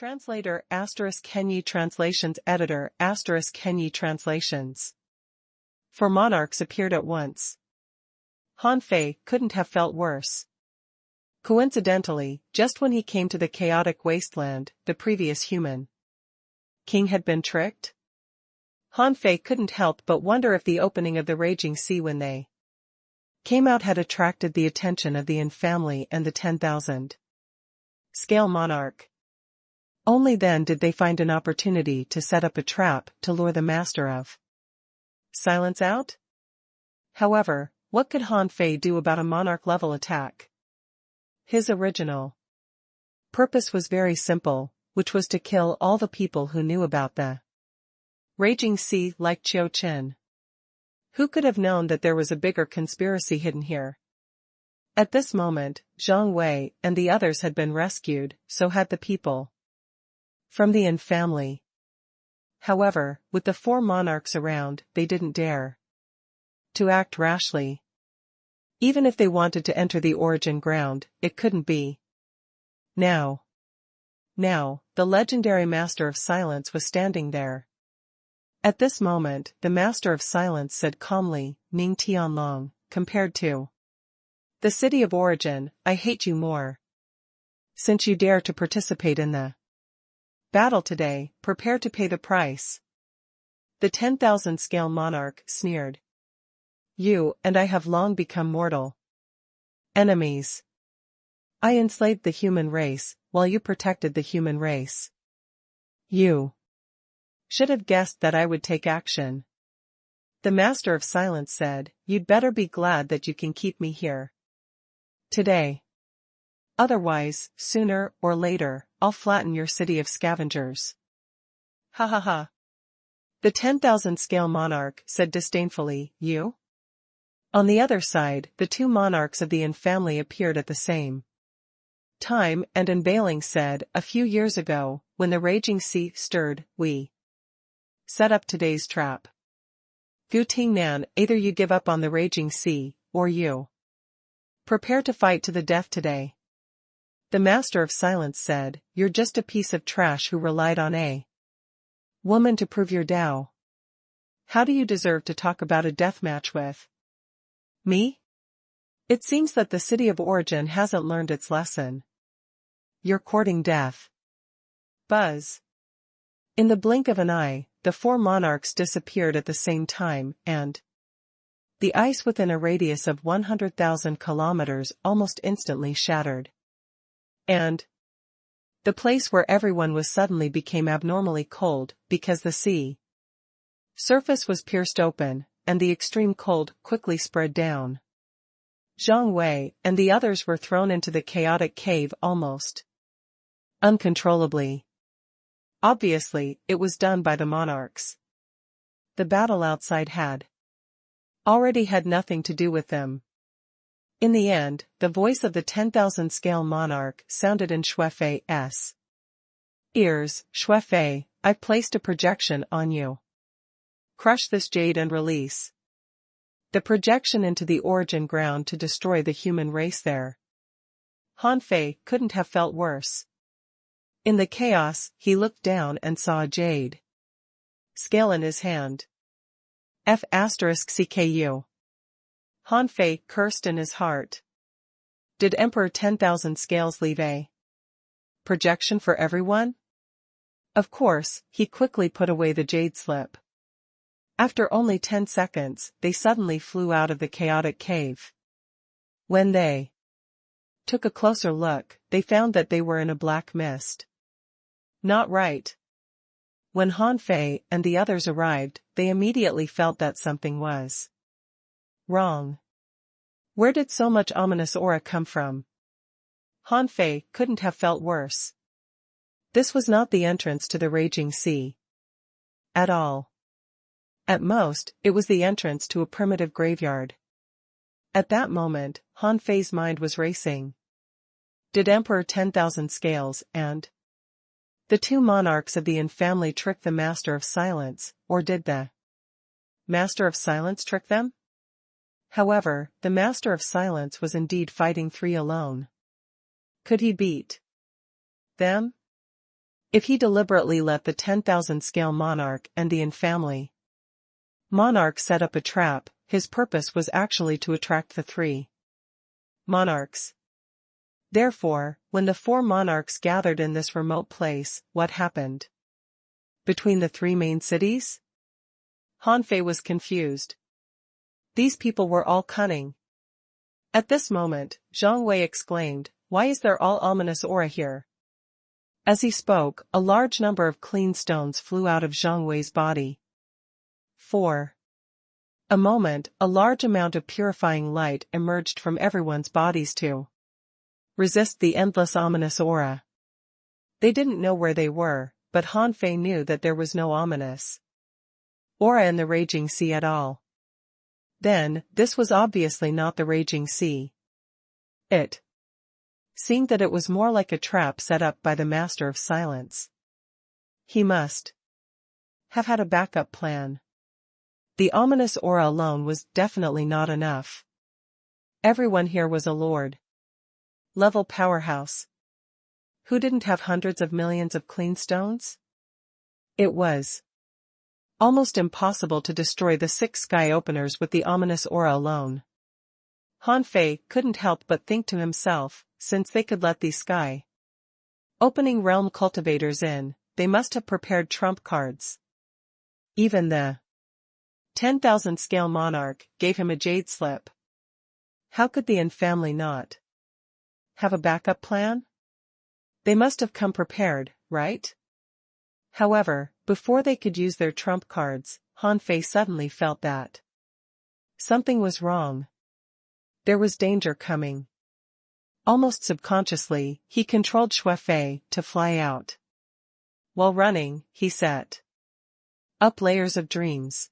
Translator *Kenyi Translations Editor *Kenyi Translations. Four monarchs appeared at once. Han Fei couldn't have felt worse. Coincidentally, just when he came to the chaotic wasteland, the previous human king had been tricked. Han Fei couldn't help but wonder if the opening of the raging sea when they came out had attracted the attention of the Yin family and the 10,000 scale monarch. Only then did they find an opportunity to set up a trap to lure the master of silence out. However, what could Han Fei do about a monarch-level attack? His original purpose was very simple, which was to kill all the people who knew about the raging sea like Qiu Qin. Who could have known that there was a bigger conspiracy hidden here? At this moment, Zhang Wei and the others had been rescued, so had the people from the Yin family. However, with the four monarchs around, they didn't dare to act rashly. Even if they wanted to enter the origin ground, it couldn't be. Now, the legendary Master of Silence was standing there. At this moment, the Master of Silence said calmly, Ning Tianlong, compared to the city of origin, I hate you more. Since you dare to participate in the battle today, prepare to pay the price. The 10,000 scale monarch sneered. You and I have long become mortal enemies. I enslaved the human race, while you protected the human race. You should have guessed that I would take action. The Master of Silence said, You'd better be glad that you can keep me here today. Otherwise, sooner or later, I'll flatten your city of scavengers. Ha ha ha. The 10,000 scale monarch said disdainfully, You? On the other side, the two monarchs of the Yin family appeared at the same time and unveiling said, A few years ago, when the raging sea stirred, we set up today's trap. Gu Tingnan, either you give up on the raging sea, or you prepare to fight to the death today. The Master of Silence said, You're just a piece of trash who relied on a woman to prove your Tao. How do you deserve to talk about a death match with me? It seems that the city of origin hasn't learned its lesson. You're courting death. Buzz. In the blink of an eye, the four monarchs disappeared at the same time, and the ice within a radius of 100,000 kilometers almost instantly shattered. And the place where everyone was suddenly became abnormally cold, because the sea surface was pierced open, and the extreme cold quickly spread down. Zhang Wei and the others were thrown into the chaotic cave almost uncontrollably. Obviously, it was done by the monarchs. The battle outside had already had nothing to do with them. In the end, the voice of the 10,000 scale monarch sounded in Shuefei's ears. Shuefei, I've placed a projection on you. Crush this jade and release the projection into the origin ground to destroy the human race there. Han Fei couldn't have felt worse. In the chaos, he looked down and saw a jade scale in his hand. F*CKU. Han Fei cursed in his heart. Did Emperor 10,000 Scales leave a projection for everyone? Of course, he quickly put away the jade slip. After only 10 seconds, they suddenly flew out of the chaotic cave. When they took a closer look, they found that they were in a black mist. Not right. When Han Fei and the others arrived, they immediately felt that something was wrong. Where did so much ominous aura come from? Han Fei couldn't have felt worse. This was not the entrance to the raging sea. At all. At most, it was the entrance to a primitive graveyard. At that moment, Han Fei's mind was racing. Did Emperor 10,000 Scales and the two monarchs of the Yin family trick the Master of Silence, or did the Master of Silence trick them? However, the Master of Silence was indeed fighting three alone. Could he beat them? If he deliberately let the 10,000 scale monarch and the family monarch set up a trap, his purpose was actually to attract the 3 monarchs. Therefore, when the 4 monarchs gathered in this remote place, what happened? Between the 3 main cities? Han Fei was confused. These people were all cunning. At this moment, Zhang Wei exclaimed, "Why is there all ominous aura here?" As he spoke, a large number of clean stones flew out of Zhang Wei's body. For a moment, a large amount of purifying light emerged from everyone's bodies to resist the endless ominous aura. They didn't know where they were, but Han Fei knew that there was no ominous aura in the raging sea at all. Then, this was obviously not the raging sea. It seemed that it was more like a trap set up by the Master of Silence. He must have had a backup plan. The ominous aura alone was definitely not enough. Everyone here was a Lord-level powerhouse. Who didn't have hundreds of millions of clean stones? It was almost impossible to destroy the 6 sky openers with the ominous aura alone. Han Fei couldn't help but think to himself, since they could let these sky opening realm cultivators in, they must have prepared trump cards. Even the 10,000 scale monarch gave him a jade slip. How could the family not have a backup plan? They must have come prepared, right? However, before they could use their trump cards, Han Fei suddenly felt that something was wrong. There was danger coming. Almost subconsciously, he controlled Xue Fei to fly out. While running, he set up layers of dreams.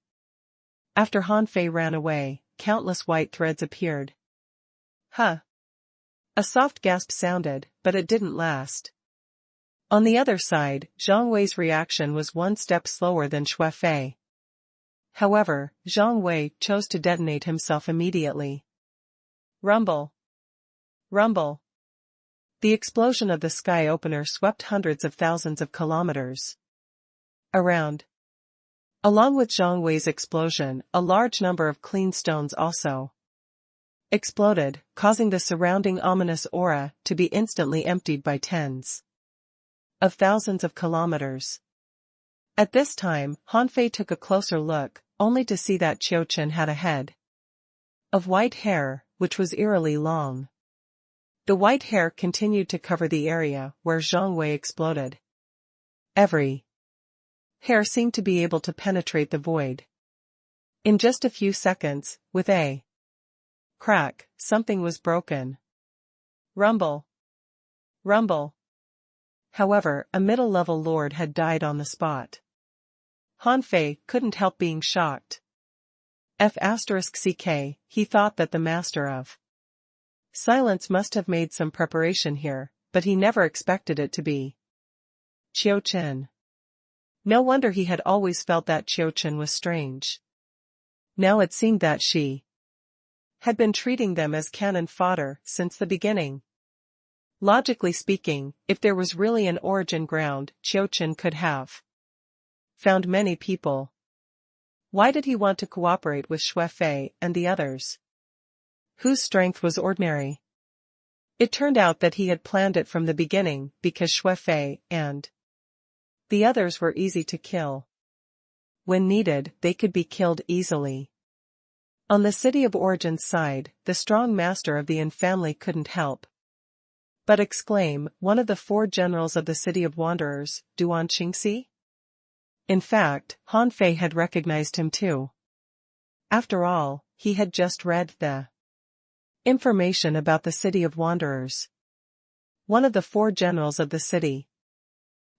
After Han Fei ran away, countless white threads appeared. Huh! A soft gasp sounded, but it didn't last. On the other side, Zhang Wei's reaction was one step slower than Xue Fei. However, Zhang Wei chose to detonate himself immediately. Rumble! Rumble! The explosion of the sky opener swept hundreds of thousands of kilometers around. Along with Zhang Wei's explosion, a large number of clean stones also exploded, causing the surrounding ominous aura to be instantly emptied by tens of thousands of kilometers. At this time, Han Fei took a closer look, only to see that Qiu Chen had a head of white hair, which was eerily long. The white hair continued to cover the area where Zhang Wei exploded. Every hair seemed to be able to penetrate the void. In just a few seconds, with a crack, something was broken. Rumble! Rumble! However, a middle-level lord had died on the spot. Han Fei couldn't help being shocked. *CK, he thought that the Master of Silence must have made some preparation here, but he never expected it to be Qiu Chen. No wonder he had always felt that Qiu Chen was strange. Now it seemed that she had been treating them as cannon fodder since the beginning. Logically speaking, if there was really an origin ground, Qiu Chen could have found many people. Why did he want to cooperate with Xue Fei and the others, whose strength was ordinary? It turned out that he had planned it from the beginning because Xue Fei and the others were easy to kill. When needed, they could be killed easily. On the City of Origin's side, the strong master of the family couldn't help but exclaim, one of the 4 generals of the City of Wanderers, Duan Qingxi? In fact, Han Fei had recognized him too. After all, he had just read the information about the City of Wanderers. One of the 4 generals of the City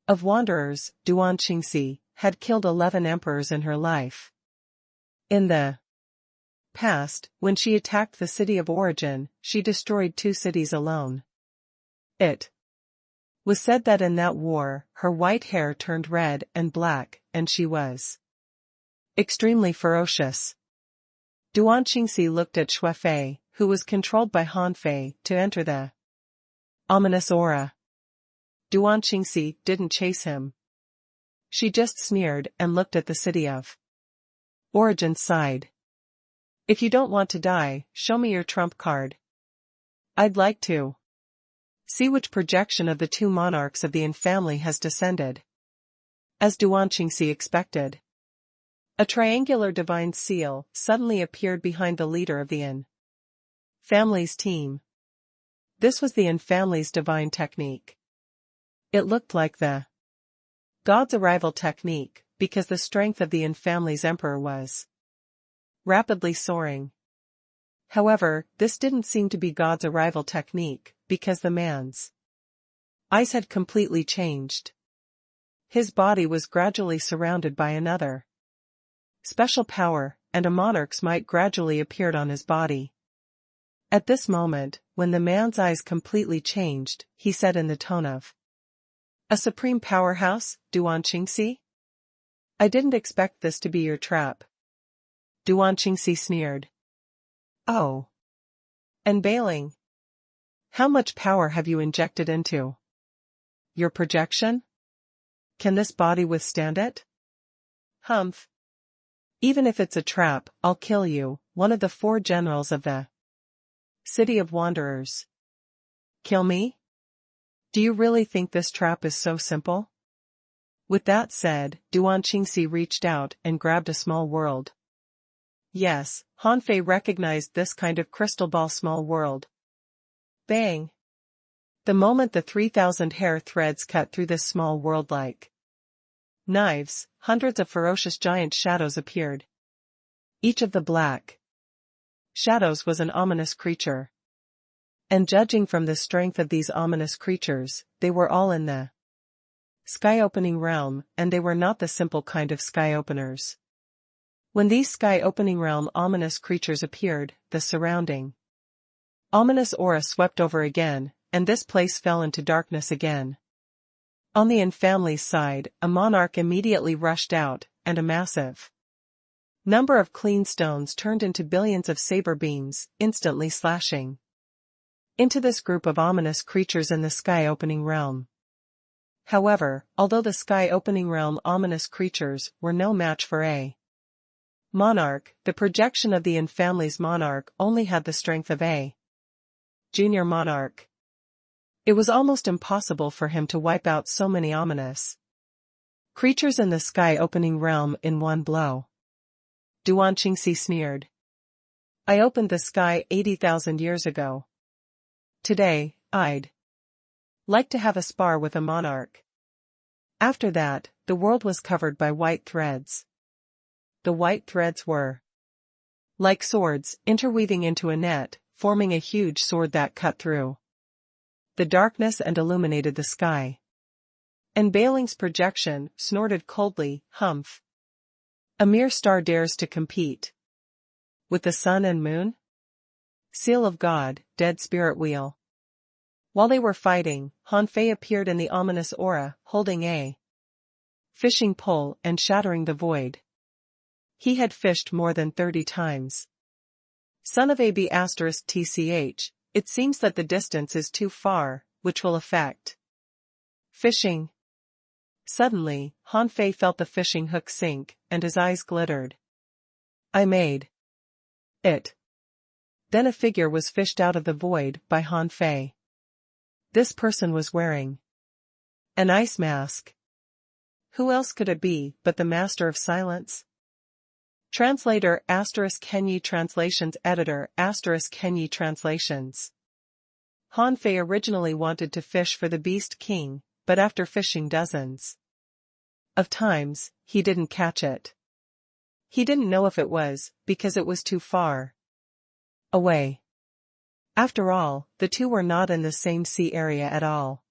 of Wanderers, Duan Qingxi, had killed 11 emperors in her life. In the past, when she attacked the City of Origin, she destroyed 2 cities alone. It was said that in that war, her white hair turned red and black, and she was extremely ferocious. Duan Qingxi looked at Xue Fei, who was controlled by Han Fei, to enter the ominous aura. Duan Qingxi didn't chase him. She just sneered and looked at the city of Origin's side. If you don't want to die, show me your trump card. I'd like to see which projection of the two monarchs of the Yin family has descended. As Duan Qingxi expected, a triangular divine seal suddenly appeared behind the leader of the Yin family's team. This was the Yin family's divine technique. It looked like the God's arrival technique, because the strength of the Yin family's emperor was rapidly soaring. However, this didn't seem to be God's arrival technique, because the man's eyes had completely changed. His body was gradually surrounded by another special power, and a monarch's might gradually appeared on his body. At this moment, when the man's eyes completely changed, he said in the tone of a supreme powerhouse, Duan Qingxi? I didn't expect this to be your trap. Duan Qingxi sneered. Oh. And bailing. How much power have you injected into your projection? Can this body withstand it? Humph. Even if it's a trap, I'll kill you, one of the 4 generals of the City of Wanderers. Kill me? Do you really think this trap is so simple? With that said, Duan Qingxi reached out and grabbed a small world. Yes, Han Fei recognized this kind of crystal ball small world. Bang! The moment the 3,000 hair threads cut through this small world like knives, hundreds of ferocious giant shadows appeared. Each of the black shadows was an ominous creature. And judging from the strength of these ominous creatures, they were all in the sky-opening realm, and they were not the simple kind of sky-openers. When these sky-opening realm ominous creatures appeared, the surrounding ominous aura swept over again, and this place fell into darkness again. On the Yin family's side, a monarch immediately rushed out, and a massive number of clean stones turned into billions of saber beams, instantly slashing into this group of ominous creatures in the sky-opening realm. However, although the sky-opening realm ominous creatures were no match for a monarch, the projection of the Yin family's monarch only had the strength of a junior monarch. It was almost impossible for him to wipe out so many ominous creatures in the sky-opening realm in one blow. Duan Qingxi sneered. I opened the sky 80,000 years ago. Today, I'd like to have a spar with a monarch. After that, the world was covered by white threads. The white threads were like swords, interweaving into a net, forming a huge sword that cut through the darkness and illuminated the sky. And Bailing's projection snorted coldly, humph. A mere star dares to compete with the sun and moon? Seal of God, dead spirit wheel. While they were fighting, Han Fei appeared in the ominous aura, holding a fishing pole and shattering the void. He had fished more than 30 times. Son of AB*TCH, it seems that the distance is too far, which will affect fishing. Suddenly, Han Fei felt the fishing hook sink, and his eyes glittered. I made it. Then a figure was fished out of the void by Han Fei. This person was wearing an ice mask. Who else could it be but the Master of Silence? Translator ** Kenyi Translations Editor ** Kenyi Translations. Han Fei originally wanted to fish for the Beast King, but after fishing dozens of times, he didn't catch it. He didn't know if it was, because it was too far away. After all, the two were not in the same sea area at all.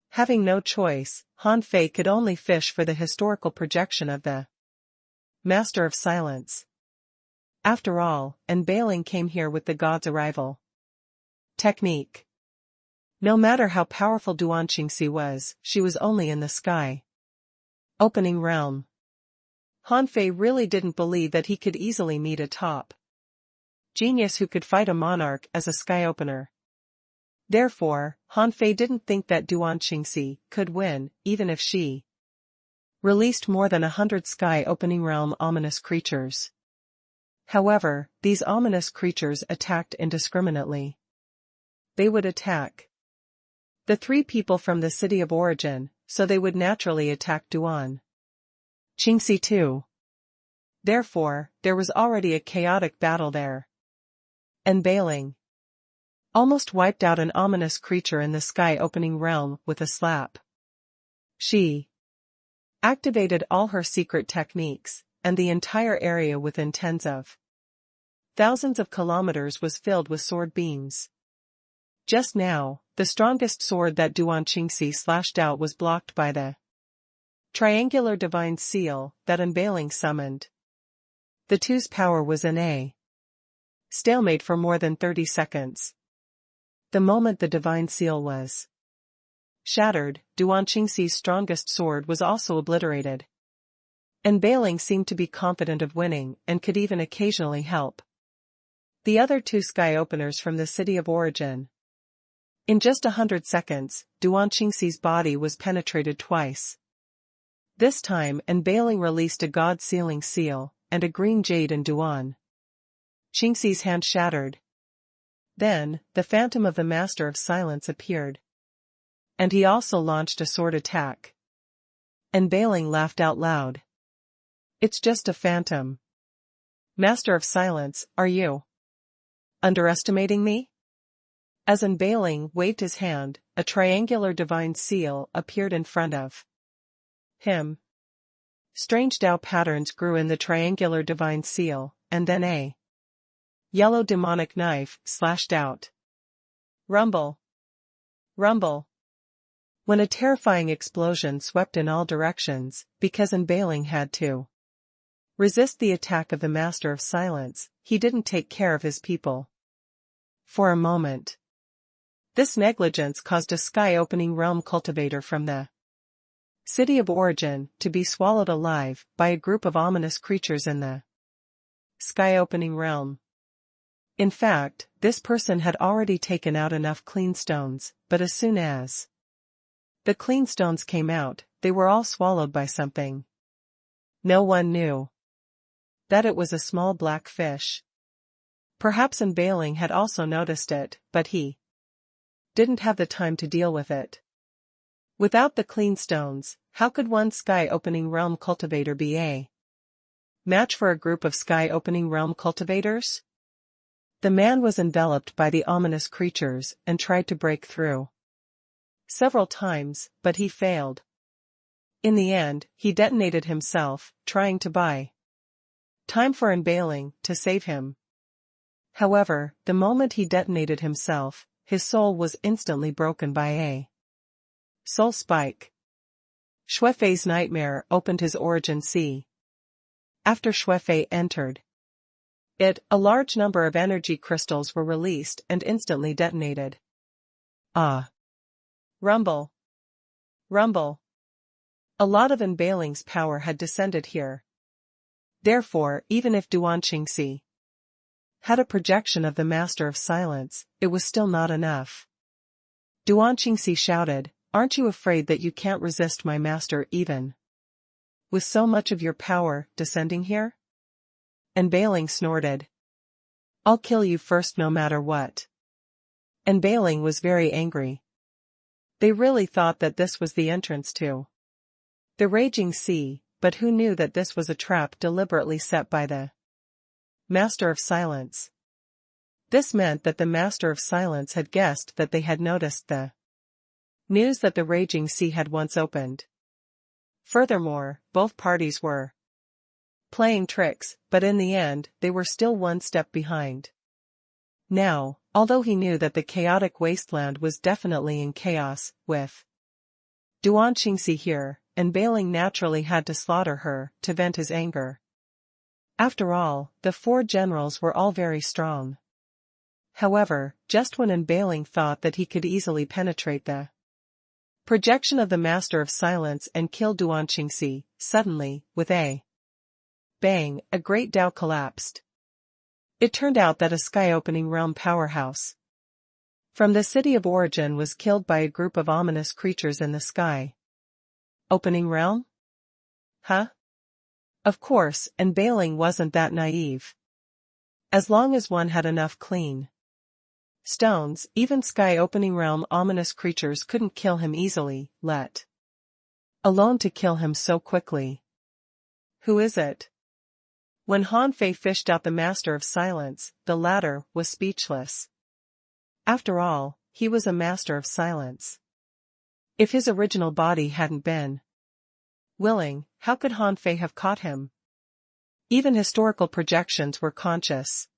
Having no choice, Han Fei could only fish for the historical projection of the Master of Silence. After all, and Bailing came here with the god's arrival technique. No matter how powerful Duan Qingxi was, she was only in the sky opening realm. Han Fei really didn't believe that he could easily meet a top genius who could fight a monarch as a sky opener. Therefore, Han Fei didn't think that Duan Qingxi could win, even if she released more than 100 sky-opening realm ominous creatures. However, these ominous creatures attacked indiscriminately. They would attack the 3 people from the city of origin, so they would naturally attack Duan Qingxi too. Therefore, there was already a chaotic battle there. And Bailing almost wiped out an ominous creature in the sky-opening realm with a slap. She activated all her secret techniques, and the entire area within tens of thousands of kilometers was filled with sword beams. Just now, the strongest sword that Duan Qingxi slashed out was blocked by the triangular divine seal that Unveiling summoned. The two's power was in a stalemate for more than 30 seconds. The moment the divine seal was shattered, Duan Qingxi's strongest sword was also obliterated. Unveiling seemed to be confident of winning and could even occasionally help the other 2 sky openers from the city of origin. In just 100 seconds, Duan Qingxi's body was penetrated twice. This time Unveiling released a god-sealing seal, and a green jade in Duan Qingxi's hand shattered. Then, the phantom of the Master of Silence appeared. And he also launched a sword attack. Unveiling laughed out loud. It's just a phantom. Master of Silence, are you underestimating me? As Unveiling waved his hand, a triangular divine seal appeared in front of him. Strange Dao patterns grew in the triangular divine seal, and then a yellow demonic knife slashed out. Rumble! Rumble! When a terrifying explosion swept in all directions, because Unveiling had to resist the attack of the Master of Silence, he didn't take care of his people. For a moment, this negligence caused a sky-opening realm cultivator from the city of origin to be swallowed alive by a group of ominous creatures in the sky-opening realm. In fact, this person had already taken out enough clean stones, but as soon as the clean stones came out, they were all swallowed by something. No one knew that it was a small black fish. Perhaps Unveiling had also noticed it, but he didn't have the time to deal with it. Without the clean stones, how could one sky-opening realm cultivator be a match for a group of sky-opening realm cultivators? The man was enveloped by the ominous creatures and tried to break through several times, but he failed. In the end, he detonated himself, trying to buy time for Unveiling to save him. However, the moment he detonated himself, his soul was instantly broken by a soul spike. Xuefei's nightmare opened his origin sea. After Xuefei entered it, a large number of energy crystals were released and instantly detonated. Ah! Rumble! Rumble! A lot of Unveiling's power had descended here. Therefore, even if Duan Qingxi had a projection of the Master of Silence, it was still not enough. Duan Qingxi shouted, "Aren't you afraid that you can't resist my master even with so much of your power descending here?" Unveiling snorted. "I'll kill you first no matter what." Unveiling was very angry. They really thought that this was the entrance to the raging sea, but who knew that this was a trap deliberately set by the Master of Silence? This meant that the Master of Silence had guessed that they had noticed the news that the raging sea had once opened. Furthermore, both parties were playing tricks, but in the end, they were still one step behind. Now, although he knew that the chaotic wasteland was definitely in chaos, with Duan Qingxi here, Unveiling naturally had to slaughter her to vent his anger. After all, the 4 generals were all very strong. However, just when Unveiling thought that he could easily penetrate the projection of the Master of Silence and kill Duan Qingxi, suddenly, with a bang, a great Dao collapsed. It turned out that a sky-opening realm powerhouse from the city of origin was killed by a group of ominous creatures in the sky. Opening realm? Huh? Of course, and Bailing wasn't that naive. As long as one had enough clean stones, even sky-opening realm ominous creatures couldn't kill him easily, let alone to kill him so quickly. Who is it? When Han Fei fished out the Master of Silence, the latter was speechless. After all, he was a Master of Silence. If his original body hadn't been willing, how could Han Fei have caught him? Even historical projections were conscious.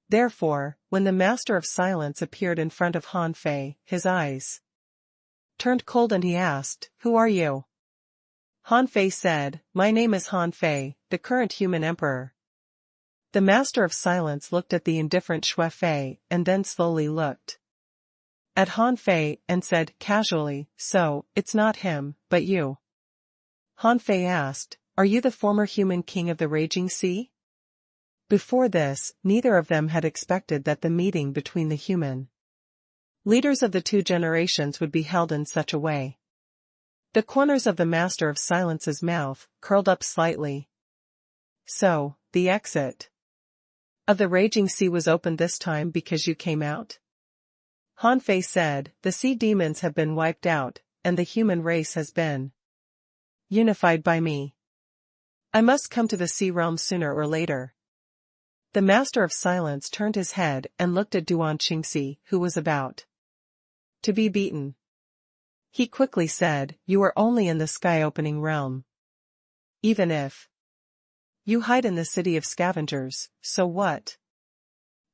Therefore, when the Master of Silence appeared in front of Han Fei, his eyes turned cold and he asked, "Who are you?" Han Fei said, "My name is Han Fei, the current human emperor." The Master of Silence looked at the indifferent Xue Fei and then slowly looked at Han Fei and said casually, "So, it's not him, but you." Han Fei asked, "Are you the former human king of the Raging Sea?" Before this, neither of them had expected that the meeting between the human leaders of the two generations would be held in such a way. The corners of the Master of Silence's mouth curled up slightly. "So, the exit of the Raging Sea was opened this time because you came out?" Han Fei said, "The sea demons have been wiped out, and the human race has been unified by me. I must come to the sea realm sooner or later." The Master of Silence turned his head and looked at Duan Qingxi, who was about to be beaten. He quickly said, "You are only in the sky-opening realm. Even if you hide in the city of scavengers, so what?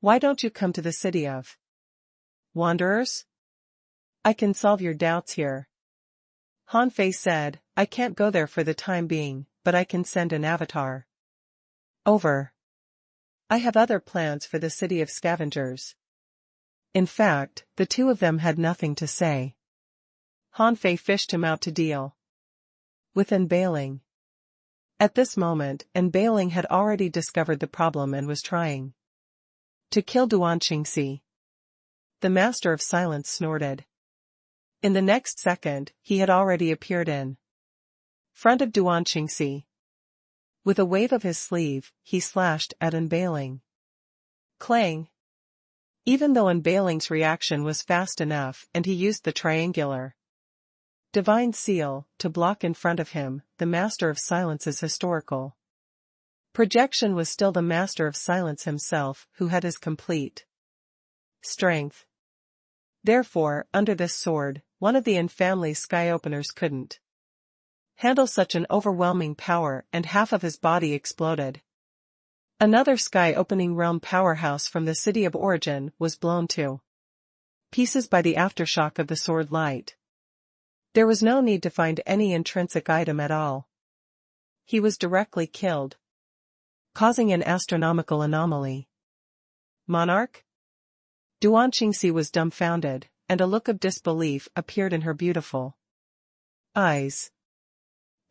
Why don't you come to the city of wanderers? I can solve your doubts here." Han Fei said, "I can't go there for the time being, but I can send an avatar over. I have other plans for the city of scavengers." In fact, the two of them had nothing to say. Han Fei fished him out to deal with Bailing. At this moment, Bailing had already discovered the problem and was trying to kill Duan Qingxi. The Master of Silence snorted. In the next second, he had already appeared in front of Duan Qingxi. With a wave of his sleeve, he slashed at Bailing. Clang! Even though Bailing's reaction was fast enough and he used the triangular divine seal to block in front of him, the Master of Silence's historical projection was still the Master of Silence himself who had his complete strength. Therefore, under this sword, one of the family's sky openers couldn't handle such an overwhelming power and half of his body exploded. Another sky-opening realm powerhouse from the city of origin was blown to pieces by the aftershock of the sword light. There was no need to find any intrinsic item at all. He was directly killed, causing an astronomical anomaly. Monarch? Duan Qingxi was dumbfounded, and a look of disbelief appeared in her beautiful eyes.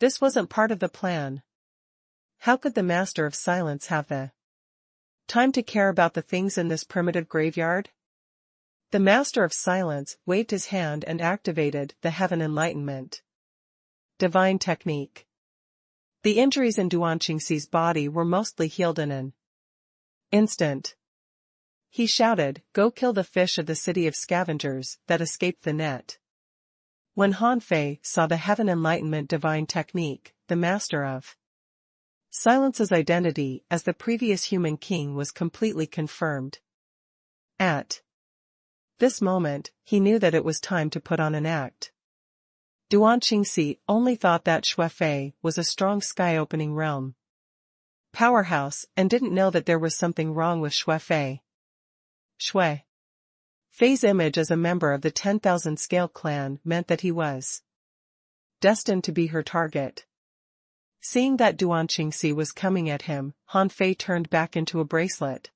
This wasn't part of the plan. How could the Master of Silence have the time to care about the things in this primitive graveyard? The Master of Silence waved his hand and activated the Heaven Enlightenment divine technique. The injuries in Duan Qingxi's body were mostly healed in an instant. He shouted, "Go kill the fish of the city of scavengers that escaped the net." When Han Fei saw the Heaven Enlightenment divine technique, the Master of Silence's identity as the previous human king was completely confirmed. At this moment, he knew that it was time to put on an act. Duan Qingxi only thought that Xue Fei was a strong sky-opening realm powerhouse and didn't know that there was something wrong with Xue Fei. Xue Fei's image as a member of the 10,000 Scale clan meant that he was destined to be her target. Seeing that Duan Qingxi was coming at him, Han Fei turned back into a bracelet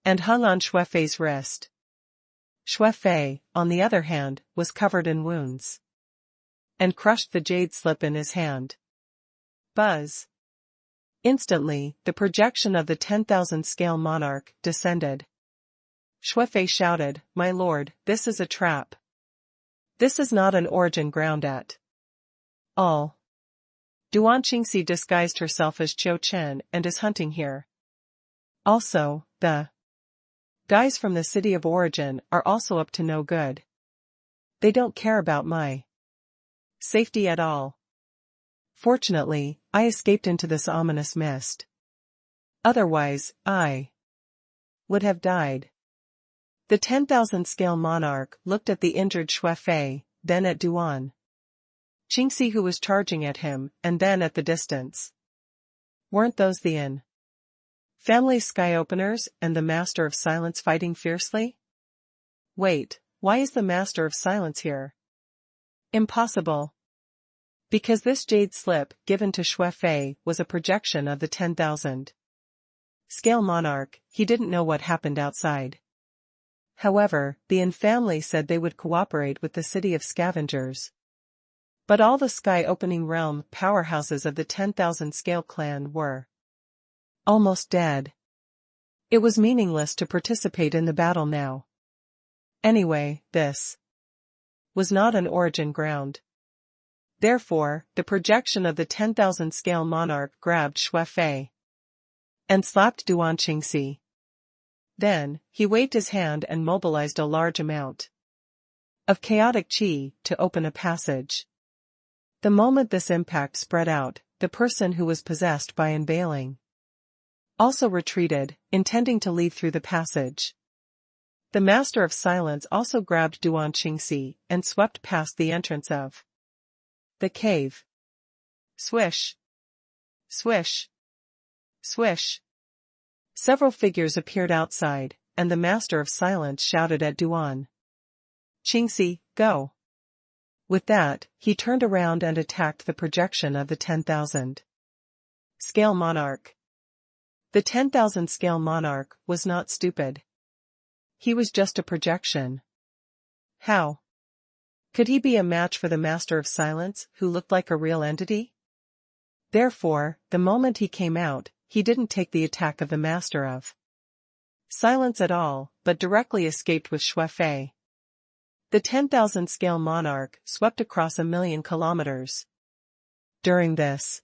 and hung on Xue Fei's wrist. Xue Fei, on the other hand, was covered in wounds and crushed the jade slip in his hand. Buzz! Instantly, the projection of the 10,000 Scale monarch descended Shuefei shouted, "My lord, this is a trap. This is not an origin ground at all. Duan Qingxi disguised herself as Qiu Chen and is hunting here. Also, the guys from the city of origin are also up to no good. They don't care about my safety at all. Fortunately, I escaped into this ominous mist. Otherwise, I would have died." The 10,000 scale monarch looked at the injured Shuefei, then at Duan Qingxi who was charging at him, and then at the distance. Weren't those the family sky openers and the Master of Silence fighting fiercely? Wait, why is the Master of Silence here? Impossible. Because this jade slip given to Shuefei was a projection of the 10,000 scale monarch. He didn't know what happened outside. However, the family said they would cooperate with the city of scavengers. But all the sky-opening realm powerhouses of the 10,000 scale clan were almost dead. It was meaningless to participate in the battle now. Anyway, this was not an origin ground. Therefore, the projection of the 10,000 scale monarch grabbed Shuefei and slapped Duan Qingxi. Then, he waved his hand and mobilized a large amount of chaotic qi to open a passage. The moment this impact spread out, the person who was possessed by unveiling also retreated, intending to leave through the passage. The Master of Silence also grabbed Duan Qingxi and swept past the entrance of the cave. Swish! Swish! Swish! Several figures appeared outside, and the Master of Silence shouted at Duan Qingxi, "Go!" With that, he turned around and attacked the projection of the 10,000 scale monarch. The 10,000 scale monarch was not stupid. He was just a projection. How could he be a match for the Master of Silence, who looked like a real entity? Therefore, the moment he came out, he didn't take the attack of the Master of Silence at all, but directly escaped with Shuefei. The 10,000 scale monarch swept across 1,000,000 kilometers. During this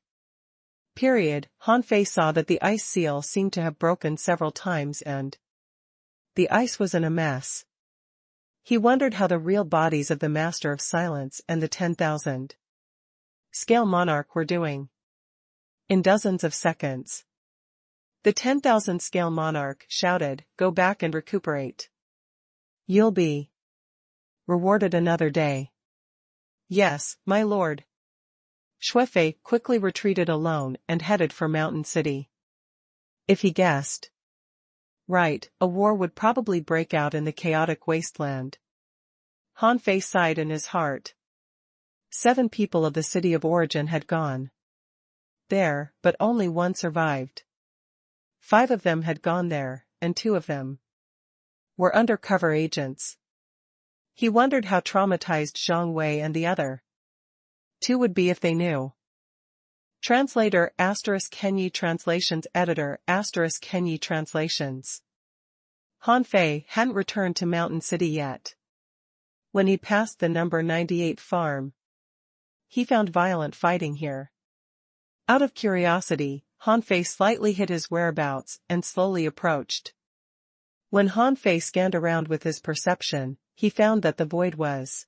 period, Han Fei saw that the ice seal seemed to have broken several times and the ice was in a mess. He wondered how the real bodies of the Master of Silence and the 10,000 scale monarch were doing. In dozens of seconds, the 10,000 scale monarch shouted, "Go back and recuperate. You'll be rewarded another day." "Yes, my lord." Shuefei quickly retreated alone and headed for Mountain City. If he guessed right, a war would probably break out in the chaotic wasteland. Han Fei sighed in his heart. 7 people of the city of origin had gone there, but only 1 survived. 5 of them had gone there, and 2 of them were undercover agents. He wondered how traumatized Zhang Wei and the other 2 would be if they knew. Translator ** Kenyi Translations Editor ** Kenyi Translations. Han Fei hadn't returned to Mountain City yet. When he passed the number 98 farm, he found violent fighting here. Out of curiosity, Han Fei slightly hid his whereabouts and slowly approached. When Han Fei scanned around with his perception, he found that the void was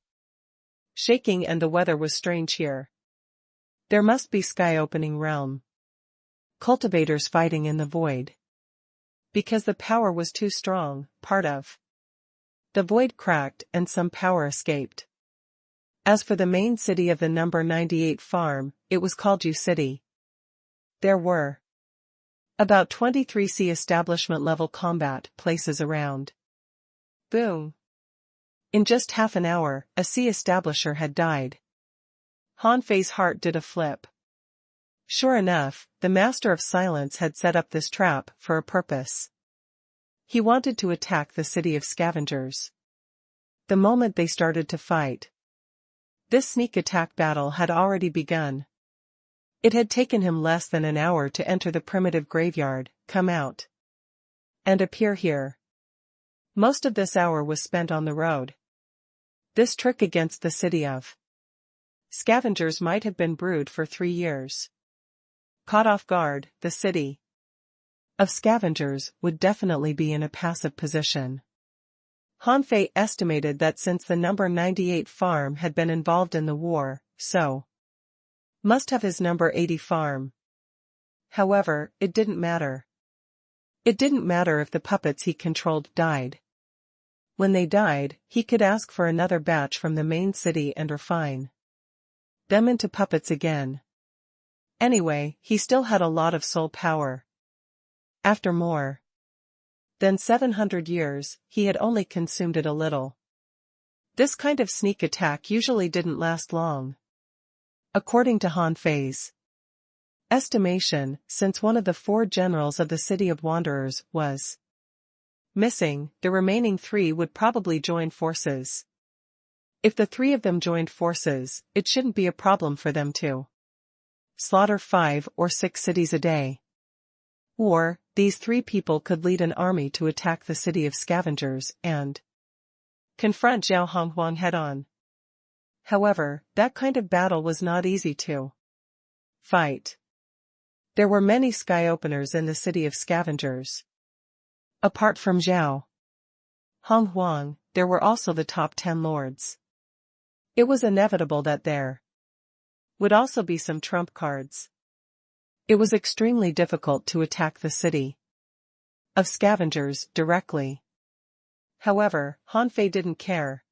shaking and the weather was strange here. There must be sky-opening realm cultivators fighting in the void. Because the power was too strong, part of the void cracked and some power escaped. As for the main city of the number 98 farm, it was called Yu City. There were about 23 sea establishment level combat places around. Boom! In just half an hour, a sea establisher had died. Han Fei's heart did a flip. Sure enough, the Master of Silence had set up this trap for a purpose. He wanted to attack the city of scavengers. The moment they started to fight, this sneak attack battle had already begun. It had taken him less than an hour to enter the primitive graveyard, come out, and appear here. Most of this hour was spent on the road. This trick against the city of scavengers might have been brewed for 3 years. Caught off guard, the city of scavengers would definitely be in a passive position. Han Fei estimated that since the number 98 farm had been involved in the war, so must have his number 80 farm. However, it didn't matter. It didn't matter if the puppets he controlled died. When they died, he could ask for another batch from the main city and refine them into puppets again. Anyway, he still had a lot of soul power. After more than 700 years, he had only consumed it a little. This kind of sneak attack usually didn't last long. According to Han Fei's estimation, since one of the 4 generals of the City of Wanderers was missing, the remaining 3 would probably join forces. If the 3 of them joined forces, it shouldn't be a problem for them to slaughter 5 or 6 cities a day. Or, these 3 people could lead an army to attack the city of scavengers and confront Zhao Honghuang head-on. However, that kind of battle was not easy to fight. There were many sky openers in the city of scavengers. Apart from Zhao Honghuang, there were also the top 10 lords. It was inevitable that there would also be some trump cards. It was extremely difficult to attack the city of scavengers directly. However, Han Fei didn't care.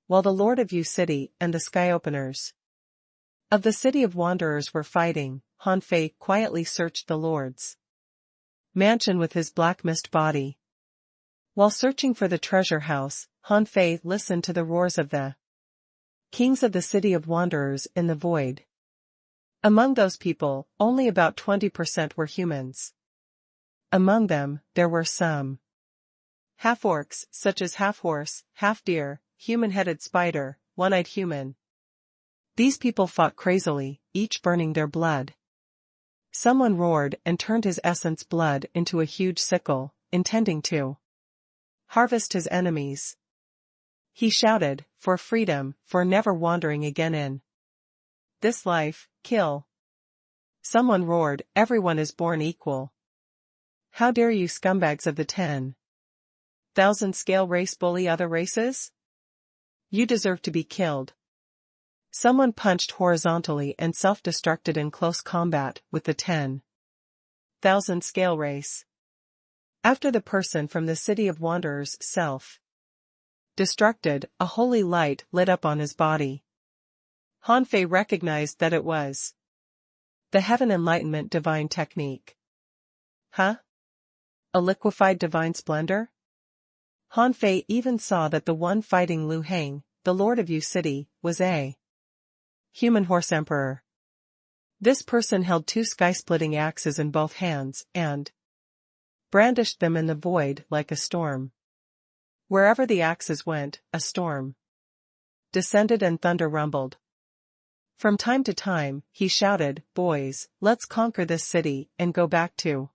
While the Lord of Yu City and the Sky Openers of the City of Wanderers were fighting, Han Fei quietly searched the Lord's mansion with his black mist body. While searching for the treasure house, Han Fei listened to the roars of the kings of the City of Wanderers in the void. Among those people, only about 20% were humans. Among them, there were some half-orcs, such as half-horse, half-deer, human-headed spider, one-eyed human. These people fought crazily, each burning their blood. Someone roared and turned his essence blood into a huge sickle, intending to harvest his enemies. He shouted, for freedom, for never wandering again in this life, kill. Someone roared, everyone is born equal. How dare you scumbags of the 10,000 scale race bully other races? You deserve to be killed. Someone punched horizontally and self-destructed in close combat with the 10,000 scale race. After the person from the City of Wanderers self-destructed, a holy light lit up on his body. Han Fei recognized that it was the Heaven Enlightenment divine technique. Huh? A liquefied divine splendor? Han Fei even saw that the one fighting Lu Hang, the Lord of Yu City, was a human horse emperor. This person held 2 sky-splitting axes in both hands and brandished them in the void like a storm. Wherever the axes went, a storm descended and thunder rumbled. From time to time, he shouted, "Boys, let's conquer this city and go back to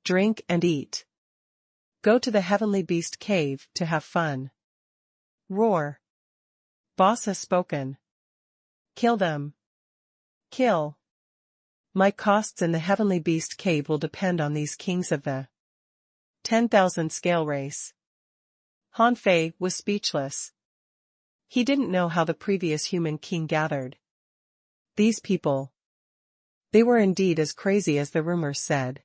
drink and eat. Go to the Heavenly Beast Cave to have fun." Roar. Boss has spoken. Kill them. Kill. My costs in the Heavenly Beast Cave will depend on these kings of the 10,000 scale race. Han Fei was speechless. He didn't know how the previous human king gathered these people. They were indeed as crazy as the rumors said.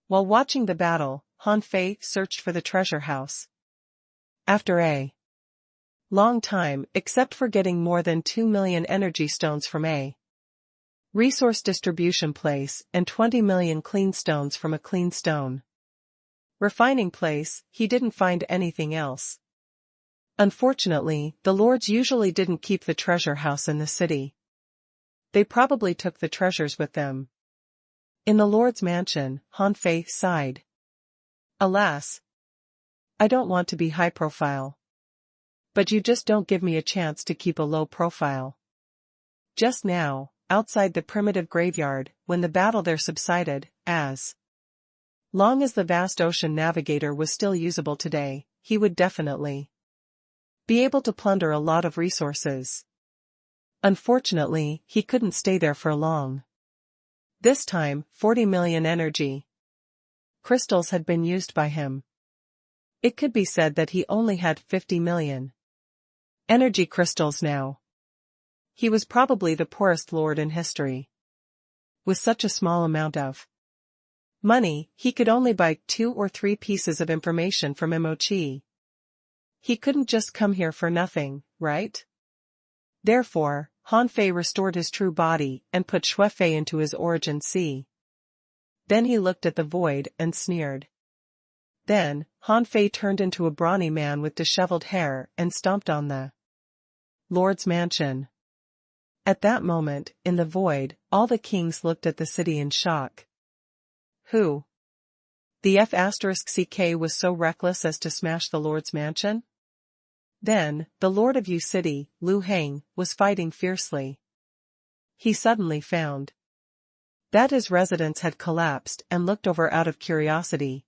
While watching the battle, Han Fei searched for the treasure house. After a long time, except for getting more than 2 million energy stones from a resource distribution place and 20 million clean stones from a clean stone refining place, he didn't find anything else. Unfortunately, the lords usually didn't keep the treasure house in the city. They probably took the treasures with them. In the lord's mansion, Han Fei sighed. Alas, I don't want to be high profile. But you just don't give me a chance to keep a low profile. Just now, outside the primitive graveyard, when the battle there subsided, as Long as the vast ocean navigator was still usable today, he would definitely be able to plunder a lot of resources. Unfortunately, he couldn't stay there for long. This time, 40 million energy crystals had been used by him. It could be said that he only had 50 million energy crystals now. He was probably the poorest lord in history. With such a small amount of money, he could only buy 2 or 3 pieces of information from Imochi. He couldn't just come here for nothing, right? Therefore, Han Fei restored his true body and put Shui Fei into his origin sea. Then he looked at the void and sneered. Then, Han Fei turned into a brawny man with disheveled hair and stomped on the Lord's mansion. At that moment, in the void, all the kings looked at the city in shock. Who? The F*CK was so reckless as to smash the Lord's mansion? Then, the Lord of Yu City, Liu Heng, was fighting fiercely. He suddenly found that his residence had collapsed and looked over out of curiosity.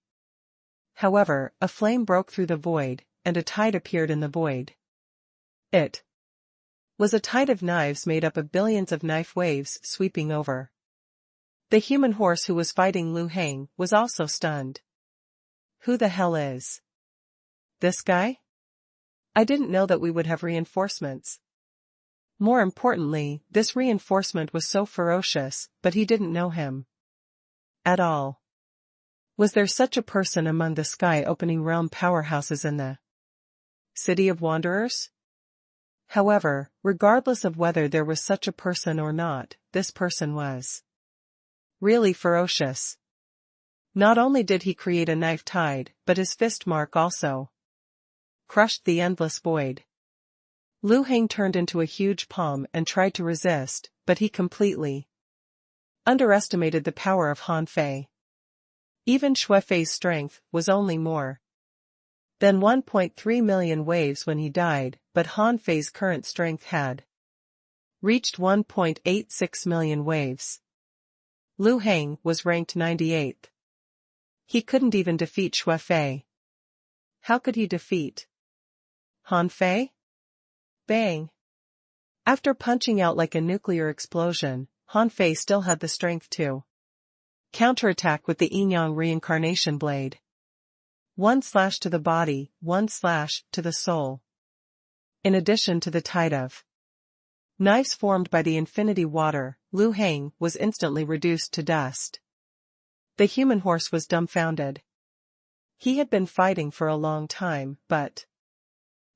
However, a flame broke through the void, and a tide appeared in the void. It was a tide of knives made up of billions of knife waves sweeping over. The human horse who was fighting Liu Heng was also stunned. Who the hell is this guy? I didn't know that we would have reinforcements. More importantly, this reinforcement was so ferocious, but he didn't know him at all. Was there such a person among the sky-opening realm powerhouses in the City of Wanderers? However, regardless of whether there was such a person or not, this person was really ferocious. Not only did he create a knife tide, but his fist mark also crushed the endless void. Liu Heng turned into a huge palm and tried to resist, but he completely underestimated the power of Han Fei. Even Shui Fei's strength was only more than 1.3 million waves when he died, but Han Fei's current strength had reached 1.86 million waves. Liu Heng was ranked 98th. He couldn't even defeat Shui Fei. How could he defeat Han Fei? Bang! After punching out like a nuclear explosion, Han Fei still had the strength to counterattack with the Yin-Yang reincarnation blade. 1 slash to the body, 1 slash to the soul. In addition to the tide of knives formed by the infinity water, Liu Heng was instantly reduced to dust. The human horse was dumbfounded. He had been fighting for a long time, but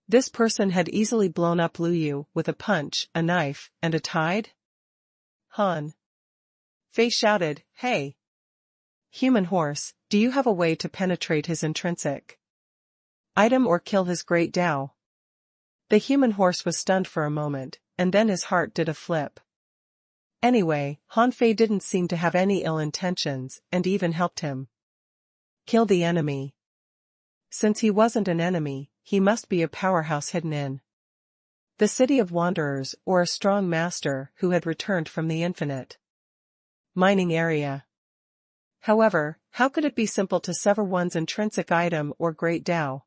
this person had easily blown up Liu Yu with a punch, a knife, and a tide? Han Fei shouted, "Hey! Human horse, do you have a way to penetrate his intrinsic item or kill his great Tao?" The human horse was stunned for a moment, and then his heart did a flip. Anyway, Han Fei didn't seem to have any ill intentions, and even helped him kill the enemy. Since he wasn't an enemy, he must be a powerhouse hidden in the City of Wanderers or a strong master who had returned from the infinite mining area. However, how could it be simple to sever one's intrinsic item or great Tao?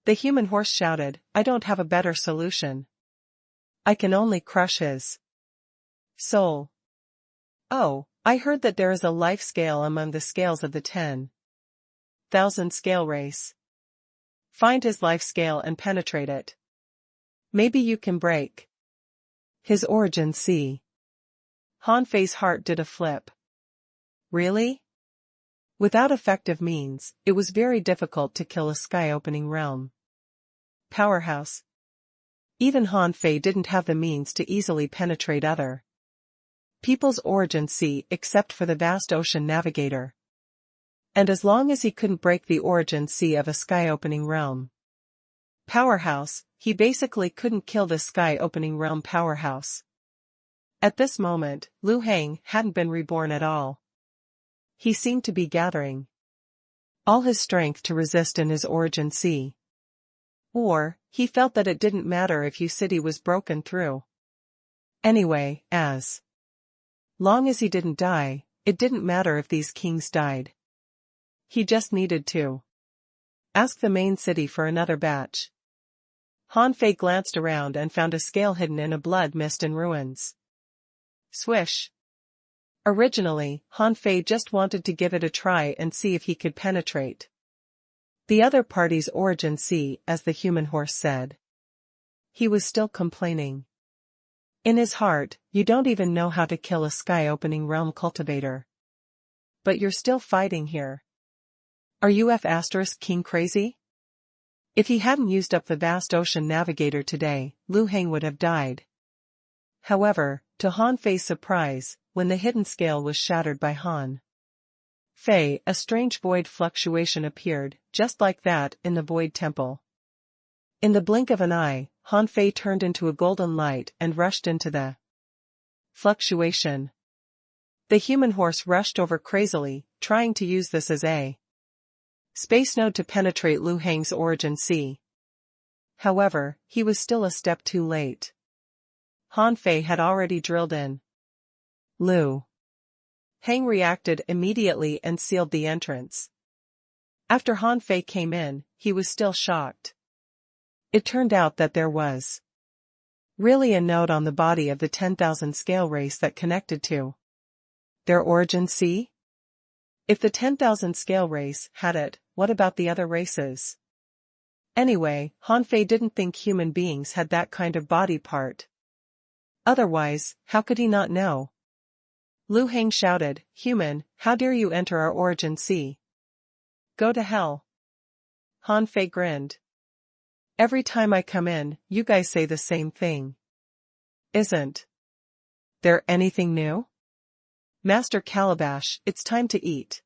The human horse shouted, "I don't have a better solution. I can only crush his soul." Oh, I heard that there is a life scale among the scales of the 10,000 scale race. Find his life scale and penetrate it. Maybe you can break his origin sea. Han Fei's heart did a flip. Really? Without effective means, it was very difficult to kill a sky-opening realm powerhouse. Even Han Fei didn't have the means to easily penetrate other people's origin sea except for the vast ocean navigator. And as long as he couldn't break the origin sea of a sky-opening realm powerhouse, he basically couldn't kill the sky-opening realm powerhouse. At this moment, Liu Heng hadn't been reborn at all. He seemed to be gathering all his strength to resist in his origin sea. Or, he felt that it didn't matter if Yu City was broken through. Anyway, as long as he didn't die, it didn't matter if these kings died. He just needed to ask the main city for another batch. Han Fei glanced around and found a scale hidden in a blood mist in ruins. Swish. Originally, Han Fei just wanted to give it a try and see if he could penetrate the other party's origin, see, as the human horse said. He was still complaining in his heart, "You don't even know how to kill a sky-opening realm cultivator. But you're still fighting here. Are you King crazy?" If he hadn't used up the vast ocean navigator today, Lu Heng would have died. However, to Han Fei's surprise, when the hidden scale was shattered by Han Fei, a strange void fluctuation appeared, just like that in the void temple. In the blink of an eye, Han Fei turned into a golden light and rushed into the fluctuation. The human horse rushed over crazily, trying to use this as a space node to penetrate Lu Heng's origin sea. However, he was still a step too late. Han Fei had already drilled in. Lu Heng reacted immediately and sealed the entrance. After Han Fei came in, he was still shocked. It turned out that there was really a node on the body of the 10,000 scale race that connected to their origin sea? If the 10,000 scale race had it, what about the other races? Anyway, Han Fei didn't think human beings had that kind of body part. Otherwise, how could he not know? Lu Heng shouted, "Human, how dare you enter our origin sea? Go to hell." Han Fei grinned. "Every time I come in, you guys say the same thing. Isn't there anything new? Master Calabash, it's time to eat."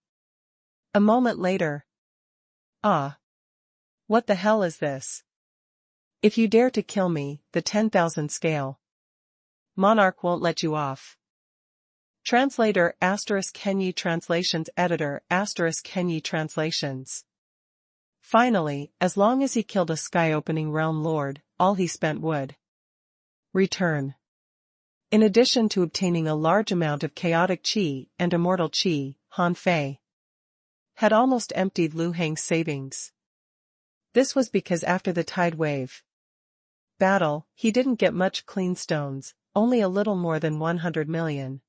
A moment later. "Ah. What the hell is this? If you dare to kill me, the 10,000 scale monarch won't let you off." Translator *Kenyi Translations Editor *Kenyi Translations. Finally, as long as he killed a sky-opening realm lord, all he spent would return. In addition to obtaining a large amount of chaotic chi and immortal chi, Han Fei had almost emptied Lu Heng's savings. This was because after the tide wave battle, he didn't get much clean stones, only a little more than 100 million.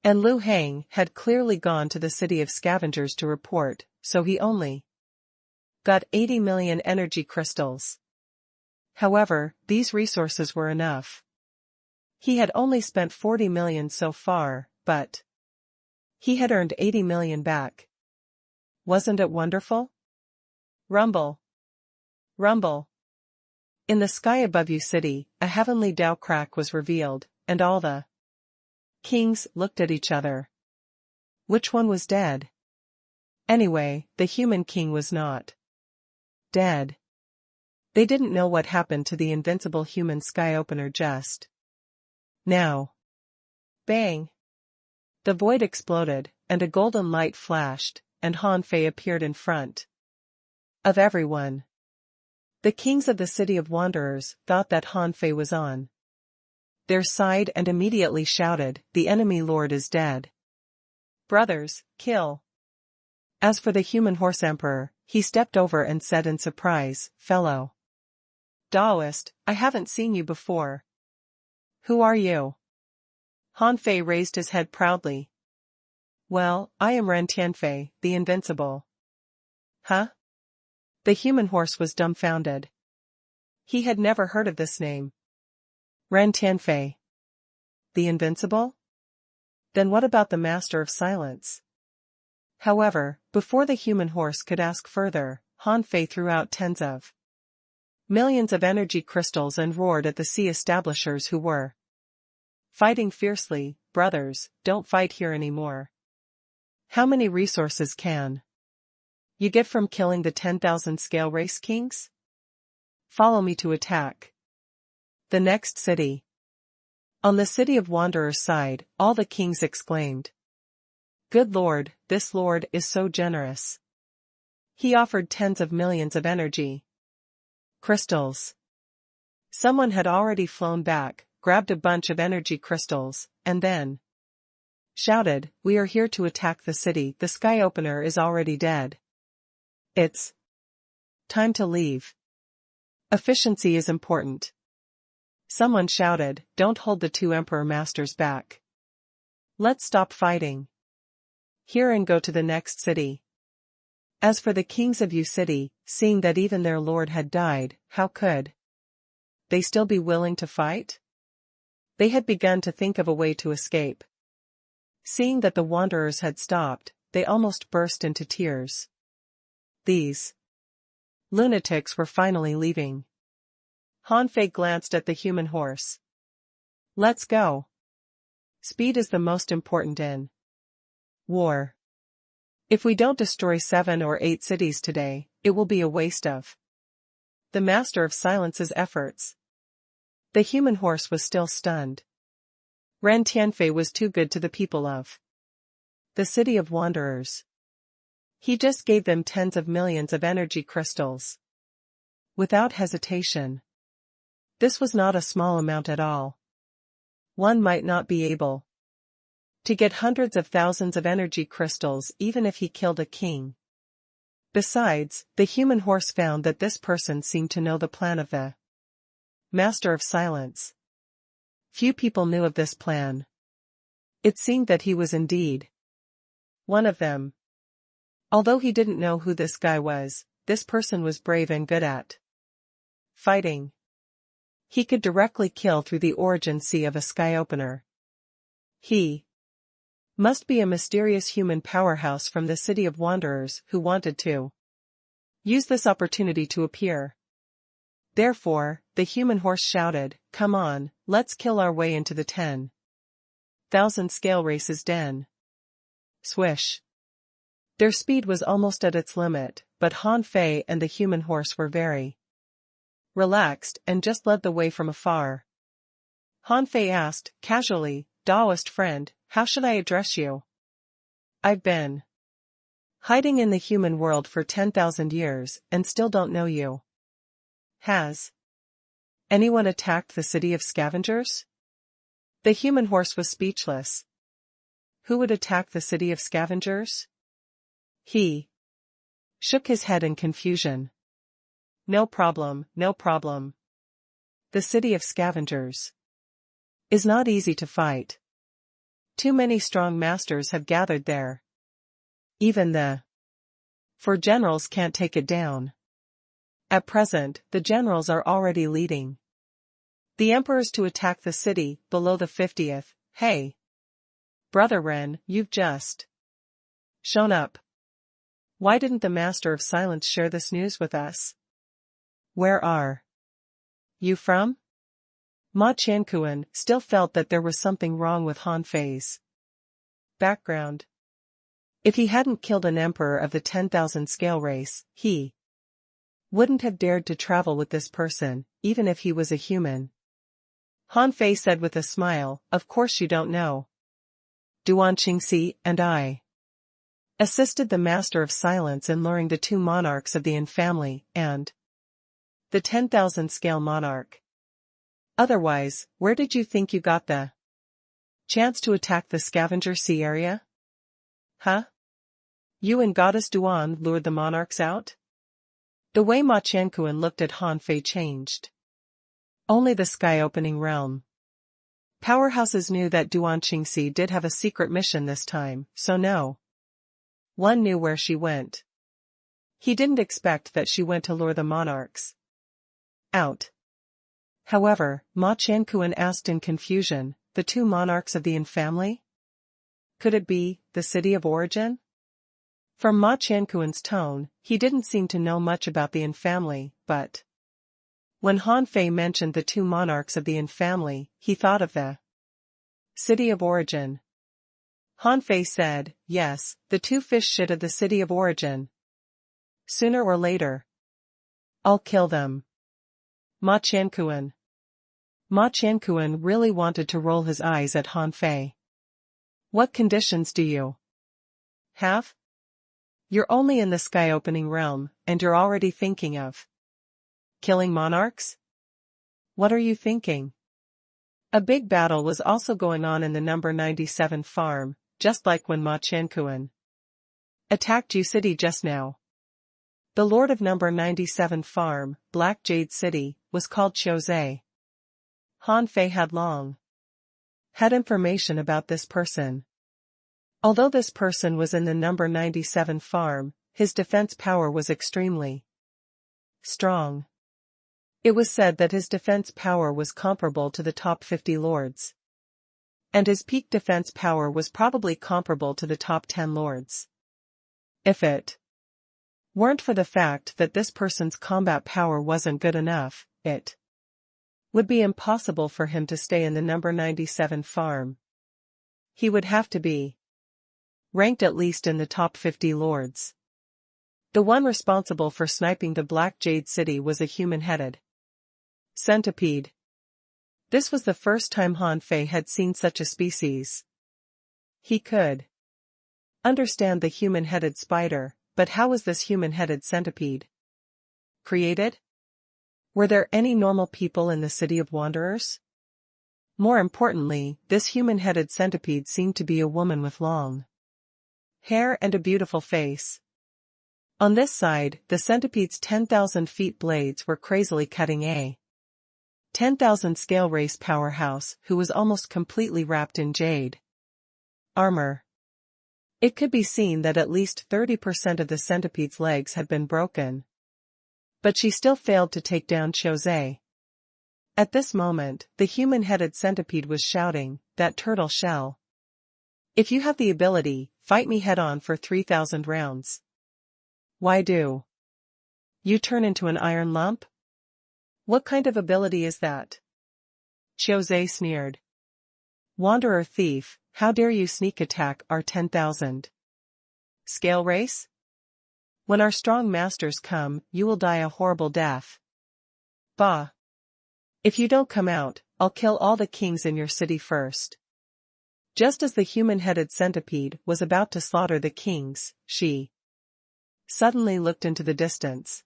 And Lu Heng had clearly gone to the city of scavengers to report, so he only got 80 million energy crystals. However, these resources were enough. He had only spent 40 million so far, but he had earned 80 million back. Wasn't it wonderful? Rumble. Rumble. In the sky above you city, a heavenly Tao crack was revealed, and all the kings looked at each other. Which one was dead? Anyway, the human king was not dead. They didn't know what happened to the invincible human sky opener just now. Bang! The void exploded, and a golden light flashed, and Han Fei appeared in front of everyone. The kings of the City of Wanderers thought that Han Fei was on their side and immediately shouted, "The enemy lord is dead. Brothers, kill." As for the human horse emperor, he stepped over and said in surprise, "Fellow Taoist, I haven't seen you before. Who are you?" Han Fei raised his head proudly. "Well, I am Ren Tianfei, the Invincible." Huh? The human horse was dumbfounded. He had never heard of this name. Ren Tianfei. The Invincible? Then what about the Master of Silence? However, before the human horse could ask further, Han Fei threw out tens of millions of energy crystals and roared at the sea establishers who were fighting fiercely, "Brothers, don't fight here anymore. How many resources can you get from killing the 10,000 scale race kings? Follow me to attack the next city." On the City of Wanderers side, all the kings exclaimed, "Good Lord, this Lord is so generous. He offered tens of millions of energy crystals." Someone had already flown back, grabbed a bunch of energy crystals, and then shouted, "We are here to attack the city. The sky opener is already dead. It's time to leave. Efficiency is important." Someone shouted, "Don't hold the two emperor masters back. Let's stop fighting here and go to the next city." As for the kings of U City, seeing that even their lord had died, how could they still be willing to fight? They had begun to think of a way to escape. Seeing that the wanderers had stopped, they almost burst into tears. These lunatics were finally leaving. Han Fei glanced at the human horse. "Let's go. Speed is the most important in war. If we don't destroy 7 or 8 cities today, it will be a waste of the Master of Silence's efforts." The human horse was still stunned. Ren Tianfei was too good to the people of the City of Wanderers. He just gave them tens of millions of energy crystals. Without hesitation. This was not a small amount at all. One might not be able to get hundreds of thousands of energy crystals even if he killed a king. Besides, the human horse found that this person seemed to know the plan of the Master of Silence. Few people knew of this plan. It seemed that he was indeed one of them. Although he didn't know who this guy was, this person was brave and good at fighting. He could directly kill through the origin sea of a sky opener. He must be a mysterious human powerhouse from the City of Wanderers who wanted to use this opportunity to appear. Therefore, the human horse shouted, "Come on, let's kill our way into the 10,000 scale race's den." Swish. Their speed was almost at its limit, but Han Fei and the human horse were very relaxed and just led the way from afar. Han Fei asked, casually, "Daoist friend, how should I address you? I've been hiding in the human world for 10,000 years and still don't know you. Has anyone attacked the city of scavengers?" The human horse was speechless. Who would attack the city of scavengers? He shook his head in confusion. No problem, no problem. The city of scavengers is not easy to fight. Too many strong masters have gathered there. Even the 4 generals can't take it down. At present, the generals are already leading the emperors to attack the city below the 50th. Hey, Brother Ren, you've just shown up. Why didn't the Master of Silence share this news with us? Where are you from? Ma Qiankuan still felt that there was something wrong with Han Fei's background. If he hadn't killed an emperor of the 10,000 scale race, he wouldn't have dared to travel with this person, even if he was a human. Han Fei said with a smile, "Of course you don't know. Duan Qingxi and I assisted the Master of Silence in luring the 2 monarchs of the Yin family and the 10,000 scale monarch. Otherwise, where did you think you got the chance to attack the Scavenger Sea area? Huh? You and Goddess Duan lured the monarchs out?" The way Ma Qiankuan looked at Han Fei changed. Only the sky-opening realm powerhouses knew that Duan Qingxi did have a secret mission this time, so no one knew where she went. He didn't expect that she went to lure the monarchs out. However, Ma Qiankuan asked in confusion, the 2 monarchs of the Yin family? Could it be the city of origin? From Ma Qiankuan's tone, he didn't seem to know much about the Yin family, but when Han Fei mentioned the 2 monarchs of the Yin family, he thought of the city of origin. Han Fei said, "Yes, the 2 fish shit of the city of origin. Sooner or later, I'll kill them." Ma Qiankuan really wanted to roll his eyes at Han Fei. "What conditions do you have? You're only in the sky-opening realm, and you're already thinking of killing monarchs? What are you thinking?" A big battle was also going on in the number 97 farm, just like when Ma Chankuan attacked Yu City just now. The lord of number 97 farm, Black Jade City, was called Chiuze. Han Fei had information about this person. Although this person was in the number 97 farm, his defense power was extremely strong. It was said that his defense power was comparable to the top 50 lords. And his peak defense power was probably comparable to the top 10 lords. If it weren't for the fact that this person's combat power wasn't good enough, it would be impossible for him to stay in the number 97 farm. He would have to be ranked at least in the top 50 lords. The one responsible for sniping the Black Jade City was a human-headed centipede. This was the first time Han Fei had seen such a species. He could understand the human-headed spider, but how was this human-headed centipede created? Were there any normal people in the City of Wanderers? More importantly, this human-headed centipede seemed to be a woman with long hair and a beautiful face. On this side, the centipede's 10,000 feet blades were crazily cutting a 10,000 scale race powerhouse who was almost completely wrapped in jade armor. It could be seen that at least 30% of the centipede's legs had been broken. But she still failed to take down Chiuze. At this moment, the human-headed centipede was shouting, "That turtle shell. If you have the ability, fight me head-on for 3,000 rounds. Why do you turn into an iron lump? What kind of ability is that?" Chiuze sneered. "Wanderer thief, how dare you sneak attack our 10,000 scale race? When our strong masters come, you will die a horrible death. Bah! If you don't come out, I'll kill all the kings in your city first." Just as the human-headed centipede was about to slaughter the kings, she suddenly looked into the distance.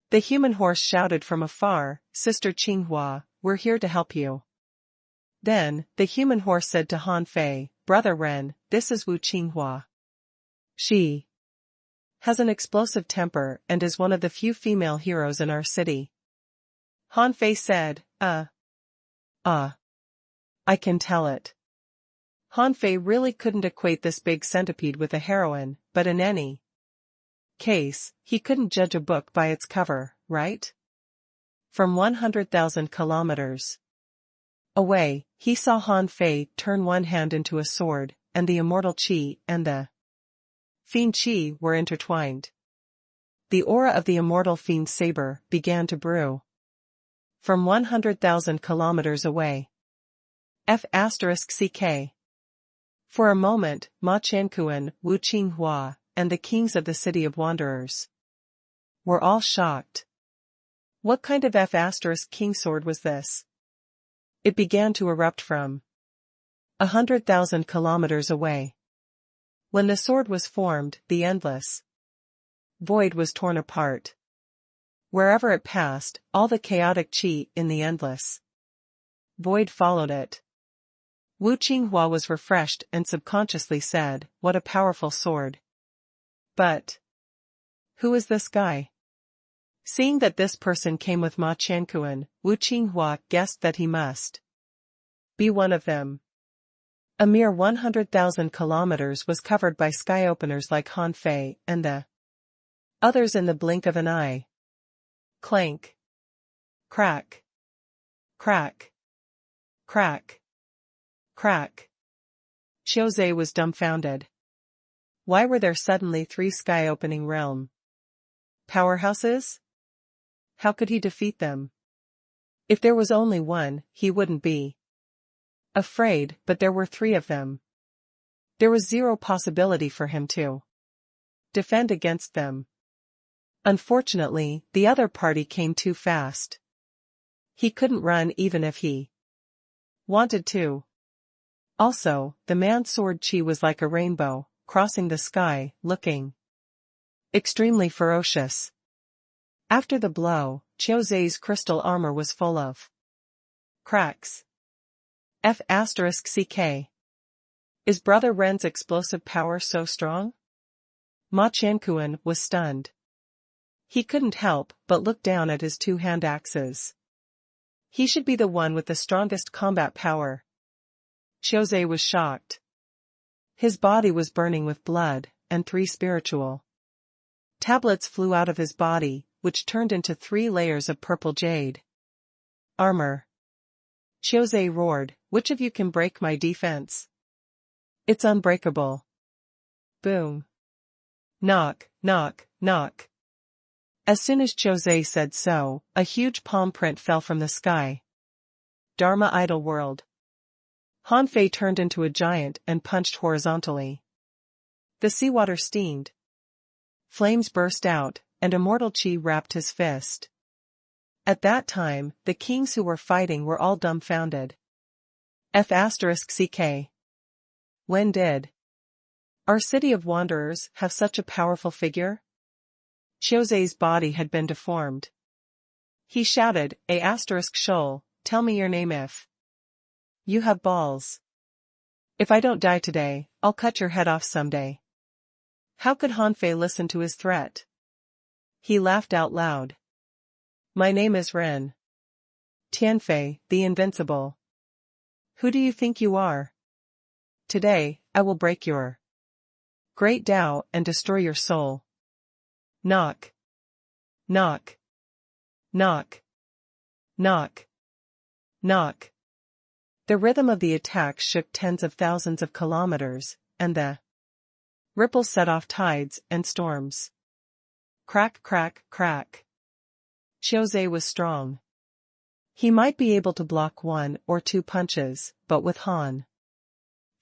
The human horse shouted from afar, "Sister Qinghua, we're here to help you." Then, the human horse said to Han Fei, "Brother Ren, this is Wu Qinghua. She has an explosive temper and is one of the few female heroes in our city." Han Fei said, I can tell it." Han Fei really couldn't equate this big centipede with a heroine, but in any case, he couldn't judge a book by its cover, right? From 100,000 kilometers away, he saw Han Fei turn one hand into a sword, and the immortal Qi and the fiend Qi were intertwined. The aura of the immortal fiend saber began to brew. From 100,000 kilometers away. F***ck. For a moment, Ma Chankuan, Wu Qinghua, and the kings of the City of Wanderers were all shocked. What kind of F***king sword was this? It began to erupt from 100,000 kilometers away. When the sword was formed, the endless void was torn apart. Wherever it passed, all the chaotic qi in the endless void followed it. Wu Qinghua was refreshed and subconsciously said, "What a powerful sword. But who is this guy?" Seeing that this person came with Ma Chankuan, Wu Qinghua guessed that he must be one of them. A mere 100,000 kilometers was covered by sky openers like Han Fei and the others in the blink of an eye. Clank. Crack. Crack. Crack. Crack. Chiuze was dumbfounded. Why were there suddenly 3 sky-opening realm powerhouses? How could he defeat them? If there was only one, he wouldn't be afraid, but there were 3 of them. There was zero possibility for him to defend against them. Unfortunately, the other party came too fast. He couldn't run even if he wanted to. Also, the man's sword chi was like a rainbow, crossing the sky, looking extremely ferocious. After the blow, Chiuze's crystal armor was full of cracks. F***ck. Is Brother Ren's explosive power so strong? Ma Chankuan was stunned. He couldn't help but look down at his two hand axes. He should be the one with the strongest combat power. Qiuzei was shocked. His body was burning with blood, and 3 spiritual tablets flew out of his body, which turned into 3 layers of purple jade armor. Qiuzei roared, "Which of you can break my defense?" "It's unbreakable." Boom. Knock, knock, knock. As soon as Qiuzei said so, a huge palm print fell from the sky. Dharma Idol World. Han Fei turned into a giant and punched horizontally. The seawater steamed. Flames burst out, and immortal qi wrapped his fist. At that time, the kings who were fighting were all dumbfounded. F***ck. When did our city of wanderers have such a powerful figure? Qiuzei's body had been deformed. He shouted, "Shol, tell me your name if you have balls. If I don't die today, I'll cut your head off someday." How could Han Fei listen to his threat? He laughed out loud. "My name is Ren Tianfei, the Invincible. Who do you think you are? Today, I will break your great Tao and destroy your soul." Knock. Knock. Knock. Knock. Knock. The rhythm of the attack shook tens of thousands of kilometers, and the ripples set off tides and storms. Crack, crack, crack. Qiuzei was strong. He might be able to block 1 or 2 punches, but with Han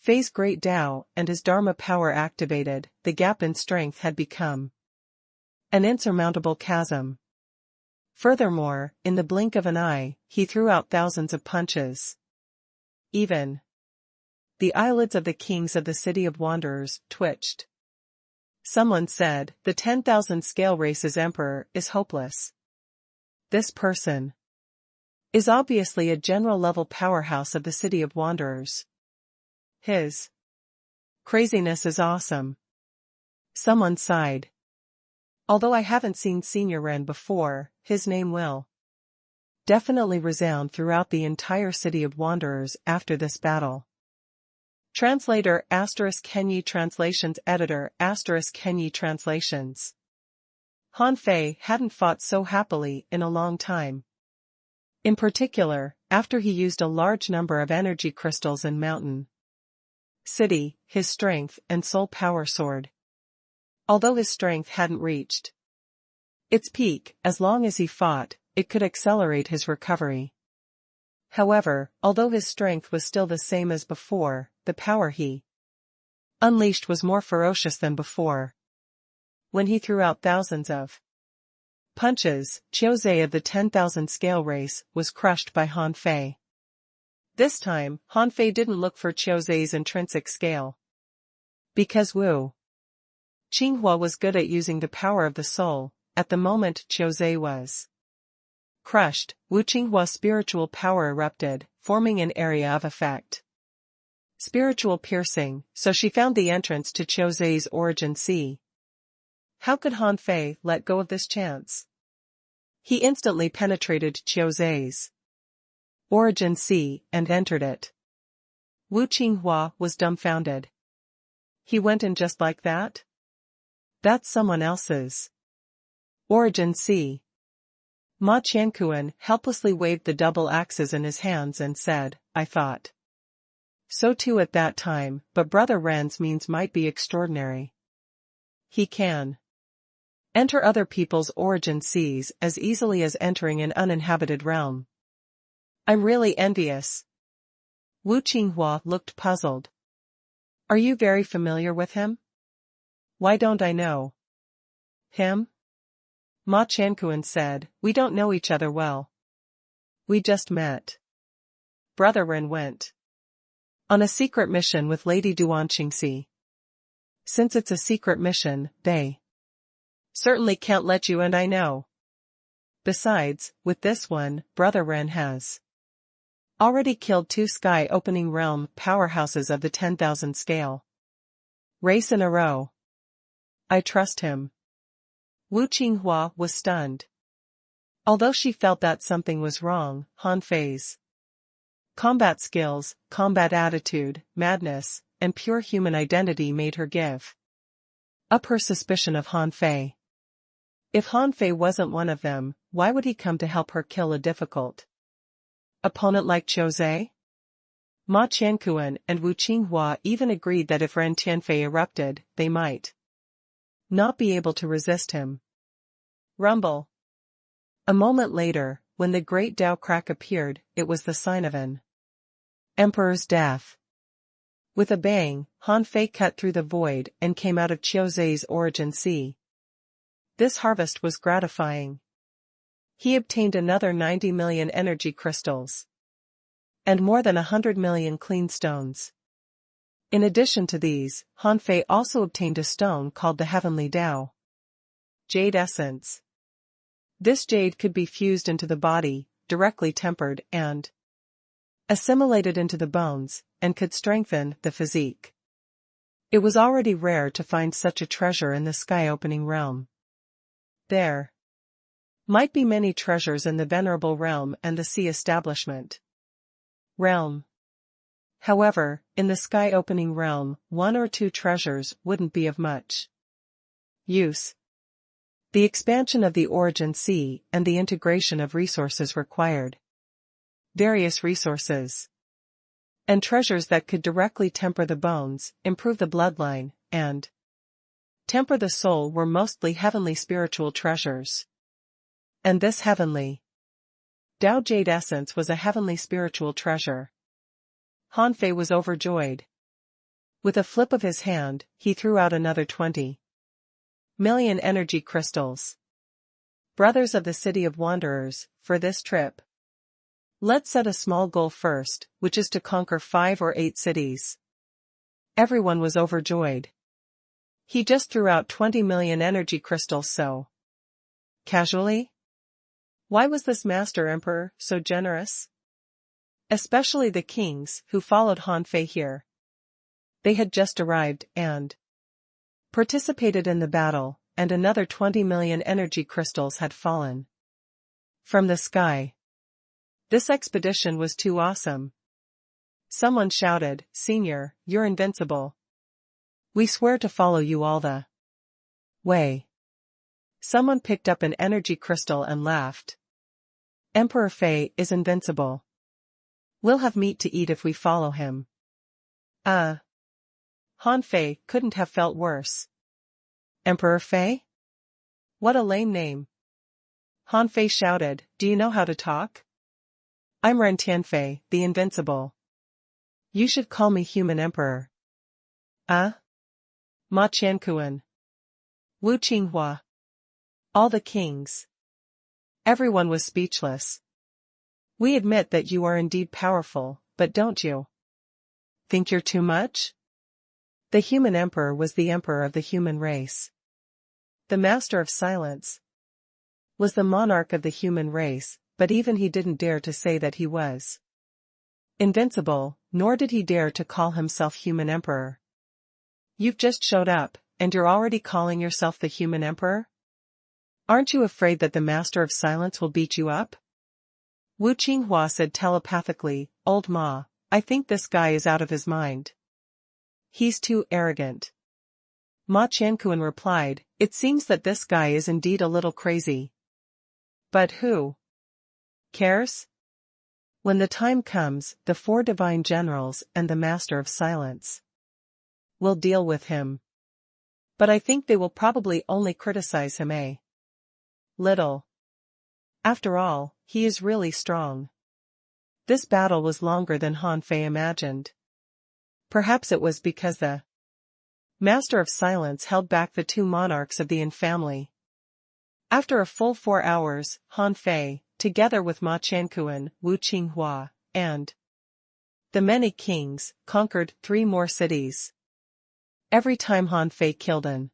Fei's great Tao and his Dharma power activated, the gap in strength had become an insurmountable chasm. Furthermore, in the blink of an eye, he threw out thousands of punches. Even the eyelids of the kings of the city of wanderers twitched. Someone said, "The 10,000 scale race's emperor is hopeless. This person is obviously a general-level powerhouse of the city of wanderers. His craziness is awesome." Someone sighed. "Although I haven't seen Senior Ren before, his name will definitely resound throughout the entire city of wanderers after this battle." Translator *Kenyi Translations Editor *Kenyi Translations. Han Fei hadn't fought so happily in a long time. In particular, after he used a large number of energy crystals in Mountain City, his strength and soul power soared. Although his strength hadn't reached its peak, as long as he fought, it could accelerate his recovery. However, although his strength was still the same as before, the power he unleashed was more ferocious than before. When he threw out thousands of punches, Qiuzei of the 10,000 scale race was crushed by Han Fei. This time, Han Fei didn't look for Qiuzei's intrinsic scale. Because Wu Qinghua was good at using the power of the soul, at the moment Qiuzei was crushed, Wu Qinghua's spiritual power erupted, forming an area of effect. Spiritual piercing, so she found the entrance to Qiuzei's origin sea. How could Han Fei let go of this chance? He instantly penetrated Qiuzei's origin sea and entered it. Wu Qinghua was dumbfounded. He went in just like that? That's someone else's origin sea. Ma Chankuan helplessly waved the double axes in his hands and said, "I thought so too at that time, but Brother Ren's means might be extraordinary. He can enter other people's origin seas as easily as entering an uninhabited realm. I'm really envious." Wu Qinghua looked puzzled. "Are you very familiar with him?" "Why don't I know him?" Ma Chankuan said, "We don't know each other well. We just met. Brother Ren went on a secret mission with Lady Duanqingxi. Since it's a secret mission, they certainly can't let you and I know. Besides, with this one, Brother Ren has already killed 2 sky-opening realm powerhouses of the 10,000 scale. Race in a row. I trust him. Wu Qinghua was stunned. Although she felt that something was wrong, Han Fei's combat skills, combat attitude, madness, and pure human identity made her give up her suspicion of Han Fei. If Han Fei wasn't one of them, why would he come to help her kill a difficult opponent like Qiu Zhe? Ma Qianquan and Wu Qinghua even agreed that if Ren Tianfei erupted, they might not be able to resist him. Rumble. A moment later, when the great Dao crack appeared, it was the sign of an emperor's death. With a bang, Han Fei cut through the void and came out of Qiu Zhe's origin sea. This harvest was gratifying. He obtained another 90 million energy crystals and more than 100 million clean stones. In addition to these, Han Fei also obtained a stone called the Heavenly Dao Jade Essence. This jade could be fused into the body, directly tempered and assimilated into the bones, and could strengthen the physique. It was already rare to find such a treasure in the sky-opening realm. There might be many treasures in the venerable realm and the sea establishment realm. However, in the sky-opening realm, 1 or 2 treasures wouldn't be of much use. The expansion of the origin sea and the integration of resources required various resources and treasures that could directly temper the bones, improve the bloodline, and temper the soul were mostly heavenly spiritual treasures. And this heavenly Dao Jade Essence was a heavenly spiritual treasure. Han Fei was overjoyed. With a flip of his hand, he threw out another 20 million energy crystals. Brothers of the City of Wanderers, for this trip, let's set a small goal first, which is to conquer 5 or 8 cities. Everyone was overjoyed. He just threw out 20 million energy crystals so casually? Why was this Master Emperor so generous? Especially the kings who followed Han Fei here. They had just arrived and participated in the battle, and another 20 million energy crystals had fallen from the sky. This expedition was too awesome. Someone shouted, "Senior, you're invincible. We swear to follow you all the way." Someone picked up an energy crystal and laughed. "Emperor Fei is invincible. We'll have meat to eat if we follow him." Han Fei couldn't have felt worse. Emperor Fei? What a lame name. Han Fei shouted, "Do you know how to talk? I'm Ren Tianfei, the Invincible. You should call me Human Emperor." Ma Qianquan. Wu Qinghua. All the kings. Everyone was speechless. "We admit that you are indeed powerful, but don't you think you're too much?" The human emperor was the emperor of the human race. The master of silence was the monarch of the human race, but even he didn't dare to say that he was invincible, nor did he dare to call himself human emperor. "You've just showed up, and you're already calling yourself the human emperor? Aren't you afraid that the master of silence will beat you up?" Wu Qinghua said telepathically, "Old Ma, I think this guy is out of his mind. He's too arrogant." Ma Qianquan replied, "It seems that this guy is indeed a little crazy. But who cares? When the time comes, the 4 divine generals and the master of silence will deal with him. But I think they will probably only criticize him a little. After all, he is really strong." This battle was longer than Han Fei imagined. Perhaps it was because the Master of Silence held back the 2 monarchs of the Yin family. After a full 4 hours, Han Fei, together with Ma Qianquan, Wu Qinghua, and the many kings, conquered 3 more cities. Every time Han Fei killed an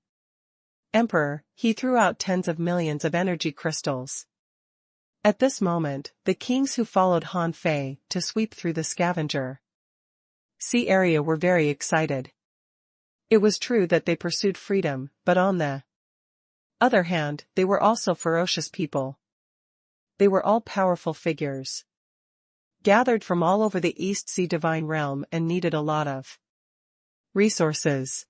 emperor, he threw out tens of millions of energy crystals. At this moment, the kings who followed Han Fei to sweep through the scavenger sea area were very excited. It was true that they pursued freedom, but on the other hand, they were also ferocious people. They were all powerful figures, gathered from all over the East Sea divine realm and needed a lot of resources.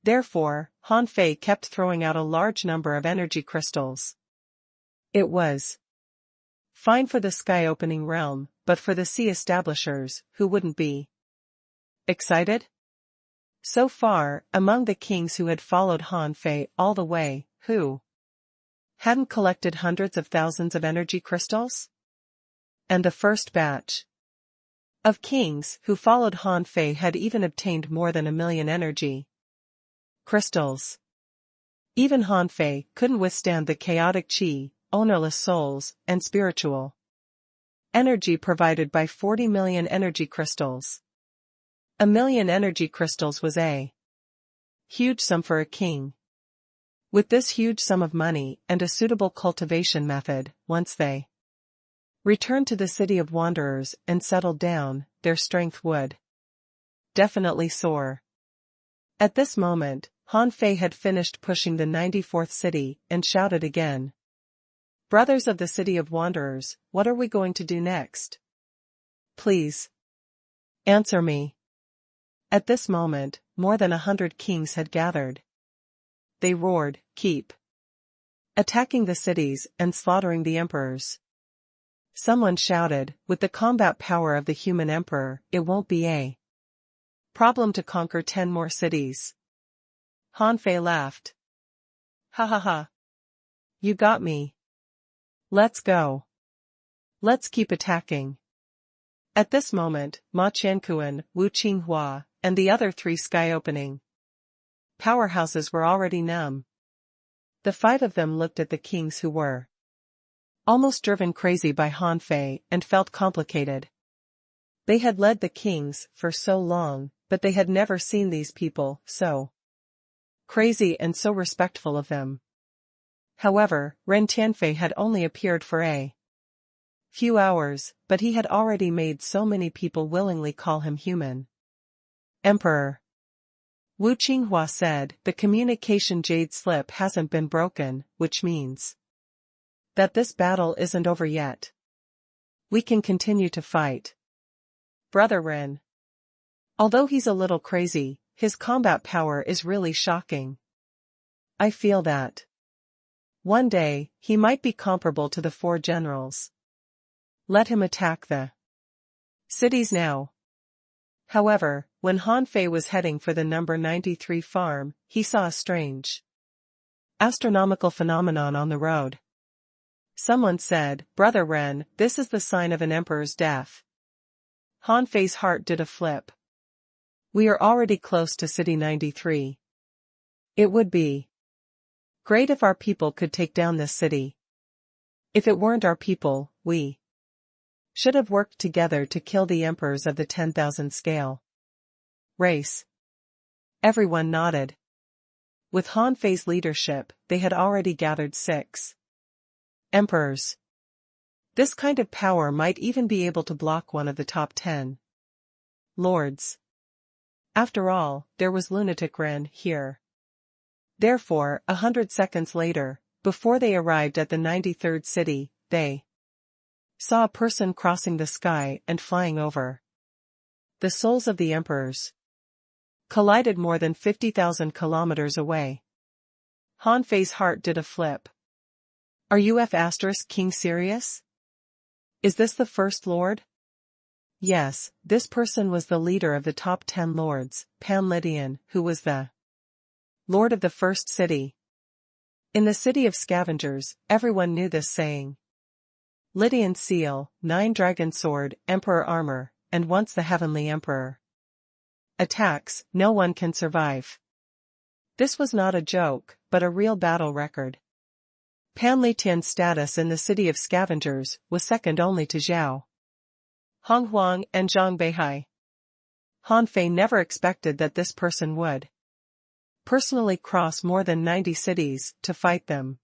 Therefore, Han Fei kept throwing out a large number of energy crystals. It was fine for the sky-opening realm, but for the sea establishers, who wouldn't be excited? So far, among the kings who had followed Han Fei all the way, who hadn't collected hundreds of thousands of energy crystals? And the first batch of kings who followed Han Fei had even obtained more than 1,000,000 energy crystals. Even Han Fei couldn't withstand the chaotic chi, ownerless souls, and spiritual energy provided by 40 million energy crystals. 1,000,000 energy crystals was a huge sum for a king. With this huge sum of money and a suitable cultivation method, once they returned to the city of wanderers and settled down, their strength would definitely soar. At this moment, Han Fei had finished pushing the 94th city and shouted again. Brothers of the city of wanderers, what are we going to do next? Please answer me. At this moment, more than 100 kings had gathered. They roared, keep attacking the cities and slaughtering the emperors. Someone shouted, with the combat power of the human emperor, it won't be a problem to conquer 10 more cities. Han Fei laughed. Ha ha ha. You got me. Let's go. Let's keep attacking. At this moment, Ma Qianquan, Wu Qinghua, and the other 3 sky-opening powerhouses were already numb. The 5 of them looked at the kings who were almost driven crazy by Han Fei and felt complicated. They had led the kings for so long, but they had never seen these people so crazy and so respectful of them. However, Ren Tianfei had only appeared for a few hours, but he had already made so many people willingly call him human emperor. Wu Qinghua said, the communication jade slip hasn't been broken, which means that this battle isn't over yet. We can continue to fight. Brother Ren. Although he's a little crazy, his combat power is really shocking. I feel that one day, he might be comparable to the 4 generals. Let him attack the cities now. However, when Han Fei was heading for the number 93 farm, he saw a strange astronomical phenomenon on the road. Someone said, Brother Ren, this is the sign of an emperor's death. Han Fei's heart did a flip. We are already close to City 93. It would be great if our people could take down this city. If it weren't our people, we should have worked together to kill the emperors of the 10,000 scale race. Everyone nodded. With Han Fei's leadership, they had already gathered 6 emperors. This kind of power might even be able to block one of the top 10 lords. After all, there was lunatic Ren here. Therefore, 100 seconds later, before they arrived at the 93rd city, they saw a person crossing the sky and flying over. The souls of the emperors collided more than 50,000 kilometers away. Han Fei's heart did a flip. Are you King serious? Is this the first lord? Yes, this person was the leader of the top 10 lords, Pan Lydian, who was the lord of the first city. In the city of scavengers, everyone knew this saying. Lydian seal, 9 dragon sword, emperor armor, and once the heavenly emperor attacks, no one can survive. This was not a joke, but a real battle record. Pan Lydian's status in the city of scavengers was second only to Zhao Honghuang and Zhang Beihai. Han Fei never expected that this person would personally cross more than 90 cities to fight them.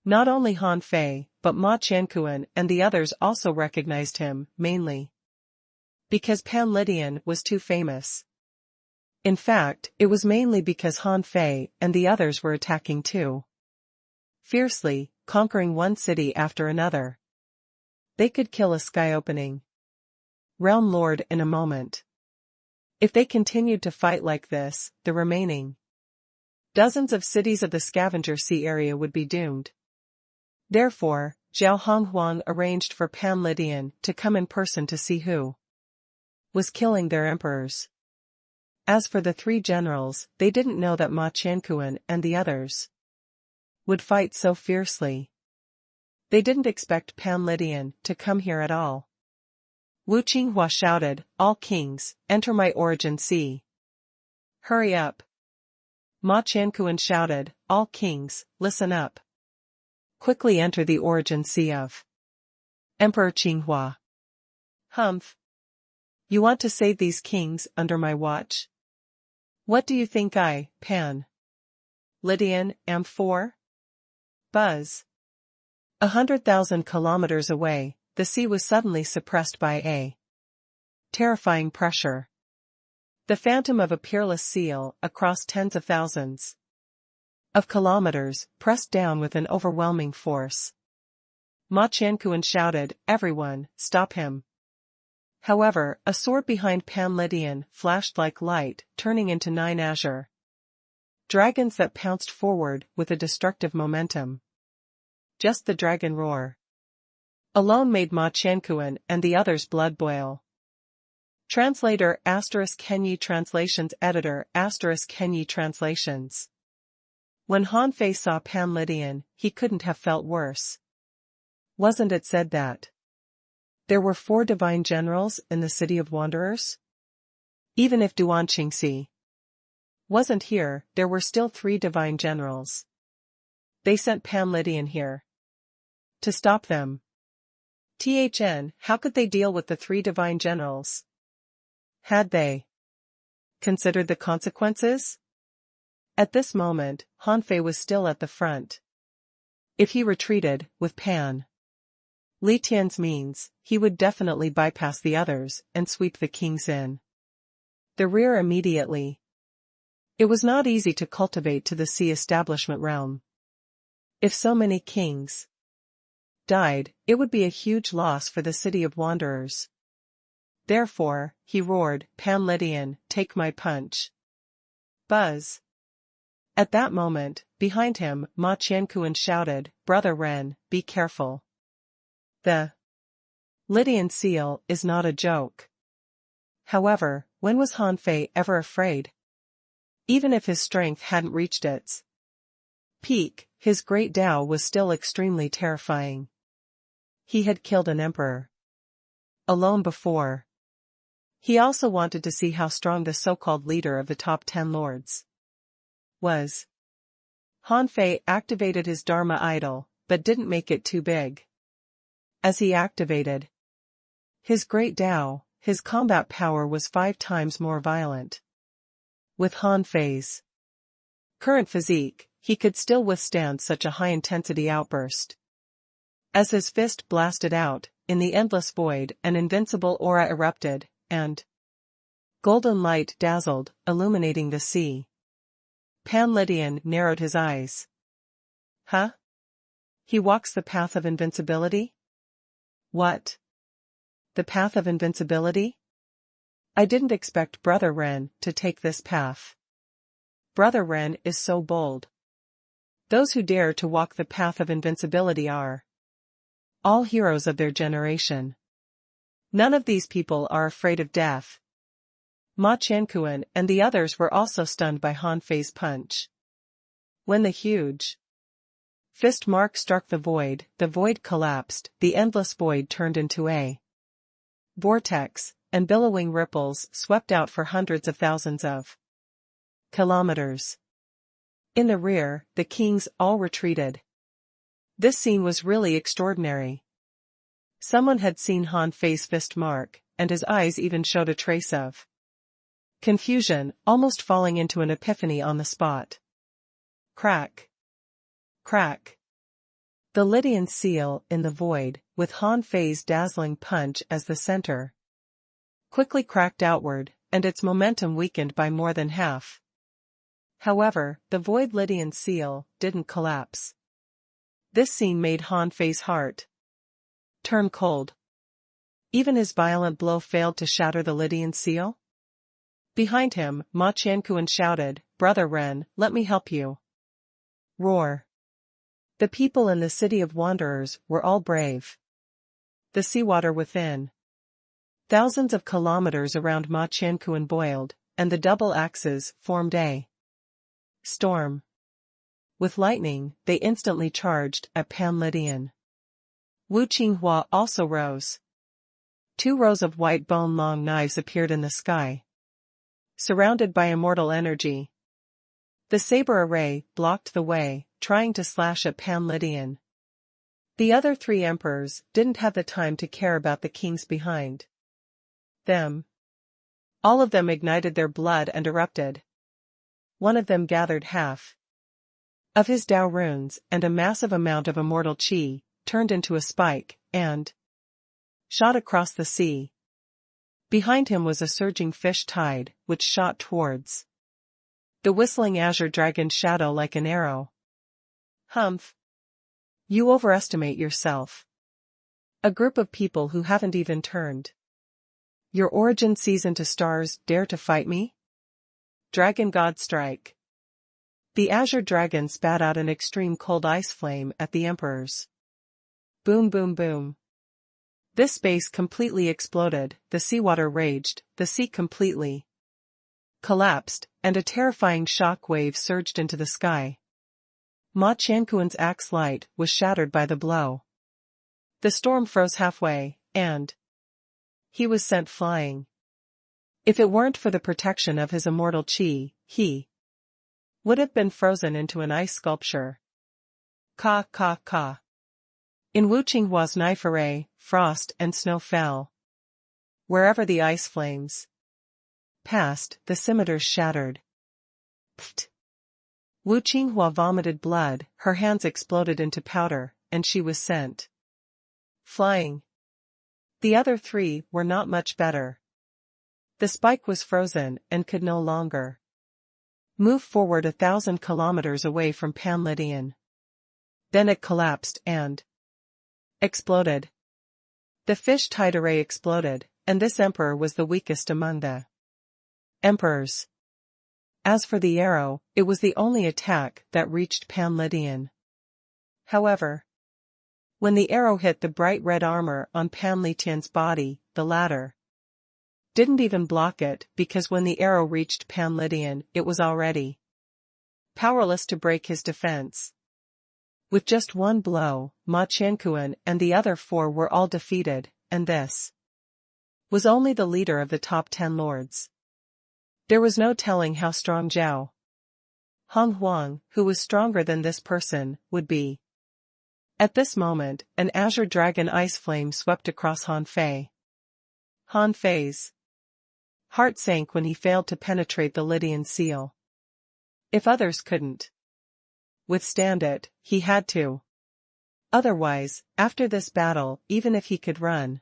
Not only Han Fei, but Ma Qianquan and the others also recognized him, mainly because Pan Lydian was too famous. In fact, it was mainly because Han Fei and the others were attacking too fiercely, conquering one city after another. They could kill a sky-opening realm lord in a moment. If they continued to fight like this, the remaining dozens of cities of the Scavenger Sea area would be doomed. Therefore, Zhao Honghuang arranged for Pan Lydian to come in person to see who was killing their emperors. As for the three generals, they didn't know that Ma Qianquan and the others would fight so fiercely. They didn't expect Pan Lydian to come here at all. Wu Qinghua shouted, "All kings, enter my origin sea." "Hurry up." Ma Qianquan shouted, "All kings, listen up. Quickly enter the origin sea of Emperor Qinghua." "Humph. You want to save these kings under my watch? What do you think I, Pan Lydian, am for?" Buzz. 100,000 kilometers away, the sea was suddenly suppressed by a terrifying pressure. The phantom of a peerless seal across tens of thousands of kilometers, pressed down with an overwhelming force. Ma Qianquan shouted, "Everyone, stop him." However, a sword behind Pan Lydian flashed like light, turning into 9 azure dragons that pounced forward with a destructive momentum. Just the dragon roar alone made Ma Qianquan and the others' blood boil. Translator *Kenyi Translations Editor *Kenyi Translations. When Han Fei saw Pan Lydian, he couldn't have felt worse. Wasn't it said that there were 4 divine generals in the city of wanderers? Even if Duan Qingxi wasn't here, there were still 3 divine generals. They sent Pan Lydian here to stop them. How could they deal with the 3 divine generals? Had they considered the consequences? At this moment, Han Fei was still at the front. If he retreated, with Pan Li Tian's means, he would definitely bypass the others and sweep the kings in the rear immediately. It was not easy to cultivate to the sea establishment realm. If so many kings died, it would be a huge loss for the city of wanderers. Therefore, he roared, "Pan Lydian, take my punch." Buzz. At that moment, behind him, Ma Qianquan shouted, "Brother Ren, be careful. The Lydian seal is not a joke." However, when was Han Fei ever afraid? Even if his strength hadn't reached its peak, his great Tao was still extremely terrifying. He had killed an emperor alone before. He also wanted to see how strong the so-called leader of the top 10 lords was. Han Fei activated his Dharma idol, but didn't make it too big. As he activated his great Tao, his combat power was 5 times more violent. With Han Fei's current physique, he could still withstand such a high-intensity outburst. As his fist blasted out, in the endless void an invincible aura erupted, and golden light dazzled, illuminating the sea. Pan Lydian narrowed his eyes. Huh? He walks the path of invincibility? What? The path of invincibility? I didn't expect Brother Ren to take this path. Brother Ren is so bold. Those who dare to walk the path of invincibility are all heroes of their generation. None of these people are afraid of death. Ma Qianquan and the others were also stunned by Han Fei's punch. When the huge fist mark struck the void collapsed, the endless void turned into a vortex, and billowing ripples swept out for hundreds of thousands of kilometers. In the rear, the kings all retreated. This scene was really extraordinary. Someone had seen Han Fei's fist mark, and his eyes even showed a trace of confusion, almost falling into an epiphany on the spot. Crack. Crack. The Lydian seal in the void, with Han Fei's dazzling punch as the center, quickly cracked outward, and its momentum weakened by more than half. However, the void Lydian seal didn't collapse. This scene made Han Fei's heart turn cold. Even his violent blow failed to shatter the Lydian seal. Behind him, Ma Qianquan shouted, "Brother Ren, let me help you." Roar. The people in the city of wanderers were all brave. The seawater within, thousands of kilometers around Ma Qianquan boiled, and the double axes formed a storm. With lightning, they instantly charged at Pan Lydian. Wu Qinghua also rose. 2 rows of white bone-long knives appeared in the sky, surrounded by immortal energy. The saber array blocked the way, trying to slash at Pan Lydian. The other 3 emperors didn't have the time to care about the kings behind them. All of them ignited their blood and erupted. One of them gathered half of his Dao runes, and a massive amount of immortal qi turned into a spike, and shot across the sea. Behind him was a surging fish tide, which shot towards the whistling azure dragon shadow like an arrow. Humph. You overestimate yourself. A group of people who haven't even turned your origin season to stars dare to fight me? Dragon God strike. The azure dragon spat out an extreme cold ice flame at the emperors. Boom boom boom. This space completely exploded, the seawater raged, the sea completely collapsed, and a terrifying shock wave surged into the sky. Ma Qianquan's axe light was shattered by the blow. The storm froze halfway, and he was sent flying. If it weren't for the protection of his immortal qi, he would have been frozen into an ice sculpture. Ka ka ka. In Wu Qinghua's knife array, frost and snow fell. Wherever the ice flames passed, the scimitars shattered. Pfft. Wu Qinghua vomited blood, her hands exploded into powder, and she was sent flying. The other 3 were not much better. The spike was frozen and could no longer move forward 1,000 kilometers away from Pan Lydian. Then it collapsed and exploded. The fish tide array exploded, and this emperor was the weakest among the emperors. As for the arrow, it was the only attack that reached Pan Lydian. However, when the arrow hit the bright red armor on Pan Lydian's body, the latter didn't even block it, because when the arrow reached Pan Lydian, it was already powerless to break his defense. With just one blow, Ma Qianquan and the other 4 were all defeated, and this was only the leader of the top 10 lords. There was no telling how strong Zhao Honghuang, who was stronger than this person, would be. At this moment, an azure dragon ice flame swept across Han Fei. Han Fei's heart sank when he failed to penetrate the Lydian seal. If others couldn't withstand it, he had to. Otherwise, after this battle, even if he could run,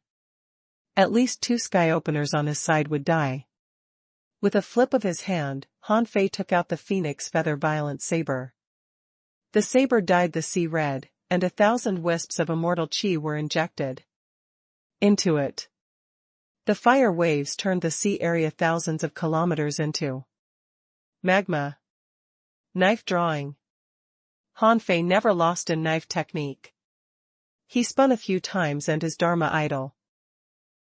at least 2 sky openers on his side would die. With a flip of his hand, Han Fei took out the phoenix feather violent saber. The saber dyed the sea red, and 1,000 wisps of immortal qi were injected into it. The fire waves turned the sea area thousands of kilometers into magma. Knife drawing. Han Fei never lost in knife technique. He spun a few times and his Dharma idol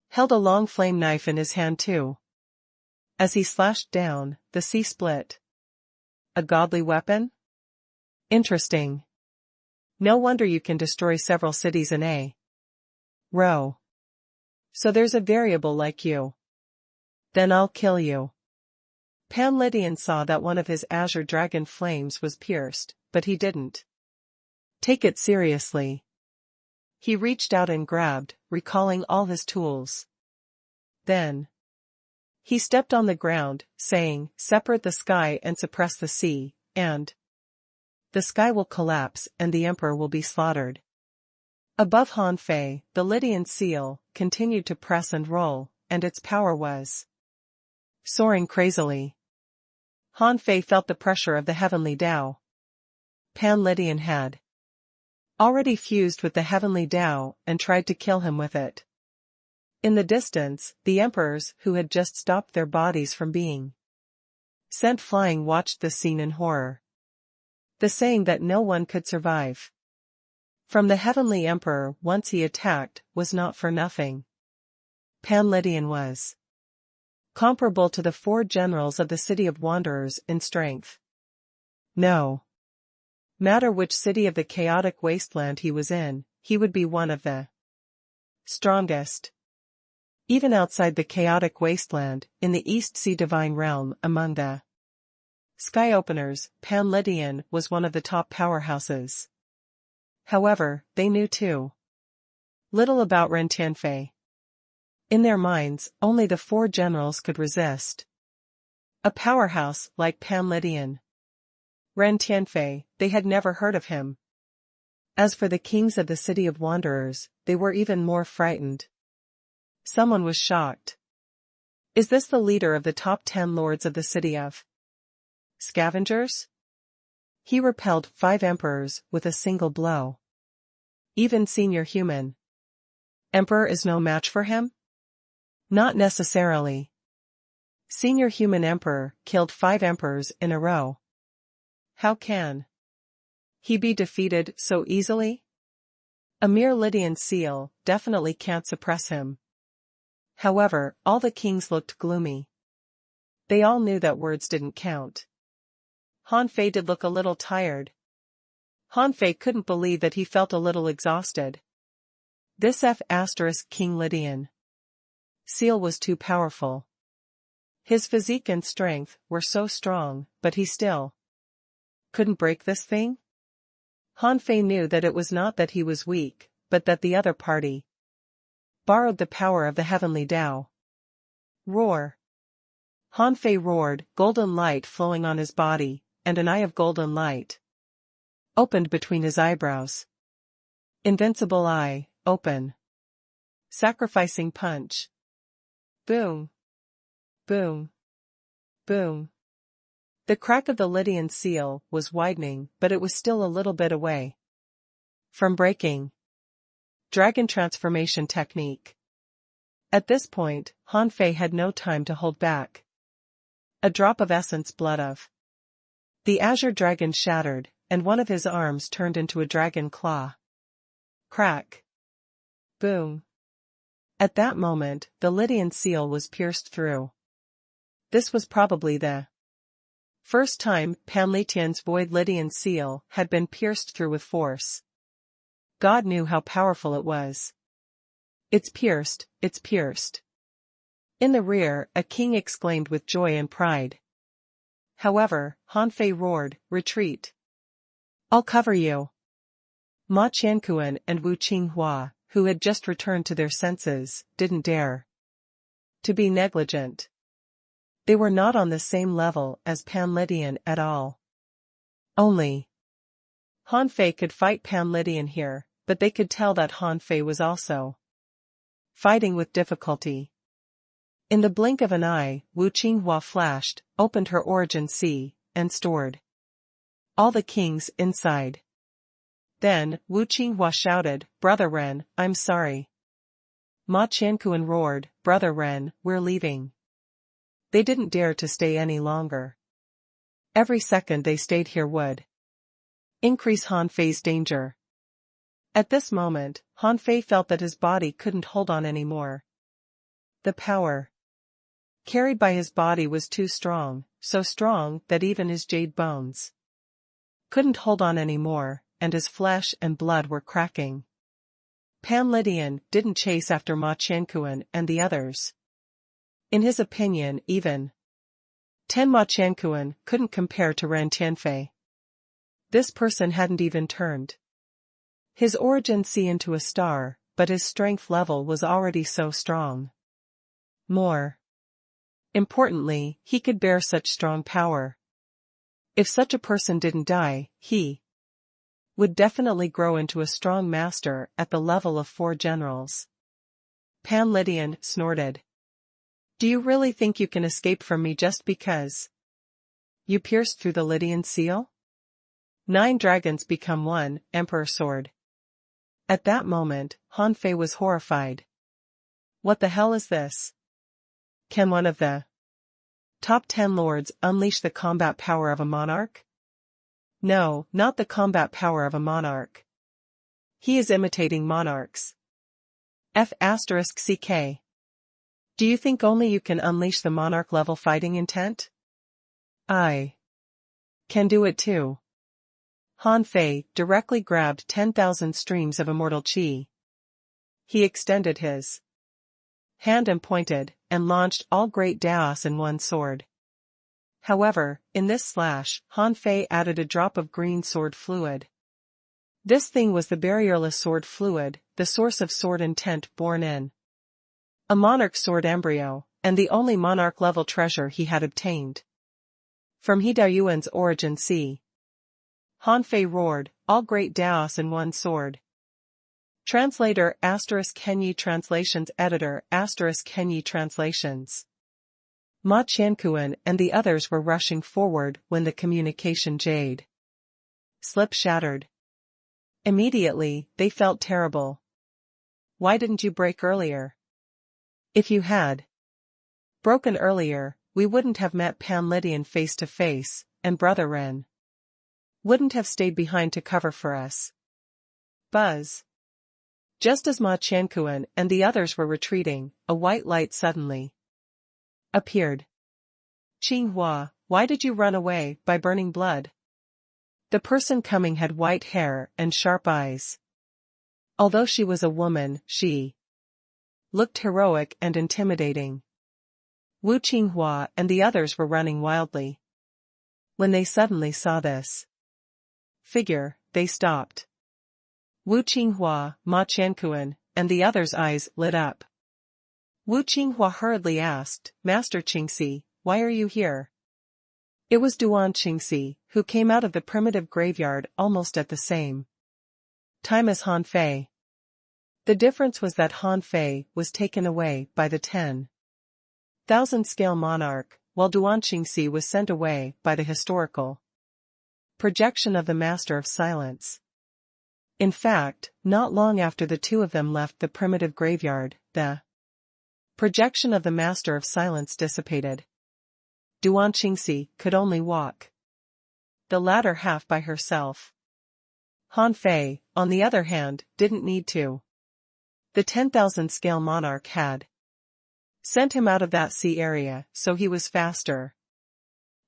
held a long flame knife in his hand too. As he slashed down, the sea split. A godly weapon? Interesting. No wonder you can destroy several cities in a row. So there's a variable like you. Then I'll kill you. Pan Lydian saw that one of his azure dragon flames was pierced, but he didn't take it seriously. He reached out and grabbed, recalling all his tools. Then he stepped on the ground, saying, "Separate the sky and suppress the sea, and the sky will collapse and the emperor will be slaughtered." Above Han Fei, the Lydian seal continued to press and roll, and its power was soaring crazily. Han Fei felt the pressure of the heavenly Tao. Pan Lydian had already fused with the heavenly Tao and tried to kill him with it. In the distance, the emperors who had just stopped their bodies from being sent flying watched the scene in horror. The saying that no one could survive from the heavenly emperor once he attacked was not for nothing. Pan Lydian was comparable to the 4 generals of the city of wanderers in strength. No matter which city of the chaotic wasteland he was in, he would be one of the strongest. Even outside the chaotic wasteland, in the East Sea divine realm among the sky openers, Pan Lydian was one of the top powerhouses. However, they knew too little about Ren Tianfei. In their minds, only the 4 generals could resist a powerhouse like Pan Lydian. Ren Tianfei, they had never heard of him. As for the kings of the city of wanderers, they were even more frightened. Someone was shocked. Is this the leader of the top 10 lords of the city of scavengers? He repelled 5 emperors with a single blow. Even senior human emperor is no match for him? Not necessarily. Senior human emperor killed 5 emperors in a row. How can he be defeated so easily? A mere Lydian seal definitely can't suppress him. However, all the kings looked gloomy. They all knew that words didn't count. Han Fei did look a little tired. Han Fei couldn't believe that he felt a little exhausted. This King Lydian seal was too powerful. His physique and strength were so strong, but he still couldn't break this thing? Han Fei knew that it was not that he was weak, but that the other party borrowed the power of the heavenly Tao. Roar! Han Fei roared, golden light flowing on his body, and an eye of golden light opened between his eyebrows. Invincible eye, open. Sacrificing punch. Boom. Boom. Boom. The crack of the Lydian seal was widening, but it was still a little bit away from breaking. Dragon transformation technique. At this point, Han Fei had no time to hold back. A drop of essence blood of the azure dragon shattered, and one of his arms turned into a dragon claw. Crack. Boom. At that moment, the Lydian seal was pierced through. This was probably the first time Pan Lydian's void Lydian seal had been pierced through with force. God knew how powerful it was. It's pierced, it's pierced. In the rear, a king exclaimed with joy and pride. However, Han Fei roared, retreat. I'll cover you. Ma Qianquan and Wu Qinghua, who had just returned to their senses, didn't dare to be negligent. They were not on the same level as Pan Lydian at all. Only Han Fei could fight Pan Lydian here, but they could tell that Han Fei was also fighting with difficulty. In the blink of an eye, Wu Qinghua flashed, opened her origin sea, and stored all the kings inside. Then, Wu Qinghua shouted, Brother Ren, I'm sorry. Ma Qianquan roared, Brother Ren, we're leaving. They didn't dare to stay any longer. Every second they stayed here would increase Han Fei's danger. At this moment, Han Fei felt that his body couldn't hold on anymore. The power carried by his body was too strong, so strong that even his jade bones couldn't hold on anymore, and his flesh and blood were cracking. Pan Lydian didn't chase after Ma Qianquan and the others. In his opinion, even 10 Ma Qianquan couldn't compare to Ren Tianfei. This person hadn't even turned his origin sea into a star, but his strength level was already so strong. More importantly, he could bear such strong power. If such a person didn't die, he would definitely grow into a strong master at the level of 4 generals. Pan Lydian snorted. Do you really think you can escape from me just because you pierced through the Lydian seal? 9 dragons become 1 emperor sword. At that moment, Han Fei was horrified. What the hell is this? Can one of the top 10 lords unleash the combat power of a monarch? No, not the combat power of a monarch. He is imitating monarchs. F***ck. Do you think only you can unleash the monarch-level fighting intent? I can do it too. Han Fei directly grabbed 10,000 streams of immortal qi. He extended his hand and pointed, and launched all great Daos in one sword. However, in this slash, Han Fei added a drop of green sword fluid. This thing was the barrierless sword fluid, the source of sword intent born in a monarch sword embryo, and the only monarch-level treasure he had obtained from He Daoyuan's origin sea. Han Fei roared, all great Daos in one sword. Translator *Kenyi Translations Editor *Kenyi Translations. Ma Qianquan and the others were rushing forward when the communication jade slip shattered. Immediately, they felt terrible. Why didn't you break earlier? If you had broken earlier, we wouldn't have met Pan Lydian face to face, and Brother Ren wouldn't have stayed behind to cover for us. Buzz. Just as Ma Qianquan and the others were retreating, a white light suddenly appeared. Qinghua, why did you run away by burning blood? The person coming had white hair and sharp eyes. Although she was a woman, she looked heroic and intimidating. Wu Qinghua and the others were running wildly. When they suddenly saw this figure, they stopped. Wu Qinghua, Ma Qianquan, and the others' eyes lit up. Wu Qinghua hurriedly asked, Master Qingxi, why are you here? It was Duan Qingxi, who came out of the primitive graveyard almost at the same time as Han Fei. The difference was that Han Fei was taken away by the 10,000 scale monarch, while Duan Qingxi was sent away by the historical projection of the Master of Silence. In fact, not long after the two of them left the primitive graveyard, the projection of the Master of Silence dissipated. Duan Qingxi could only walk the latter half by herself. Han Fei, on the other hand, didn't need to. The 10,000 scale monarch had sent him out of that sea area, so he was faster.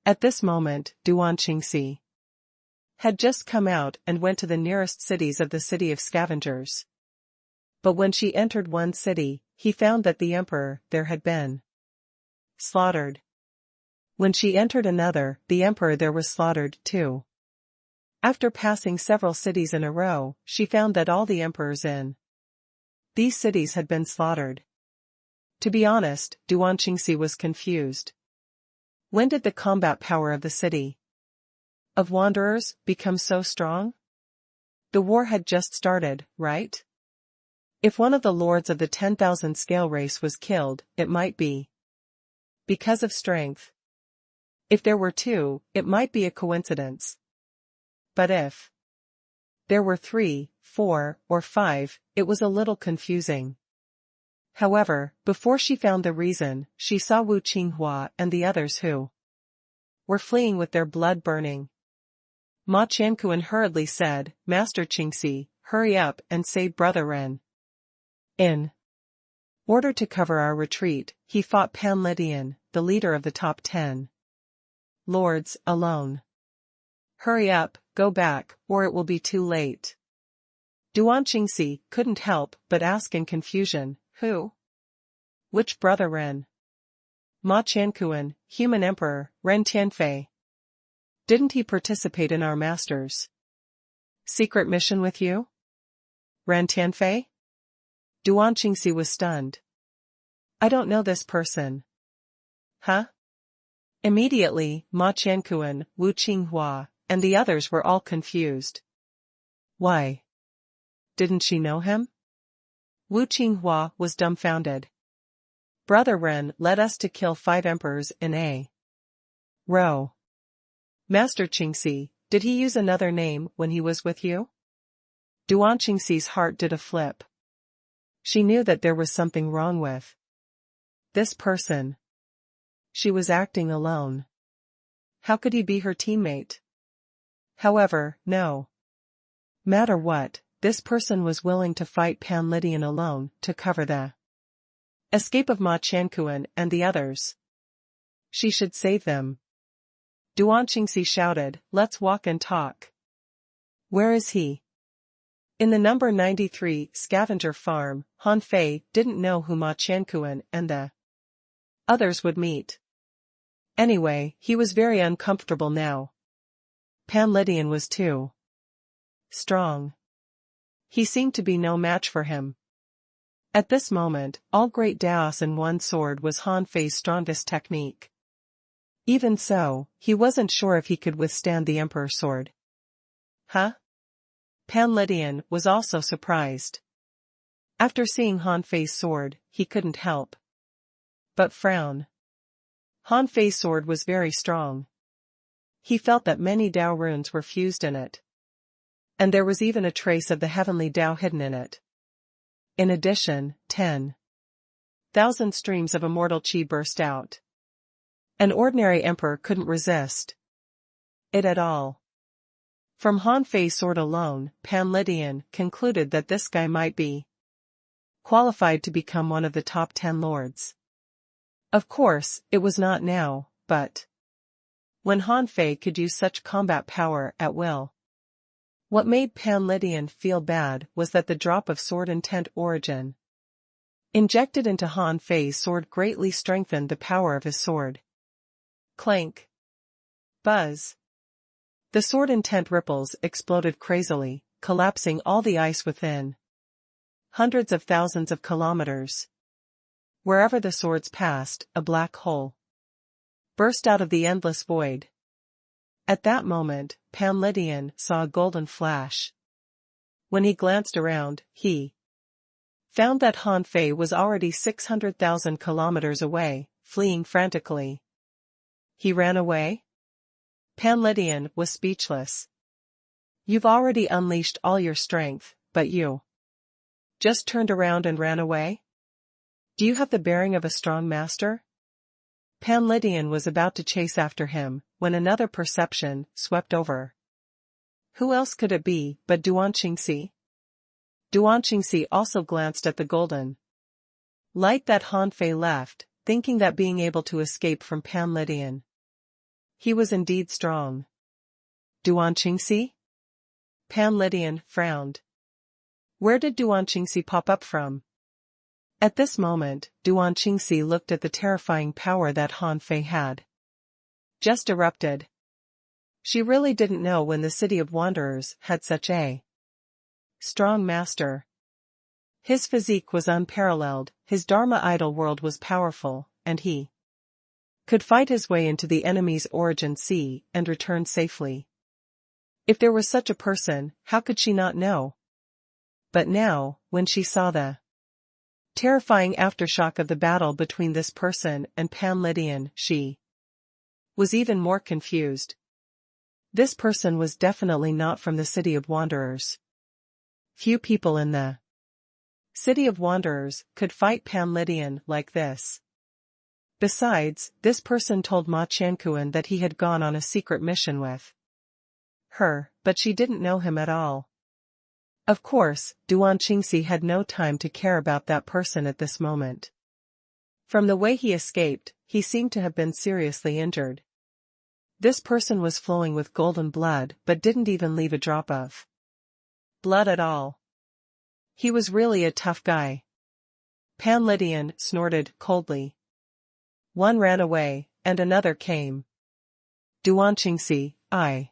At this moment, Duan Qingxi had just come out and went to the nearest cities of the City of Scavengers. But when she entered one city, he found that the emperor there had been slaughtered. When she entered another, the emperor there was slaughtered too. After passing several cities in a row, she found that all the emperors in these cities had been slaughtered. To be honest, Duan Qingxi was confused. When did the combat power of the city of wanderers become so strong? The war had just started, right? If one of the lords of the 10,000 scale race was killed, it might be because of strength. If there were 2, it might be a coincidence. But if there were 3, 4, or 5, it was a little confusing. However, before she found the reason, she saw Wu Qinghua and the others who were fleeing with their blood burning. Ma Qianquan hurriedly said, Master Qingxi, hurry up and save Brother Ren. In order to cover our retreat, he fought Pan Lydian, the leader of the top 10 lords, alone. Hurry up, go back, or it will be too late. Duan Qingxi couldn't help but ask in confusion, who? Which Brother Ren? Ma Qianquan, human emperor, Ren Tianfei. Didn't he participate in our master's secret mission with you? Ren Tianfei? Duan Qingxi was stunned. I don't know this person. Huh? Immediately, Ma Qianquan, Wu Qinghua, and the others were all confused. Why? Didn't she know him? Wu Qinghua was dumbfounded. Brother Ren led us to kill 5 emperors in a row. Master Qingxi, did he use another name when he was with you? Duan Qingxi's heart did a flip. She knew that there was something wrong with this person. She was acting alone. How could he be her teammate? However, no matter what, this person was willing to fight Pan Lydian alone to cover the escape of Ma Chankuan and the others. She should save them. Duan Qingxi shouted, "Let's walk and talk." Where is he? In the number 93 scavenger farm. Han Fei didn't know who Ma Chankuan and the others would meet. Anyway, he was very uncomfortable now. Pan Lydian was too strong. He seemed to be no match for him. At this moment, all great Daos in one sword was Han Fei's strongest technique. Even so, he wasn't sure if he could withstand the Emperor's sword. Huh? Pan Lydian was also surprised. After seeing Han Fei's sword, he couldn't help but frown. Han Fei's sword was very strong. He felt that many Dao runes were fused in it. And there was even a trace of the heavenly Dao hidden in it. In addition, 10,000 streams of immortal qi burst out. An ordinary emperor couldn't resist it at all. From Han Fei's sword alone, Pan Lydian concluded that this guy might be qualified to become one of the top 10 lords. Of course, it was not now, but when Han Fei could use such combat power at will. What made Pan Lydian feel bad was that the drop of sword intent origin injected into Han Fei's sword greatly strengthened the power of his sword. Clank. Buzz. The sword intent ripples exploded crazily, collapsing all the ice within hundreds of thousands of kilometers. Wherever the swords passed, a black hole burst out of the endless void. At that moment, Pan Lydian saw a golden flash. When he glanced around, he found that Han Fei was already 600,000 kilometers away, fleeing frantically. He ran away? Pan Lydian was speechless. You've already unleashed all your strength, but you just turned around and ran away? Do you have the bearing of a strong master? Pan Lydian was about to chase after him, when another perception swept over. Who else could it be but Duan Qingxi? Duan Qingxi also glanced at the golden light that Han Fei left, thinking that being able to escape from Pan Lydian. He was indeed strong. Duan Qingxi? Pan Lydian frowned. Where did Duan Qingxi pop up from? At this moment, Duan Qingxi looked at the terrifying power that Han Fei had just erupted. She really didn't know when the City of Wanderers had such a strong master. His physique was unparalleled, his Dharma idol world was powerful, and he could fight his way into the enemy's origin sea and return safely. If there was such a person, how could she not know? But now, when she saw the terrifying aftershock of the battle between this person and Pan Lydian, she was even more confused. This person was definitely not from the City of Wanderers. Few people in the City of Wanderers could fight Pan Lydian like this. Besides, this person told Ma Chankuan that he had gone on a secret mission with her, but she didn't know him at all. Of course, Duan Qingxi had no time to care about that person at this moment. From the way he escaped, he seemed to have been seriously injured. This person was flowing with golden blood but didn't even leave a drop of blood at all. He was really a tough guy. Pan Lydian snorted coldly. One ran away, and another came. Duan Qingxi, I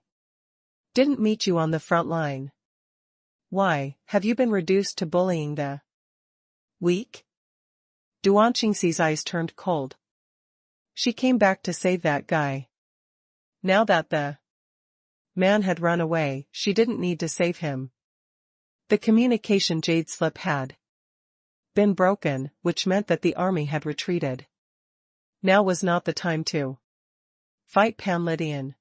didn't meet you on the front line. Why, have you been reduced to bullying the weak? Duan Qingxi's eyes turned cold. She came back to save that guy. Now that the man had run away, she didn't need to save him. The communication jade slip had been broken, which meant that the army had retreated. Now was not the time to fight Pan Lydian.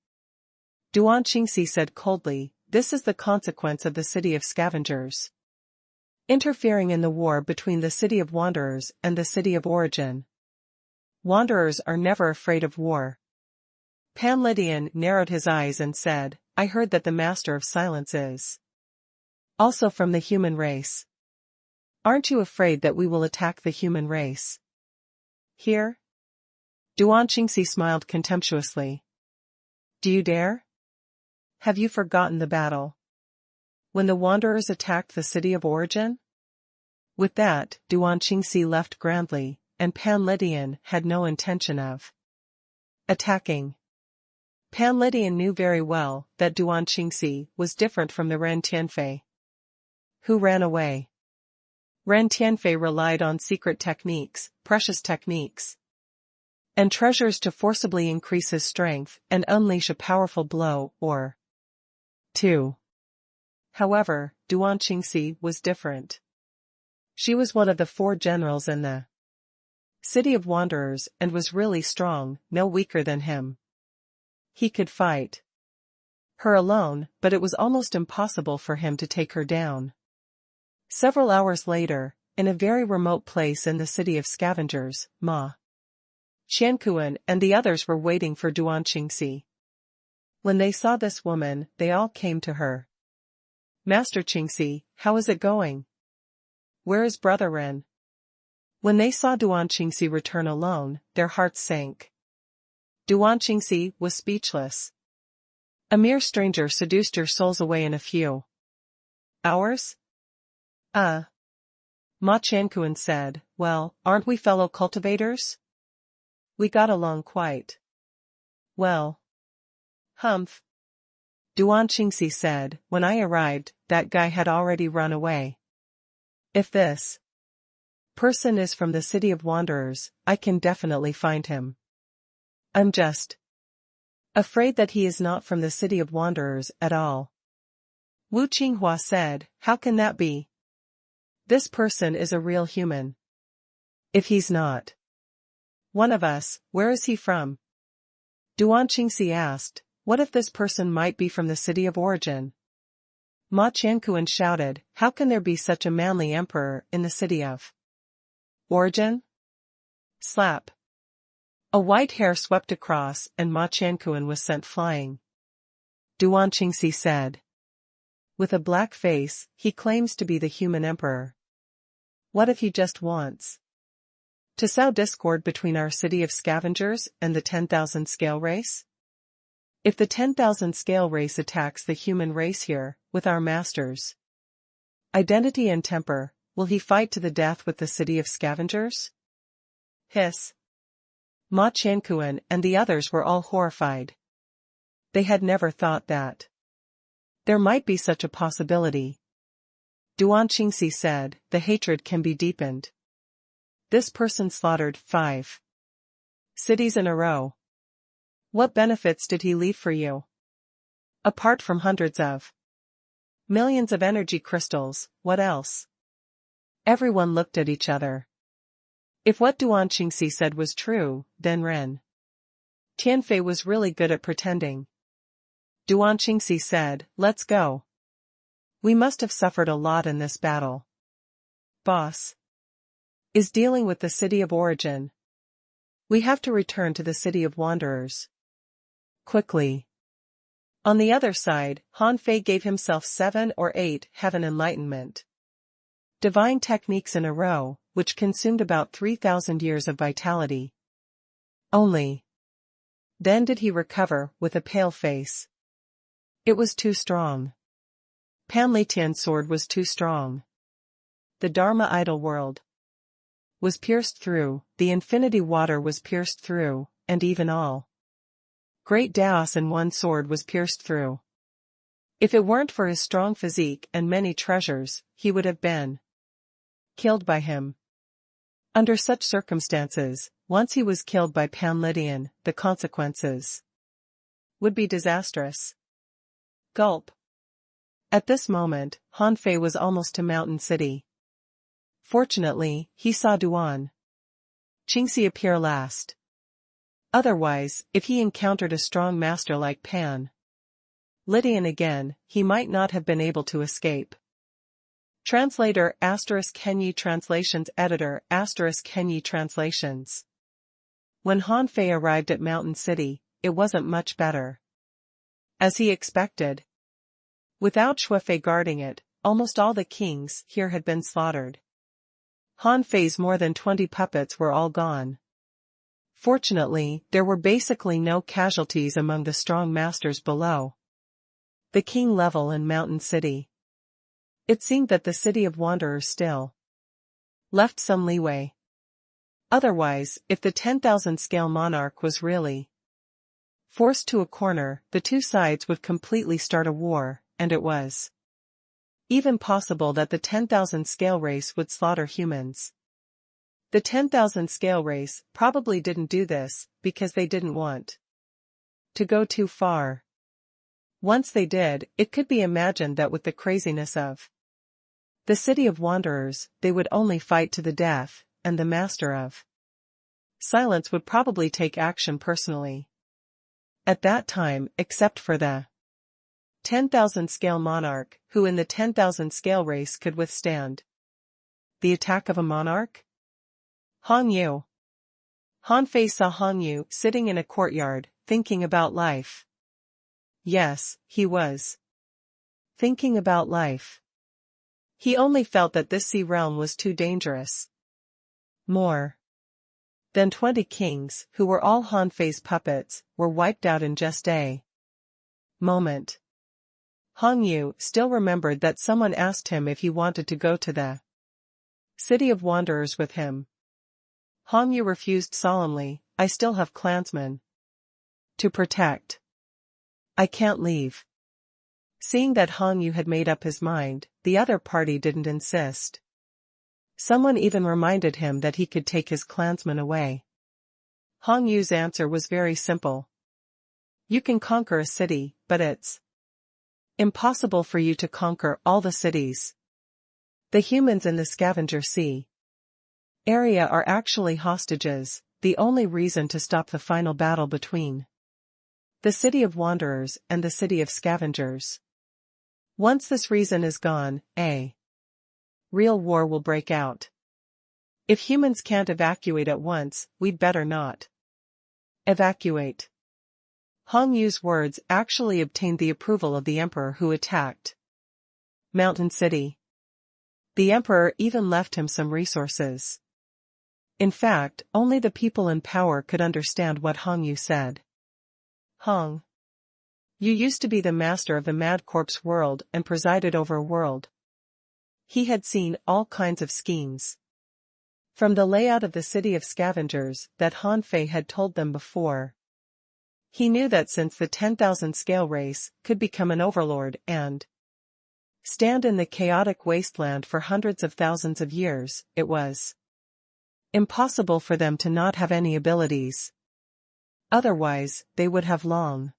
Duan Qingxi said coldly, "This is the consequence of the city of scavengers interfering in the war between the city of wanderers and the city of origin. Wanderers are never afraid of war." Pan Lydian narrowed his eyes and said, "I heard that the Master of Silence is also from the human race. Aren't you afraid that we will attack the human race here?" Duan Qingxi smiled contemptuously. "Do you dare? Have you forgotten the battle when the wanderers attacked the city of origin?" With that, Duan Qingxi left grandly, and Pan Lydian had no intention of attacking. Pan Lydian knew very well that Duan Qingxi was different from the Ren Tianfei who ran away. Ren Tianfei relied on secret techniques, precious techniques, and treasures to forcibly increase his strength and unleash a powerful blow or two. However, Duan Qingxi was different. She was one of the 4 generals in the city of wanderers and was really strong, no weaker than him. He could fight her alone, but it was almost impossible for him to take her down. Several hours later, in a very remote place in the city of scavengers, Ma Qiankuan and the others were waiting for Duan Qingxi. When they saw this woman, they all came to her. "Master Qingxi, how is it going? Where is Brother Ren?" When they saw Duan Qingxi return alone, their hearts sank. Duan Qingxi was speechless. "A mere stranger seduced your souls away in a few hours?" Ma Qiankuan said, "Well, aren't we fellow cultivators? We got along quite well." "Humph." Duan Qingxi said, "When I arrived, that guy had already run away. If this person is from the city of wanderers, I can definitely find him. I'm just afraid that he is not from the city of wanderers at all." Wu Qinghua said, "How can that be? This person is a real human. If he's not one of us, where is he from?" Duan Qingxi asked, "What if this person might be from the city of origin?" Ma Qiankuan shouted, "How can there be such a manly emperor in the city of origin?" Slap. A white hair swept across and Ma Qiankuan was sent flying. Duan Qingxi said, "With a black face, he claims to be the human emperor. What if he just wants to sow discord between our city of scavengers and the 10,000 scale race? If the 10,000 scale race attacks the human race here, with our masters' identity and temper, will he fight to the death with the city of scavengers?" Hiss. Ma Qiankuan and the others were all horrified. They had never thought that there might be such a possibility. Duan Qingxi said, "The hatred can be deepened. This person slaughtered 5 cities in a row. What benefits did he leave for you? Apart from hundreds of millions of energy crystals, what else?" Everyone looked at each other. If what Duan Qingxi said was true, then Ren Tianfei was really good at pretending. Duan Qingxi said, "Let's go. We must have suffered a lot in this battle. Boss is dealing with the city of origin. We have to return to the city of wanderers quickly." On the other side, Han Fei gave himself 7 or 8 heaven enlightenment divine techniques in a row, which consumed about 3,000 years of vitality. Only then did he recover with a pale face. It was too strong. Pan Lytian's sword was too strong. The Dharma idol world was pierced through, the infinity water was pierced through, and even all great Daos in one sword was pierced through. If it weren't for his strong physique and many treasures, he would have been killed by him. Under such circumstances, once he was killed by Pan Lydian, the consequences would be disastrous. Gulp. At this moment, Han Fei was almost to Mountain City. Fortunately, he saw Duan Qingxi appear last. Otherwise, if he encountered a strong master like Pan Lydian again, he might not have been able to escape. Translator *Kenyi Translations Editor *Kenyi Translations. When Han Fei arrived at Mountain City, it wasn't much better. As he expected. Without Shuefei guarding it, almost all the kings here had been slaughtered. Han Fei's more than 20 puppets were all gone. Fortunately, there were basically no casualties among the strong masters below the king level in Mountain City. It seemed that the city of wanderers still left some leeway. Otherwise, if the 10,000 scale monarch was really forced to a corner, the two sides would completely start a war, and it was even possible that the 10,000 scale race would slaughter humans. The 10,000 scale race probably didn't do this because they didn't want to go too far. Once they did, it could be imagined that with the craziness of the city of wanderers, they would only fight to the death, and the master of silence would probably take action personally. At that time, except for the 10,000 scale monarch, who in the 10,000 scale race could withstand the attack of a monarch? Hong Yu. Han Fei saw Hong Yu sitting in a courtyard, thinking about life. Yes, he was thinking about life. He only felt that this sea realm was too dangerous. More than 20 kings, who were all Han Fei's puppets, were wiped out in just a moment. Hong Yu still remembered that someone asked him if he wanted to go to the city of wanderers with him. Hong Yu refused solemnly. I still have clansmen to protect. I can't leave. Seeing that Hong Yu had made up his mind, the other party didn't insist. Someone even reminded him that he could take his clansmen away. Hong Yu's answer was very simple. You can conquer a city, but it's impossible for you to conquer all the cities. The humans in the Scavenger Sea area are actually hostages, the only reason to stop the final battle between the city of wanderers and the city of scavengers. Once this reason is gone, a real war will break out. If humans can't evacuate at once, we'd better not evacuate. Hong Yu's words actually obtained the approval of the emperor who attacked Mountain City. The emperor even left him some resources. In fact, only the people in power could understand what Hong Yu said. Hong Yu used to be the master of the Mad Corpse world and presided over a world. He had seen all kinds of schemes. From the layout of the city of scavengers that Han Fei had told them before. He knew that since the 10,000 scale race could become an overlord and stand in the chaotic wasteland for hundreds of thousands of years, it was impossible for them to not have any abilities. Otherwise, they would have long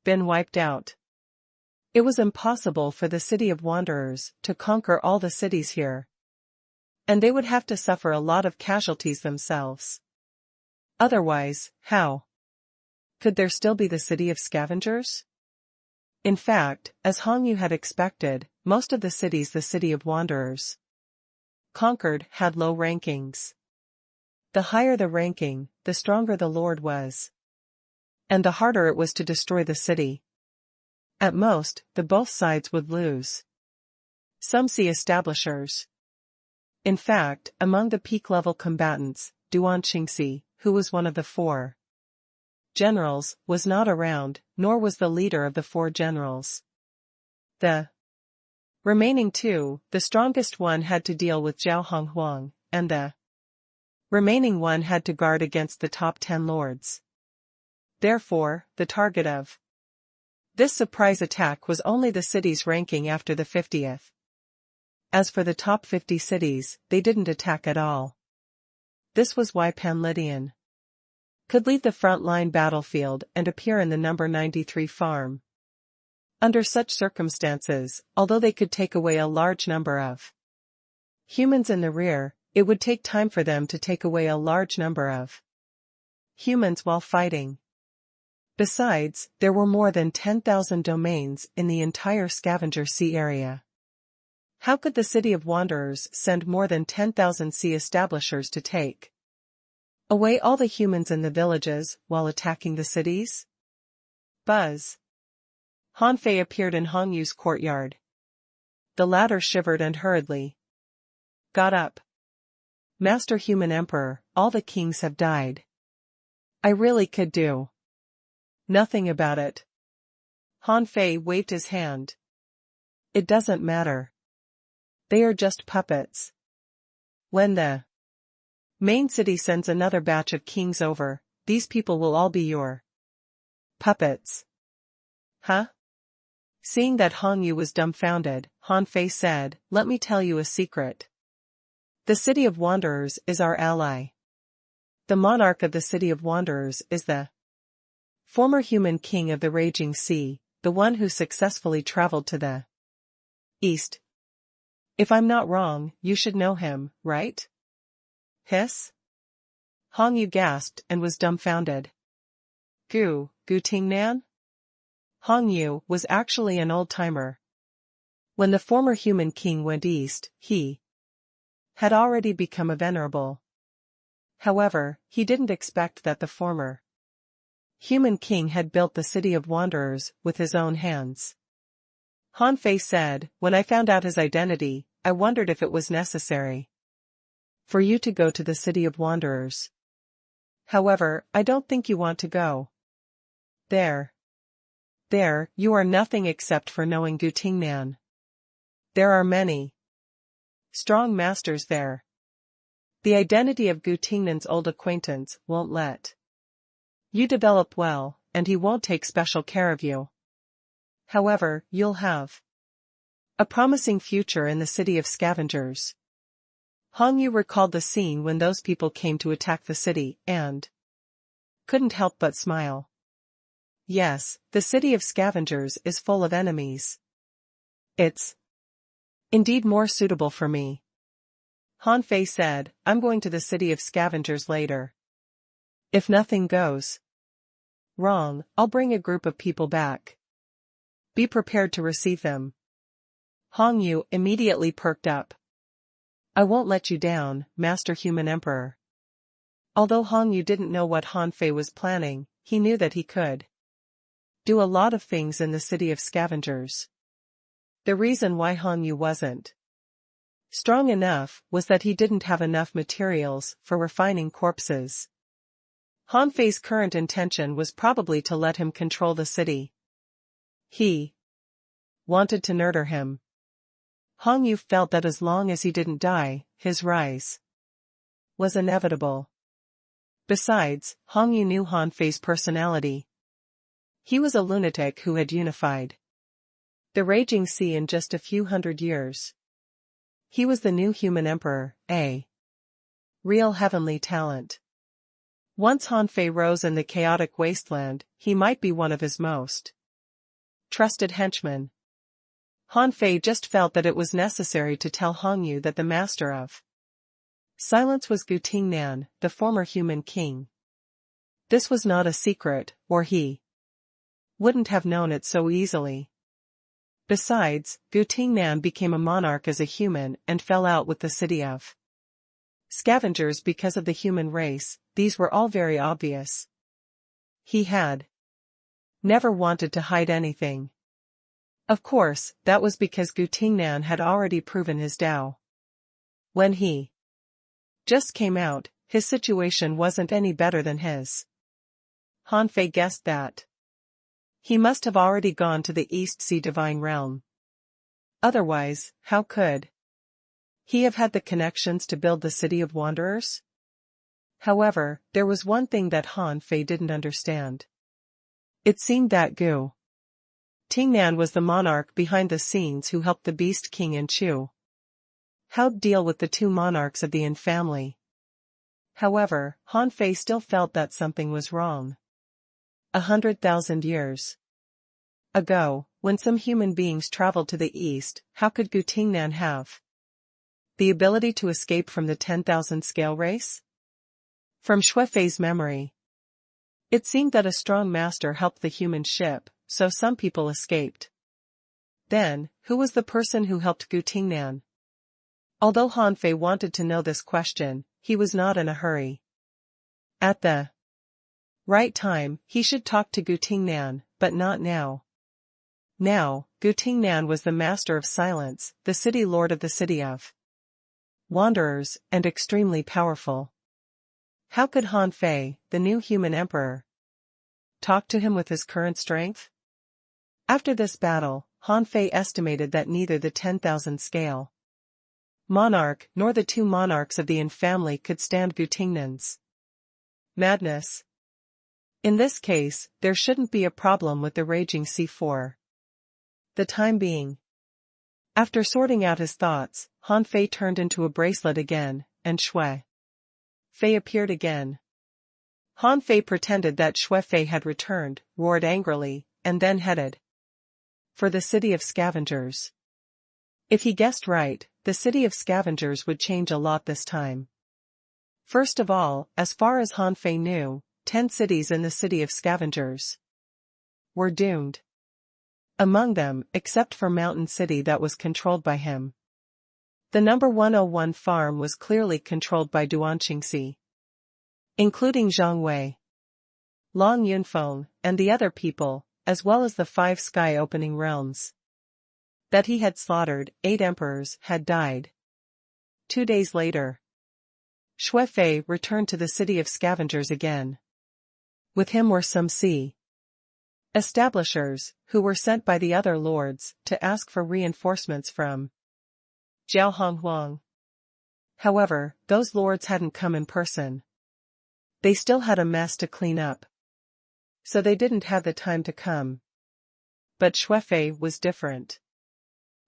been wiped out. It was impossible for the city of wanderers to conquer all the cities here. And they would have to suffer a lot of casualties themselves. Otherwise, how could there still be the city of scavengers? In fact, as Hong Yu had expected, most of the cities the city of wanderers conquered had low rankings. The higher the ranking, the stronger the lord was. And the harder it was to destroy the city. At most, both sides would lose. Some sea establishers. In fact, among the peak-level combatants, Duan Qingxi, who was one of the 4 generals, was not around, nor was the leader of the 4 generals. The remaining 2, the strongest one had to deal with Zhao Honghuang, and the remaining one had to guard against the top 10 lords. Therefore, the target of this surprise attack was only the cities ranking after the 50th. As for the top 50 cities, they didn't attack at all. This was why Pan Lydian could leave the front-line battlefield and appear in the number 93 farm. Under such circumstances, although they could take away a large number of humans in the rear, it would take time for them to take away a large number of humans while fighting. Besides, there were more than 10,000 domains in the entire Scavenger Sea area. How could the City of Wanderers send more than 10,000 sea establishers to take away all the humans in the villages while attacking the cities? Buzz. Han Fei appeared in Hong Yu's courtyard. The latter shivered and hurriedly got up. Master Human Emperor, all the kings have died. I really could do nothing about it. Han Fei waved his hand. It doesn't matter. They are just puppets. When the main city sends another batch of kings over, these people will all be your puppets. Huh? Seeing that Hong Yu was dumbfounded, Han Fei said, "Let me tell you a secret. The City of Wanderers is our ally. The monarch of the City of Wanderers is the former human king of the Raging Sea, the one who successfully traveled to the east. If I'm not wrong, you should know him, right?" Hiss? Hong Yu gasped and was dumbfounded. Gu Tingnan? Hong Yu was actually an old-timer. When the former human king went east, he had already become a venerable. However, he didn't expect that the former human king had built the City of Wanderers with his own hands. Han Fei said, "When I found out his identity, I wondered if it was necessary for you to go to the City of Wanderers. However, I don't think you want to go. There, you are nothing except for knowing Gu Tingnan. There are many strong masters there. The identity of Gu Tingnan's old acquaintance won't let you develop well, and he won't take special care of you. However, you'll have a promising future in the City of Scavengers." Hong Yu recalled the scene when those people came to attack the city, and couldn't help but smile. Yes, the City of Scavengers is full of enemies. It's indeed more suitable for me. Han Fei said, "I'm going to the City of Scavengers later. If nothing goes wrong, I'll bring a group of people back. Be prepared to receive them." Hong Yu immediately perked up. "I won't let you down, Master Human Emperor." Although Hong Yu didn't know what Han Fei was planning, he knew that he could do a lot of things in the City of Scavengers. The reason why Hong Yu wasn't strong enough was that he didn't have enough materials for refining corpses. Han Fei's current intention was probably to let him control the city. He wanted to murder him. Hong Yu felt that as long as he didn't die, his rise was inevitable. Besides, Hong Yu knew Han Fei's personality. He was a lunatic who had unified the Raging Sea in just a few hundred years. He was the new human emperor, a real heavenly talent. Once Han Fei rose in the chaotic wasteland, he might be one of his most trusted henchmen. Han Fei just felt that it was necessary to tell Hong Yu that the master of silence was Gu Tingnan, the former human king. This was not a secret, or he wouldn't have known it so easily. Besides, Gu Tingnan became a monarch as a human and fell out with the City of Scavengers because of the human race. These were all very obvious. He had never wanted to hide anything. Of course, that was because Gu Tingnan had already proven his Tao. When he just came out, his situation wasn't any better than his. Han Fei guessed that he must have already gone to the East Sea Divine Realm. Otherwise, how could he have had the connections to build the City of Wanderers? However, there was one thing that Han Fei didn't understand. It seemed that Gu Tingnan was the monarch behind the scenes who helped the Beast King and Chu How'd deal with the two monarchs of the Yin family. However, Han Fei still felt that something was wrong. 100,000 years ago, when some human beings traveled to the east, how could Gutingnan have the ability to escape from the 10,000 scale race? From Shuefei's memory, it seemed that a strong master helped the human ship, so some people escaped. Then, who was the person who helped Gutingnan? Although Han Fei wanted to know this question, he was not in a hurry. At the right time, he should talk to Gutingnan, but not now. Now, Gutingnan was the master of silence, the city lord of the city of wanderers, and extremely powerful. How could Han Fei, the new human emperor, talk to him with his current strength? After this battle, Han Fei estimated that neither the 10,000 scale monarch nor the two monarchs of the Yin family could stand Gutingnan's madness. In this case, there shouldn't be a problem with the raging sea for the time being. After sorting out his thoughts, Han Fei turned into a bracelet again, and Shui Fei appeared again. Han Fei pretended that Shui Fei had returned, roared angrily, and then headed for the city of scavengers. If he guessed right, the city of scavengers would change a lot this time. First of all, as far as Han Fei knew, 10 cities in the city of scavengers were doomed. Among them, except for Mountain City that was controlled by him. The number 101 farm was clearly controlled by Duanqingxi, including Zhang Wei, Long Yunfeng, and the other people, as well as the 5 sky-opening realms that he had slaughtered. 8 emperors had died. 2 days later, Shui Fei returned to the city of scavengers again. With him were some sea establishers, who were sent by the other lords to ask for reinforcements from Zhao Honghuang. However, those lords hadn't come in person. They still had a mess to clean up, so they didn't have the time to come. But Shui Fei was different.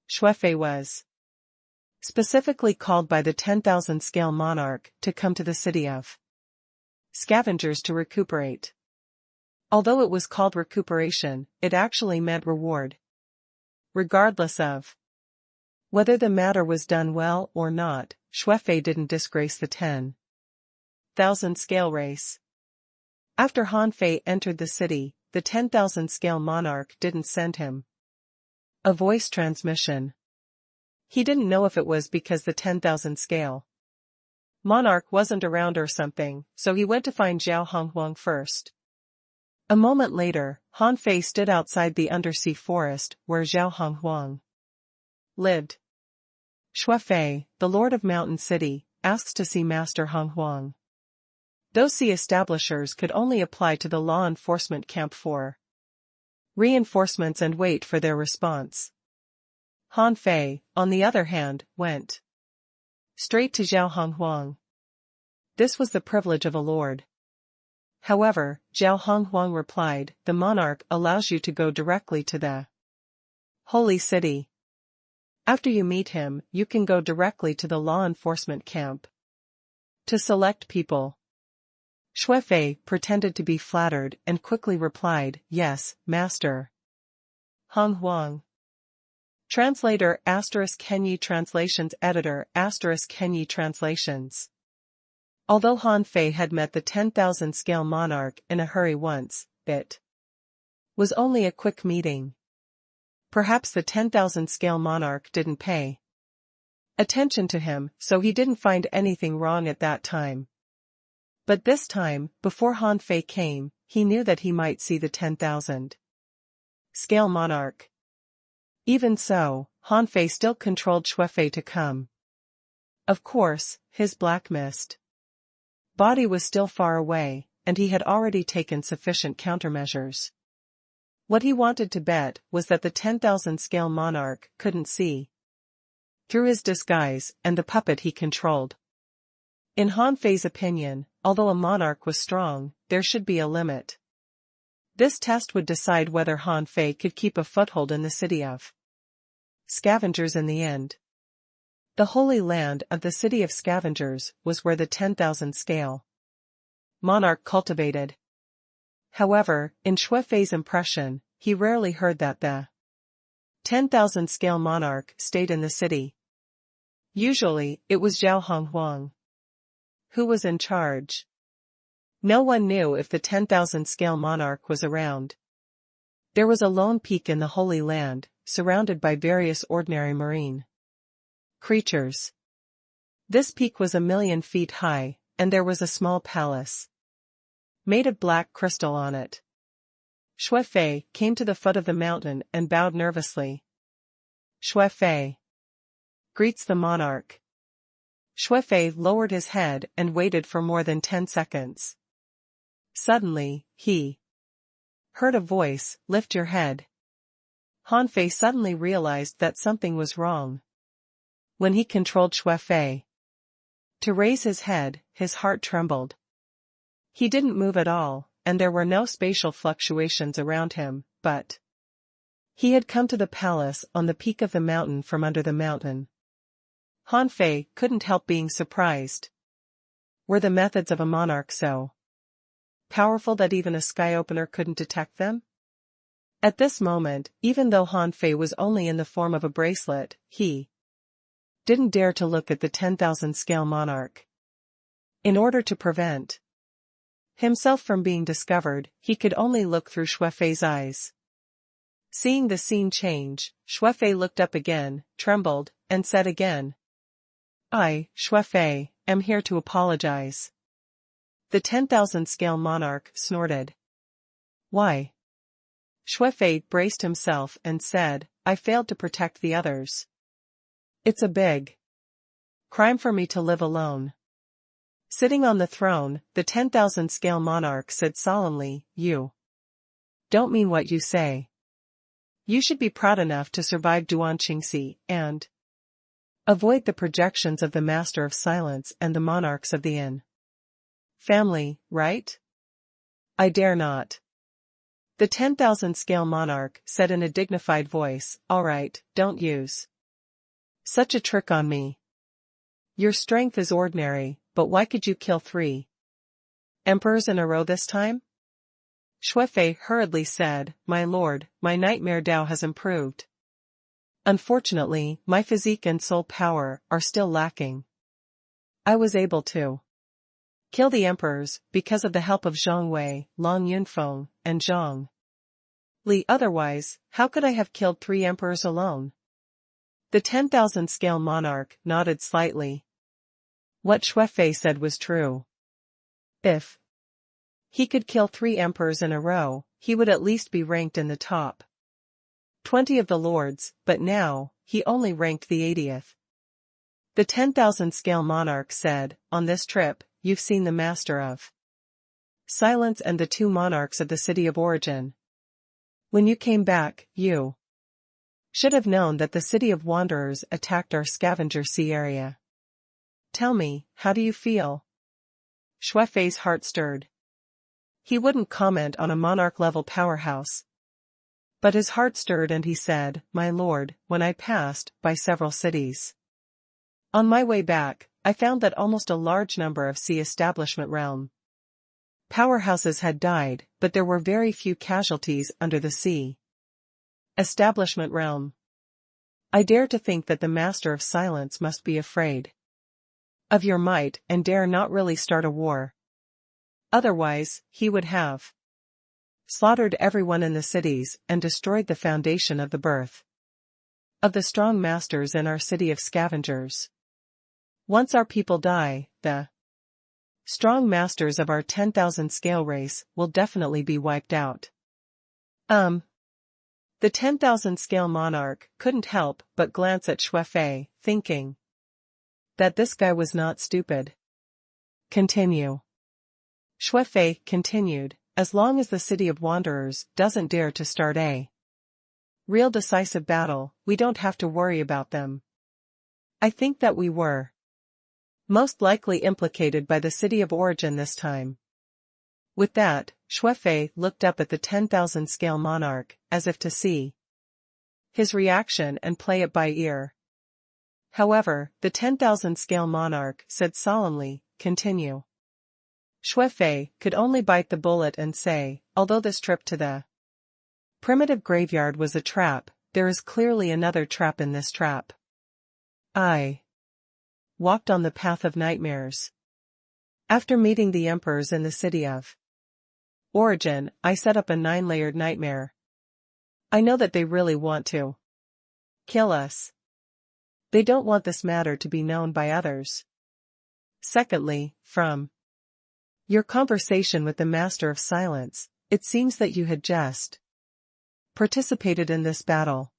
Shui Fei was specifically called by the 10,000 scale monarch to come to the city of scavengers to recuperate. Although it was called recuperation, it actually meant reward. Regardless of whether the matter was done well or not, Shui Fei didn't disgrace the 10,000 scale race. After Han Fei entered the city, the 10,000 scale monarch didn't send him a voice transmission. He didn't know if it was because the 10,000 scale monarch wasn't around or something, so he went to find Zhao Honghuang first. A moment later, Han Fei stood outside the undersea forest where Zhao Honghuang lived. Shui Fei, the lord of Mountain City, asks to see Master Honghuang. Those sea establishers could only apply to the law enforcement camp for reinforcements and wait for their response. Han Fei, on the other hand, went straight to Zhao Honghuang. This was the privilege of a lord. However, Zhao Honghuang replied, "The monarch allows you to go directly to the holy city. After you meet him, you can go directly to the law enforcement camp to select people." Shui Fei pretended to be flattered and quickly replied, "Yes, master." Honghuang. Translator *Kenyi Translations Editor *Kenyi Translations. Although Han Fei had met the 10,000 scale monarch in a hurry once, it was only a quick meeting. Perhaps the 10,000 scale monarch didn't pay attention to him, so he didn't find anything wrong at that time. But this time, before Han Fei came, he knew that he might see the 10,000 scale monarch. Even so, Han Fei still controlled Shui Fei to come. Of course, his black mist body was still far away, and he had already taken sufficient countermeasures. What he wanted to bet was that the 10,000 scale monarch couldn't see through his disguise and the puppet he controlled. In Han Fei's opinion, although a monarch was strong, there should be a limit. This test would decide whether Han Fei could keep a foothold in the city of scavengers in the end. The holy land of the city of scavengers was where the 10,000 scale monarch cultivated. However, in Shui Fei's impression, he rarely heard that the 10,000 scale monarch stayed in the city. Usually, it was Zhao Honghuang who was in charge. No one knew if the 10,000 scale monarch was around. There was a lone peak in the Holy Land, surrounded by various ordinary marine creatures. This peak was 1,000,000 feet high, and there was a small palace made of black crystal on it. Xue Fei came to the foot of the mountain and bowed nervously. Xue Fei greets the monarch. Xue Fei lowered his head and waited for more than 10 seconds. Suddenly, he heard a voice, "Lift your head." Han Fei suddenly realized that something was wrong. When he controlled Xue Fei to raise his head, his heart trembled. He didn't move at all, and there were no spatial fluctuations around him, but he had come to the palace on the peak of the mountain from under the mountain. Han Fei couldn't help being surprised. Were the methods of a monarch so powerful that even a sky opener couldn't detect them? At this moment, even though Han Fei was only in the form of a bracelet, he didn't dare to look at the 10,000 scale monarch. In order to prevent himself from being discovered, he could only look through Xue Fei's eyes. Seeing the scene change, Xue Fei looked up again, trembled, and said again, "I, Xue Fei, am here to apologize." The 10,000 scale monarch snorted. "Why?" Xue Fei braced himself and said, "I failed to protect the others. It's a big crime for me to live alone." Sitting on the throne, the 10,000 scale monarch said solemnly, "You don't mean what you say. You should be proud enough to survive Duanqingxi and avoid the projections of the Master of Silence and the monarchs of the Yin family, right?" "I dare not." The 10,000 scale monarch said in a dignified voice, "All right, don't use such a trick on me. Your strength is ordinary, but why could you kill 3 emperors in a row this time?" Xue Fei hurriedly said, "My lord, my nightmare Dao has improved. Unfortunately, my physique and soul power are still lacking. I was able to kill the emperors because of the help of Zhang Wei, Long Yunfeng, and Zhang Li. Otherwise, how could I have killed 3 emperors alone?" The 10,000 scale monarch nodded slightly. What Xue Fei said was true. If he could kill 3 emperors in a row, he would at least be ranked in the top 20 of the lords, but now, he only ranked the 80th. The 10,000 scale monarch said, "On this trip, you've seen the Master of Silence and the 2 monarchs of the city of origin. When you came back, you should have known that the city of wanderers attacked our scavenger sea area. Tell me, how do you feel?" Xue Fei's heart stirred. He wouldn't comment on a monarch-level powerhouse. But his heart stirred and he said, "My lord, when I passed by several cities on my way back, I found that almost a large number of sea establishment realm powerhouses had died, but there were very few casualties under the sea establishment realm. I dare to think that the Master of Silence must be afraid of your might and dare not really start a war. Otherwise, he would have slaughtered everyone in the cities and destroyed the foundation of the birth of the strong masters in our city of scavengers. Once our people die, the strong masters of our 10,000 scale race will definitely be wiped out." The 10,000 scale monarch couldn't help but glance at Xue Fei, thinking that this guy was not stupid. Continue. Xue Fei continued, "As long as the city of wanderers doesn't dare to start a real decisive battle, we don't have to worry about them. I think that we were most likely implicated by the city of origin this time." With that, Xue Fei looked up at the 10,000 scale monarch, as if to see his reaction and play it by ear. However, the 10,000 scale monarch said solemnly, "Continue." Xue Fei could only bite the bullet and say, "Although this trip to the Primitive graveyard was a trap, there is clearly another trap in this trap. I walked on the path of nightmares. After meeting the emperors in the city of origin, I set up a 9-layered nightmare. I know that they really want to kill us. They don't want this matter to be known by others. Secondly, from your conversation with the Master of Silence, it seems that you had just participated in this battle.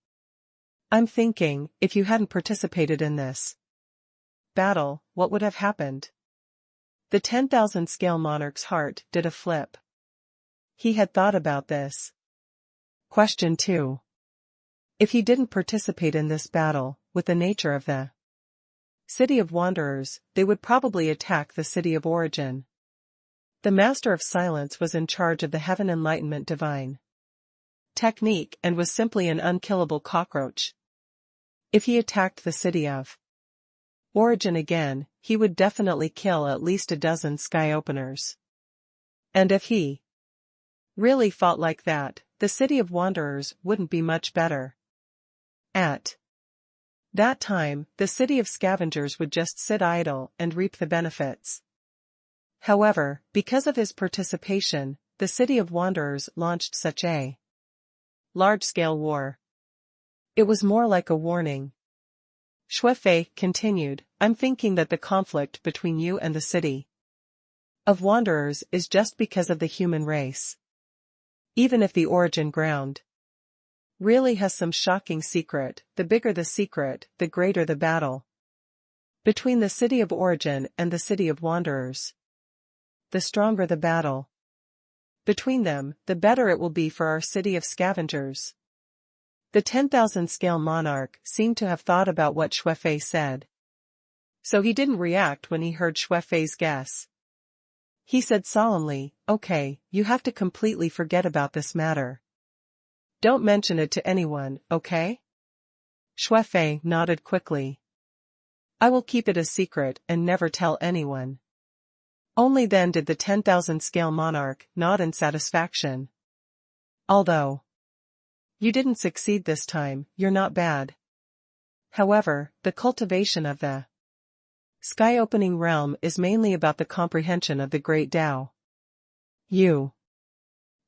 I'm thinking, if you hadn't participated in this battle, what would have happened? The 10,000 scale monarch's heart did a flip. He had thought about this. Question 2. If he didn't participate in this battle, with the nature of the city of wanderers, they would probably attack the city of origin. The Master of Silence was in charge of the Heaven Enlightenment Divine technique and was simply an unkillable cockroach. If he attacked the city of origin again, he would definitely kill at least a dozen sky openers. And if he really fought like that, the city of wanderers wouldn't be much better. At that time, the city of scavengers would just sit idle and reap the benefits. However, because of his participation, the city of wanderers launched such a large-scale war. It was more like a warning. Shuefei continued, I'm thinking that the conflict between you and the city of wanderers is just because of the human race. Even if the origin ground really has some shocking secret, the bigger the secret, the greater the battle between the city of origin and the city of wanderers. The stronger the battle between them, the better it will be for our city of scavengers. The 10,000 scale monarch seemed to have thought about what Shuefei said. So he didn't react when he heard Shuefei's guess. He said solemnly, okay, you have to completely forget about this matter. Don't mention it to anyone, okay? Shuefei nodded quickly. I will keep it a secret and never tell anyone. Only then did the 10,000 scale monarch nod in satisfaction. Although you didn't succeed this time, you're not bad. However, the cultivation of the sky-opening realm is mainly about the comprehension of the great Tao. You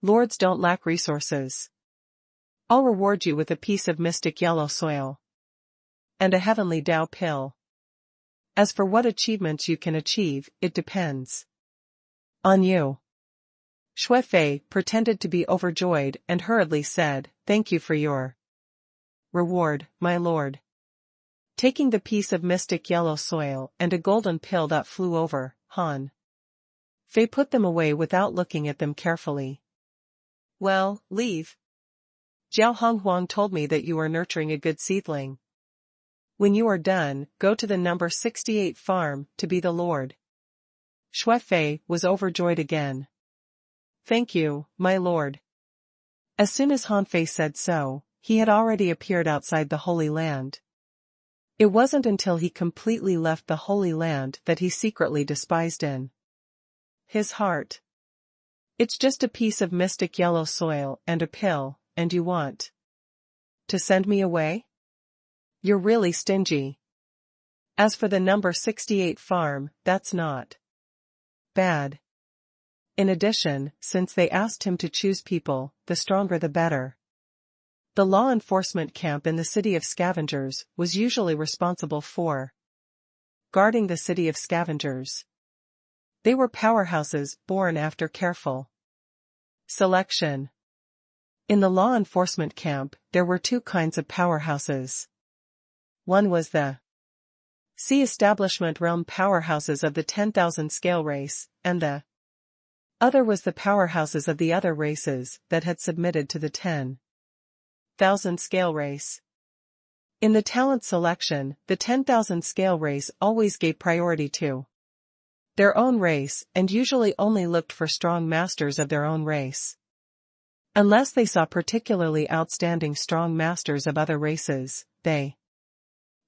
lords don't lack resources. I'll reward you with a piece of mystic yellow soil and a heavenly Tao pill. As for what achievements you can achieve, it depends on you. Shuefei pretended to be overjoyed and hurriedly said, thank you for your reward, my lord. Taking the piece of mystic yellow soil and a golden pill that flew over, Han Fei put them away without looking at them carefully. Well, leave. Jiao Honghuang told me that you are nurturing a good seedling. When you are done, go to the number 68 farm to be the lord. Shuefei was overjoyed again. Thank you, my lord. As soon as Han Fei said so, he had already appeared outside the Holy Land. It wasn't until he completely left the Holy Land that he secretly despised in his heart. It's just a piece of mystic yellow soil and a pill, and you want to send me away? You're really stingy. As for the number 68 farm, that's not bad. In addition, since they asked him to choose people, the stronger the better. The law enforcement camp in the city of scavengers was usually responsible for guarding the city of scavengers. They were powerhouses born after careful selection. In the law enforcement camp, there were two kinds of powerhouses. One was the sea establishment realm powerhouses of the 10,000 scale race, and the other was the powerhouses of the other races that had submitted to the 10,000 scale race. In the talent selection, the 10,000 scale race always gave priority to their own race and usually only looked for strong masters of their own race. Unless they saw particularly outstanding strong masters of other races, they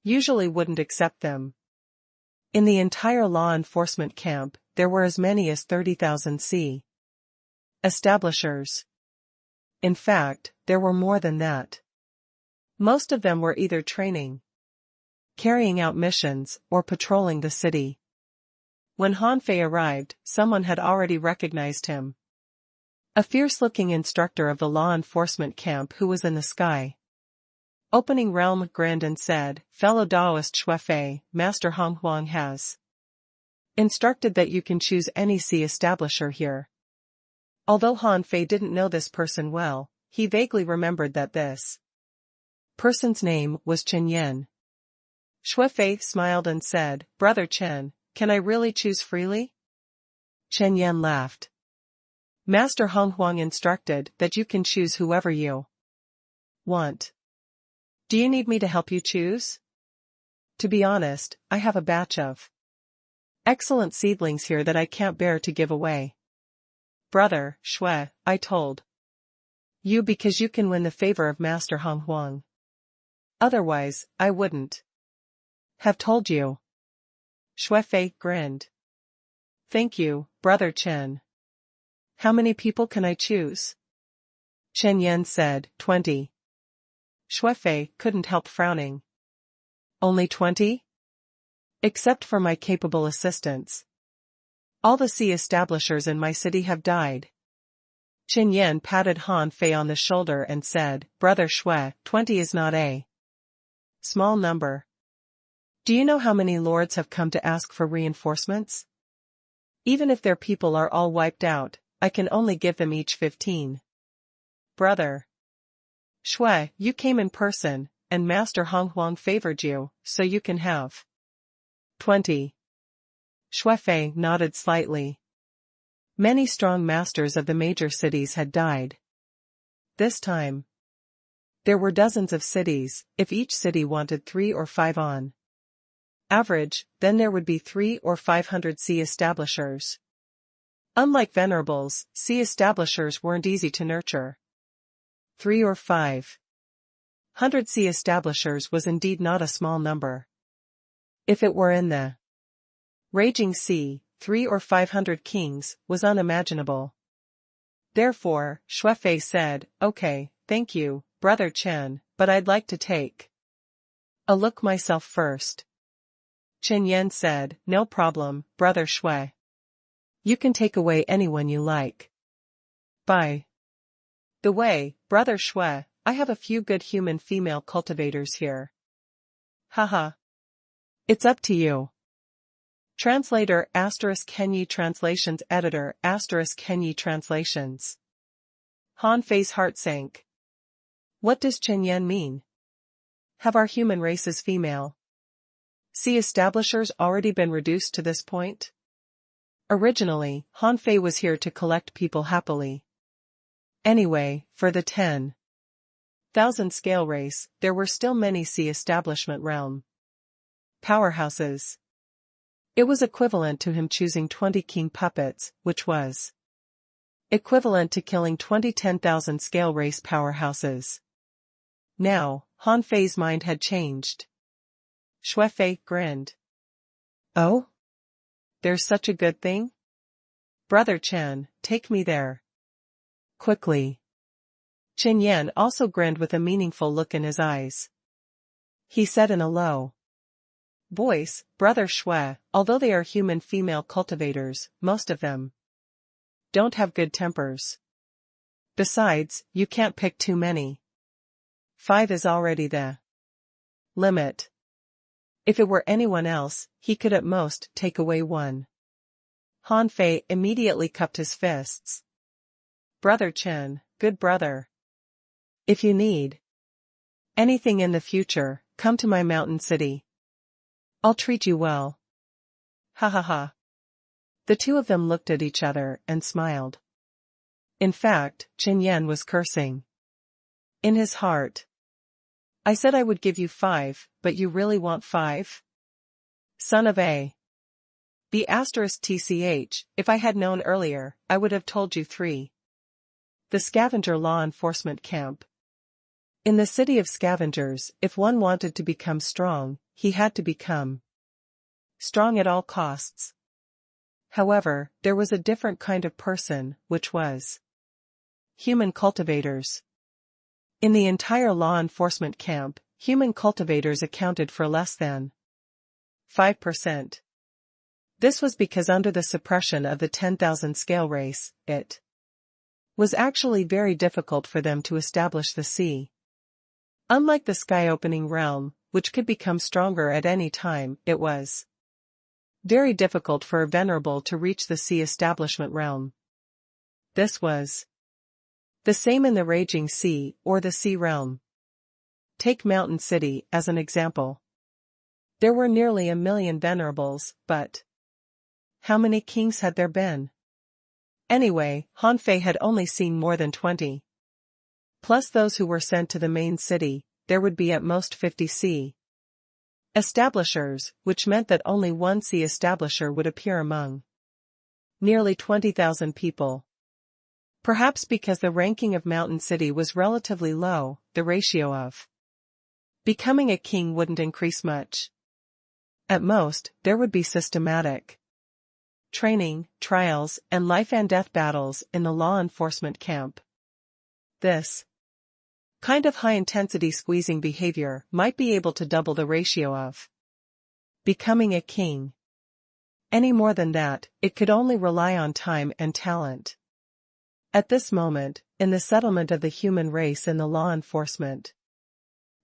usually wouldn't accept them. In the entire law enforcement camp, there were as many as 30,000 sea establishers. In fact, there were more than that. Most of them were either training, carrying out missions, or patrolling the city. When Han Fei arrived, someone had already recognized him. A fierce-looking instructor of the law enforcement camp who was in the sky. Opening Realm grinned and said, "Fellow Daoist Shui Fei, Master Hong Huang has instructed that you can choose any sea establisher here." Although Han Fei didn't know this person well, he vaguely remembered that this person's name was Chen Yan. Shui Fei smiled and said, "Brother Chen, can I really choose freely?" Chen Yan laughed. "Master Hong Huang instructed that you can choose whoever you want. Do you need me to help you choose? To be honest, I have a batch of excellent seedlings here that I can't bear to give away. Brother Shui, I told you because you can win the favor of Master Hong Huang. Otherwise, I wouldn't have told you." Shui Fei grinned. "Thank you, Brother Chen. How many people can I choose?" Chen Yan said, 20. Shui Fei couldn't help frowning. "Only 20? Except for my capable assistants. All the sea establishers in my city have died." Chen Yan patted Han Fei on the shoulder and said, "Brother Shui, 20 is not a small number. Do you know how many lords have come to ask for reinforcements? Even if their people are all wiped out, I can only give them each 15. Brother Shui, you came in person, and Master Hong Huang favored you, so you can have 20. Shui Fei nodded slightly. Many strong masters of the major cities had died. This time, there were dozens of cities. If each city wanted 3 or 5 on average, then there would be 300 or 500 sea establishers. Unlike venerables, sea establishers weren't easy to nurture. 300 or 500 sea establishers was indeed not a small number. If it were in the raging sea, 300 or 500 kings was unimaginable. Therefore, Shui Fei said, "Okay, thank you, Brother Chen, but I'd like to take a look myself first." Chen Yan said, "No problem, Brother Shui. You can take away anyone you like. By the way, Brother Shui, I have a few good human female cultivators here." "Haha. It's up to you." Translator ** Kenyi Translations Editor ** Kenyi Translations. Han Fei's heart sank. What does Chen Yan mean? Have our human races female sea establishers already been reduced to this point? Originally, Han Fei was here to collect people happily. Anyway, for the 10,000 scale race, there were still many sea establishment realm powerhouses. It was equivalent to him choosing 20 king puppets, which was equivalent to killing 20 10,000 scale race powerhouses. Now, Han Fei's mind had changed. Shui Fei grinned. "Oh? There's such a good thing? Brother Chen, take me there. Quickly." Chen Yan also grinned with a meaningful look in his eyes. He said in a low voice, "Brother Shui, although they are human female cultivators, most of them don't have good tempers. Besides, you can't pick too many. 5 is already the limit. If it were anyone else, he could at most take away 1. Han Fei immediately cupped his fists. "Brother Chen, good brother. If you need anything in the future, come to my mountain city. I'll treat you well." Ha ha ha. The two of them looked at each other and smiled. In fact, Chen Yan was cursing in his heart. "I said I would give you 5, but you really want 5? Son of a B *tch, if I had known earlier, I would have told you 3. The scavenger law enforcement camp. In the city of scavengers, if one wanted to become strong, he had to become strong at all costs. However, there was a different kind of person, which was Human cultivators. In the entire law enforcement camp, human cultivators accounted for less than 5%. This was because under the suppression of the 10,000 scale race, it was actually very difficult for them to establish the sea. Unlike the sky-opening realm, which could become stronger at any time, it was very difficult for a venerable to reach the sea establishment realm. This was the same in the raging sea, or the sea realm. Take Mountain City as an example. There were nearly 1 million venerables, but how many kings had there been? Anyway, Hanfei had only seen more than 20. Plus those who were sent to the main city, there would be at most 50 sea establishers, which meant that only one sea establisher would appear among nearly 20,000 people. Perhaps because the ranking of Mountain City was relatively low, the ratio of becoming a king wouldn't increase much. At most, there would be systematic training, trials, and life and death battles in the law enforcement camp. This kind of high-intensity squeezing behavior might be able to double the ratio of becoming a king. Any more than that, it could only rely on time and talent. At this moment, in the settlement of the human race in the law enforcement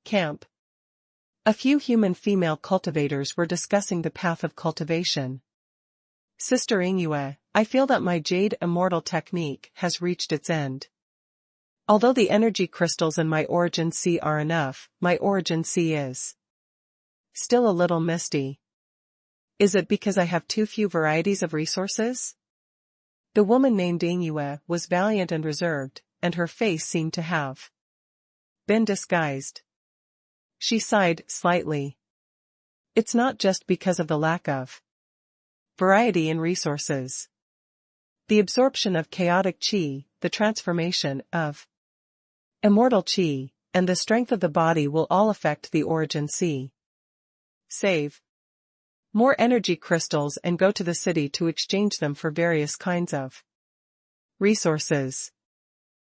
camp, a few human female cultivators were discussing the path of cultivation. Sister Ingue, I feel that my jade immortal technique has reached its end. Although the energy crystals in my origin sea are enough, my origin sea is still a little misty. Is it because I have too few varieties of resources? The woman named Ingue was valiant and reserved, and her face seemed to have been disguised. She sighed slightly. It's not just because of the lack of variety in resources. The absorption of chaotic chi, the transformation of immortal chi, and the strength of the body will all affect the origin sea. Save more energy crystals and go to the city to exchange them for various kinds of resources.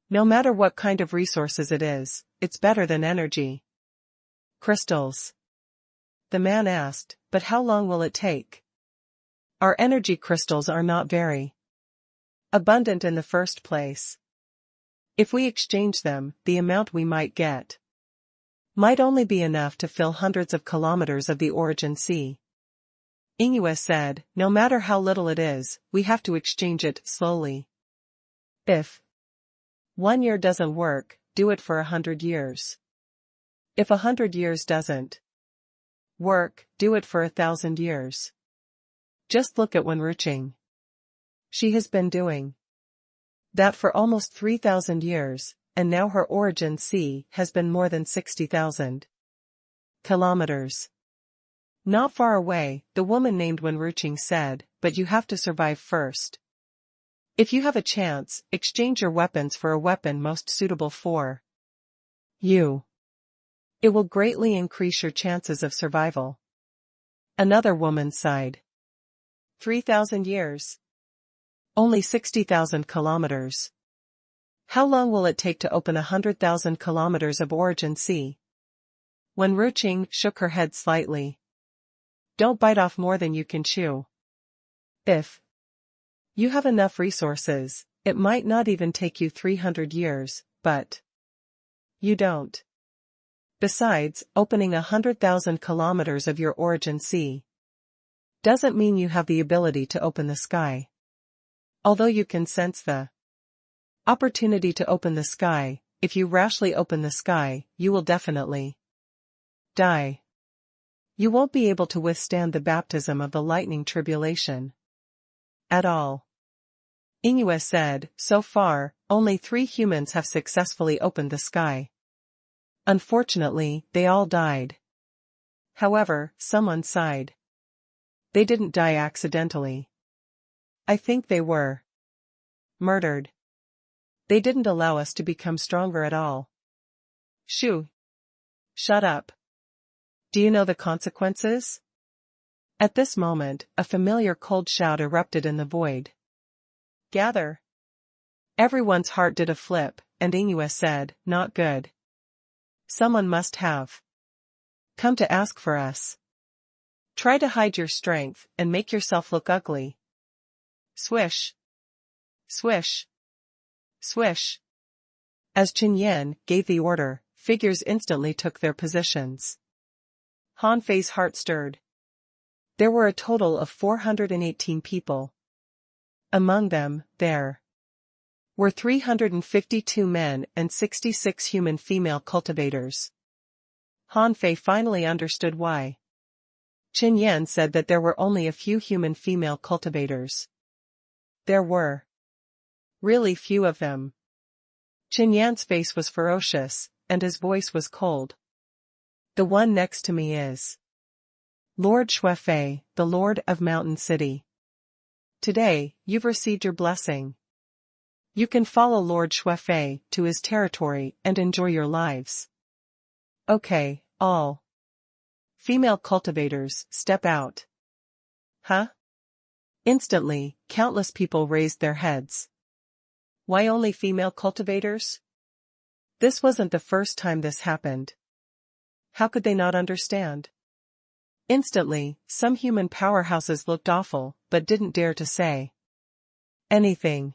No matter what kind of resources it is, it's better than energy crystals. The man asked, but how long will it take? Our energy crystals are not very abundant in the first place. If we exchange them, the amount we might get might only be enough to fill hundreds of kilometers of the origin sea. Ingue said, no matter how little it is, we have to exchange it slowly. If 1 year doesn't work, do it for 100 years. If 100 years doesn't work, do it for 1,000 years. Just look at Wenruqing. She has been doing that for almost 3,000 years, and now her origin sea has been more than 60,000 kilometers. Not far away, the woman named Wenruqing said, but you have to survive first. If you have a chance, exchange your weapons for a weapon most suitable for you. It will greatly increase your chances of survival. Another woman sighed. 3,000 years. Only 60,000 kilometers. How long will it take to open 100,000 kilometers of origin sea? Wenruqing shook her head slightly. Don't bite off more than you can chew. If you have enough resources, it might not even take you 300 years, but you don't. Besides, opening 100,000 kilometers of your origin sea doesn't mean you have the ability to open the sky. Although you can sense the opportunity to open the sky, if you rashly open the sky, you will definitely die. You won't be able to withstand the baptism of the lightning tribulation at all. Ingue said, so far, only 3 humans have successfully opened the sky. Unfortunately, they all died. However, someone sighed. They didn't die accidentally. I think they were murdered. They didn't allow us to become stronger at all. Shoo! Shut up. Do you know the consequences? At this moment, a familiar cold shout erupted in the void. Gather. Everyone's heart did a flip, and Inua said, "Not good. Someone must have come to ask for us. Try to hide your strength and make yourself look ugly." Swish. Swish. Swish. As Qinyan gave the order, figures instantly took their positions. Han Fei's heart stirred. There were a total of 418 people. Among them, there were 352 men and 66 human female cultivators. Han Fei finally understood why Qinyan said that there were only a few human female cultivators. There were really few of them. Qinyan's face was ferocious, and his voice was cold. "The one next to me is Lord Xuefei, the Lord of Mountain City. Today, you've received your blessing. You can follow Lord Xuefei to his territory and enjoy your lives. Okay, all female cultivators, step out." Huh? Instantly, countless people raised their heads. Why only female cultivators? This wasn't the first time this happened. How could they not understand? Instantly, some human powerhouses looked awful, but didn't dare to say anything.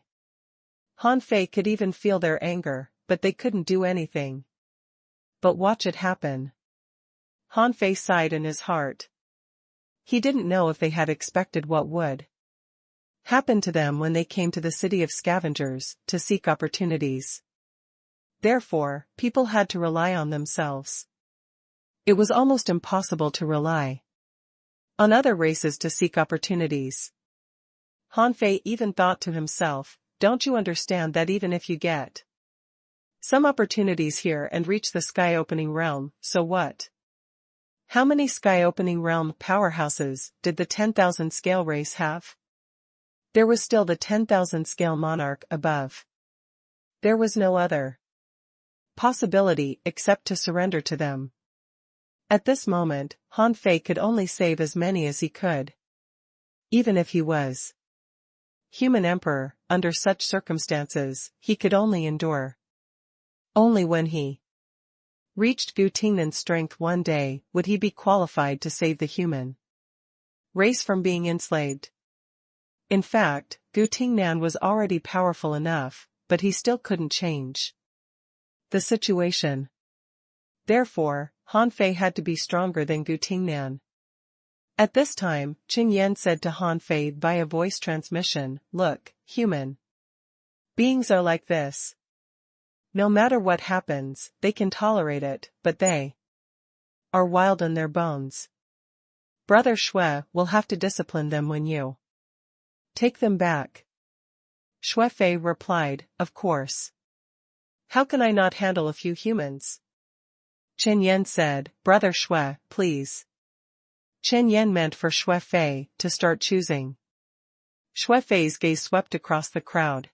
Han Fei could even feel their anger, but they couldn't do anything. But watch it happen. Han Fei sighed in his heart. He didn't know if they had expected what would happen to them when they came to the city of scavengers to seek opportunities. Therefore, people had to rely on themselves. It was almost impossible to rely on other races to seek opportunities. Han Fei even thought to himself, "Don't you understand that even if you get some opportunities here and reach the sky-opening realm, so what? How many sky-opening realm powerhouses did the 10,000 scale race have? There was still the 10,000 scale monarch above. There was no other possibility except to surrender to them." At this moment, Han Fei could only save as many as he could. Even if he was human emperor, under such circumstances, he could only endure. Only when he reached Gu Tingnan's strength one day would he be qualified to save the human race from being enslaved. In fact, Gu Tingnan was already powerful enough, but he still couldn't change the situation. Therefore, Han Fei had to be stronger than Gu Tingnan. At this time, Qinyan said to Han Fei via voice transmission, "Look, human beings are like this. No matter what happens, they can tolerate it, but they are wild in their bones. Brother Xue will have to discipline them when you take them back." Xuefei replied, "Of course. How can I not handle a few humans?" Qinyan said, "Brother Xue, please." Qinyan meant for Xuefei to start choosing. Xuefei's gaze swept across the crowd.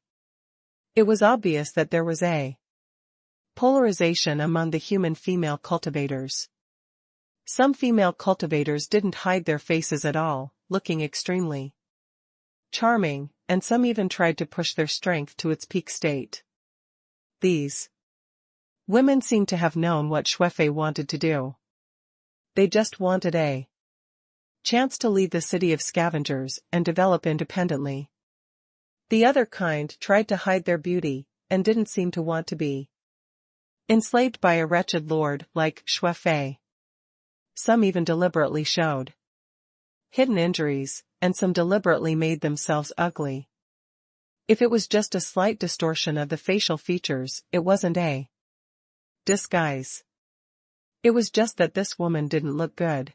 It was obvious that there was a polarization among the human female cultivators. Some female cultivators didn't hide their faces at all, looking extremely charming, and some even tried to push their strength to its peak state. These women seemed to have known what Xuefei wanted to do. They just wanted a chance to leave the city of scavengers and develop independently. The other kind tried to hide their beauty, and didn't seem to want to be enslaved by a wretched lord like Xuefei. Some even deliberately showed hidden injuries, and some deliberately made themselves ugly. If it was just a slight distortion of the facial features, it wasn't a disguise. It was just that this woman didn't look good.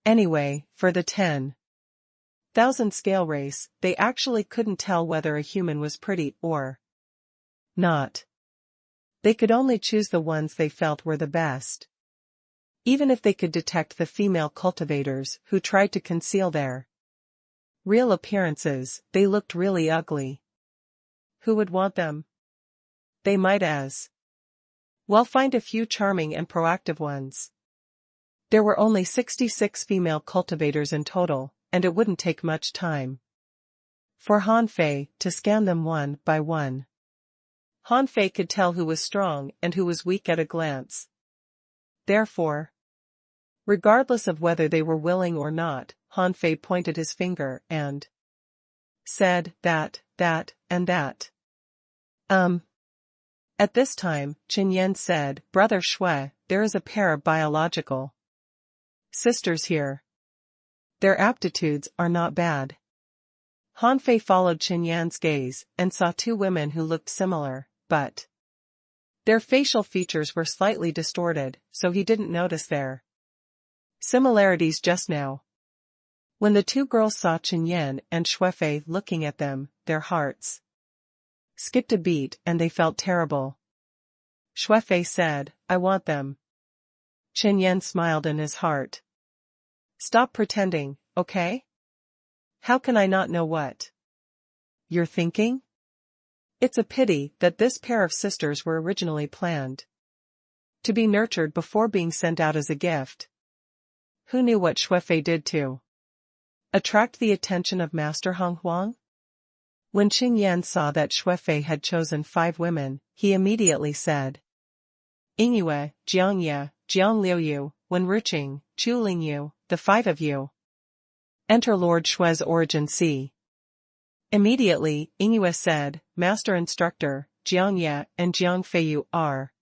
Anyway, for the 10,000 scale race, they actually couldn't tell whether a human was pretty or not. They could only choose the ones they felt were the best. Even if they could detect the female cultivators who tried to conceal their real appearances, they looked really ugly. Who would want them? They might as well find a few charming and proactive ones. There were only 66 female cultivators in total, and it wouldn't take much time for Han Fei to scan them one by one. Han Fei could tell who was strong and who was weak at a glance. Therefore, regardless of whether they were willing or not, Han Fei pointed his finger and said that, and that. At this time, Qin Yan said, Brother Shui, there is a pair of biological sisters here. Their aptitudes are not bad. Han Fei followed Qin Yan's gaze and saw two women who looked similar, but their facial features were slightly distorted, so he didn't notice their similarities just now. When the two girls saw Qin Yan and Shui Fei looking at them, their hearts skipped a beat and they felt terrible. Shui Fei said, I want them. Qin Yan smiled in his heart. Stop pretending, okay? How can I not know what you're thinking? It's a pity that this pair of sisters were originally planned to be nurtured before being sent out as a gift. Who knew what Shui Fei did to attract the attention of Master Hong Huang? When Qin Yan saw that Shui Fei had chosen 5 women, he immediately said, Yingyue, Jiangye, Jiang Liuyu, Wen Ruqing, Chu Lingyu, the 5 of you. Enter Lord Shui's origin sea. Immediately, Yingyue said, Master Instructor, Jiangye and Jiang Feiyu are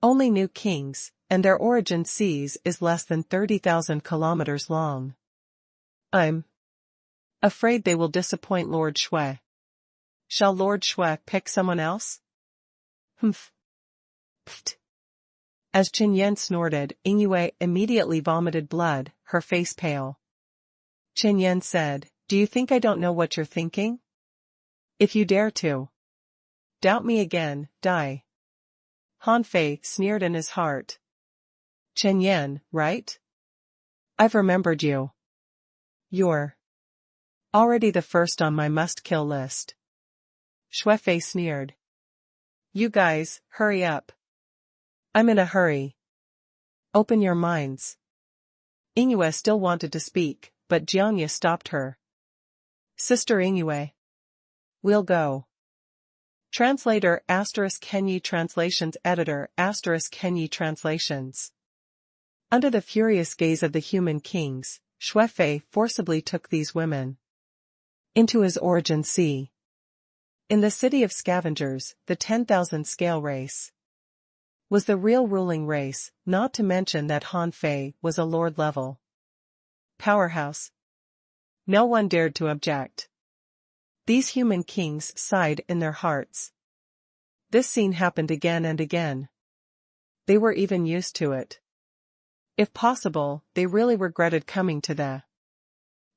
only new kings, and their origin seas is less than 30,000 kilometers long. I'm afraid they will disappoint Lord Shui. Shall Lord Shui pick someone else? Humph. Pfft. As Qin Yan snorted, Yingyue immediately vomited blood, her face pale. Qin Yan said, Do you think I don't know what you're thinking? If you dare to doubt me again, die. Han Fei sneered in his heart. Qin Yan, right? I've remembered you. You're already the first on my must-kill list. Shui Fei sneered. You guys, hurry up. I'm in a hurry. Open your minds. Yingyue still wanted to speak, but Jiangye stopped her. Sister Yingyue. We'll go. Translator ** Kenyi Translations Editor ** Kenyi Translations. Under the furious gaze of the human kings, Shui Fei forcibly took these women into his origin sea. In the city of scavengers, the 10,000 scale race was the real ruling race, not to mention that Han Fei was a lord-level powerhouse. No one dared to object. These human kings sighed in their hearts. This scene happened again and again. They were even used to it. If possible, they really regretted coming to the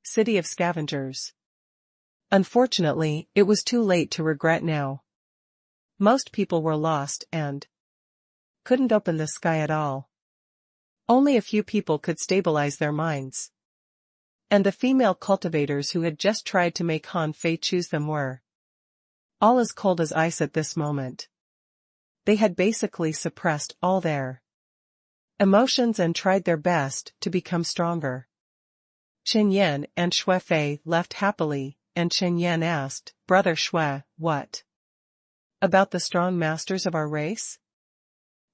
city of scavengers. Unfortunately, it was too late to regret now. Most people were lost and couldn't open the sky at all. Only a few people could stabilize their minds. And the female cultivators who had just tried to make Han Fei choose them were all as cold as ice at this moment. They had basically suppressed all their emotions and tried their best to become stronger. Qin Yan and Shui Fei left happily, and Qin Yan asked, Brother Shui, what about the strong masters of our race?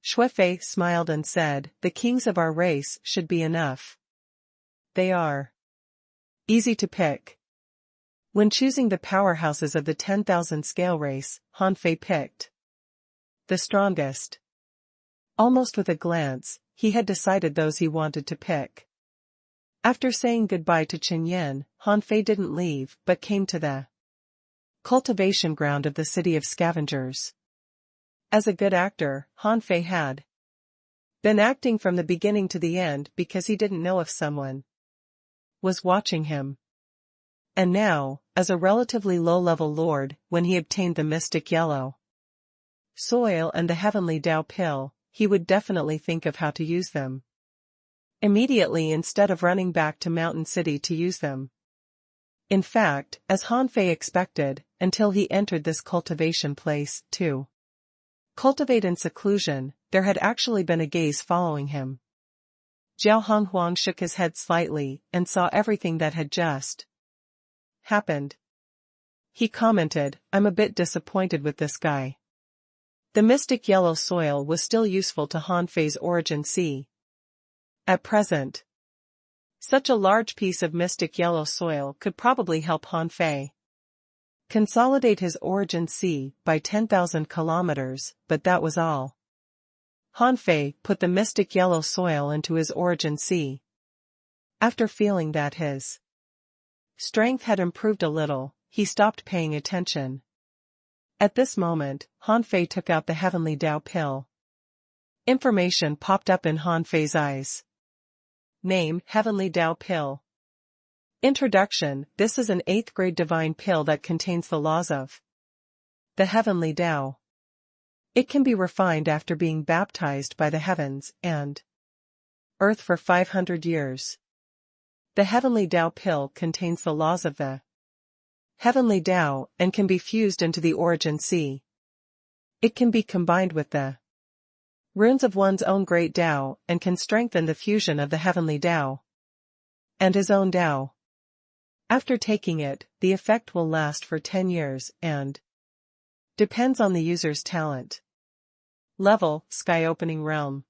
Shui Fei smiled and said, The kings of our race should be enough. They are easy to pick. When choosing the powerhouses of the 10,000 scale race, Han Fei picked the strongest. Almost with a glance, he had decided those he wanted to pick. After saying goodbye to Qin Yan, Han Fei didn't leave but came to the cultivation ground of the city of scavengers. As a good actor, Han Fei had been acting from the beginning to the end because he didn't know if someone was watching him. And now, as a relatively low-level lord, when he obtained the mystic yellow soil and the heavenly Dao pill, he would definitely think of how to use them immediately instead of running back to Mountain City to use them. In fact, as Han Fei expected, until he entered this cultivation place, to cultivate in seclusion, there had actually been a gaze following him. Jiao Honghuang shook his head slightly and saw everything that had just happened. he commented, I'm a bit disappointed with this guy. The mystic yellow soil was still useful to Han Fei's origin sea. At present, such a large piece of mystic yellow soil could probably help Han Fei consolidate his origin sea by 10,000 kilometers, but that was all. Han Fei put the mystic yellow soil into his origin sea. After feeling that his strength had improved a little, he stopped paying attention. At this moment, Han Fei took out the Heavenly Tao pill. Information popped up in Han Fei's eyes. Name, Heavenly Tao pill. Introduction, this is an 8th grade divine pill that contains the laws of the Heavenly Tao. It can be refined after being baptized by the heavens and earth for 500 years. The Heavenly Tao pill contains the laws of the Heavenly Tao and can be fused into the origin sea. It can be combined with the runes of one's own great Tao and can strengthen the fusion of the Heavenly Tao and his own Tao. After taking it, the effect will last for 10 years and depends on the user's talent. Level, sky-opening realm.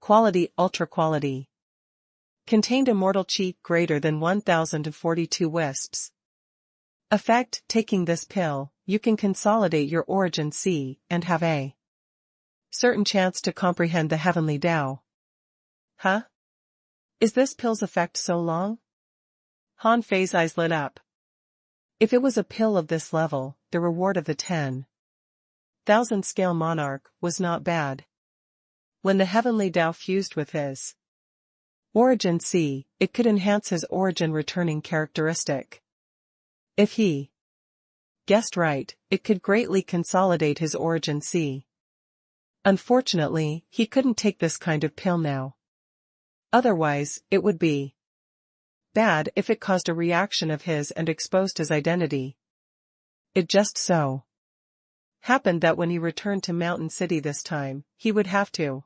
Quality, ultra quality. Contained immortal chi greater than 1042 wisps. Effect, taking this pill, you can consolidate your origin sea and have a certain chance to comprehend the Heavenly Tao. Huh? Is this pill's effect so long? Han Fei's eyes lit up. If it was a pill of this level, the reward of the 10,000 scale monarch was not bad. When the Heavenly Tao fused with his origin sea, it could enhance his origin returning characteristic. If he guessed right, it could greatly consolidate his origin sea. Unfortunately, he couldn't take this kind of pill now. Otherwise, it would be bad if it caused a reaction of his and exposed his identity. It just so happened that when he returned to Mountain City this time, he would have to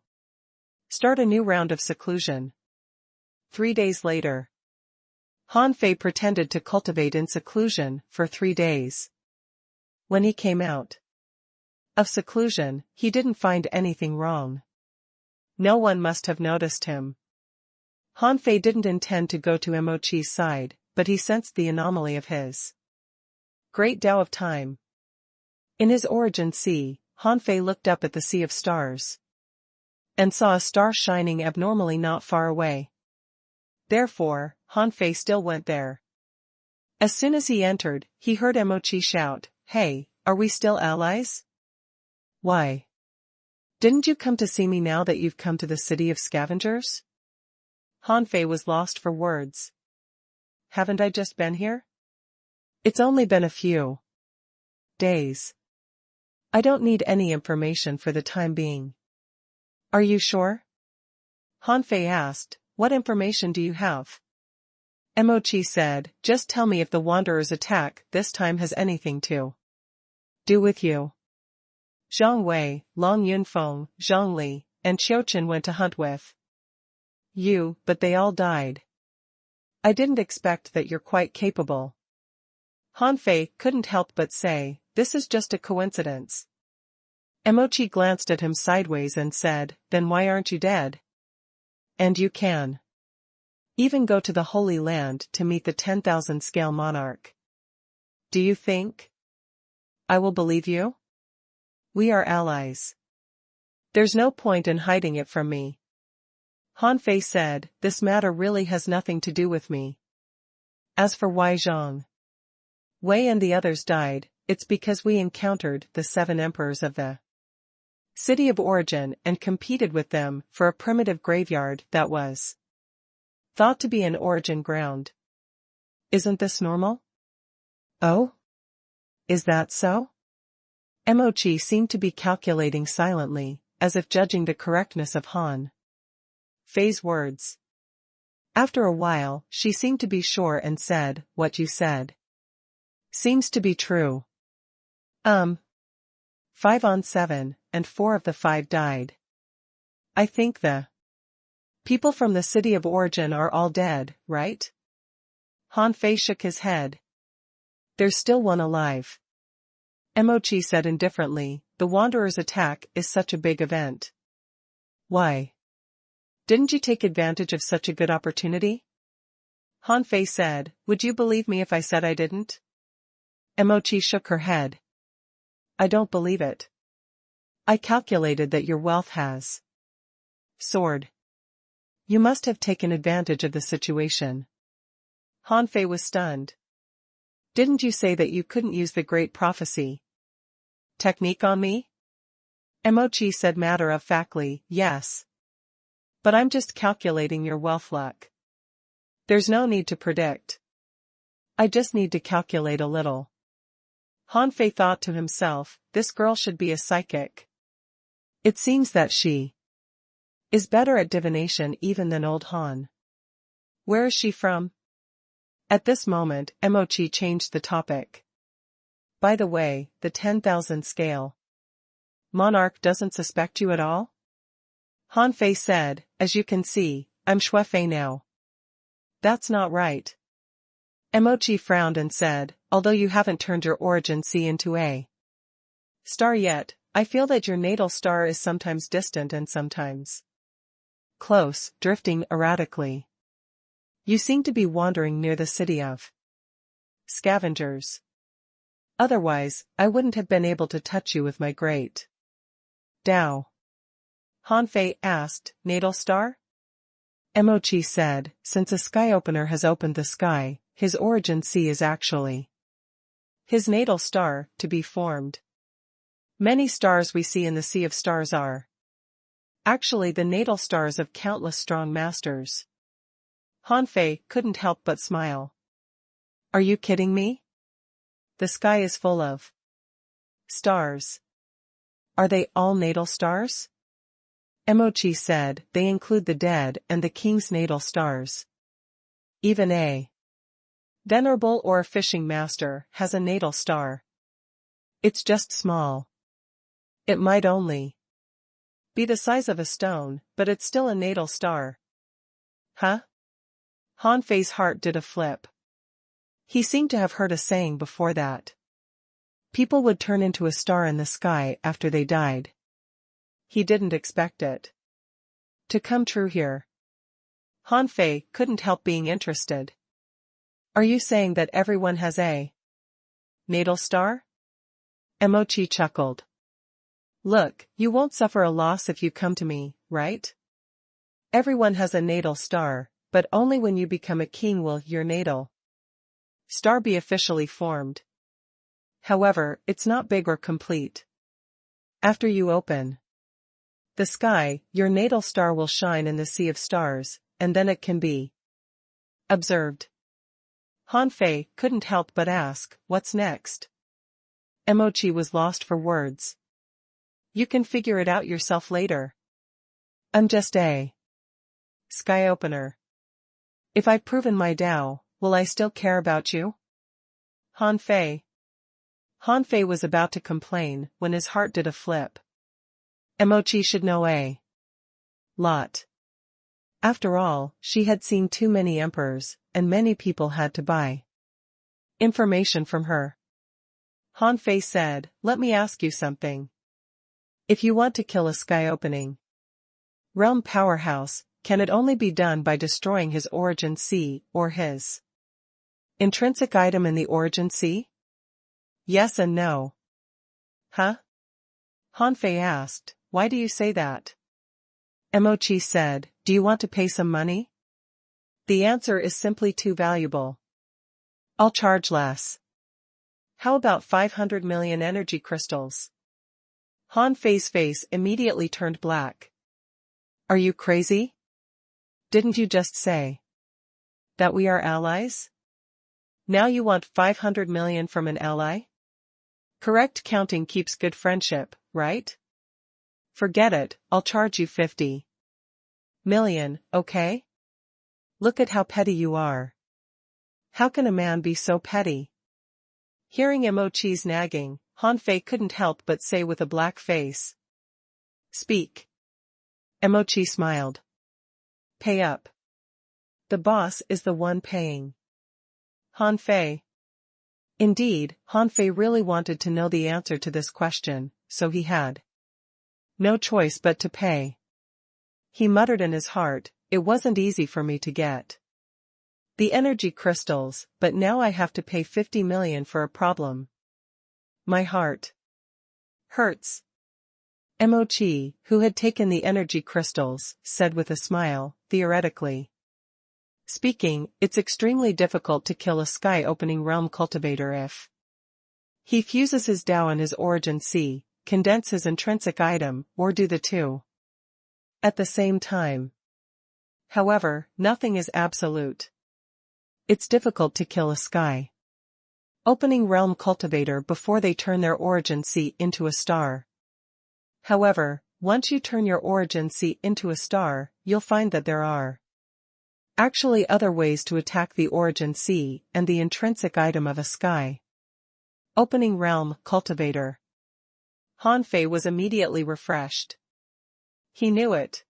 start a new round of seclusion. 3 days later, Han Fei pretended to cultivate in seclusion for 3 days. When he came out of seclusion, he didn't find anything wrong. No one must have noticed him. Han Fei didn't intend to go to Emochi's side, but he sensed the anomaly of his great Tao of time. In his origin sea, Han Fei looked up at the sea of stars and saw a star shining abnormally not far away. Therefore, Han Fei still went there. As soon as he entered, he heard Emochi shout, "Hey, are we still allies? Why didn't you come to see me now that you've come to the city of scavengers?" Han Fei was lost for words. Haven't I just been here? It's only been a few days. I don't need any information for the time being. Are you sure? Han Fei asked, what information do you have? Emochi said, just tell me if the Wanderer's attack this time has anything to do with you. Zhang Wei, Long Yunfeng, Zhang Li, and Qiuqin went to hunt with you, but they all died. I didn't expect that you're quite capable. Han Fei couldn't help but say, this is just a coincidence. Emochi glanced at him sideways and said, then why aren't you dead? And you can even go to the Holy Land to meet the 10,000 scale monarch. Do you think I will believe you? We are allies. There's no point in hiding it from me. Han Fei said, this matter really has nothing to do with me. As for why Zhang Wei and the others died, it's because we encountered the 7 emperors of the city of origin and competed with them for a primitive graveyard that was thought to be an origin ground. Isn't this normal? Oh? Is that so? Emochi seemed to be calculating silently, as if judging the correctness of Han Fei's words. After a while, she seemed to be sure and said, what you said seems to be true. 5 on 7, and 4 of the 5 died. I think the people from the city of origin are all dead, right? Han Fei shook his head. There's still one alive. Emochi said indifferently, the Wanderer's attack is such a big event. Why? Didn't you take advantage of such a good opportunity? Hanfei said, would you believe me if I said I didn't? Emochi shook her head. I don't believe it. I calculated that your wealth has soared. You must have taken advantage of the situation. Hanfei was stunned. Didn't you say that you couldn't use the great prophecy technique on me? Emochi said matter-of-factly, yes. But I'm just calculating your wealth luck. There's no need to predict. I just need to calculate a little. Hanfei thought to himself, this girl should be a psychic. It seems that she is better at divination even than old Han. Where is she from? At this moment, Emochi changed the topic. By the way, the 10,000 scale monarch doesn't suspect you at all? Hanfei said, as you can see, I'm Shuefei now. That's not right. Emochi frowned and said, although you haven't turned your origin sea into a star yet, I feel that your natal star is sometimes distant and sometimes close, drifting erratically. You seem to be wandering near the city of scavengers. Otherwise, I wouldn't have been able to touch you with my great Dao. Hanfei asked, natal star? Emochi said, since a sky opener has opened the sky, his origin sea is actually his natal star, to be formed. Many stars we see in the sea of stars are actually the natal stars of countless strong masters. Hanfei couldn't help but smile. Are you kidding me? The sky is full of stars. Are they all natal stars? Emochi said, they include the dead and the king's natal stars. Even a venerable or a fishing master has a natal star. It's just small. It might only be the size of a stone, but it's still a natal star. Huh? Hanfei's heart did a flip. He seemed to have heard a saying before that people would turn into a star in the sky after they died. He didn't expect it to come true here. Hanfei couldn't help being interested. Are you saying that everyone has a natal star? Emochi chuckled. Look, you won't suffer a loss if you come to me, right? Everyone has a natal star, but only when you become a king will your natal star be officially formed. However, it's not big or complete. After you open the sky, your natal star will shine in the sea of stars, and then it can be observed. Hanfei couldn't help but ask, what's next? Emochi was lost for words. You can figure it out yourself later. I'm just a sky opener. If I've proven my Dao, will I still care about you? Hanfei was about to complain when his heart did a flip. Emochi should know a lot. After all, she had seen too many emperors, and many people had to buy information from her. Hanfei said, let me ask you something. If you want to kill a sky opening realm powerhouse, can it only be done by destroying his origin sea or his intrinsic item in the origin sea? Yes and no. Huh? Hanfei asked, why do you say that? Emochi said, do you want to pay some money? The answer is simply too valuable. I'll charge less. How about 500 million energy crystals? Hanfei's face immediately turned black. Are you crazy? Didn't you just say that we are allies? Now you want 500 million from an ally? Correct counting keeps good friendship, right? Forget it, I'll charge you 50 million, okay? Look at how petty you are. How can a man be so petty? Hearing Emochi's nagging, Hanfei couldn't help but say with a black face. Speak. Emochi smiled. Pay up. The boss is the one paying. Hanfei Indeed, Hanfei really wanted to know the answer to this question, so he had no choice but to pay. He muttered in his heart, "It wasn't easy for me to get the energy crystals, but now I have to pay 50 million for a problem. My heart hurts." Mochi, who had taken the energy crystals, said with a smile, "Theoretically speaking, it's extremely difficult to kill a sky-opening realm cultivator if he fuses his Tao and his origin C, condense his intrinsic item, or do the two at the same time. However, nothing is absolute. It's difficult to kill a sky-opening realm cultivator before they turn their origin C into a star. However, once you turn your origin C into a star, you'll find that there are actually other ways to attack the origin C and the intrinsic item of a sky-opening realm cultivator." Hanfei was immediately refreshed. He knew it.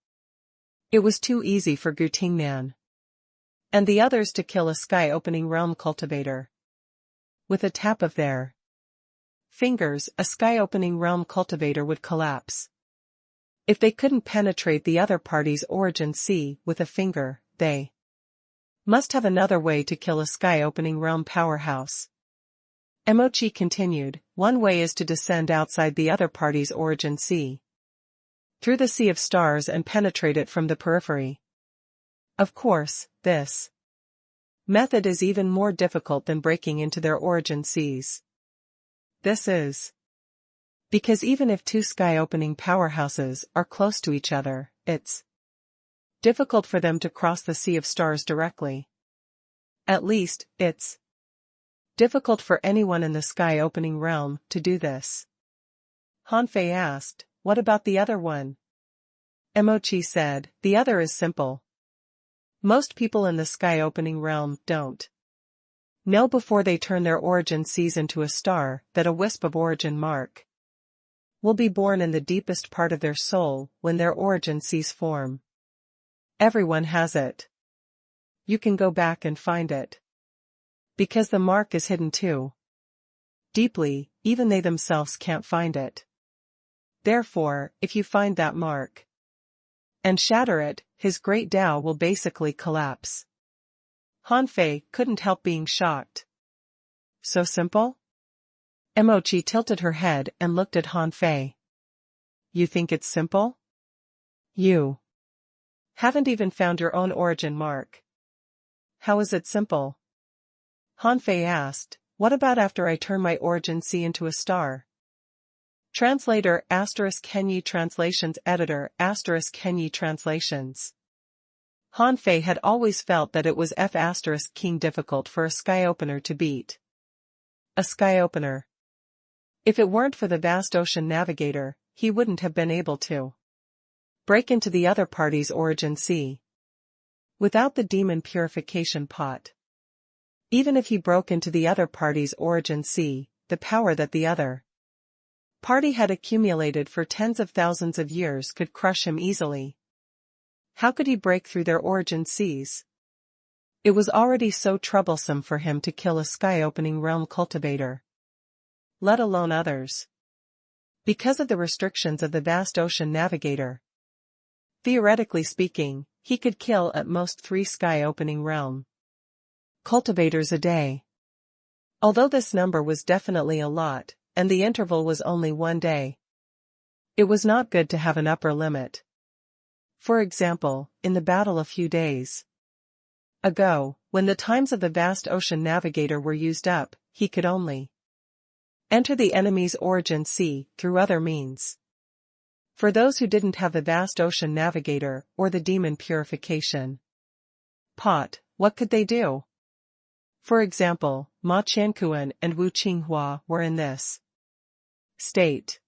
It was too easy for Gutingnan and the others to kill a sky-opening realm cultivator. With a tap of their fingers, a sky-opening realm cultivator would collapse. If they couldn't penetrate the other party's origin C with a finger, they must have another way to kill a sky-opening realm powerhouse. Mochi continued, "One way is to descend outside the other party's origin C, through the sea of stars and penetrate it from the periphery. Of course, this method is even more difficult than breaking into their origin Cs. This is because even if two sky-opening powerhouses are close to each other, it's difficult for them to cross the sea of stars directly. At least, it's difficult for anyone in the sky-opening realm to do this." Hanfei asked, "What about the other one?" Mochi said, "The other is simple. Most people in the sky-opening realm don't know before they turn their origin Cs into a star that a wisp of origin mark will be born in the deepest part of their soul when their origin Cs form. Everyone has it. You can go back and find it. Because the mark is hidden too deeply, even they themselves can't find it. Therefore, if you find that mark and shatter it, his great Tao will basically collapse." Hanfei couldn't help being shocked. "So simple?" Mochi tilted her head and looked at Hanfei. "You think it's simple? You haven't even found your own origin mark. How is it simple?" Hanfei asked, "What about after I turn my origin C into a star?" Translator ** Kenyi Translations Editor ** Kenyi Translations. Hanfei had always felt that it was King difficult for a sky opener to beat. A sky opener. If it weren't for the vast ocean navigator, he wouldn't have been able to break into the other party's origin C. Without the demon purification pot. Even if he broke into the other party's origin C, the power that the other party had accumulated for tens of thousands of years could crush him easily. How could he break through their origin Cs? It was already so troublesome for him to kill a sky-opening realm cultivator, let alone others. Because of the restrictions of the vast ocean navigator. Theoretically speaking, he could kill at most 3 sky-opening realm cultivators a day. Although this number was definitely a lot, and the interval was only 1 day. It was not good to have an upper limit. For example, in the battle a few days ago, when the times of the vast ocean navigator were used up, he could only enter the enemy's origin C through other means. For those who didn't have the vast ocean navigator or the demon purification pot, what could they do? For example, Ma Qiankuan and Wu Qinghua were in this state.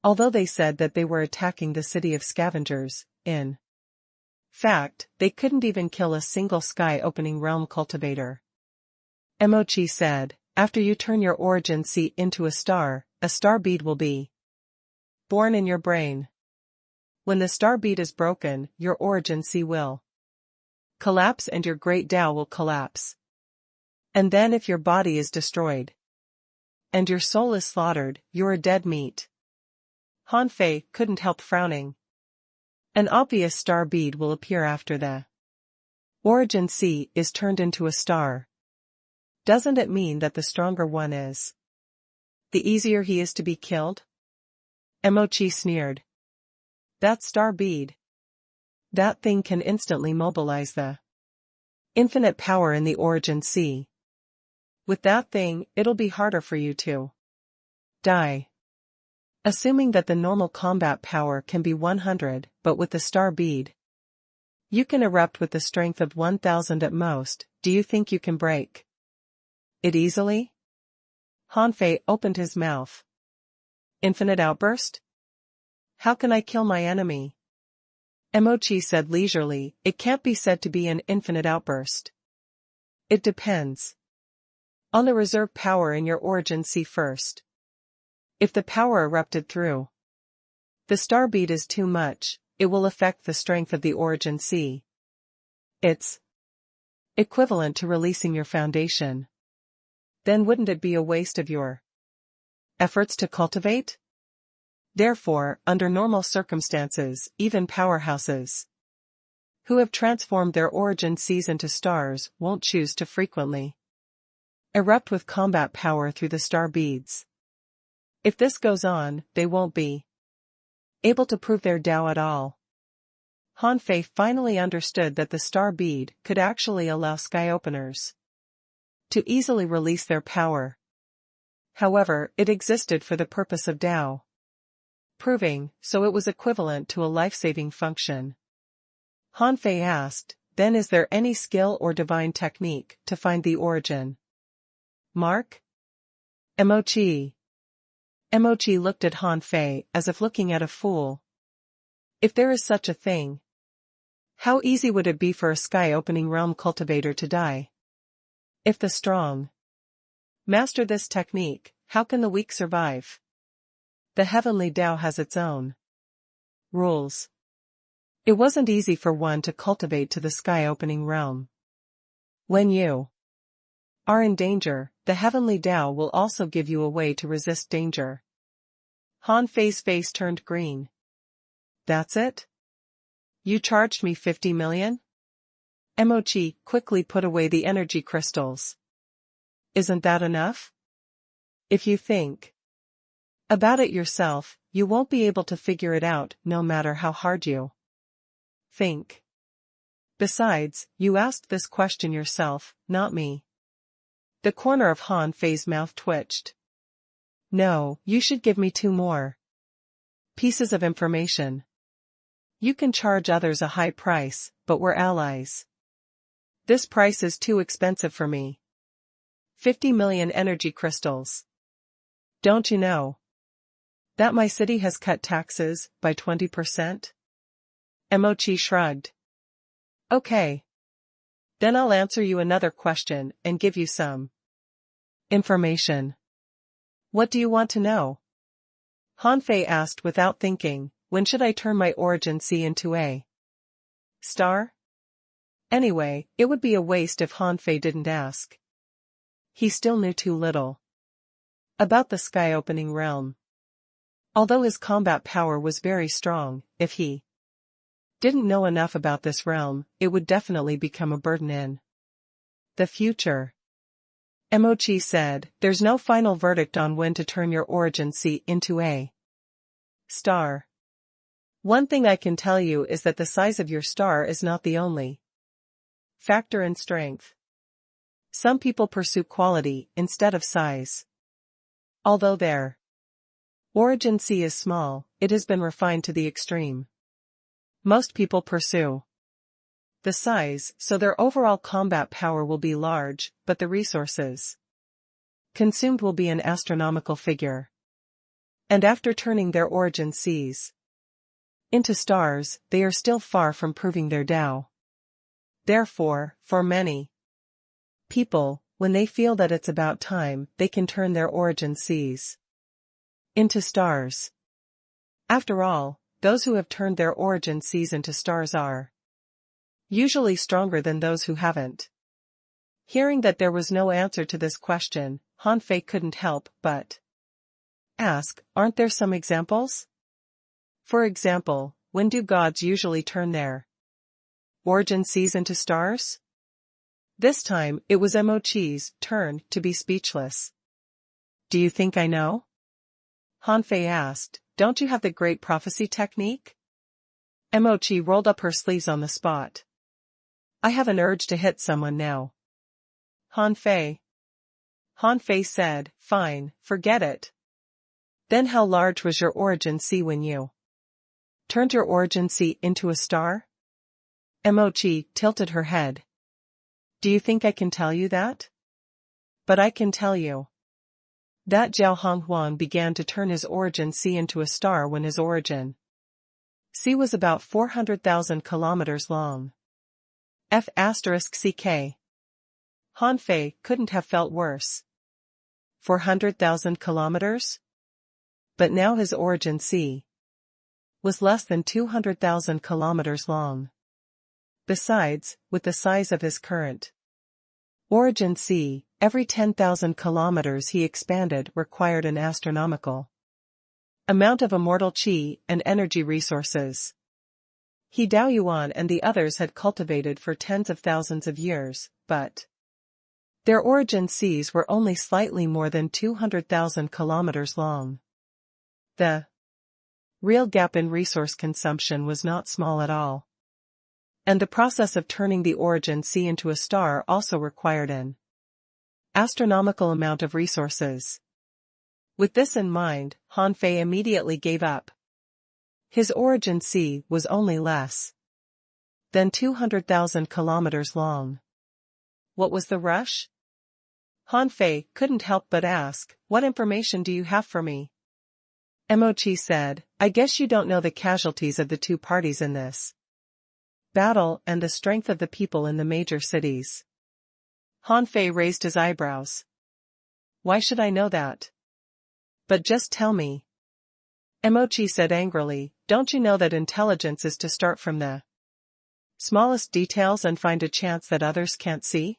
Although they said that they were attacking the city of scavengers, in fact, they couldn't even kill a single sky-opening realm cultivator. Mochi said, "After you turn your origin C into a star bead will be born in your brain. When the star bead is broken, your origin C will collapse and your great Tao will collapse. And then if your body is destroyed, and your soul is slaughtered, you're dead meat. Han Fei couldn't help frowning. An obvious star bead will appear after the origin C is turned into a star. Doesn't it mean that the stronger one is, the easier he is to be killed? Emochi sneered. That star bead. That thing can instantly mobilize the infinite power in the origin C. With that thing, it'll be harder for you to die. Assuming that the normal combat power can be 100, but with the star bead, you can erupt with the strength of 1000 at most. Do you think you can break it easily? Han Fei opened his mouth. Infinite outburst? How can I kill my enemy? Emochi said leisurely, it can't be said to be an infinite outburst. It depends on the reserve power in your origin C first. If the power erupted through the star bead is too much, it will affect the strength of the origin C. It's equivalent to releasing your foundation. Then wouldn't it be a waste of your efforts to cultivate? Therefore, under normal circumstances, even powerhouses who have transformed their origin Cs into stars won't choose to frequently erupt with combat power through the star beads. If this goes on, they won't be able to prove their Tao at all. Han Fei finally understood that the star bead could actually allow sky openers to easily release their power. However, it existed for the purpose of Tao proving, so it was equivalent to a life-saving function. Han Fei asked, then is there any skill or divine technique to find the origin mark? Emochi looked at Han Fei as if looking at a fool. If there is such a thing, how easy would it be for a sky-opening realm cultivator to die? If the strong master this technique, how can the weak survive? The heavenly Tao has its own rules. It wasn't easy for one to cultivate to the sky-opening realm. When you are in danger, the heavenly Tao will also give you a way to resist danger. Han Fei's face turned green. That's it? You charged me 50 million? Emochi quickly put away the energy crystals. Isn't that enough? If you think about it yourself, you won't be able to figure it out no matter how hard you think. Besides, you asked this question yourself, not me. The corner of Han Fei's mouth twitched. No, you should give me 2 more pieces of information. You can charge others a high price, but we're allies. This price is too expensive for me. 50 million energy crystals. Don't you know that my city has cut taxes by 20%? Emochi shrugged. Okay. Then I'll answer you another question and give you some information. What do you want to know? Han Fei asked without thinking, when should I turn my origin C into a star? Anyway, it would be a waste if Han Fei didn't ask. He still knew too little about the sky-opening realm. Although his combat power was very strong, if he didn't know enough about this realm, it would definitely become a burden in the future. Emochi said, there's no final verdict on when to turn your origin C into a star. One thing I can tell you is that the size of your star is not the only factor in strength. Some people pursue quality instead of size. Although their origin C is small, it has been refined to the extreme. Most people pursue the size, so their overall combat power will be large, but the resources consumed will be an astronomical figure. And after turning their origin Cs into stars, they are still far from proving their Tao. Therefore, for many people, when they feel that it's about time, they can turn their origin Cs into stars. After all, those who have turned their origin Cs into stars are usually stronger than those who haven't. Hearing that there was no answer to this question, Han Fei couldn't help but ask, aren't there some examples? For example, when do gods usually turn their origin seas into stars? This time, it was Mochi's turn to be speechless. Do you think I know? Han Fei asked, don't you have the great prophecy technique? Mochi rolled up her sleeves on the spot. I have an urge to hit someone now. Han Fei said, fine, forget it. Then how large was your origin sea when you turned your origin sea into a star? Mochi tilted her head. Do you think I can tell you that? But I can tell you that Jiao Honghuang began to turn his origin sea into a star when his origin sea was about 400,000 kilometers long. F*CK. Han Fei couldn't have felt worse. 400,000 kilometers? But now his origin sea was less than 200,000 kilometers long. Besides, with the size of his current origin sea, every 10,000 kilometers he expanded required an astronomical amount of immortal qi and energy resources. He Dao Yuan and the others had cultivated for tens of thousands of years, but their origin seas were only slightly more than 200,000 kilometers long. The real gap in resource consumption was not small at all. And the process of turning the origin sea into a star also required an astronomical amount of resources. With this in mind, Han Fei immediately gave up. His origin sea was only less than 200,000 kilometers long. What was the rush? Han Fei couldn't help but ask, what information do you have for me? Mochi said, I guess you don't know the casualties of the two parties in this battle and the strength of the people in the major cities. Han Fei raised his eyebrows. Why should I know that? But just tell me. Mochi said angrily, don't you know that intelligence is to start from the smallest details and find a chance that others can't see?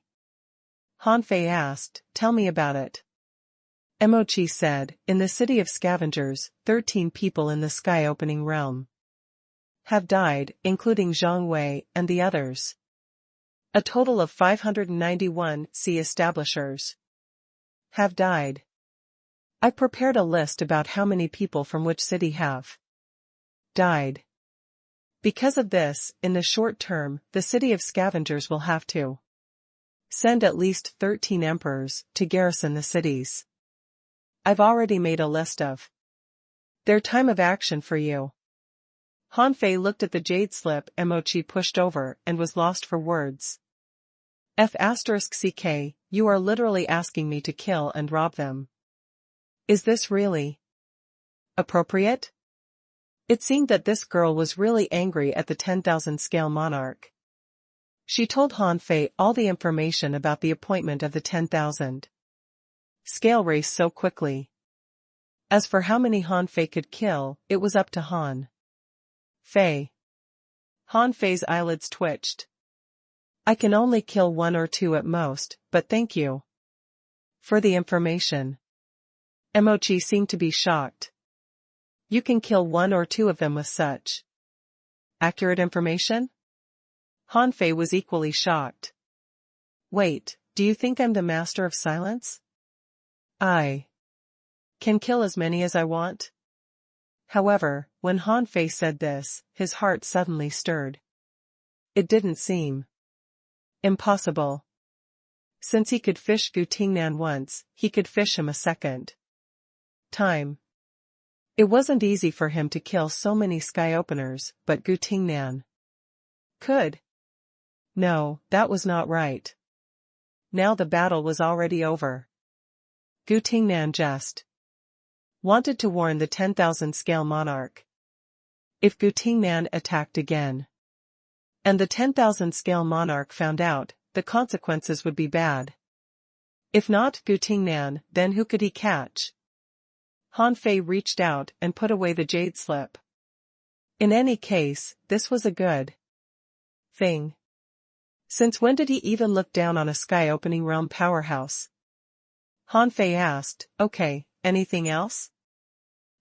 Han Fei asked, tell me about it. Mochi said, in the city of scavengers, 13 people in the sky-opening realm have died, including Zhang Wei and the others. A total of 591 sea establishers have died. I prepared a list about how many people from which city have died. Because of this, in the short term, the city of scavengers will have to send at least 13 emperors to garrison the cities. I've already made a list of their time of action for you. Han Fei looked at the jade slip Mochi pushed over and was lost for words. F*CK, you are literally asking me to kill and rob them. Is this really appropriate? It seemed that this girl was really angry at the 10,000 scale monarch. She told Han Fei all the information about the appointment of the 10,000 scale race so quickly. As for how many Han Fei could kill, it was up to Han Fei. Han Fei's eyelids twitched. I can only kill 1 or 2 at most, but thank you for the information. Mochi seemed to be shocked. You can kill 1 or 2 of them with such accurate information? Han Fei was equally shocked. Wait, do you think I'm the master of silence? I can kill as many as I want? However, when Han Fei said this, his heart suddenly stirred. It didn't seem impossible. Since he could fish Gu Tingnan once, he could fish him a second time. It wasn't easy for him to kill so many sky openers, but Gu Tingnan could. No, that was not right. Now the battle was already over. Gu Tingnan just wanted to warn the 10,000 scale monarch. If Gu Tingnan attacked again, and the 10,000 scale monarch found out, the consequences would be bad. If not Gu Tingnan, then who could he catch? Han Fei reached out and put away the jade slip. In any case, this was a good thing. Since when did he even look down on a sky-opening realm powerhouse? Han Fei asked. Okay, anything else?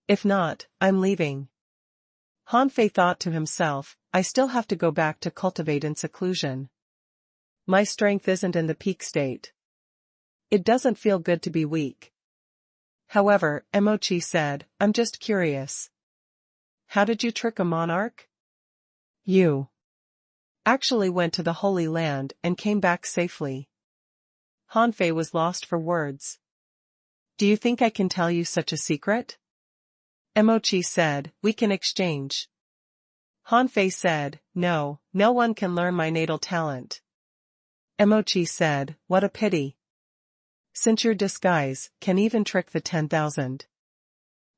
If not, I'm leaving. Han Fei thought to himself, I still have to go back to cultivate in seclusion. My strength isn't in the peak state. It doesn't feel good to be weak. However, Emochi said, I'm just curious. How did you trick a monarch? You actually went to the Holy Land and came back safely. Han Fei was lost for words. Do you think I can tell you such a secret? Emochi said, we can exchange. Han Fei said, no, no one can learn my natal talent. Emochi said, what a pity. Since your disguise can even trick the 10,000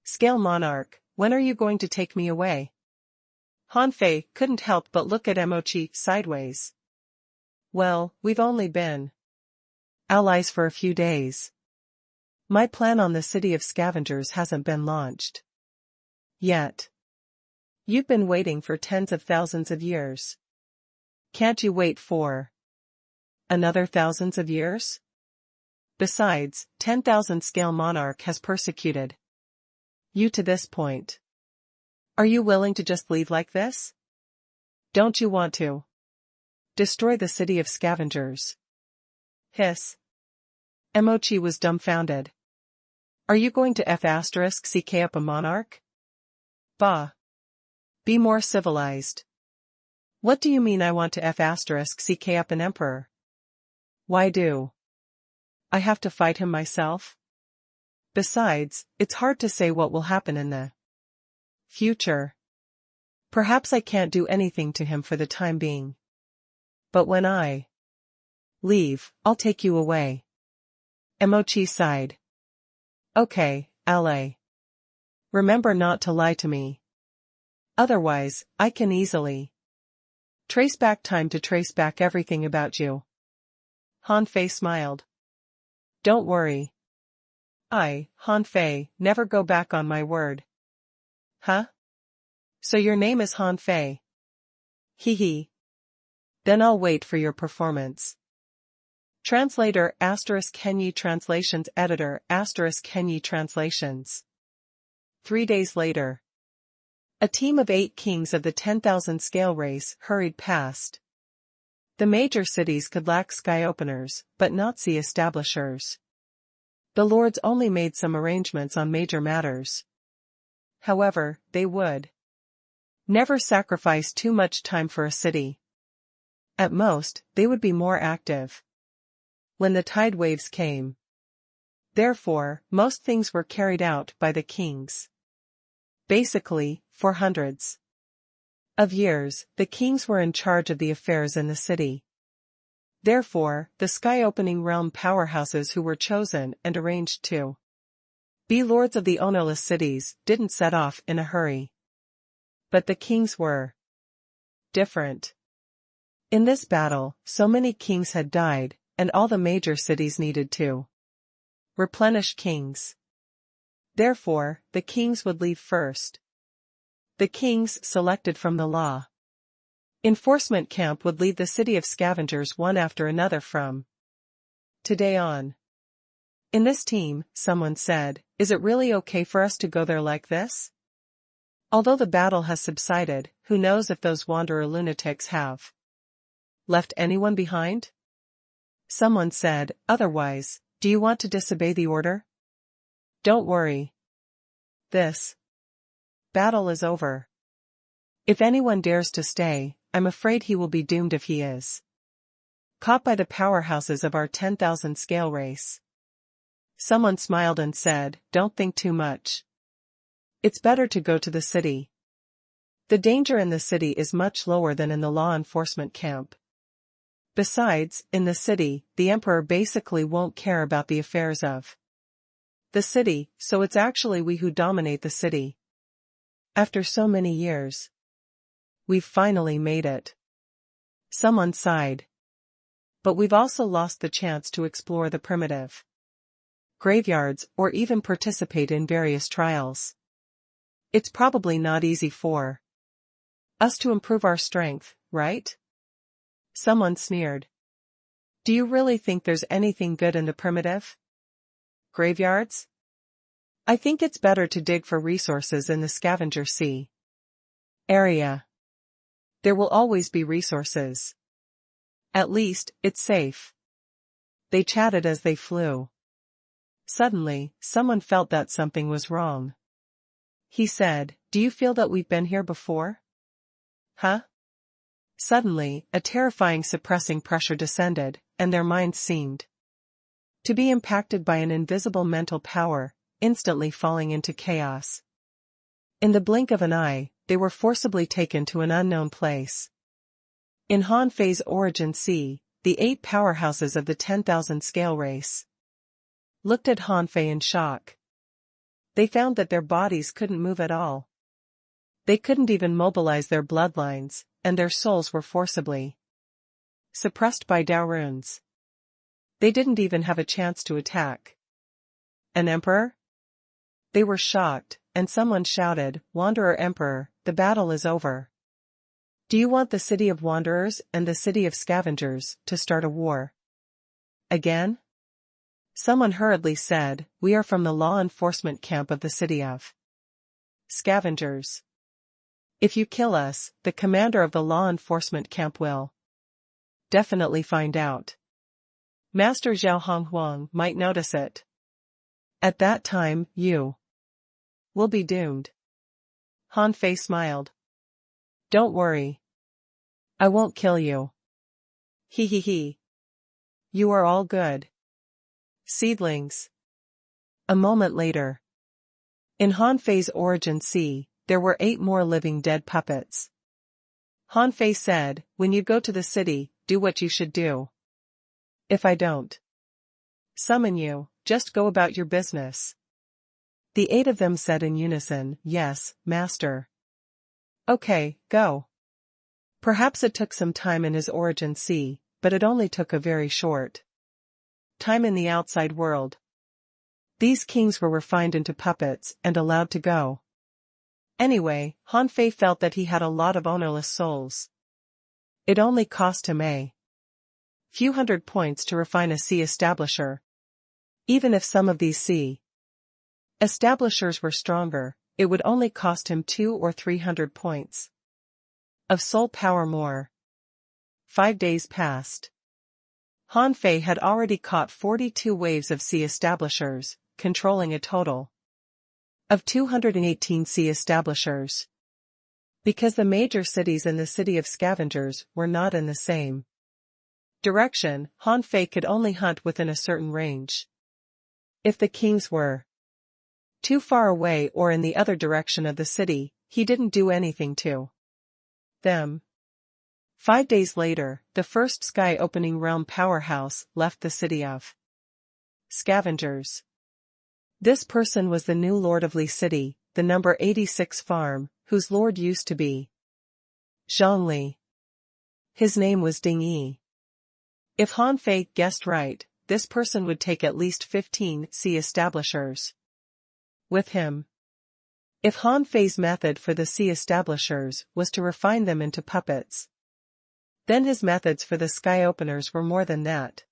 scale monarch, when are you going to take me away? Han Fei couldn't help but look at Emochi sideways. Well, we've only been allies for a few days. My plan on the city of scavengers hasn't been launched yet. You've been waiting for tens of thousands of years. Can't you wait for another thousands of years? Besides, 10,000 scale monarch has persecuted you to this point. Are you willing to just leave like this? Don't you want to destroy the city of scavengers? Hiss. Emochi was dumbfounded. Are you going to *CK up a monarch? Bah. Be more civilized. What do you mean I want to *CK up an emperor? Why do I have to fight him myself? Besides, it's hard to say what will happen in the future. Perhaps I can't do anything to him for the time being. But when I leave, I'll take you away. Emochi sighed. Okay, LA. Remember not to lie to me. Otherwise, I can easily trace back time to trace back everything about you. Han Fei smiled. Don't worry. I, Han Fei, never go back on my word. Huh? So your name is Han Fei? Hee hee. Then I'll wait for your performance. Translator *Kenyi Translations Editor *Kenyi Translations. 3 days later. A team of 8 kings of the 10,000 scale race hurried past. The major cities could lack sky openers, but not sea establishers. The lords only made some arrangements on major matters. However, they would never sacrifice too much time for a city. At most, they would be more active when the tide waves came. Therefore, most things were carried out by the kings. Basically, for hundreds of years, the kings were in charge of the affairs in the city. Therefore, the sky-opening realm powerhouses who were chosen and arranged to be lords of the ownerless cities didn't set off in a hurry. But the kings were different. In this battle, so many kings had died, and all the major cities needed to replenish kings. Therefore, the kings would leave first. The kings selected from the law enforcement camp would leave the city of scavengers one after another from today on. In this team, someone said, is it really okay for us to go there like this? Although the battle has subsided, who knows if those wanderer lunatics have left anyone behind? Someone said, otherwise, do you want to disobey the order? Don't worry. This battle is over. If anyone dares to stay, I'm afraid he will be doomed if he is caught by the powerhouses of our 10,000 scale race. Someone smiled and said, don't think too much. It's better to go to the city. The danger in the city is much lower than in the law enforcement camp. Besides, in the city, the emperor basically won't care about the affairs of the city, so it's actually we who dominate the city. After so many years, we've finally made it. Someone sighed. But we've also lost the chance to explore the primitive graveyards or even participate in various trials. It's probably not easy for us to improve our strength, right? Someone sneered. Do you really think there's anything good in the primitive graveyards? I think it's better to dig for resources in the scavenger sea area. There will always be resources. At least, it's safe. They chatted as they flew. Suddenly, someone felt that something was wrong. He said, "Do you feel that we've been here before?" Huh? Suddenly, a terrifying suppressing pressure descended, and their minds seemed to be impacted by an invisible mental power, instantly falling into chaos. In the blink of an eye, they were forcibly taken to an unknown place. In Han Fei's origin sea, the 8 powerhouses of the 10,000 scale race looked at Han Fei in shock. They found that their bodies couldn't move at all. They couldn't even mobilize their bloodlines, and their souls were forcibly suppressed by Dao runes. They didn't even have a chance to attack. An emperor? They were shocked, and someone shouted, "Wanderer Emperor, the battle is over. Do you want the city of wanderers and the city of scavengers to start a war again?" Someone hurriedly said, "We are from the law enforcement camp of the city of scavengers. If you kill us, the commander of the law enforcement camp will definitely find out. Master Zhao Honghuang might notice it. At that time, you will be doomed." Han Fei smiled. "Don't worry. I won't kill you. He he he. You are all good seedlings." A moment later. In Han Fei's origin sea, there were 8 more living dead puppets. Han Fei said, "When you go to the city, do what you should do. If I don't summon you, just go about your business." The 8 of them said in unison, "Yes, master." "Okay, go." Perhaps it took some time in his origin sea, but it only took a very short time in the outside world. These kings were refined into puppets and allowed to go. Anyway, Han Fei felt that he had a lot of ownerless souls. It only cost him a few hundred points to refine a sea establisher. Even if some of these sea establishers were stronger, it would only cost him 200 or 300 points of soul power more. 5 days passed. Han Fei had already caught 42 waves of sea establishers, controlling a total of 218 sea establishers. Because the major cities in the city of scavengers were not in the same direction, Han Fei could only hunt within a certain range. If the kings were too far away or in the other direction of the city, he didn't do anything to them. 5 days later, the first sky-opening realm powerhouse left the city of scavengers. This person was the new lord of Li City, the number 86 farm, whose lord used to be Zhongli. His name was Ding Yi. If Han Fei guessed right, this person would take at least 15 sea establishers with him. If Han Fei's method for the sea establishers was to refine them into puppets, then his methods for the sky openers were more than that.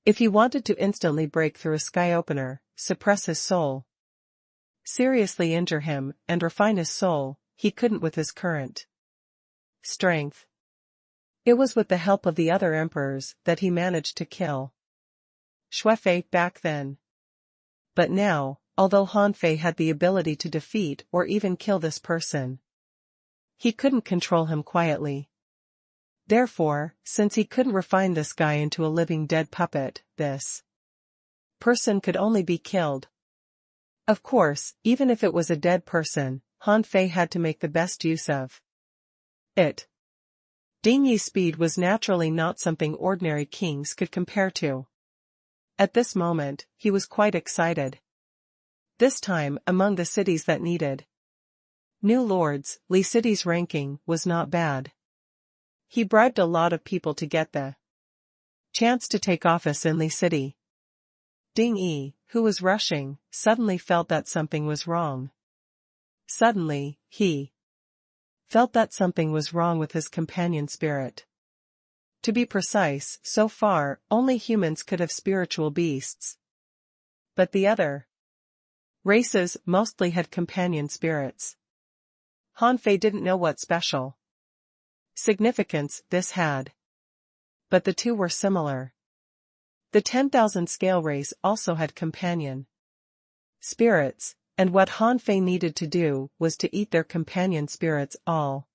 If he wanted to instantly break through a sky opener, suppress his soul, seriously injure him, and refine his soul, he couldn't with his current strength. It was with the help of the other emperors that he managed to kill Xuefei back then. But now, although Han Fei had the ability to defeat or even kill this person, he couldn't control him quietly. Therefore, since he couldn't refine this guy into a living dead puppet, this person could only be killed. Of course, even if it was a dead person, Han Fei had to make the best use of it. Ding Yi's speed was naturally not something ordinary kings could compare to. At this moment, he was quite excited. This time, among the cities that needed new lords, Li City's ranking was not bad. He bribed a lot of people to get the chance to take office in Li City. Ding Yi, who was rushing, suddenly felt that something was wrong. Suddenly, he felt that something was wrong with his companion spirit. To be precise, so far, only humans could have spiritual beasts. But the other races mostly had companion spirits. Han Fei didn't know what special significance this had. But the two were similar. The 10,000 scale race also had companion spirits, and what Han Fei needed to do was to eat their companion spirits all.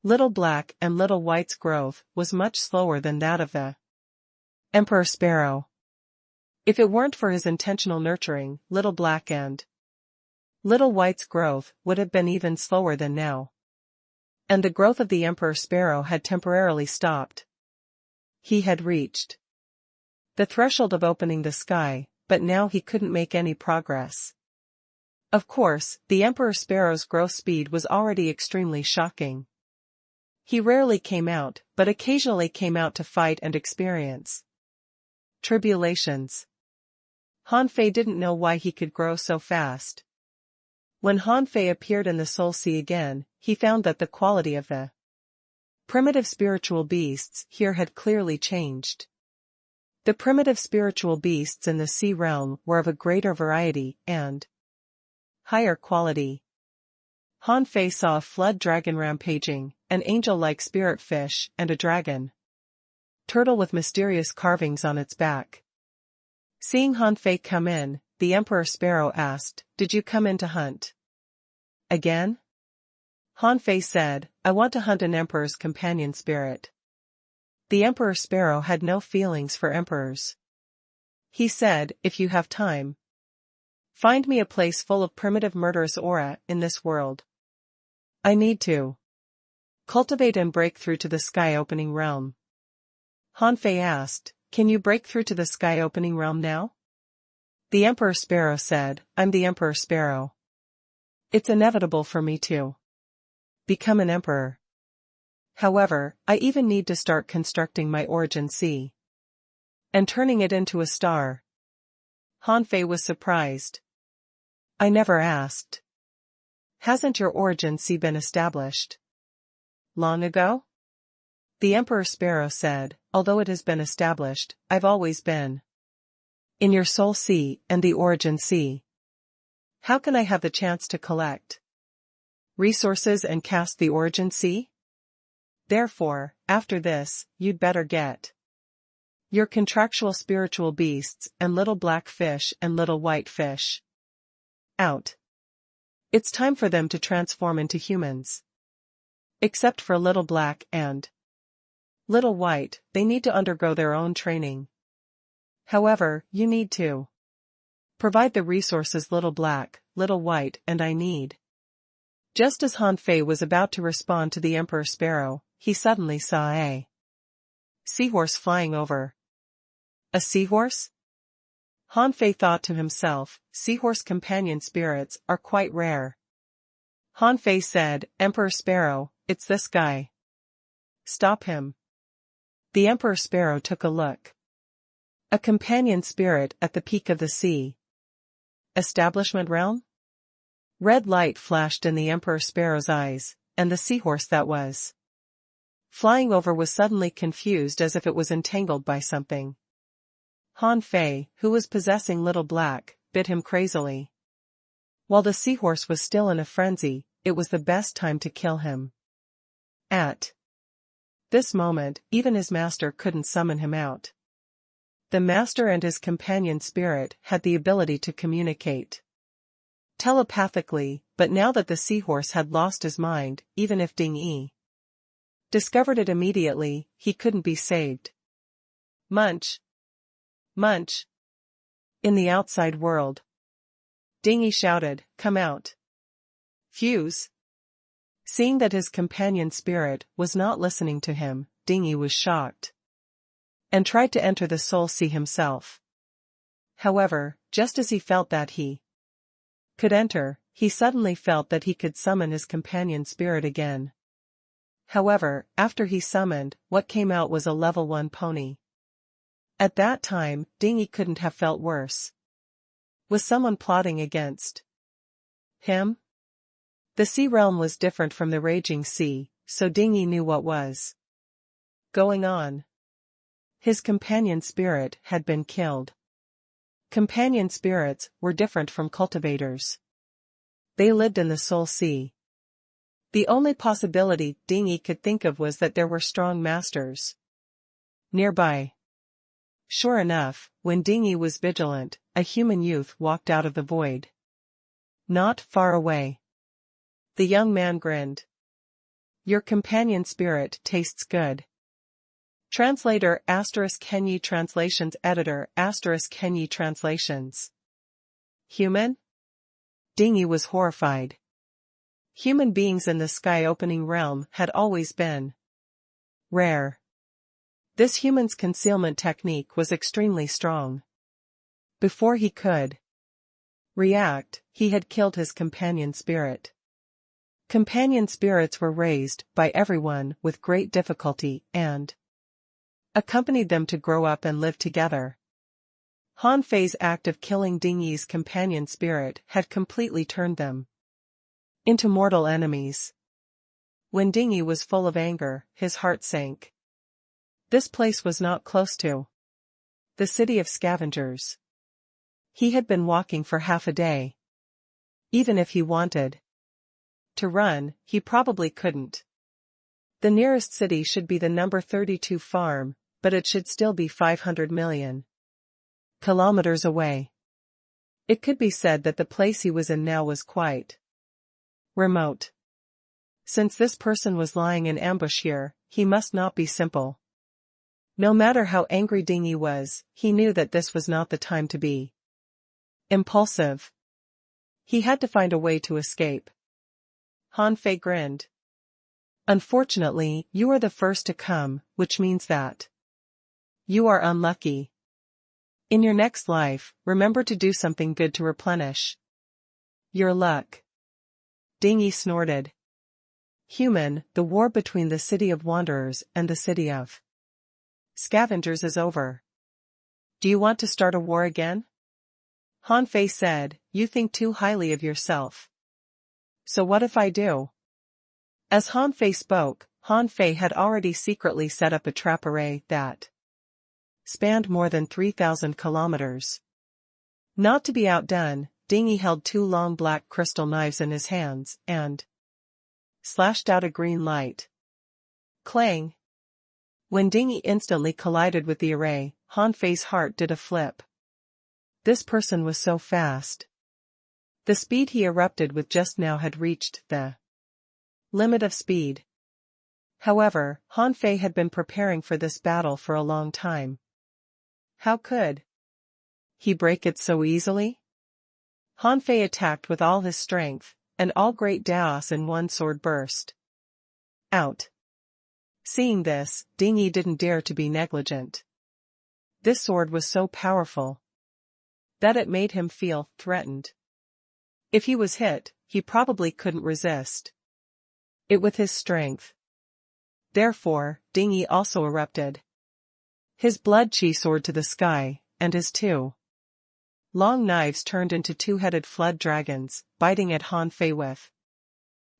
Little Black and Little White's growth was much slower than that of the Emperor Sparrow. If it weren't for his intentional nurturing, Little Black and Little White's growth would have been even slower than now. And the growth of the Emperor Sparrow had temporarily stopped. He had reached the threshold of opening the sky, but now he couldn't make any progress. Of course, the Emperor Sparrow's growth speed was already extremely shocking. He rarely came out, but occasionally came out to fight and experience tribulations. Han Fei didn't know why he could grow so fast. When Han Fei appeared in the Soul Sea again, he found that the quality of the primitive spiritual beasts here had clearly changed. The primitive spiritual beasts in the sea realm were of a greater variety and higher quality. Han Fei saw a flood dragon rampaging, an angel-like spirit fish, and a dragon turtle with mysterious carvings on its back. Seeing Han Fei come in, the Emperor Sparrow asked, "Did you come in to hunt again?" Han Fei said, "I want to hunt an emperor's companion spirit." The Emperor Sparrow had no feelings for emperors. He said, "If you have time, find me a place full of primitive murderous aura in this world. I need to cultivate and break through to the sky-opening realm." Han Fei asked, "Can you break through to the sky-opening realm now?" The Emperor Sparrow said, "I'm the Emperor Sparrow. It's inevitable for me to become an emperor. However, I even need to start constructing my origin sea and turning it into a star." Han Fei was surprised. "I never asked. Hasn't your origin sea been established long ago?" The Emperor Sparrow said, "Although it has been established, I've always been in your Soul Sea and the Origin Sea. How can I have the chance to collect resources and cast the Origin Sea? Therefore, after this, you'd better get your contractual spiritual beasts and Little Black Fish and Little White Fish out. It's time for them to transform into humans. Except for Little Black and Little White, they need to undergo their own training. However, you need to provide the resources Little Black, Little White, and I need." Just as Han Fei was about to respond to the Emperor Sparrow, he suddenly saw a seahorse flying over. A seahorse? Han Fei thought to himself, seahorse companion spirits are quite rare. Han Fei said, "Emperor Sparrow, it's this guy. Stop him." The Emperor Sparrow took a look. A companion spirit at the peak of the sea establishment realm? Red light flashed in the Emperor Sparrow's eyes, and the seahorse that was flying over was suddenly confused as if it was entangled by something. Han Fei, who was possessing Little Black, bit him crazily. While the seahorse was still in a frenzy, it was the best time to kill him. At this moment, even his master couldn't summon him out. The master and his companion spirit had the ability to communicate telepathically, but now that the seahorse had lost his mind, even if Ding Yi discovered it immediately, he couldn't be saved. Munch! Munch! In the outside world, Ding Yi shouted, "Come out! Fuse!" Seeing that his companion spirit was not listening to him, Ding Yi was shocked and tried to enter the Soul Sea himself. However, just as he felt that he could enter, he suddenly felt that he could summon his companion spirit again. However, after he summoned, what came out was a level 1 pony. At that time, Ding Yi couldn't have felt worse. Was someone plotting against him? The sea realm was different from the raging sea, so Ding Yi knew what was going on. His companion spirit had been killed. Companion spirits were different from cultivators. They lived in the soul sea. The only possibility Dingy could think of was that there were strong masters nearby. Sure enough, when Dingy was vigilant, a human youth walked out of the void. Not far away. The young man grinned. Your companion spirit tastes good. Translator * Kenyi Translations Editor * Kenyi Translations. Human? Dingy was horrified. Human beings in the sky-opening realm had always been rare. This human's concealment technique was extremely strong. Before he could react, he had killed his companion spirit. Companion spirits were raised by everyone with great difficulty and accompanied them to grow up and live together. Han Fei's act of killing Dingy's companion spirit had completely turned them into mortal enemies. When Dingy was full of anger, his heart sank. This place was not close to the city of scavengers. He had been walking for half a day. Even if he wanted to run, he probably couldn't. The nearest city should be the number 32 farm, but it should still be 500 million kilometers away. It could be said that the place he was in now was quite remote. Since this person was lying in ambush here, he must not be simple. No matter how angry Dingy was, he knew that this was not the time to be impulsive. He had to find a way to escape. Han Fei grinned. Unfortunately, you are the first to come, which means that you are unlucky. In your next life, remember to do something good to replenish your luck. Dingy snorted. Human, the war between the city of wanderers and the city of scavengers is over. Do you want to start a war again? Han Fei said, you think too highly of yourself. So what if I do? As Han Fei spoke, Han Fei had already secretly set up a trap array that spanned more than 3,000 kilometers. Not to be outdone, Dingy held two long black crystal knives in his hands and slashed out a green light. Clang! When Dingy instantly collided with the array, Han Fei's heart did a flip. This person was so fast. The speed he erupted with just now had reached the limit of speed. However, Han Fei had been preparing for this battle for a long time. How could he break it so easily? Han Fei attacked with all his strength, and all great Daos in one sword burst out. Seeing this, Dingy didn't dare to be negligent. This sword was so powerful that it made him feel threatened. If he was hit, he probably couldn't resist it with his strength. Therefore, Dingy also erupted. His blood-chi soared to the sky, and his two long knives turned into two-headed flood dragons, biting at Han Fei with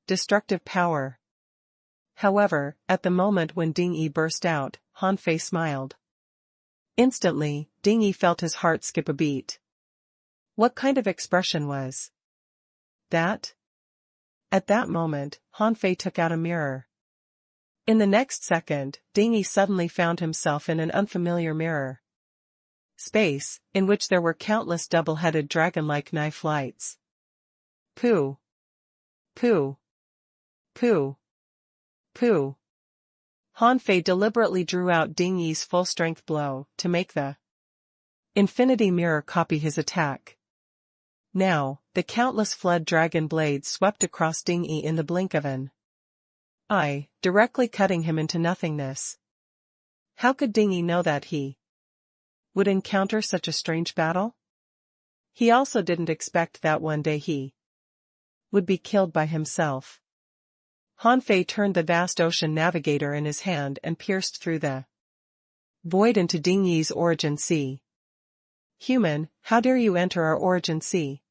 destructive power. However, at the moment when Dingy burst out, Han Fei smiled. Instantly, Dingy felt his heart skip a beat. What kind of expression was that? At that moment, Han Fei took out a mirror. In the next second, Dingy suddenly found himself in an unfamiliar mirror space, in which there were countless double-headed dragon-like knife lights. Pooh! Pooh! Pooh! Pooh! Han Fei deliberately drew out Dingy's full-strength blow to make the infinity mirror copy his attack. Now, the countless flood dragon blades swept across Dingy in the blink of an eye, directly cutting him into nothingness. How could Dingy know that he would encounter such a strange battle? He also didn't expect that one day he would be killed by himself. Han Fei turned the vast ocean navigator in his hand and pierced through the void into Dingy's origin sea. Human, how dare you enter our origin sea?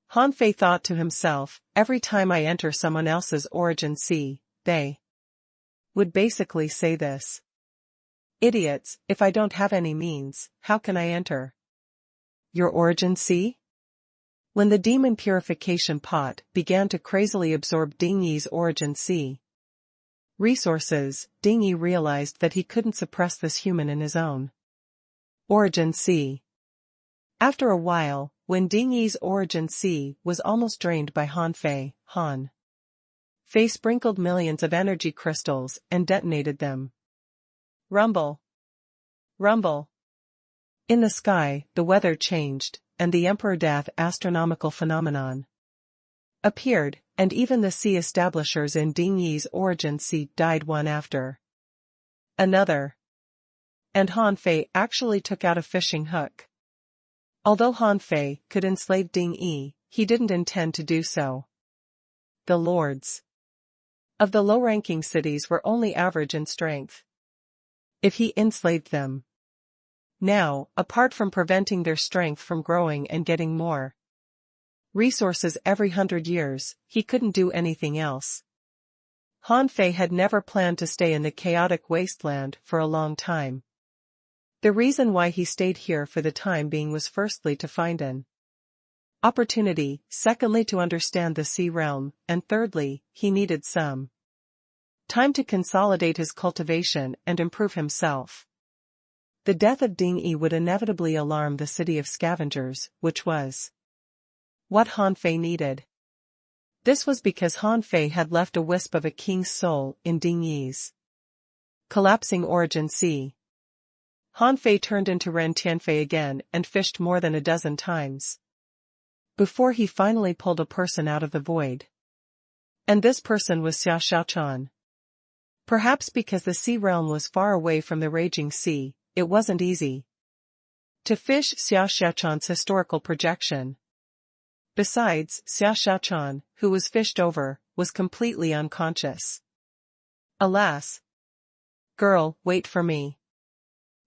Han Fei thought to himself, every time I enter someone else's origin sea, they would basically say this. Idiots, if I don't have any means, how can I enter your origin sea? When the demon purification pot began to crazily absorb Ding Yi's origin sea resources, Ding Yi realized that he couldn't suppress this human in his own origin sea. After a while, when Ding Yi's origin sea was almost drained by Han Fei sprinkled millions of energy crystals and detonated them. Rumble. Rumble. In the sky, the weather changed, and the Emperor Death astronomical phenomenon appeared, and even the sea establishers in Ding Yi's origin sea died one after another. And Han Fei actually took out a fishing hook. Although Han Fei could enslave Ding Yi, he didn't intend to do so. The lords of the low-ranking cities were only average in strength. If he enslaved them now, apart from preventing their strength from growing and getting more resources every 100 years, he couldn't do anything else. Han Fei had never planned to stay in the chaotic wasteland for a long time. The reason why he stayed here for the time being was firstly to find an opportunity, secondly to understand the sea realm, and thirdly, he needed some time to consolidate his cultivation and improve himself. The death of Ding Yi would inevitably alarm the city of scavengers, which was what Han Fei needed. This was because Han Fei had left a wisp of a king's soul in Ding Yi's collapsing origin sea. Han Fei turned into Ren Tianfei again and fished more than a dozen times before he finally pulled a person out of the void. And this person was Xia Xiaochan. Perhaps because the sea realm was far away from the raging sea, it wasn't easy to fish Xia Xiaochan's historical projection. Besides, Xia Xiaochan, who was fished over, was completely unconscious. Alas! Girl, wait for me.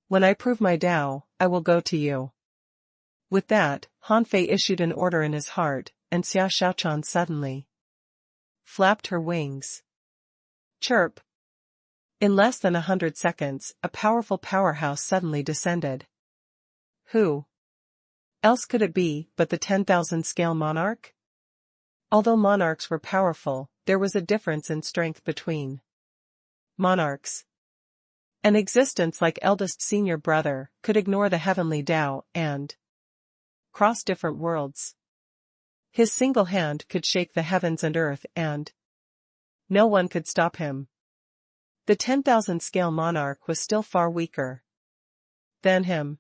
When I prove my Tao, I will go to you. With that, Han Fei issued an order in his heart, and Xia Xiaochan suddenly flapped her wings. Chirp! In less than 100 seconds, a powerful powerhouse suddenly descended. Who else could it be but the 10,000 scale monarch? Although monarchs were powerful, there was a difference in strength between monarchs. An existence like eldest senior brother could ignore the heavenly Tao and cross different worlds. His single hand could shake the heavens and earth and no one could stop him. The 10,000 scale monarch was still far weaker than him.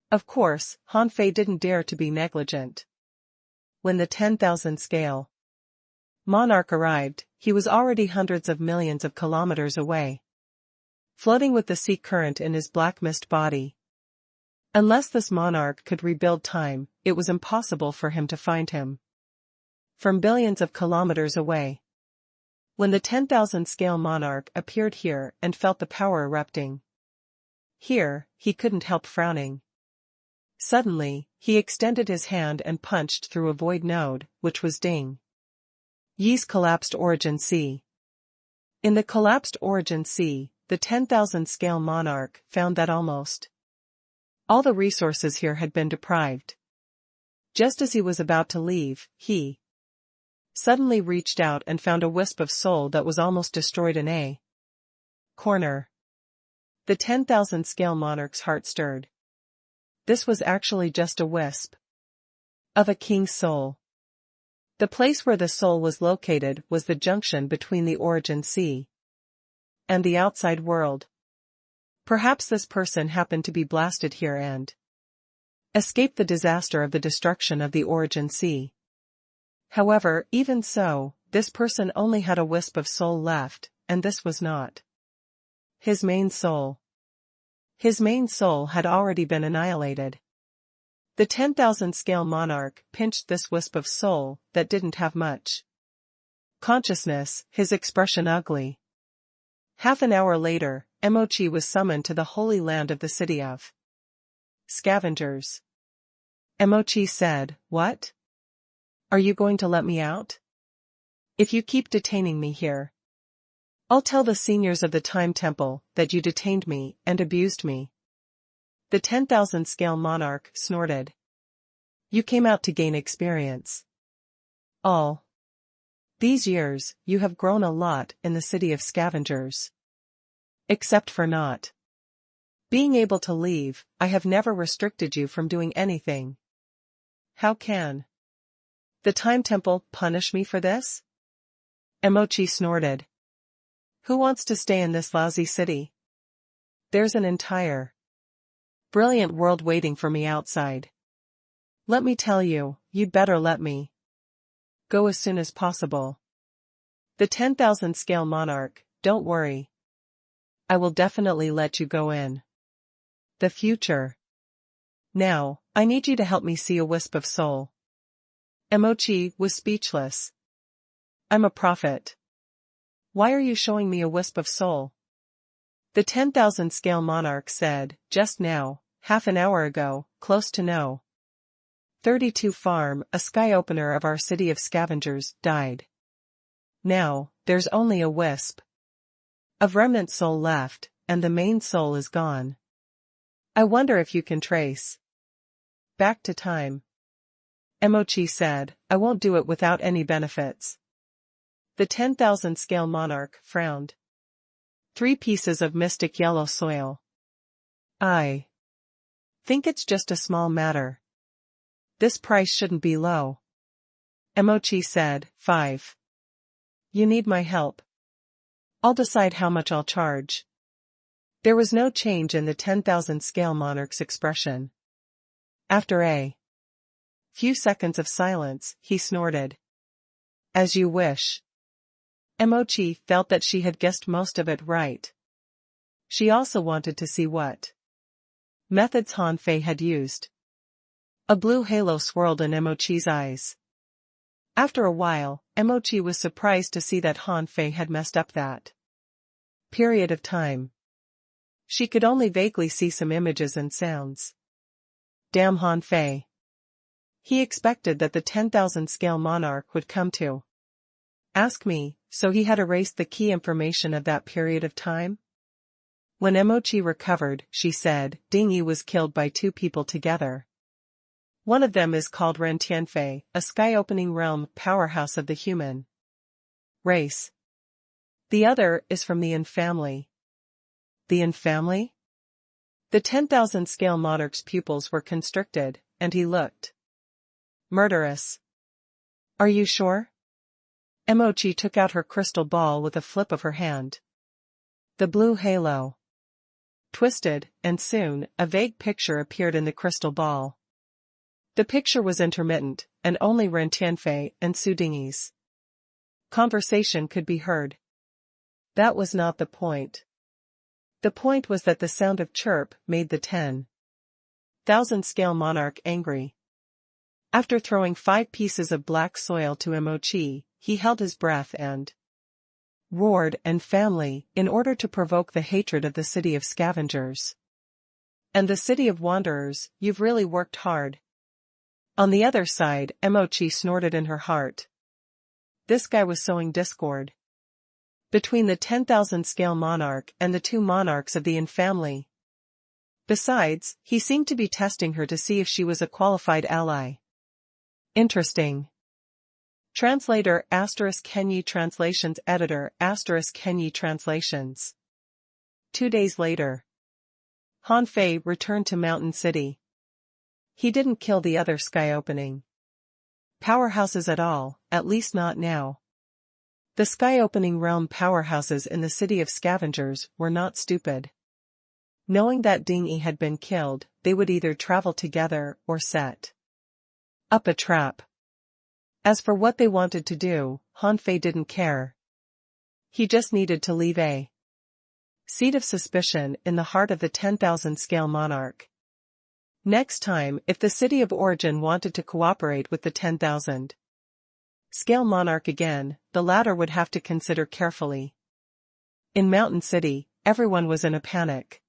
Of course, Han Fei didn't dare to be negligent. When the 10,000 scale monarch arrived, he was already hundreds of millions of kilometers away, floating with the sea current in his black mist body. Unless this monarch could rebuild time, it was impossible for him to find him from billions of kilometers away. When the 10,000 scale monarch appeared here and felt the power erupting here, he couldn't help frowning. Suddenly, he extended his hand and punched through a void node, which was Ding Yi's collapsed origin sea. In the collapsed origin sea, the 10,000 scale monarch found that almost all the resources here had been deprived. Just as he was about to leave, he suddenly reached out and found a wisp of soul that was almost destroyed in a corner. The 10,000 scale monarch's heart stirred. This was actually just a wisp of a king's soul. The place where the soul was located was the junction between the origin sea and the outside world. Perhaps this person happened to be blasted here and escaped the disaster of the destruction of the origin sea. However, even so, this person only had a wisp of soul left, and this was not his main soul. His main soul had already been annihilated. The 10,000 scale monarch pinched this wisp of soul that didn't have much consciousness, his expression ugly. Half an hour later, Emochi was summoned to the holy land of the city of scavengers. Emochi said, "What? Are you going to let me out? If you keep detaining me here, I'll tell the seniors of the Time Temple that you detained me and abused me. The 10,000 scale monarch snorted. You came out to gain experience. All these years, you have grown a lot in the city of scavengers. Except for not being able to leave, I have never restricted you from doing anything. How can the Time Temple punish me for this? Emochi snorted. Who wants to stay in this lousy city? There's an entire brilliant world waiting for me outside. Let me tell you, you'd better let me go as soon as possible. The 10,000 scale monarch, don't worry. I will definitely let you go in the future. Now, I need you to help me see a wisp of soul. Emochi was speechless. I'm a prophet. Why are you showing me a wisp of soul? The 10,000 scale monarch said, just now, half an hour ago, close to no. 32 farm, a sky opener of our city of scavengers, died. Now, there's only a wisp of remnant soul left, and the main soul is gone. I wonder if you can trace back to time. Emochi said, I won't do it without any benefits. The 10,000 scale monarch frowned. 3 pieces of mystic yellow soil. I think it's just a small matter. This price shouldn't be low. Emochi said, 5. You need my help. I'll decide how much I'll charge. There was no change in the 10,000 scale monarch's expression. After a few seconds of silence, he snorted. As you wish. Emochi felt that she had guessed most of it right. She also wanted to see what methods Han Fei had used. A blue halo swirled in Emochi's eyes. After a while, Emochi was surprised to see that Han Fei had messed up that period of time. She could only vaguely see some images and sounds. Damn Han Fei. He expected that the 10,000 scale monarch would come to ask me, so he had erased the key information of that period of time? When Emochi recovered, she said, Dingyi was killed by 2 people together. One of them is called Ren Tianfei, a sky-opening realm powerhouse of the human race. The other is from the Yin family. The Yin family? The 10,000 scale monarch's pupils were constricted, and he looked murderous. Are you sure? Emochi took out her crystal ball with a flip of her hand. The blue halo twisted, and soon, a vague picture appeared in the crystal ball. The picture was intermittent, and only Ren Tianfei and Su Dingyi's conversation could be heard. That was not the point. The point was that the sound of chirp made the 10,000 scale monarch angry. After throwing 5 pieces of black soil to Emochi, he held his breath and roared and family in order to provoke the hatred of the city of scavengers. And the city of wanderers, you've really worked hard. On the other side, Emochi snorted in her heart. This guy was sowing discord between the 10,000 scale monarch and the 2 monarchs of the Yin family. Besides, he seemed to be testing her to see if she was a qualified ally. Interesting. Translator ** Kenyi Translations Editor ** Kenyi Translations. 2 days later. Han Fei returned to Mountain City. He didn't kill the other sky-opening powerhouses at all, at least not now. The sky-opening realm powerhouses in the city of scavengers were not stupid. Knowing that Dingyi had been killed, they would either travel together or set up a trap. As for what they wanted to do, Han Fei didn't care. He just needed to leave a seed of suspicion in the heart of the 10,000 scale monarch. Next time, if the city of origin wanted to cooperate with the 10,000 scale monarch again, the latter would have to consider carefully. In Mountain City, everyone was in a panic.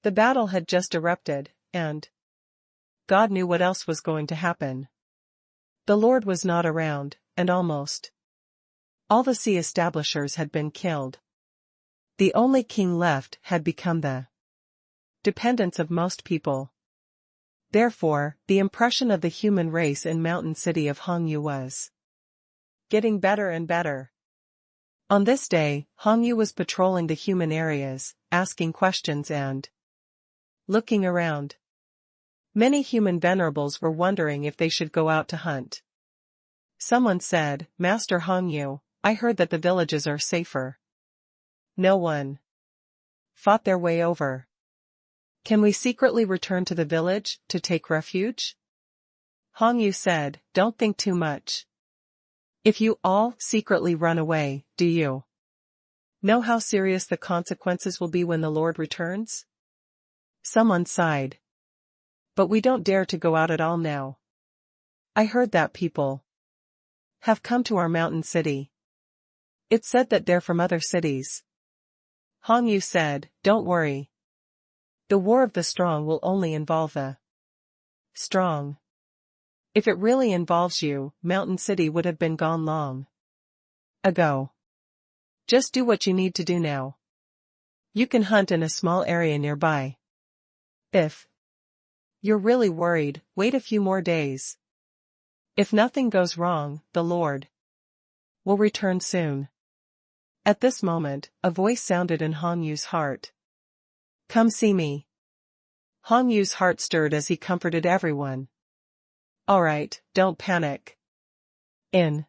The battle had just erupted, and God knew what else was going to happen. The Lord was not around, and almost all the sea establishers had been killed. The only king left had become the dependence of most people. Therefore, the impression of the human race in mountain city of Hongyu was getting better and better. On this day, Hongyu was patrolling the human areas, asking questions and looking around. Many human venerables were wondering if they should go out to hunt. Someone said, "Master Hongyu, I heard that the villages are safer." No one fought their way over. "Can we secretly return to the village, to take refuge?" Hongyu said, "Don't think too much. If you all secretly run away, do you know how serious the consequences will be when the Lord returns?" Someone sighed. "But we don't dare to go out at all now. I heard that people have come to our mountain city. It's said that they're from other cities." Hongyu said, "Don't worry. The war of the strong will only involve the strong. If it really involves you, Mountain City would have been gone long ago. Just do what you need to do now. You can hunt in a small area nearby. If you're really worried, wait a few more days. If nothing goes wrong, the Lord will return soon." At this moment, a voice sounded in Hongyu's heart. "Come see me." Hongyu's heart stirred as he comforted everyone. "All right, don't panic. In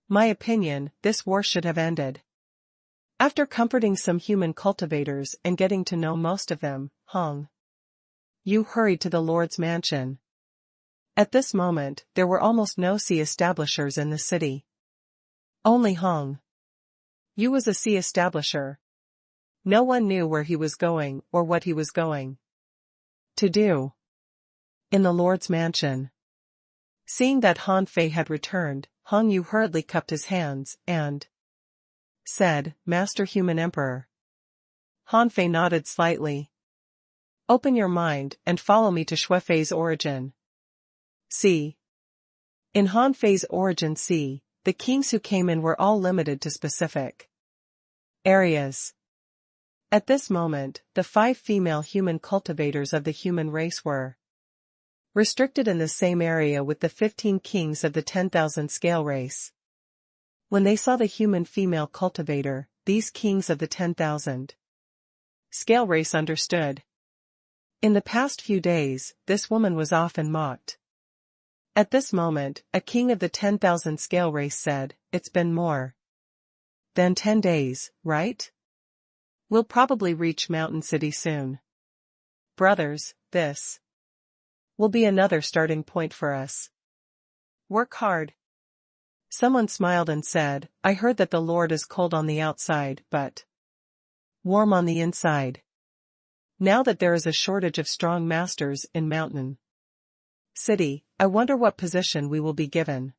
my opinion, this war should have ended." After comforting some human cultivators and getting to know most of them, Hongyu hurried to the Lord's mansion. At this moment, there were almost no sea establishers in the city. Only Hongyu was a sea establisher. No one knew where he was going or what he was going to do in the Lord's mansion. Seeing that Han Fei had returned, Hongyu hurriedly cupped his hands and said, "Master Human Emperor." Han Fei nodded slightly. "Open your mind and follow me to Shuefei's origin. See. In Han Fei's origin sea, the kings who came in were all limited to specific areas. At this moment, the 5 female human cultivators of the human race were restricted in the same area with the 15 kings of the 10,000 scale race. When they saw the human female cultivator, these kings of the 10,000 scale race understood. In the past few days, this woman was often mocked. At this moment, a king of the 10,000 scale race said, "It's been more than 10 days, right? We'll probably reach Mountain City soon. Brothers, this will be another starting point for us. Work hard." Someone smiled and said, "I heard that the Lord is cold on the outside but warm on the inside. Now that there is a shortage of strong masters in Mountain City, I wonder what position we will be given."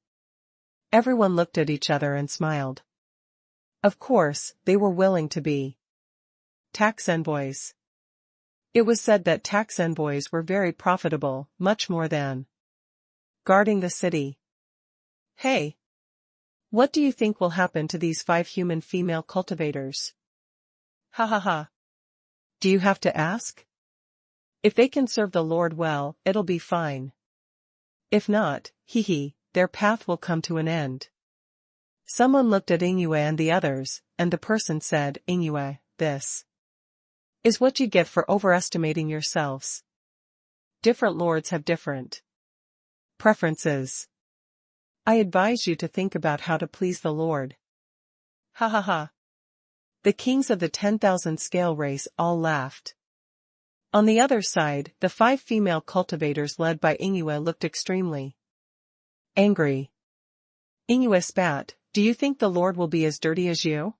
Everyone looked at each other and smiled. Of course, they were willing to be tax envoys. It was said that tax envoys were very profitable, much more than guarding the city. "Hey! What do you think will happen to these 5 human female cultivators?" "Ha ha ha. Do you have to ask? If they can serve the Lord well, it'll be fine. If not, their path will come to an end." Someone looked at Inoue and the others, and the person said, "Inoue, this is what you get for overestimating yourselves. Different lords have different preferences. I advise you to think about how to please the Lord." Ha ha ha. The kings of the 10,000 scale race all laughed. On the other side, the 5 female cultivators led by Inoue looked extremely angry. Inoue spat, "Do you think the Lord will be as dirty as you?"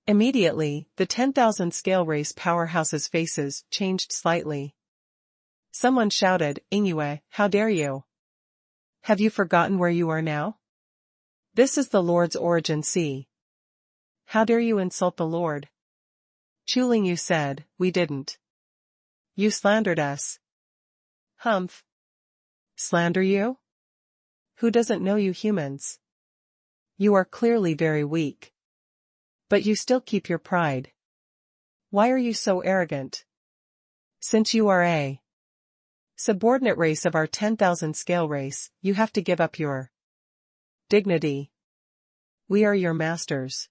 Immediately, the 10,000 scale race powerhouses' faces changed slightly. Someone shouted, "Inoue, how dare you? Have you forgotten where you are now? This is the Lord's origin sea. How dare you insult the Lord?" Chuling said, "We didn't. You slandered us." "Humph. Slander you? Who doesn't know you humans? You are clearly very weak." But you still keep your pride. Why are you so arrogant? Since you are a subordinate race of our 10,000 scale race, you have to give up your dignity. We are your masters.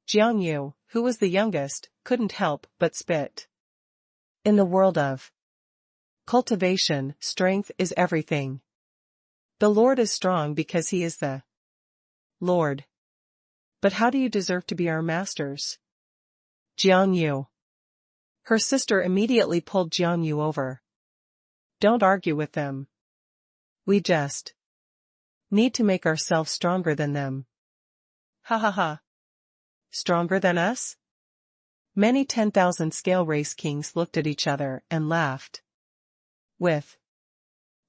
Jiang Yu, who was the youngest, couldn't help but spit. In the world of cultivation, strength is everything. The Lord is strong because he is the Lord. But how do you deserve to be our masters? Jiang Yu. Her sister immediately pulled Jiang Yu over. Don't argue with them. We just need to make ourselves stronger than them. Ha ha ha. Stronger than us? Many 10,000 scale race kings looked at each other and laughed. With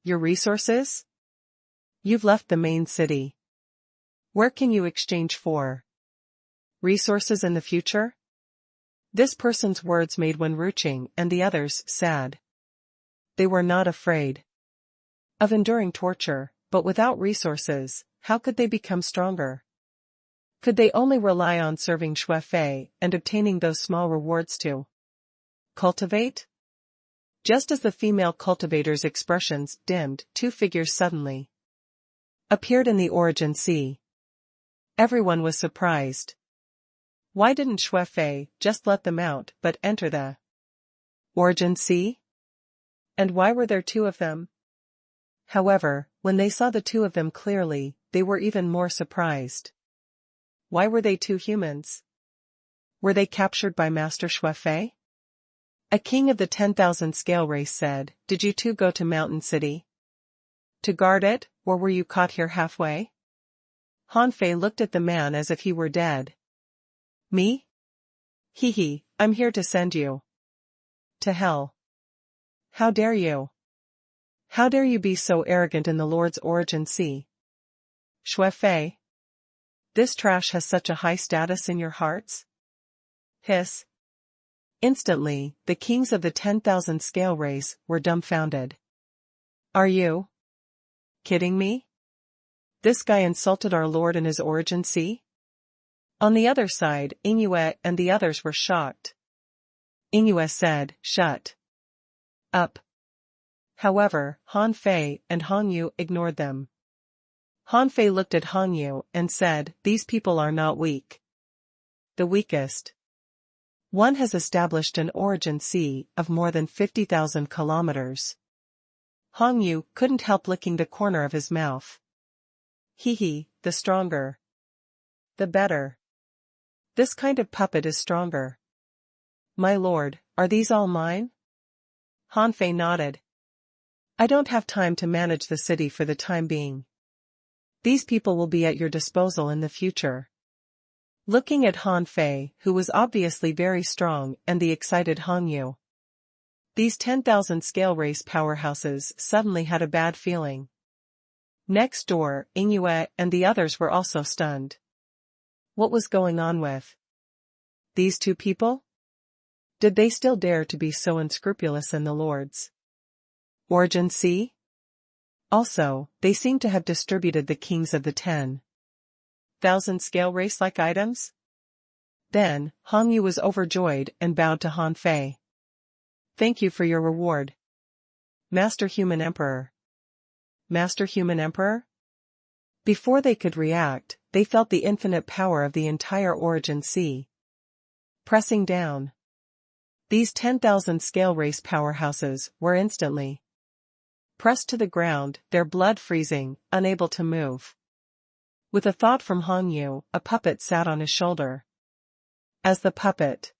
your resources? You've left the main city. Where can you exchange for resources in the future? This person's words made Wen Ruqing and the others sad. They were not afraid of enduring torture, but without resources, how could they become stronger? Could they only rely on serving Xue Fei and obtaining those small rewards to cultivate? Just as the female cultivator's expressions dimmed, two figures suddenly appeared in the origin sea. Everyone was surprised. Why didn't Xue Fei just let them out but enter the origin sea? And why were there two of them? However, when they saw the two of them clearly, they were even more surprised. Why were they two humans? Were they captured by Master Xue Fei? A king of the 10,000 scale race said, "Did you two go to Mountain City to guard it, or were you caught here halfway?" Han Fei looked at the man as if he were dead. Me? Hee hee, I'm here to send you to hell. How dare you? How dare you be so arrogant in the Lord's origin sea? Xue Fei. This trash has such a high status in your hearts? Hiss. Instantly, the kings of the 10,000 scale race were dumbfounded. Are you kidding me? This guy insulted our Lord in his origin sea? On the other side, Yue and the others were shocked. Yue said, "Shut up." However, Han Fei and Hong Yu ignored them. Han Fei looked at Hong Yu and said, "These people are not weak. The weakest one has established an origin sea of more than 50,000 kilometers." Hong Yu couldn't help licking the corner of his mouth. Hee hee, the stronger the better. This kind of puppet is stronger. My lord, are these all mine? Han Fei nodded. I don't have time to manage the city for the time being. These people will be at your disposal in the future. Looking at Han Fei, who was obviously very strong, and the excited Hong Yu, these 10,000 scale race powerhouses suddenly had a bad feeling. Next door, Yue and the others were also stunned. What was going on with these two people? Did they still dare to be so unscrupulous in the Lord's origin sea? Also, they seemed to have distributed the kings of the 10,000 scale race-like items? Then, Hong Yu was overjoyed and bowed to Han Fei. Thank you for your reward, Master Human Emperor. Master Human Emperor? Before they could react, they felt the infinite power of the entire origin sea pressing down. These 10,000 scale race powerhouses were instantly pressed to the ground, their blood freezing, unable to move. With a thought from Hong Yu, a puppet sat on his shoulder. As the puppet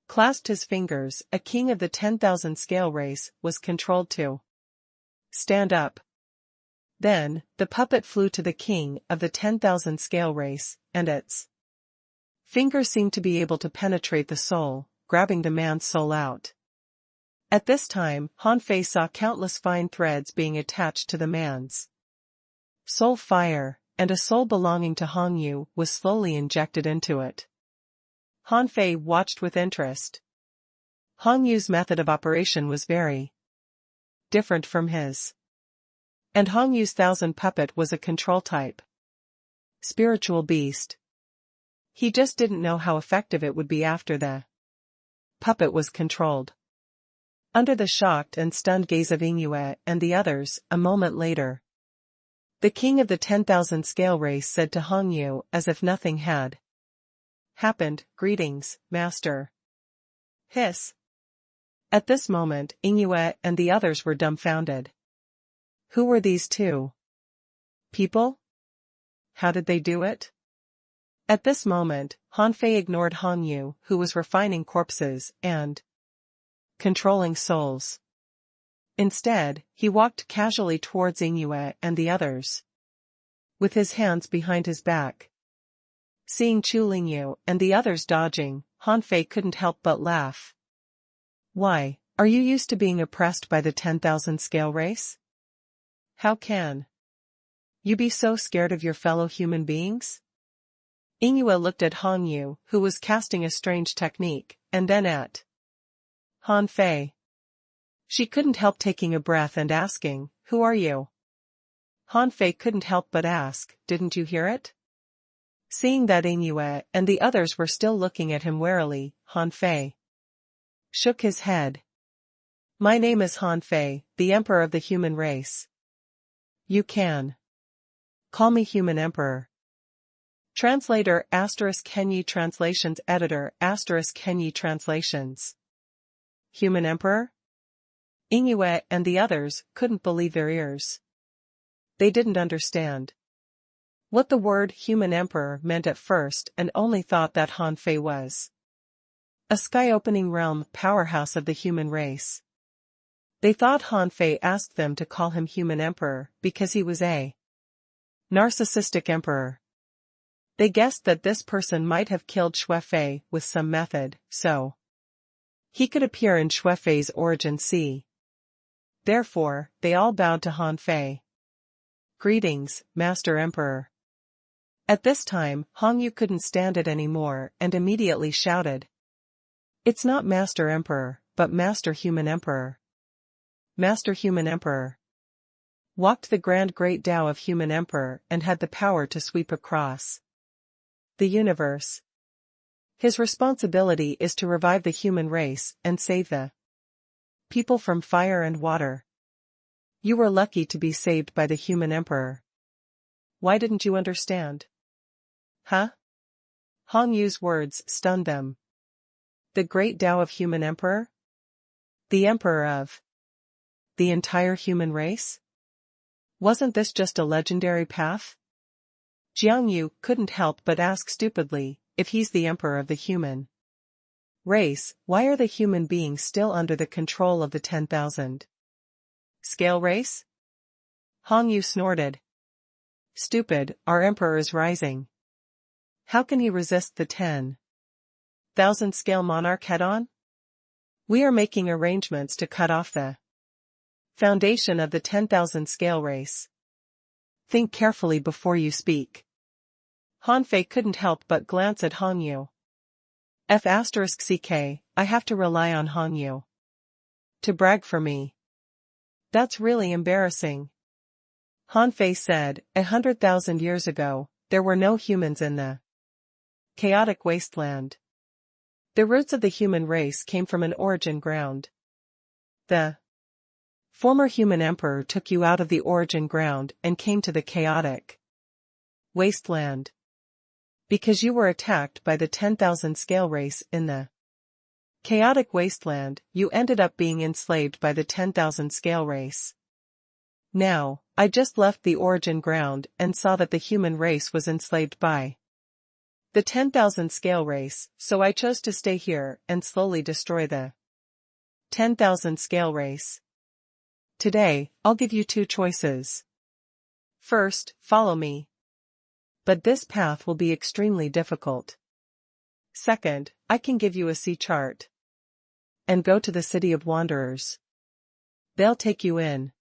clasped his fingers, a king of the 10,000 scale race was controlled to stand up. Then, the puppet flew to the king of the 10,000 scale race, and its fingers seemed to be able to penetrate the soul, grabbing the man's soul out. At this time, Han Fei saw countless fine threads being attached to the man's soul fire, and a soul belonging to Hong Yu was slowly injected into it. Han Fei watched with interest. Hong Yu's method of operation was very different from his. And Hong Yu's 1,000 puppet was a control type spiritual beast. He just didn't know how effective it would be after the puppet was controlled. Under the shocked and stunned gaze of Inoue and the others, a moment later, the king of the 10,000 scale race said to Hongyu as if nothing had happened, "Greetings, master." Hiss. At this moment, Inoue and the others were dumbfounded. Who were these two people? How did they do it? At this moment, Hanfei ignored Hongyu, who was refining corpses and controlling souls. Instead, he walked casually towards Inoue and the others, with his hands behind his back. Seeing Chu Lingyu and the others dodging, Hanfei couldn't help but laugh. Why, are you used to being oppressed by the 10,000 scale race? How can you be so scared of your fellow human beings? Inoue looked at Hongyu, who was casting a strange technique, and then at Hanfei. She couldn't help taking a breath and asking, "Who are you?" Hanfei couldn't help but ask, "Didn't you hear it?" Seeing that Inoue and the others were still looking at him warily, Hanfei shook his head. "My name is Hanfei, the Emperor of the human race. You can call me Human Emperor." Translator ** Kenyi Translations Editor ** Kenyi Translations. Human Emperor? Inoue and the others couldn't believe their ears. They didn't understand what the word Human Emperor meant at first and only thought that Hanfei was a sky-opening realm powerhouse of the human race. They thought Hanfei asked them to call him Human Emperor because he was a narcissistic emperor. They guessed that this person might have killed Xuefei with some method, so he could appear in Xuefei's origin sea. Therefore, they all bowed to Hanfei. "Greetings, Master Emperor." At this time, Hongyu couldn't stand it anymore and immediately shouted, "It's not Master Emperor, but Master Human Emperor." Master Human Emperor walked the grand great Tao of Human Emperor and had the power to sweep across the universe. His responsibility is to revive the human race and save the people from fire and water. You were lucky to be saved by the Human Emperor. Why didn't you understand? Huh? Hongyu's words stunned them. The great Tao of Human Emperor? The Emperor of the entire human race? Wasn't this just a legendary path? Jiangyu couldn't help but ask stupidly, if he's the emperor of the human race, why are the human beings still under the control of the 10,000 scale race? Hongyu snorted. Stupid, our emperor is rising. How can he resist the 10,000 scale monarch head-on? We are making arrangements to cut off the foundation of the 10,000 scale race. Think carefully before you speak. Hanfei couldn't help but glance at Hongyu. *CK, I have to rely on Hongyu to brag for me. That's really embarrassing. Hanfei said, 100,000 years ago, there were no humans in the chaotic wasteland. The roots of the human race came from an origin ground. The former human emperor took you out of the origin ground and came to the chaotic wasteland. Because you were attacked by the 10,000 scale race in the chaotic wasteland, you ended up being enslaved by the 10,000 scale race. Now, I just left the origin ground and saw that the human race was enslaved by the 10,000 scale race, so I chose to stay here and slowly destroy the 10,000 scale race. Today, I'll give you two choices. First, follow me. But this path will be extremely difficult. Second, I can give you a sea chart. And go to the city of wanderers. They'll take you in.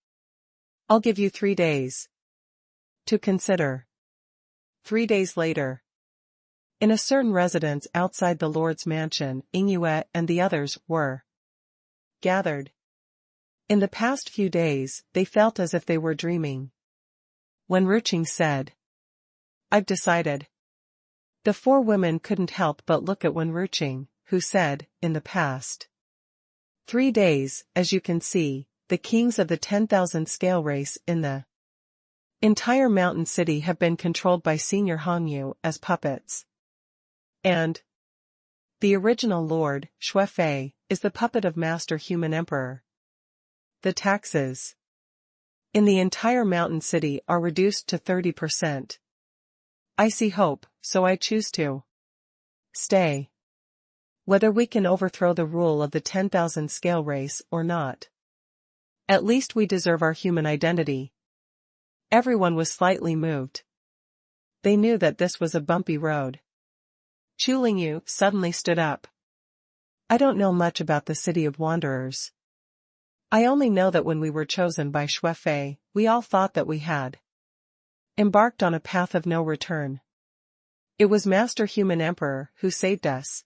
I'll give you 3 days to consider. 3 days later. In a certain residence outside the Lord's mansion, Inoue and the others were gathered. In the past few days, they felt as if they were dreaming. When Ruqing said, I've decided. The four women couldn't help but look at Wenruching, who said, in the past 3 days, as you can see, the kings of the 10,000 scale race in the entire mountain city have been controlled by Senior Hongyu as puppets. And the original Lord, Shuefei, is the puppet of Master Human Emperor. The taxes in the entire mountain city are reduced to 30%. I see hope, so I choose to stay. Whether we can overthrow the rule of the 10,000 scale race or not. At least we deserve our human identity. Everyone was slightly moved. They knew that this was a bumpy road. Chu Lingyu suddenly stood up. I don't know much about the city of wanderers. I only know that when we were chosen by Shuefei, we all thought that we had embarked on a path of no return. It was Master Human Emperor who saved us.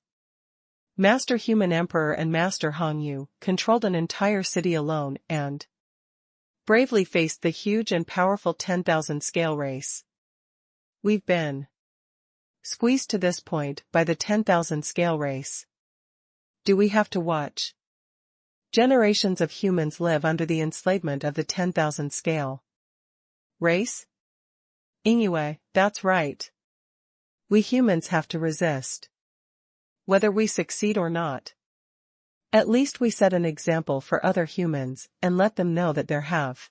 Master Human Emperor and Master Hongyu controlled an entire city alone and bravely faced the huge and powerful 10,000 scale race. We've been squeezed to this point by the 10,000 scale race. Do we have to watch generations of humans live under the enslavement of the 10,000 scale race? Inoue, that's right. We humans have to resist. Whether we succeed or not. At least we set an example for other humans and let them know that there have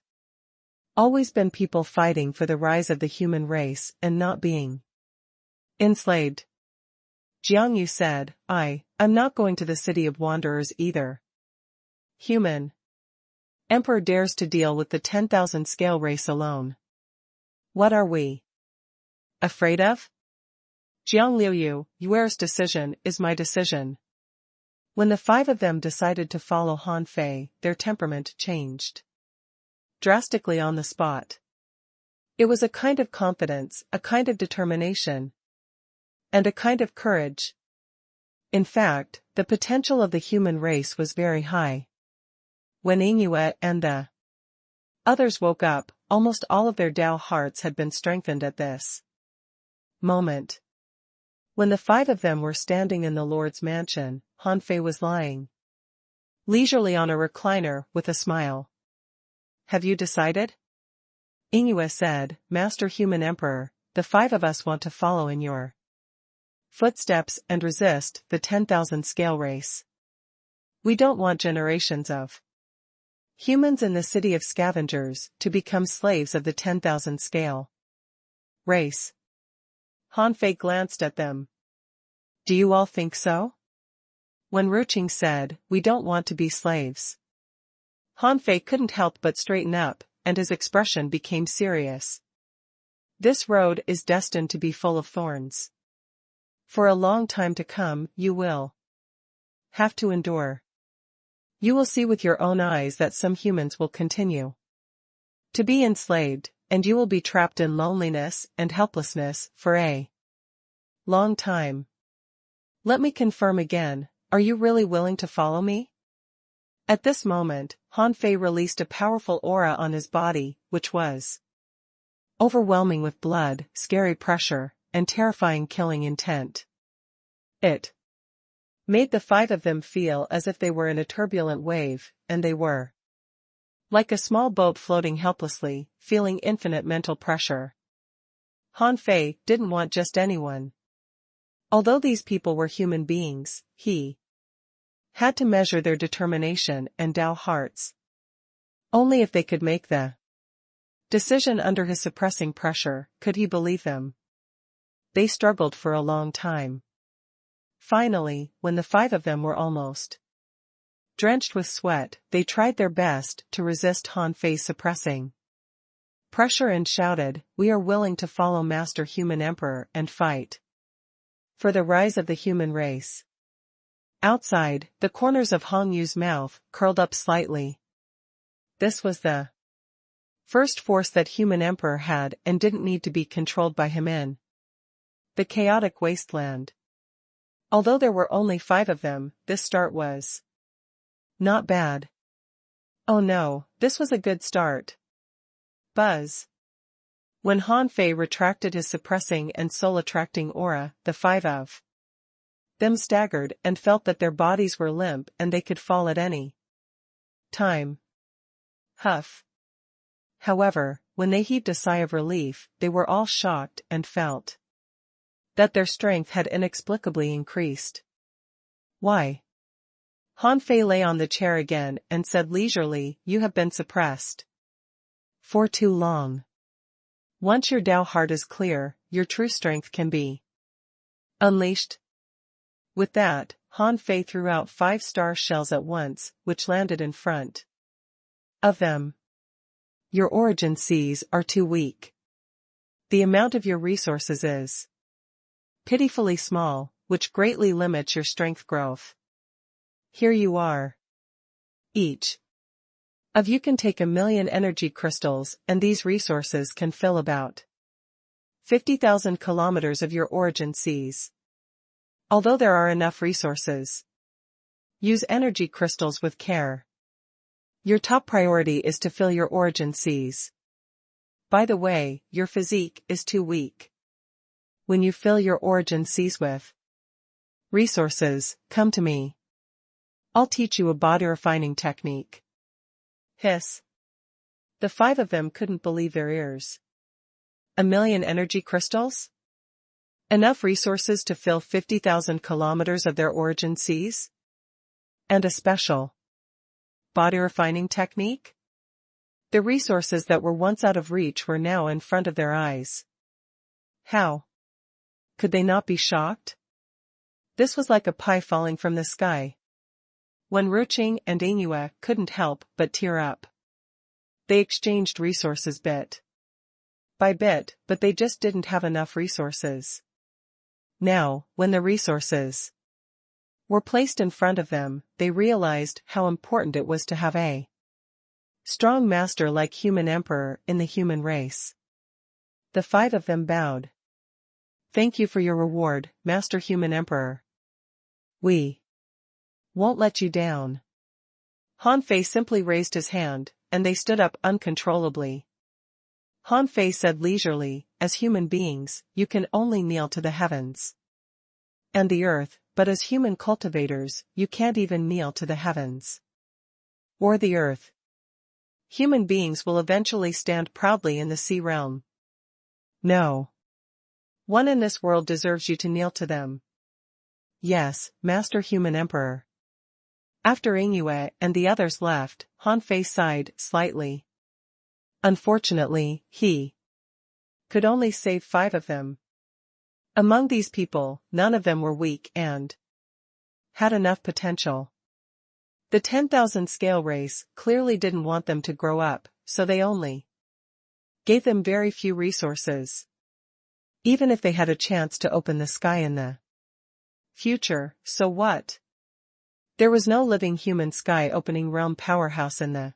always been people fighting for the rise of the human race and not being enslaved. Jiangyu said, I'm not going to the city of wanderers either. Human Emperor dares to deal with the 10,000 scale race alone. What are we afraid of? Jiang Liuyu, Yuer's decision is my decision. When the 5 of them decided to follow Han Fei, their temperament changed drastically on the spot. It was a kind of confidence, a kind of determination, and a kind of courage. In fact, the potential of the human race was very high. When Inoue and the others woke up, almost all of their Dao hearts had been strengthened at this moment. When the 5 of them were standing in the Lord's mansion, Han Fei was lying leisurely on a recliner with a smile. Have you decided? Inoue said, Master Human Emperor, the 5 of us want to follow in your footsteps and resist the 10,000 scale race. We don't want generations of humans in the city of scavengers to become slaves of the 10,000 scale race. Han Fei glanced at them. Do you all think so? Wenruching said, we don't want to be slaves. Han Fei couldn't help but straighten up, and his expression became serious. This road is destined to be full of thorns. For a long time to come, you will have to endure. You will see with your own eyes that some humans will continue to be enslaved, and you will be trapped in loneliness and helplessness for a long time. Let me confirm again, are you really willing to follow me? At this moment, Han Fei released a powerful aura on his body, which was overwhelming with blood, scary pressure, and terrifying killing intent. It made the 5 of them feel as if they were in a turbulent wave, and they were like a small boat floating helplessly, feeling infinite mental pressure. Han Fei didn't want just anyone. Although these people were human beings, he had to measure their determination and Dao hearts. Only if they could make the decision under his suppressing pressure could he believe them. They struggled for a long time. Finally, when the 5 of them were almost drenched with sweat, they tried their best to resist Han Fei's suppressing pressure and shouted, we are willing to follow Master Human Emperor and fight for the rise of the human race. Outside, the corners of Hongyu's mouth curled up slightly. This was the first force that Human Emperor had and didn't need to be controlled by him in the chaotic wasteland. Although there were only 5 of them, this start was not bad. Oh no, this was a good start. Buzz. When Han Fei retracted his suppressing and soul-attracting aura, the five of them staggered and felt that their bodies were limp and they could fall at any time. Huff. However, when they heaved a sigh of relief, they were all shocked and felt that their strength had inexplicably increased. Why? Han Fei lay on the chair again and said leisurely, "You have been suppressed for too long. Once your Tao heart is clear, your true strength can be unleashed." With that, Han Fei threw out 5 star shells at once, which landed in front of them. Your origin seas are too weak. The amount of your resources is pitifully small, which greatly limits your strength growth. Here you are. Each of you can take 1,000,000 energy crystals, and these resources can fill about 50,000 kilometers of your origin seas. Although there are enough resources, use energy crystals with care. Your top priority is to fill your origin seas. By the way, your physique is too weak. When you fill your origin seas with resources, come to me. I'll teach you a body refining technique. Hiss. The 5 of them couldn't believe their ears. 1,000,000 energy crystals? Enough resources to fill 50,000 kilometers of their origin seas? And a special body refining technique? The resources that were once out of reach were now in front of their eyes. How could they not be shocked? This was like a pie falling from the sky. When Ruqing and Yingyue couldn't help but tear up. They exchanged resources bit by bit, but they just didn't have enough resources. Now, when the resources were placed in front of them, they realized how important it was to have a strong master like human emperor in the human race. The 5 of them bowed. Thank you for your reward, Master Human Emperor. We won't let you down. Han Fei simply raised his hand, and they stood up uncontrollably. Han Fei said leisurely, as human beings, you can only kneel to the heavens and the earth, but as human cultivators, you can't even kneel to the heavens or the earth. Human beings will eventually stand proudly in the sea realm. No one in this world deserves you to kneel to them. Yes, Master Human Emperor. After Yingyue and the others left, Han Fei sighed slightly. Unfortunately, he could only save 5 of them. Among these people, none of them were weak and had enough potential. The 10,000 scale race clearly didn't want them to grow up, so they only gave them very few resources. Even if they had a chance to open the sky in the future, so what? There was no living human sky-opening realm powerhouse in the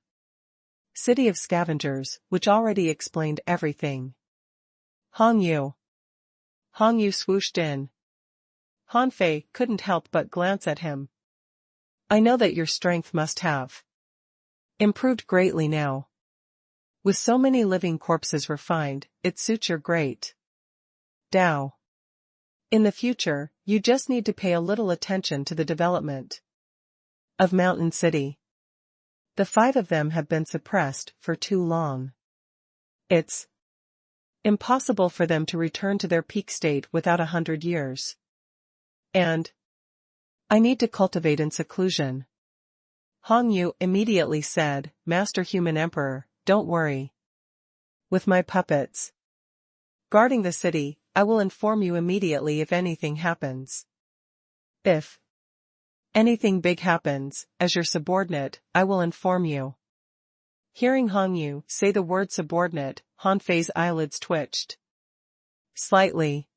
City of Scavengers, which already explained everything. Hong Yu swooshed in. Han Fei couldn't help but glance at him. I know that your strength must have improved greatly now. With so many living corpses refined, it suits your great Tao. In the future, you just need to pay a little attention to the development of Mountain City. The 5 of them have been suppressed for too long. It's impossible for them to return to their peak state without 100 years. And I need to cultivate in seclusion. Hong Yu immediately said, Master Human Emperor, don't worry. With my puppets guarding the city, I will inform you immediately if anything happens. If anything big happens, as your subordinate, I will inform you. Hearing Hong Yu say the word subordinate, Han Fei's eyelids twitched slightly.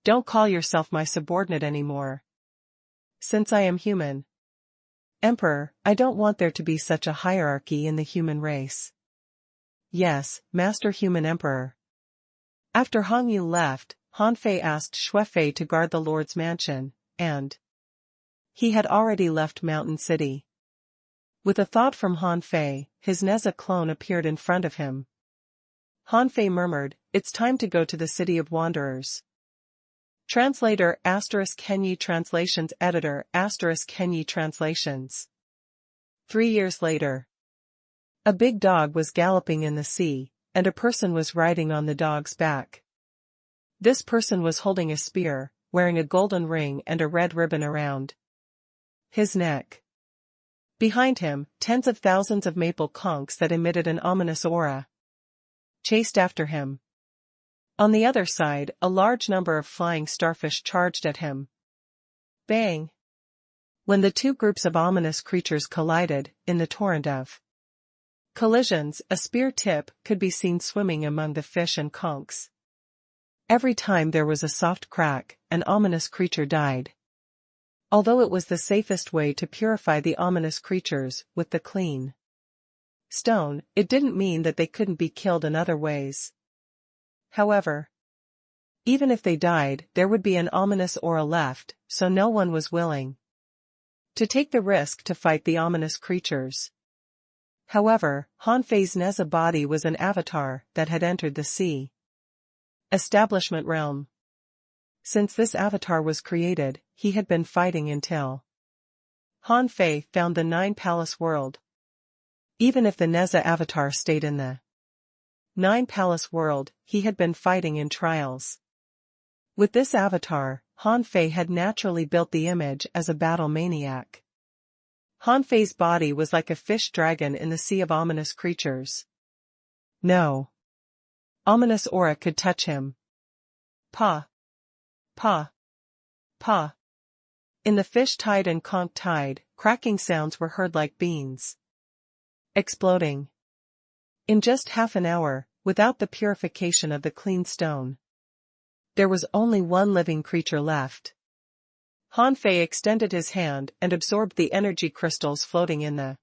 Don't call yourself my subordinate anymore. Since I am human Emperor, I don't want there to be such a hierarchy in the human race. Yes, Master Human Emperor. After Hong Yu left, Han Fei asked Xue Fei to guard the Lord's mansion, and he had already left Mountain City. With a thought from Han Fei, his Neza clone appeared in front of him. Hanfei murmured, "It's time to go to the city of wanderers." Translator **** Kenyi Translations Editor **** Kenyi Translations. 3 years later. A big dog was galloping in the sea, and a person was riding on the dog's back. This person was holding a spear, wearing a golden ring and a red ribbon around his neck. Behind him, tens of thousands of maple conchs that emitted an ominous aura chased after him. On the other side, a large number of flying starfish charged at him. Bang! When the two groups of ominous creatures collided, in the torrent of collisions, a spear tip could be seen swimming among the fish and conchs. Every time there was a soft crack, an ominous creature died. Although it was the safest way to purify the ominous creatures with the clean stone, it didn't mean that they couldn't be killed in other ways. However, even if they died, there would be an ominous aura left, so no one was willing to take the risk to fight the ominous creatures. However, Hanfei's Neza body was an avatar that had entered the sea establishment realm. Since this avatar was created, he had been fighting until Hanfei found the 9-palace world. Even if the Neza avatar stayed in the 9-palace world, he had been fighting in trials. With this avatar, Hanfei had naturally built the image as a battle maniac. Hanfei's body was like a fish dragon in the sea of ominous creatures. No ominous aura could touch him. Pa! Pa! Pa! In the fish tide and conch tide, cracking sounds were heard like beans exploding. In just half an hour, without the purification of the clean stone, there was only one living creature left. Hanfei extended his hand and absorbed the energy crystals floating in the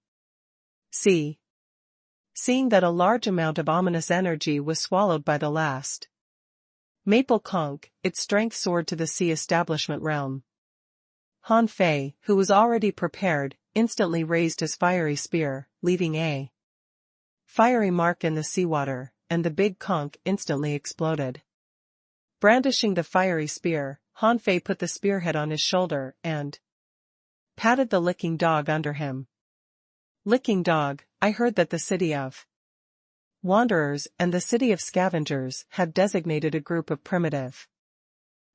sea. Seeing that a large amount of ominous energy was swallowed by the last maple conch, its strength soared to the sea establishment realm. Hanfei, who was already prepared, instantly raised his fiery spear, leaving a fiery mark in the seawater, and the big conch instantly exploded. Brandishing the fiery spear, Hanfei put the spearhead on his shoulder and patted the licking dog under him. "Licking dog, I heard that the city of wanderers and the city of scavengers have designated a group of primitive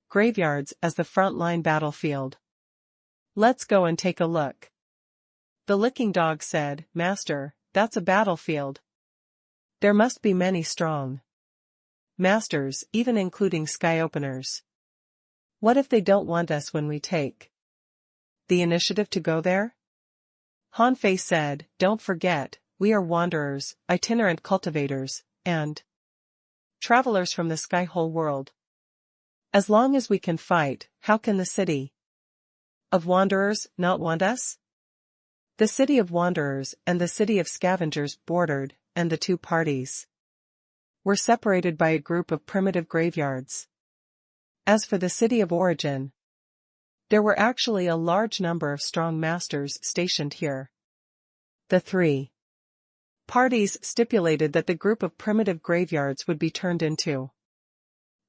graveyards as the front-line battlefield. Let's go and take a look." The licking dog said, "Master, that's a battlefield. There must be many strong masters, even including sky openers. What if they don't want us when we take the initiative to go there?" Hanfei said, "Don't forget, we are wanderers, itinerant cultivators, and travelers from the sky-whole world. As long as we can fight, how can the city of wanderers not want us?" The city of wanderers and the city of scavengers bordered, and the two parties were separated by a group of primitive graveyards. As for the city of origin, there were actually a large number of strong masters stationed here. The three parties stipulated that the group of primitive graveyards would be turned into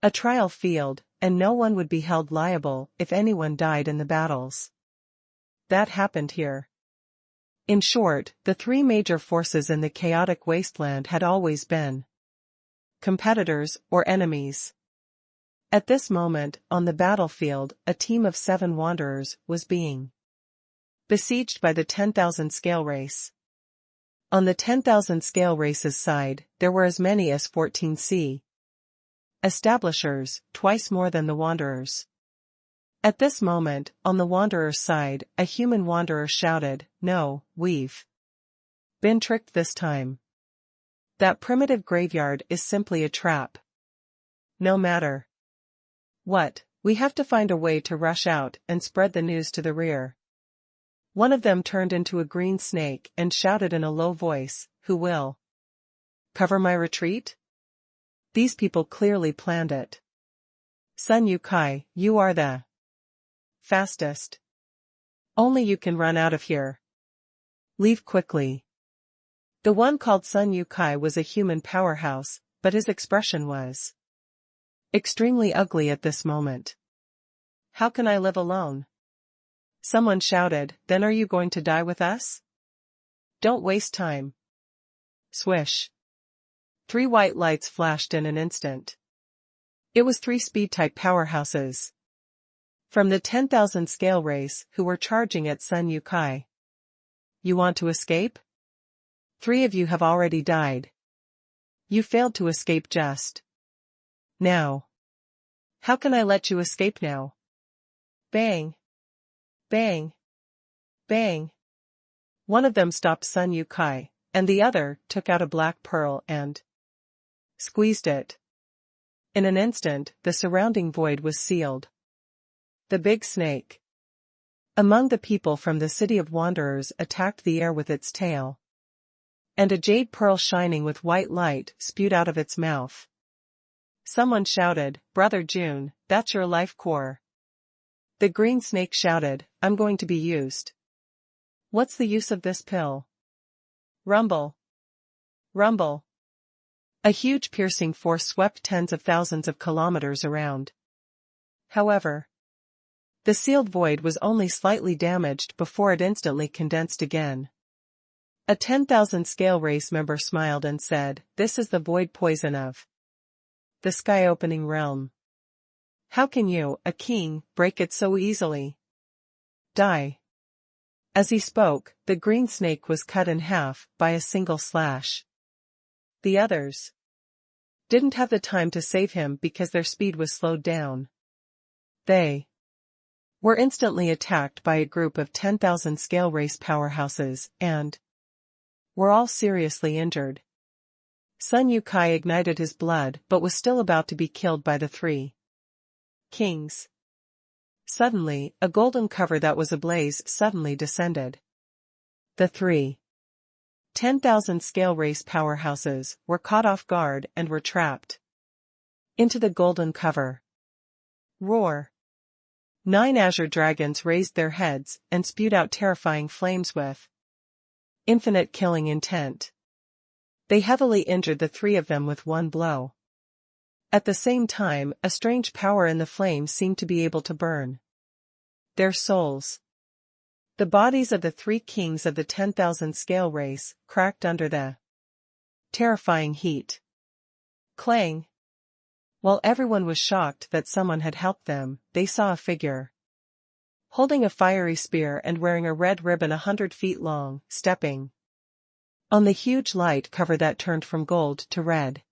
a trial field, and no one would be held liable if anyone died in the battles that happened here. In short, the three major forces in the chaotic wasteland had always been competitors or enemies. At this moment, on the battlefield, a team of 7 wanderers was being besieged by the 10,000 scale race. On the 10,000 scale race's side, there were as many as 14 sea establishers, twice more than the wanderers. At this moment, on the wanderer's side, a human wanderer shouted, "No, we've been tricked this time. That primitive graveyard is simply a trap. No matter what, we have to find a way to rush out and spread the news to the rear." One of them turned into a green snake and shouted in a low voice, "Who will cover my retreat?" These people clearly planned it. "Sun Yukai, you are the fastest. Only you can run out of here. Leave quickly." The one called Sun Yukai was a human powerhouse, but his expression was extremely ugly at this moment. How can I live alone? Someone shouted, then are you going to die with us? Don't waste time. Swish. 3 white lights flashed in an instant. It was 3 speed-type powerhouses from the 10,000 scale race who were charging at Sun Yukai. You want to escape? 3 of you have already died. You failed to escape just now. How can I let you escape now? Bang. Bang. Bang. One of them stopped Sun Yukai, and the other took out a black pearl and squeezed it. In an instant, the surrounding void was sealed. The big snake among the people from the city of wanderers attacked the air with its tail, and a jade pearl shining with white light spewed out of its mouth. Someone shouted, Brother June, that's your life core. The green snake shouted, I'm going to be used. What's the use of this pill? Rumble. Rumble. A huge piercing force swept tens of thousands of kilometers around. However, the sealed void was only slightly damaged before it instantly condensed again. A 10,000 scale race member smiled and said, This is the void poison of the sky-opening realm. How can you, a king, break it so easily? Die. As he spoke, the green snake was cut in half by a single slash. The others didn't have the time to save him because their speed was slowed down. They were instantly attacked by a group of 10,000 scale race powerhouses and were all seriously injured. Sun Yukai ignited his blood but was still about to be killed by the 3 kings. Suddenly, a golden cover that was ablaze suddenly descended. The 10,000 scale race powerhouses were caught off guard and were trapped into the golden cover. Roar. 9 azure dragons raised their heads and spewed out terrifying flames with infinite killing intent. They heavily injured the 3 of them with one blow. At the same time, a strange power in the flames seemed to be able to burn their souls. The bodies of the 3 kings of the 10,000 scale race cracked under the terrifying heat. Clang. While everyone was shocked that someone had helped them, they saw a figure holding a fiery spear and wearing a red ribbon 100 feet long, stepping on the huge light cover that turned from gold to red.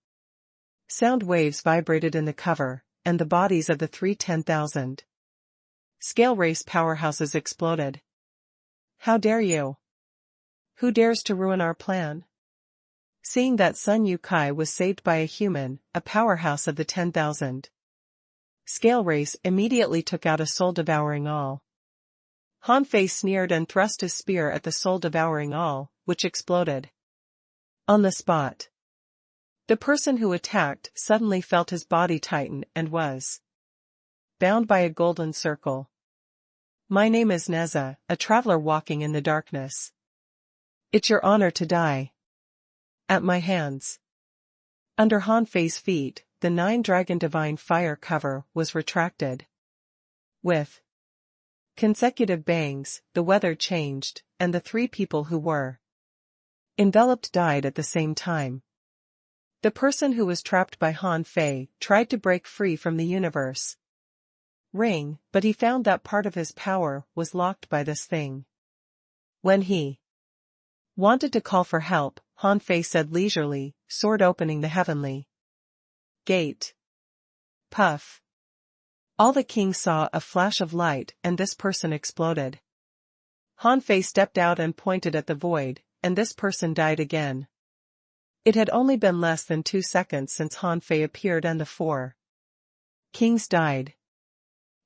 Sound waves vibrated in the cover, and the bodies of the 10,000 scale race powerhouses exploded. How dare you? Who dares to ruin our plan? Seeing that Sun Yukai was saved by a human, a powerhouse of the 10,000 scale race immediately took out a soul-devouring awl. Hanfei sneered and thrust his spear at the soul-devouring awl, which exploded on the spot. The person who attacked suddenly felt his body tighten and was bound by a golden circle. My name is Neza, a traveler walking in the darkness. It's your honor to die at my hands. Under Hanfei's feet, the 9-dragon divine fire cover was retracted. With consecutive bangs, the weather changed, and the 3 people who were enveloped died at the same time. The person who was trapped by Hanfei tried to break free from the universe ring, but he found that part of his power was locked by this thing. When he wanted to call for help, Hanfei said leisurely, sword opening the heavenly gate. Puff. All the kings saw a flash of light and this person exploded. Hanfei stepped out and pointed at the void, and this person died again. It had only been less than 2 seconds since Hanfei appeared and the 4 kings died.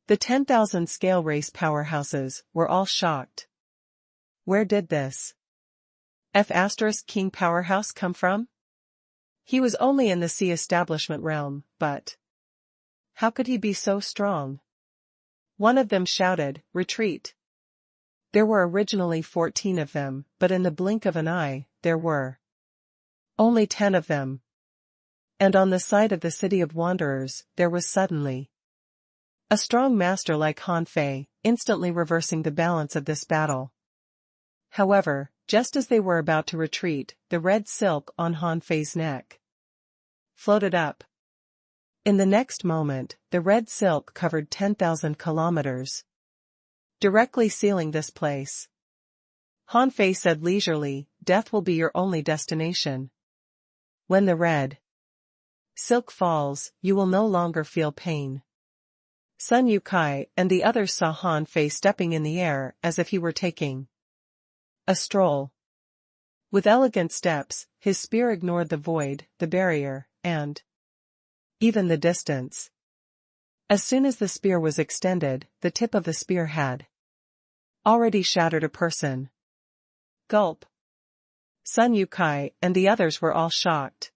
The 10,000 scale race powerhouses were all shocked. Where did this King powerhouse come from? He was only in the sea establishment realm, but how could he be so strong? One of them shouted, Retreat. There were originally 14 of them, but in the blink of an eye, there were only 10 of them. And on the side of the city of wanderers, there was suddenly a strong master like Han Fei, instantly reversing the balance of this battle. However, just as they were about to retreat, the red silk on Han Fei's neck floated up. In the next moment, the red silk covered 10,000 kilometers, directly sealing this place. Han Fei said leisurely, "Death will be your only destination. When the red silk falls, you will no longer feel pain." Sun Yukai and the others saw Han Fei stepping in the air as if he were taking a stroll. With elegant steps, his spear ignored the void, the barrier, and even the distance. As soon as the spear was extended, the tip of the spear had already shattered a person. Gulp. Sun Yukai and the others were all shocked.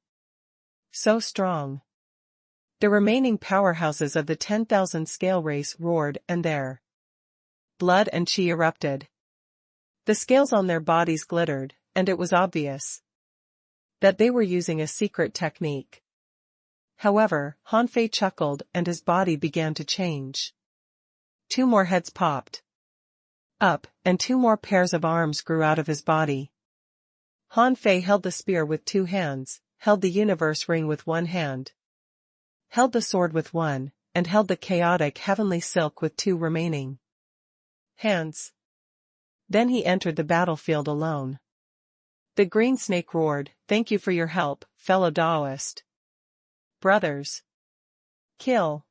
So strong. The remaining powerhouses of the 10,000 scale race roared and their blood and chi erupted. The scales on their bodies glittered, and it was obvious that they were using a secret technique. However, Han Fei chuckled and his body began to change. 2 more heads popped up, and 2 more pairs of arms grew out of his body. Han Fei held the spear with 2 hands, held the universe ring with 1 hand, held the sword with 1, and held the chaotic heavenly silk with 2 remaining hands. Then he entered the battlefield alone. The green snake roared, "Thank you for your help, fellow Taoist brothers. Kill."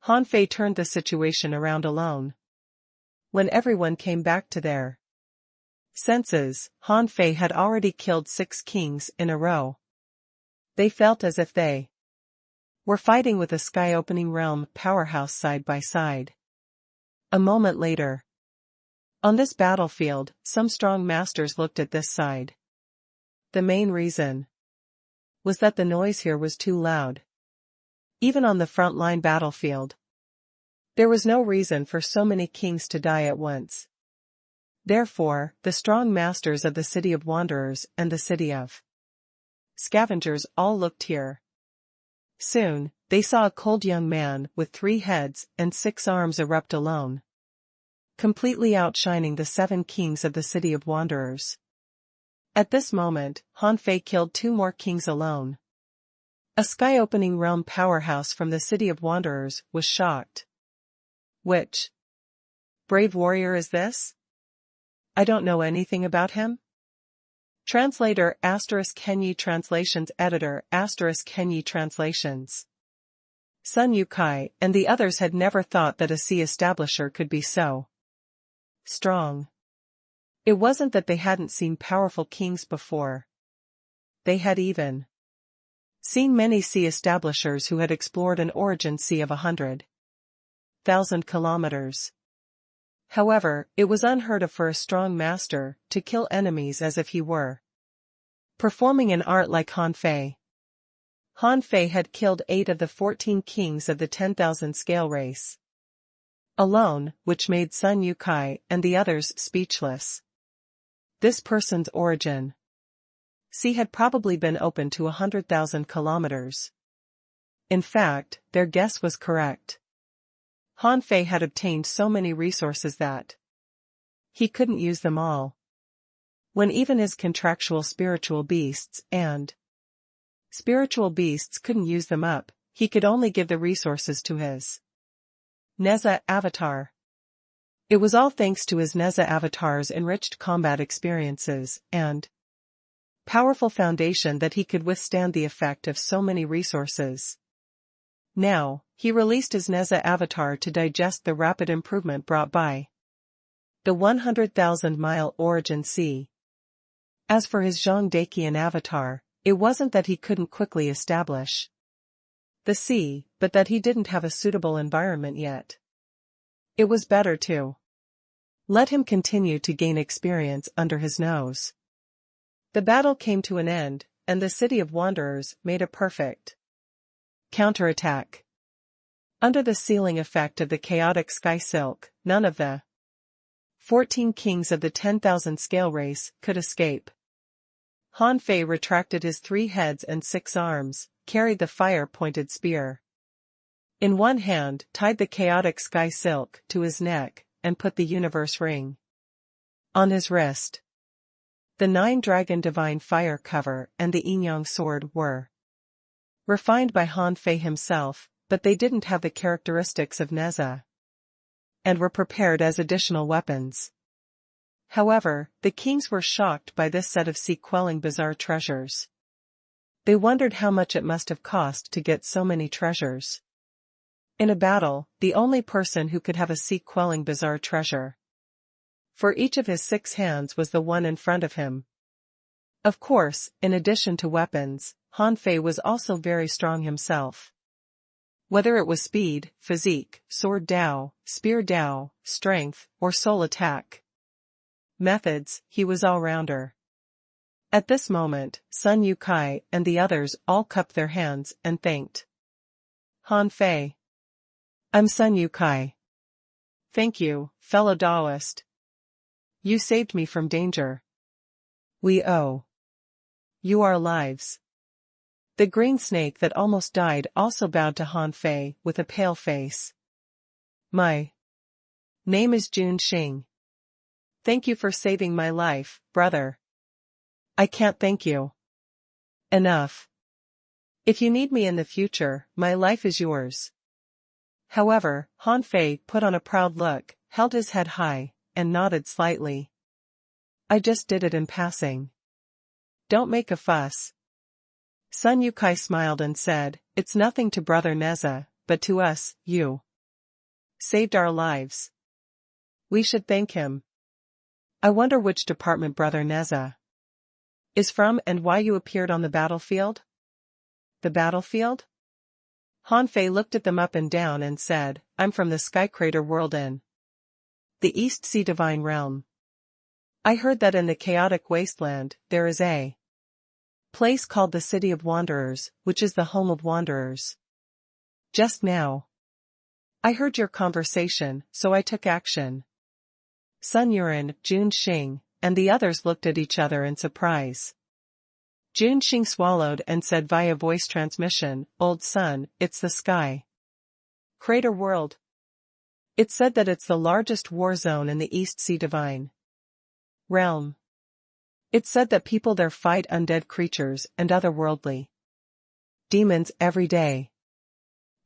Han Fei turned the situation around alone. When everyone came back to their senses, Han Fei had already killed 6 kings in a row. They felt as if they were fighting with a sky-opening realm powerhouse side by side. A moment later, on this battlefield, some strong masters looked at this side. The main reason was that the noise here was too loud. Even on the front-line battlefield, there was no reason for so many kings to die at once. Therefore, the strong masters of the city of wanderers and the city of scavengers all looked here. Soon, they saw a cold young man with 3 heads and 6 arms erupt alone, completely outshining the 7 kings of the city of wanderers. At this moment, Han Fei killed 2 more kings alone. A sky-opening realm powerhouse from the city of wanderers was shocked. "Which brave warrior is this? I don't know anything about him." Translator ** Henyi Translations Editor ** Henyi Translations. Sun Yukai and the others had never thought that a sea establisher could be so strong. It wasn't that they hadn't seen powerful kings before. They had even seen many sea establishers who had explored an origin sea of 100,000 kilometers. However, it was unheard of for a strong master to kill enemies as if he were performing an art like Han Fei. Han Fei had killed 8 of the 14 kings of the 10,000 scale race alone, which made Sun Yukai and the others speechless. This person's origin sea had probably been open to 100,000 kilometers. In fact, their guess was correct. Han Fei had obtained so many resources that he couldn't use them all. When even his contractual spiritual beasts and spiritual beasts couldn't use them up, he could only give the resources to his Neza avatar. It was all thanks to his Neza avatar's enriched combat experiences and powerful foundation that he could withstand the effect of so many resources. Now, he released his Neza avatar to digest the rapid improvement brought by the 100,000-mile origin sea. As for his Zhongdakian avatar, it wasn't that he couldn't quickly establish the sea, but that he didn't have a suitable environment yet. It was better to let him continue to gain experience under his nose. The battle came to an end, and the city of wanderers made a perfect counterattack. Under the sealing effect of the chaotic sky silk, none of the 14 kings of the 10,000 scale race could escape. Han Fei retracted his 3 heads and 6 arms, carried the fire-pointed spear. In one hand tied the chaotic sky silk to his neck, and put the universe ring on his wrist. The 9-dragon divine fire cover and the Inyang sword were refined by Han Fei himself, but they didn't have the characteristics of Neza, and were prepared as additional weapons. However, the kings were shocked by this set of sea-quelling bizarre treasures. They wondered how much it must have cost to get so many treasures. In a battle, the only person who could have a sea-quelling bizarre treasure for each of his 6 hands was the one in front of him. Of course, in addition to weapons, Han Fei was also very strong himself. Whether it was speed, physique, sword Dao, spear Dao, strength, or soul attack methods, he was all-rounder. At this moment, Sun Yukai and the others all cupped their hands and thanked Han Fei. "I'm Sun Yukai. Thank you, fellow Daoist. You saved me from danger. We owe you our lives." The green snake that almost died also bowed to Han Fei with a pale face. "My name is Jun Xing. Thank you for saving my life, brother." "I can't thank you enough. If you need me in the future, my life is yours." However, Han Fei put on a proud look, held his head high, and nodded slightly. "I just did it in passing. Don't make a fuss." Sun Yukai smiled and said, "It's nothing to Brother Neza, but to us, you saved our lives. We should thank him. I wonder which department Brother Neza is from and why you appeared on the battlefield?" "The battlefield?" Han Fei looked at them up and down and said, "I'm from the Sky Crater world in the East Sea Divine Realm. I heard that in the chaotic wasteland, there is a place called the City of Wanderers, which is the home of wanderers. Just now I heard your conversation, so I took action." Sun Yuan, Jun Xing, and the others looked at each other in surprise. Jun Xing swallowed and said via voice transmission, "Old Sun, it's the Sky Crater world. It said that it's the largest war zone in the East Sea Divine Realm. It said that people there fight undead creatures and otherworldly demons every day."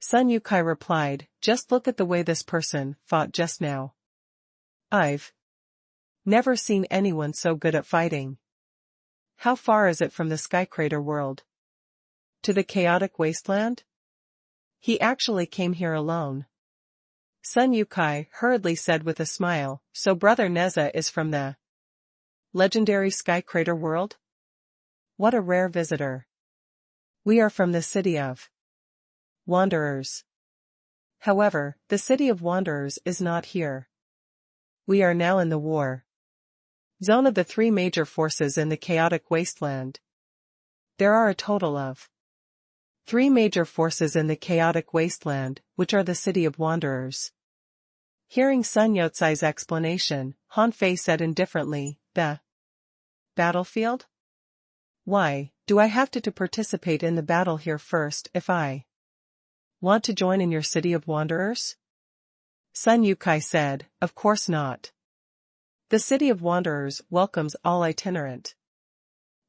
Sun Yukai replied, "Just look at the way this person fought just now. I've never seen anyone so good at fighting." "How far is it from the Sky Crater world to the chaotic wasteland?" "He actually came here alone." Sun Yukai hurriedly said with a smile, "So Brother Neza is from the legendary Sky Crater world? What a rare visitor. We are from the City of Wanderers. However, the City of Wanderers is not here. We are now in the war zone of the 3 major forces in the chaotic wasteland. There are a total of 3 major forces in the chaotic wasteland, which are the City of Wanderers." Hearing Sun Yotsai's explanation, Han Fei said indifferently, "The battlefield? Why, do I have to participate in the battle here first if I want to join in your City of Wanderers?" Sun Yukai said, "Of course not. The City of Wanderers welcomes all itinerant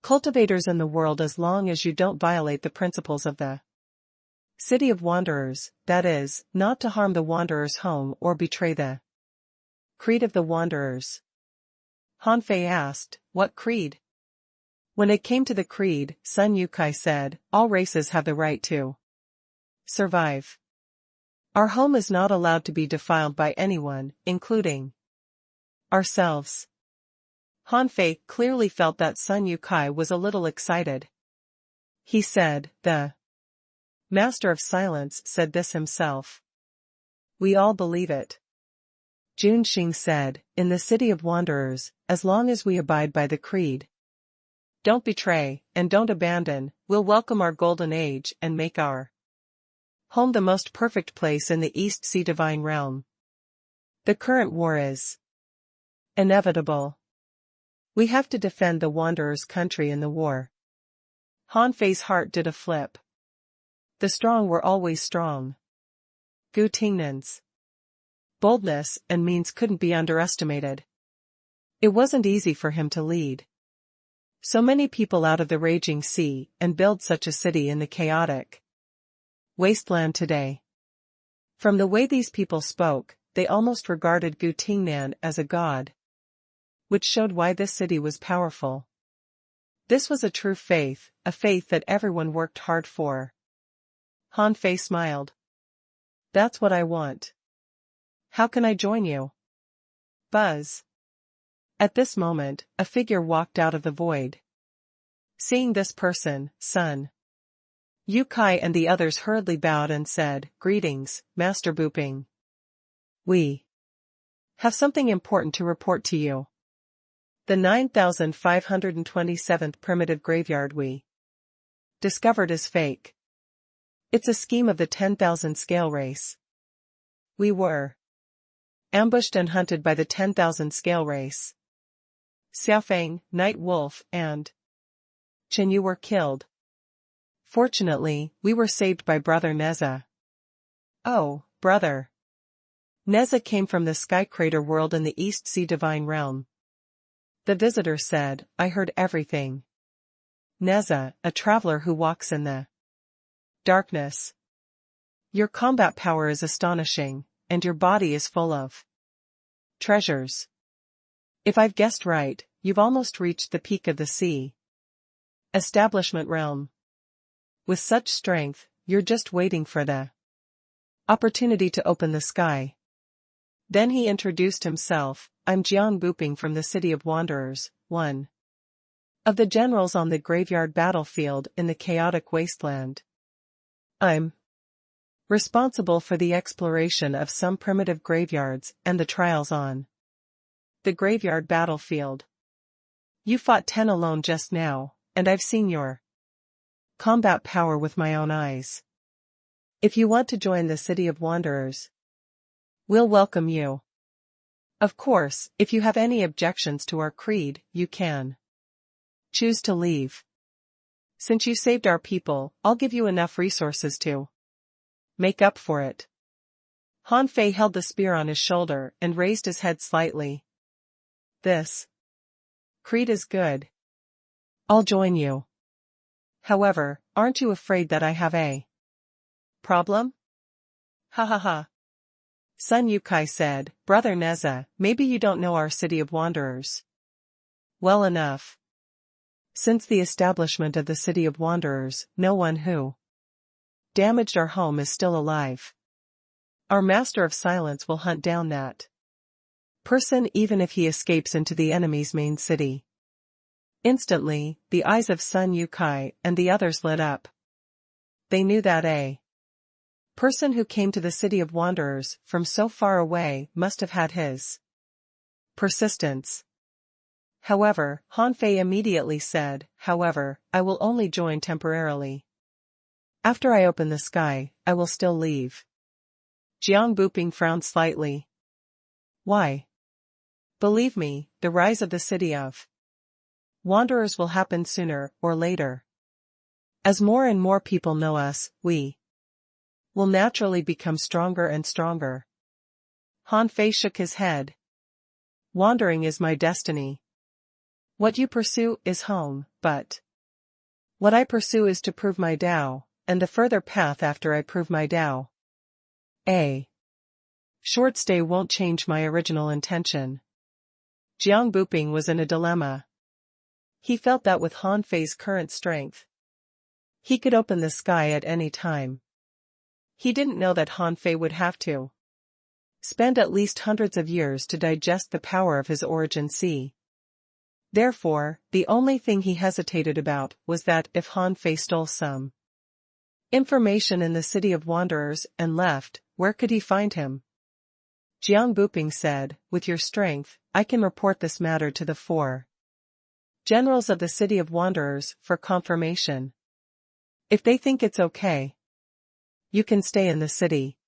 cultivators in the world as long as you don't violate the principles of the City of Wanderers, that is, not to harm the Wanderers' home or betray the creed of the Wanderers." Han Fei asked, "What creed?" When it came to the creed, Sun Yukai said, "All races have the right to survive. Our home is not allowed to be defiled by anyone, including ourselves." Han Fei clearly felt that Sun Yukai was a little excited. He said, "The Master of Silence said this himself. We all believe it." Jun Xing said, "In the City of Wanderers, as long as we abide by the creed, don't betray, and don't abandon, we'll welcome our golden age and make our home the most perfect place in the East Sea Divine Realm. The current war is inevitable. We have to defend the Wanderers' country in the war." Han Fei's heart did a flip. The strong were always strong. Gu Tingnan's boldness and means couldn't be underestimated. It wasn't easy for him to lead so many people out of the raging sea and build such a city in the chaotic wasteland today. From the way these people spoke, they almost regarded Gu Tingnan as a god, which showed why this city was powerful. This was a true faith, a faith that everyone worked hard for. Han Fei smiled. That's what I want. How can I join you? Buzz. At this moment, a figure walked out of the void. Seeing this person, Sun Yu Kai and the others hurriedly bowed and said, "Greetings, Master Buping. We have something important to report to you. The 9527th primitive graveyard we discovered is fake. It's a scheme of the 10,000 scale race. We were ambushed and hunted by the 10,000 scale race. Xiaofeng, Night Wolf, and Chen Yu were killed. Fortunately, we were saved by Brother Neza." "Oh, brother." Neza came from the Sky Crater world in the East Sea Divine Realm. The visitor said, "I heard everything." Neza, a traveler who walks in the darkness. "Your combat power is astonishing, and your body is full of treasures. If I've guessed right, you've almost reached the peak of the sea establishment realm. With such strength, you're just waiting for the opportunity to open the sky." Then he introduced himself. "I'm Jiang Buping from the City of Wanderers, one of the generals on the graveyard battlefield in the chaotic wasteland. I'm responsible for the exploration of some primitive graveyards and the trials on the graveyard battlefield. You fought 10 alone just now, and I've seen your combat power with my own eyes. If you want to join the City of Wanderers, we'll welcome you. Of course, if you have any objections to our creed, you can choose to leave. Since you saved our people, I'll give you enough resources to make up for it." Han Fei held the spear on his shoulder and raised his head slightly. "This creed is good. I'll join you. However, aren't you afraid that I have a problem?" "Ha ha ha." Sun Yukai said, "Brother Neza, maybe you don't know our City of Wanderers well enough. Since the establishment of the City of Wanderers, no one who damaged our home is still alive. Our Master of Silence will hunt down that person even if he escapes into the enemy's main city." Instantly, the eyes of Sun Yukai and the others lit up. They knew that a person who came to the City of Wanderers from so far away must have had his persistence. However, Han Fei immediately said, "However, I will only join temporarily. After I open the sky, I will still leave." Jiang Buping frowned slightly. "Why?" "Believe me, the rise of the City of Wanderers will happen sooner or later. As more and more people know us, we will naturally become stronger and stronger." Han Fei shook his head. "Wandering is my destiny. What you pursue is home, but what I pursue is to prove my Tao, and the further path after I prove my Tao. A short stay won't change my original intention." Jiang Buping was in a dilemma. He felt that with Han Fei's current strength, he could open the sky at any time. He didn't know that Han Fei would have to spend at least hundreds of years to digest the power of his origin sea. Therefore, the only thing he hesitated about was that if Han Fei stole some information in the City of Wanderers and left, where could he find him? Jiang Buping said, "With your strength, I can report this matter to the 4 generals of the City of Wanderers for confirmation. If they think it's okay, you can stay in the city."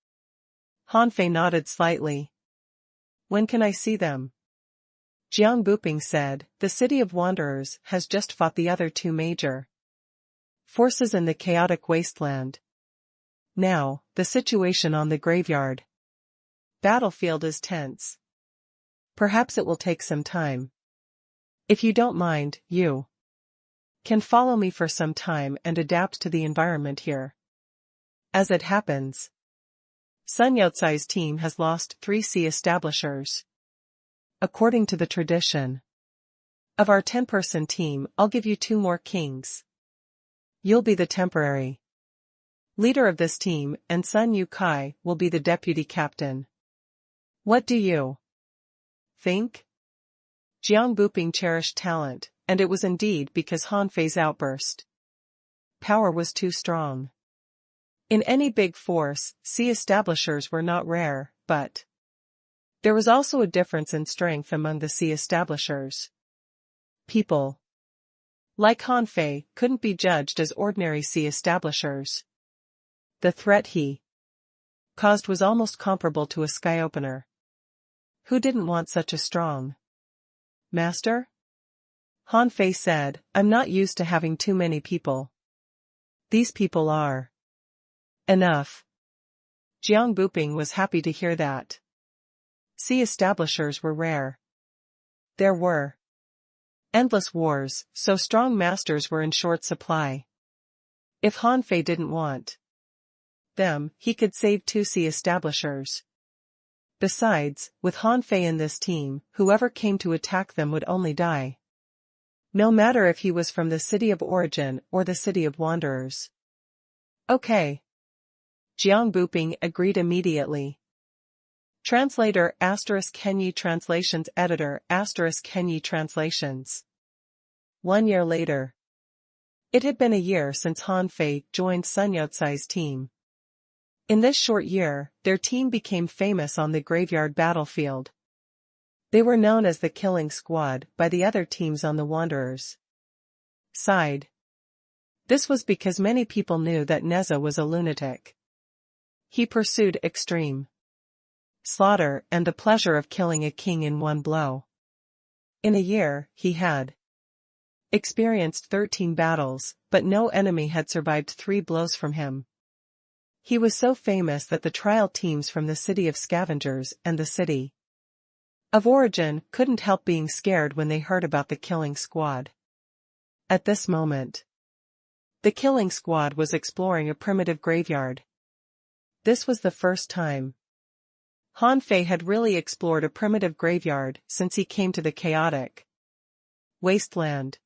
Han Fei nodded slightly. "When can I see them?" Jiang Buping said, "The City of Wanderers has just fought the other 2 major forces in the chaotic wasteland. Now, the situation on the graveyard battlefield is tense. Perhaps it will take some time. If you don't mind, you can follow me for some time and adapt to the environment here. As it happens, Sun Yat-sen's team has lost 3 sea establishers. According to the tradition of our 10-person team, I'll give you 2 more kings. You'll be the temporary leader of this team, and Sun Yu-kai will be the deputy captain. What do you think? Jiang Buping cherished talent, and it was indeed because Han Fei's outburst power was too strong. In any big force, sea establishers were not rare, but there was also a difference in strength among the sea establishers. People like Han Fei couldn't be judged as ordinary sea establishers. The threat he caused was almost comparable to a sky opener. Who didn't want such a strong master? Han Fei said, I'm not used to having too many people. These people are enough. Jiang Buping was happy to hear that. Sea establishers were rare. There were endless wars, so strong masters were in short supply. If Han Fei didn't want them, he could save 2 sea establishers. Besides, with Han Fei in this team, whoever came to attack them would only die. No matter if he was from the city of origin or the city of wanderers. Okay. Jiang Buping agreed immediately. Translator * Kenyi Translations Editor * Kenyi Translations. 1 year later. It had been a year since Han Fei joined Sun Yat-sen's team. In this short year, their team became famous on the graveyard battlefield. They were known as the Killing Squad by the other teams on the Wanderers' side. This was because many people knew that Neza was a lunatic. He pursued extreme slaughter and the pleasure of killing a king in one blow. In a year, he had experienced 13 battles, but no enemy had survived 3 blows from him. He was so famous that the trial teams from the city of scavengers and the city of origin couldn't help being scared when they heard about the Killing Squad. At this moment, the Killing Squad was exploring a primitive graveyard. This was the first time Han Fei had really explored a primitive graveyard since he came to the chaotic wasteland.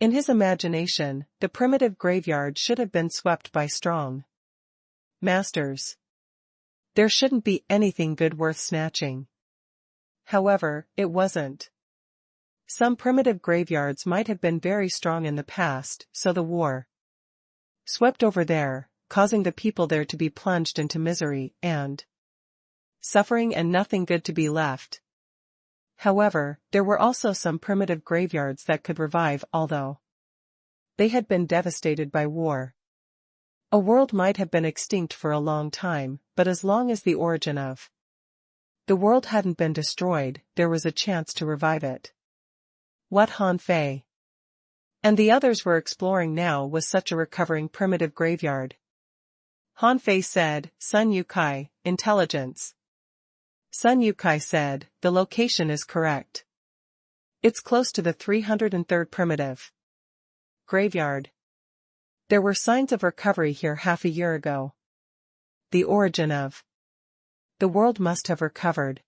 In his imagination, the primitive graveyard should have been swept by strong masters. There shouldn't be anything good worth snatching. However, it wasn't. Some primitive graveyards might have been very strong in the past, so the war swept over there, causing the people there to be plunged into misery and suffering and nothing good to be left. However, there were also some primitive graveyards that could revive, although they had been devastated by war. A world might have been extinct for a long time, but as long as the origin of the world hadn't been destroyed, there was a chance to revive it. What Han Fei and the others were exploring now was such a recovering primitive graveyard. Han Fei said, Sun Yu-kai, intelligence. Sun Yu-kai said, the location is correct. It's close to the 303rd primitive graveyard. There were signs of recovery here half a year ago. The origin of the world must have recovered.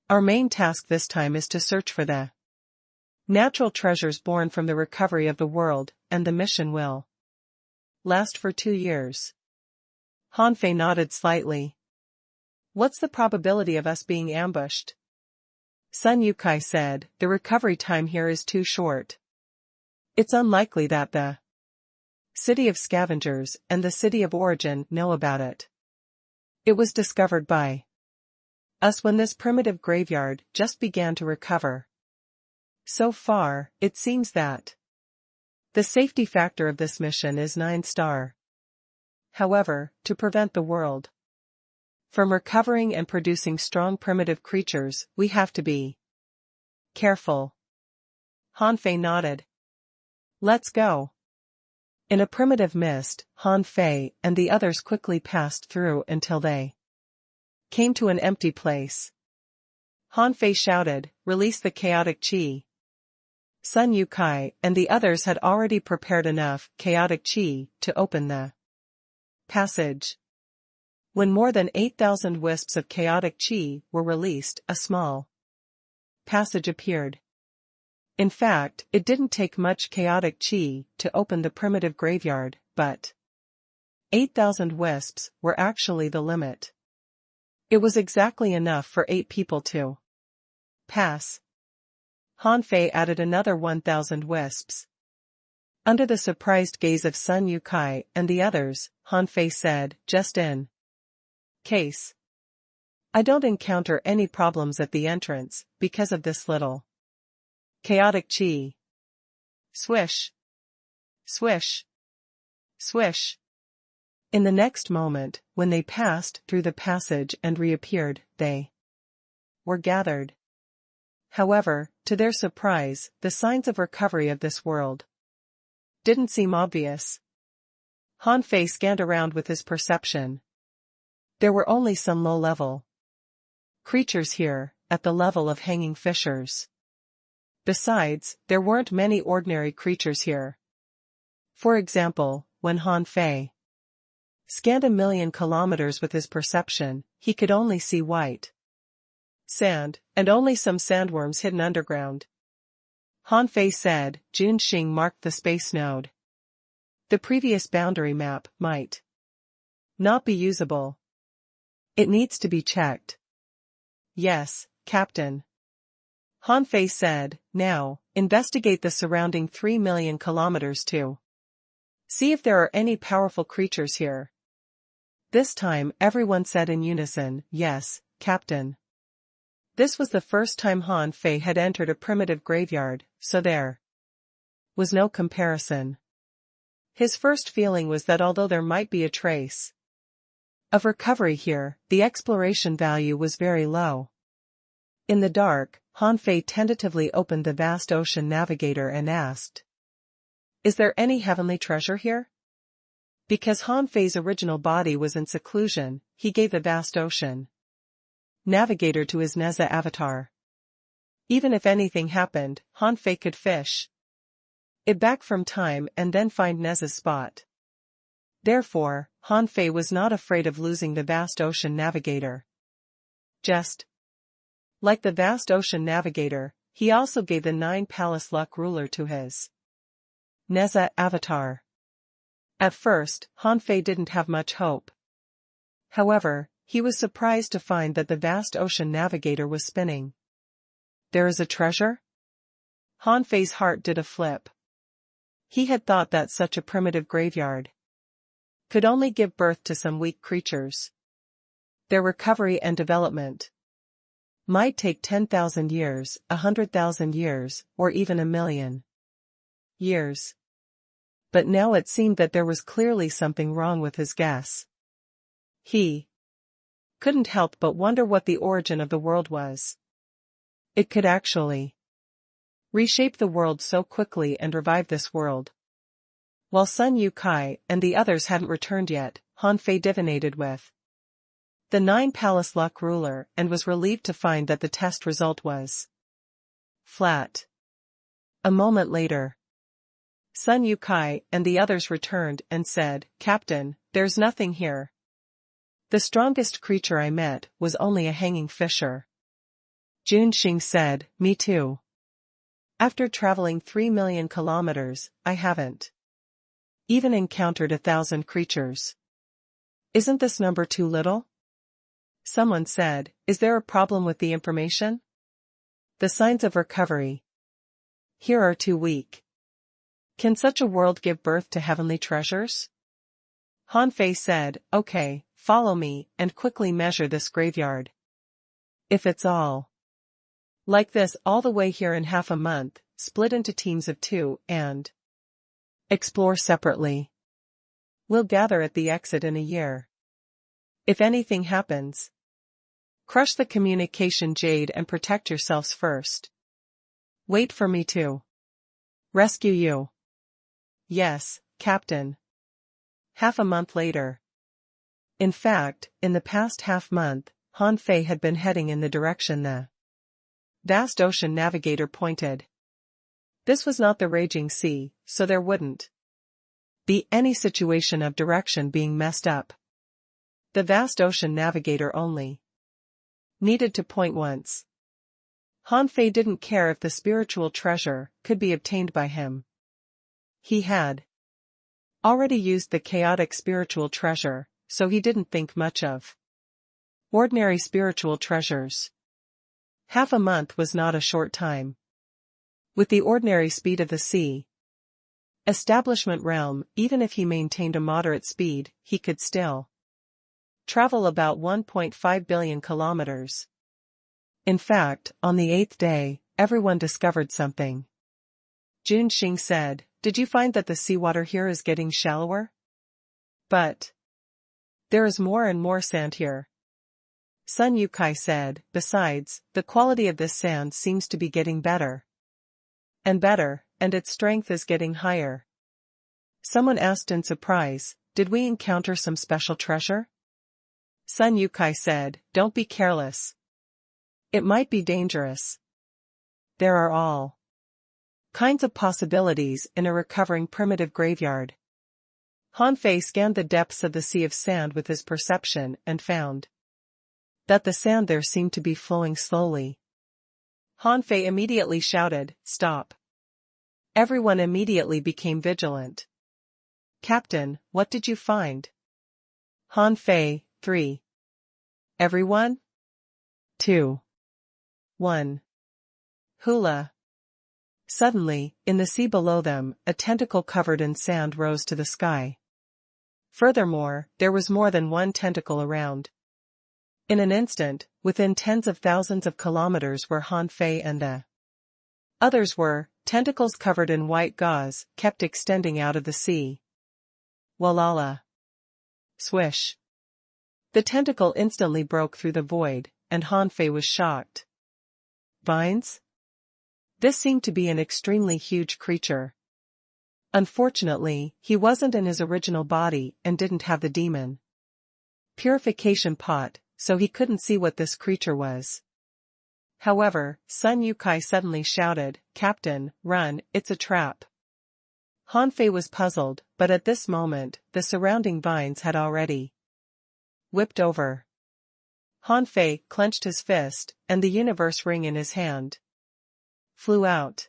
Our main task this time is to search for the natural treasures born from the recovery of the world, and the mission will last for 2 years. Han Fei nodded slightly. What's the probability of us being ambushed? Sun Yu-kai said, the recovery time here is too short. It's unlikely that the city of scavengers and the city of origin know about it. It was discovered by us when this primitive graveyard just began to recover. So far, it seems that the safety factor of this mission is 9-star. However, to prevent the world from recovering and producing strong primitive creatures, we have to be careful. Han Fei nodded. Let's go. In a primitive mist, Han Fei and the others quickly passed through until they came to an empty place. Han Fei shouted, "Release the chaotic qi." Sun Yukai and the others had already prepared enough chaotic qi to open the passage. When more than 8,000 wisps of chaotic qi were released, a small passage appeared. In fact, it didn't take much chaotic qi to open the primitive graveyard, but 8,000 wisps were actually the limit. It was exactly enough for 8 people to pass. Han Fei added another 1,000 wisps. Under the surprised gaze of Sun Yukai and the others, Han Fei said, "Just in case I don't encounter any problems at the entrance because of this little chaotic qi." Swish. Swish. Swish. In the next moment, when they passed through the passage and reappeared, they were gathered. However, to their surprise, the signs of recovery of this world didn't seem obvious. Han Fei scanned around with his perception. There were only some low-level creatures here, at the level of hanging fishers. Besides, there weren't many ordinary creatures here. For example, when Han Fei scanned 1,000,000 kilometers with his perception, he could only see white sand, and only some sandworms hidden underground. Han Fei said, "Junxing marked the space node. The previous boundary map might not be usable. It needs to be checked." "Yes, Captain." Han Fei said, "Now, investigate the surrounding 3,000,000 kilometers to see if there are any powerful creatures here." This time everyone said in unison, "Yes, Captain." This was the first time Han Fei had entered a primitive graveyard, so there was no comparison. His first feeling was that although there might be a trace of recovery here, the exploration value was very low. In the dark, Han Fei tentatively opened the vast ocean navigator and asked, "Is there any heavenly treasure here?" Because Han Fei's original body was in seclusion, he gave the vast ocean navigator to his Neza avatar. Even if anything happened, Han Fei could fish it back from time and then find Neza's spot. Therefore, Han Fei was not afraid of losing the vast ocean navigator. Just like the vast ocean navigator, he also gave the 9-palace luck ruler to his Neza avatar. At first, Han Fei didn't have much hope. However, he was surprised to find that the vast ocean navigator was spinning. "There is a treasure?" Han Fei's heart did a flip. He had thought that such a primitive graveyard could only give birth to some weak creatures. Their recovery and development might take 10,000 years, 100,000 years, or even 1,000,000 years. But now it seemed that there was clearly something wrong with his guess. He couldn't help but wonder what the origin of the world was. It could actually reshape the world so quickly and revive this world. While Sun Yukai and the others hadn't returned yet, Han Fei divinated with the 9-palace luck ruler and was relieved to find that the test result was flat. A moment later, Sun Yukai and the others returned and said, "Captain, there's nothing here. The strongest creature I met was only a hanging fisher." Junxing said, "Me too. After traveling 3,000,000 kilometers, I haven't even encountered 1,000 creatures. Isn't this number too little?" Someone said, "Is there a problem with the information? The signs of recovery here are too weak. Can such a world give birth to heavenly treasures?" Han Fei said, "Okay, follow me and quickly measure this graveyard. If it's all like this all the way here in half a month, split into teams of 2 and explore separately. We'll gather at the exit in a year. If anything happens, crush the communication jade and protect yourselves first. Wait for me to rescue you." "Yes, Captain. Half a month later. In fact, in the past half-month, Han Fei had been heading in the direction the vast ocean navigator pointed. This was not the raging sea, so there wouldn't be any situation of direction being messed up. The vast ocean navigator only needed to point once. Han Fei didn't care if the spiritual treasure could be obtained by him. He had already used the chaotic spiritual treasure, so he didn't think much of ordinary spiritual treasures. Half a month was not a short time. With the ordinary speed of the sea establishment realm, even if he maintained a moderate speed, he could still travel about 1.5 billion kilometers. In fact, on the 8th day, everyone discovered something. Jun Xing said, "Did you find that the seawater here is getting shallower? But there is more and more sand here." Sun Yukai said, "Besides, the quality of this sand seems to be getting better and better, and its strength is getting higher." Someone asked in surprise, "Did we encounter some special treasure?" Sun Yukai said, "Don't be careless. It might be dangerous. There are all kinds of possibilities in a recovering primitive graveyard." Han Fei scanned the depths of the sea of sand with his perception and found that the sand there seemed to be flowing slowly. Han Fei immediately shouted, "Stop." Everyone immediately became vigilant. "Captain, what did you find?" Han Fei, 3. Everyone? 2. 1. Hula. Suddenly, in the sea below them, a tentacle covered in sand rose to the sky. Furthermore, there was more than one tentacle around. In an instant, within tens of thousands of kilometers where Han Fei and the others were, tentacles covered in white gauze kept extending out of the sea. Walala. Swish. The tentacle instantly broke through the void, and Han Fei was shocked. Vines? This seemed to be an extremely huge creature. Unfortunately, he wasn't in his original body and didn't have the demon purification pot, so he couldn't see what this creature was. However, Sun Yukai suddenly shouted, "Captain, run, it's a trap." Han Fei was puzzled, but at this moment, the surrounding vines had already whipped over. Han Fei clenched his fist, and the universe ring in his hand flew out.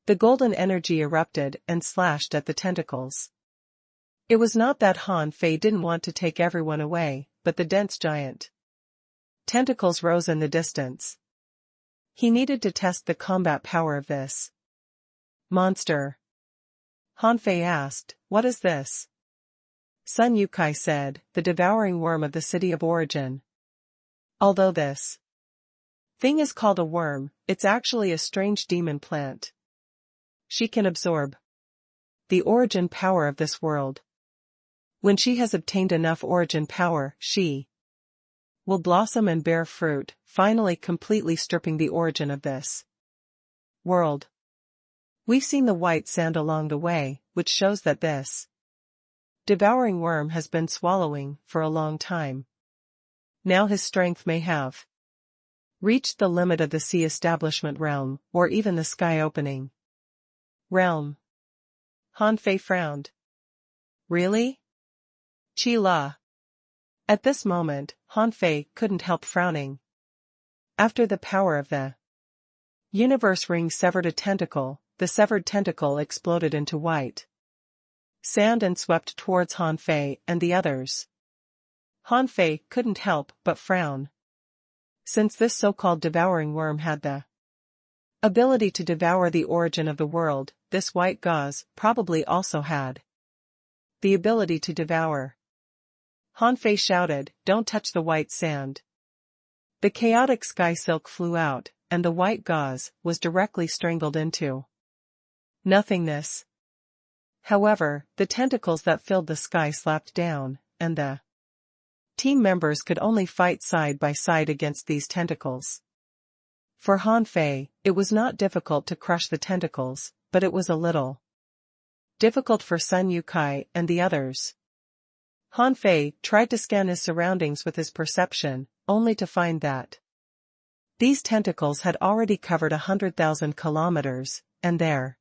The golden energy erupted and slashed at the tentacles. It was not that Han Fei didn't want to take everyone away, but the dense giant tentacles rose in the distance. He needed to test the combat power of this monster. Han Fei asked, "What is this?" Sun Yukai said, "The devouring worm of the city of origin." Although this thing is called a worm, it's actually a strange demon plant. She can absorb the origin power of this world. When she has obtained enough origin power, she will blossom and bear fruit, finally completely stripping the origin of this world. We've seen the white sand along the way, which shows that this devouring worm has been swallowing for a long time. Now his strength may have reached the limit of the sea establishment realm, or even the sky opening realm. Han Fei frowned. Really? Chi La. At this moment, Han Fei couldn't help frowning. After the power of the universe ring severed a tentacle, the severed tentacle exploded into white sand and swept towards Han Fei and the others. Han Fei couldn't help but frown. Since this so-called devouring worm had the ability to devour the origin of the world, this white gauze probably also had the ability to devour. Han Fei shouted, "Don't touch the white sand." The chaotic sky silk flew out, and the white gauze was directly strangled into nothingness. However, the tentacles that filled the sky slapped down, and the team members could only fight side by side against these tentacles. For Han Fei, it was not difficult to crush the tentacles, but it was a little difficult for Sun Yukai and the others. Han Fei tried to scan his surroundings with his perception, only to find that these tentacles had already covered 100,000 kilometers, and there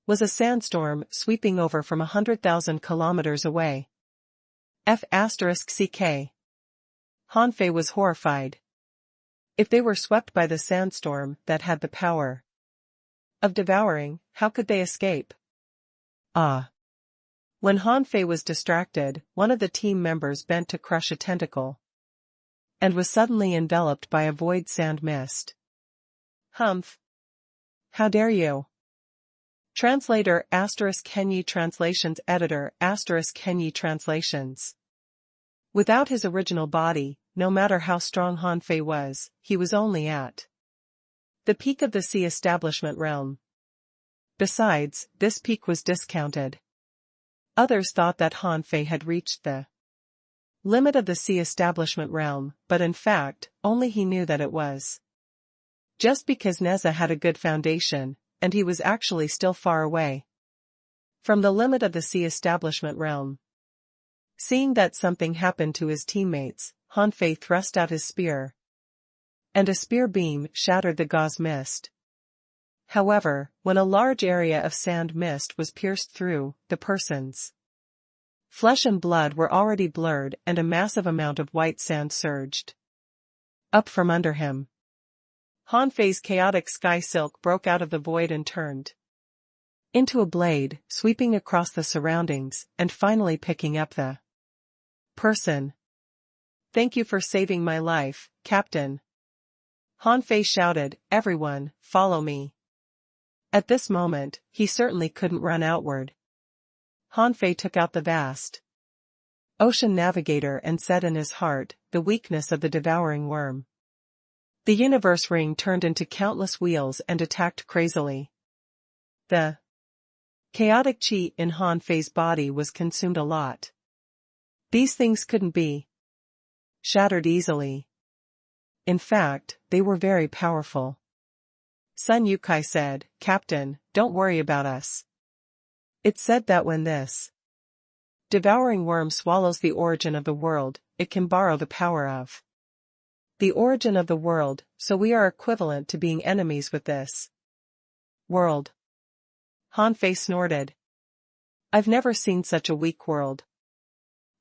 was a sandstorm sweeping over from 100,000 kilometers away. F***ck. Han Fei was horrified. If they were swept by the sandstorm that had the power of devouring, how could they escape? Ah! When Han Fei was distracted, one of the team members bent to crush a tentacle and was suddenly enveloped by a void sand mist. Humph! How dare you? Translator *Kenyi Translations Editor *Kenyi Translations. Without his original body, no matter how strong Han Fei was, he was only at the peak of the sea establishment realm. Besides, this peak was discounted. Others thought that Han Fei had reached the limit of the sea establishment realm, but in fact, only he knew that it was just because Neza had a good foundation, and he was actually still far away from the limit of the sea establishment realm. Seeing that something happened to his teammates, Han Fei thrust out his spear, and a spear beam shattered the gauze mist. However, when a large area of sand mist was pierced through, the person's flesh and blood were already blurred and a massive amount of white sand surged up from under him. Han Fei's chaotic sky silk broke out of the void and turned into a blade, sweeping across the surroundings and finally picking up the person. "Thank you for saving my life, Captain." Han Fei shouted, "Everyone, follow me." At this moment, he certainly couldn't run outward. Han Fei took out the vast ocean navigator and said in his heart, the weakness of the devouring worm. The universe ring turned into countless wheels and attacked crazily. The chaotic chi in Han Fei's body was consumed a lot. These things couldn't be shattered easily. In fact, they were very powerful. Sun Yukai said, "Captain, don't worry about us. It's said that when this devouring worm swallows the origin of the world, it can borrow the power of the origin of the world, so we are equivalent to being enemies with this world." Han Fei snorted. "I've never seen such a weak world.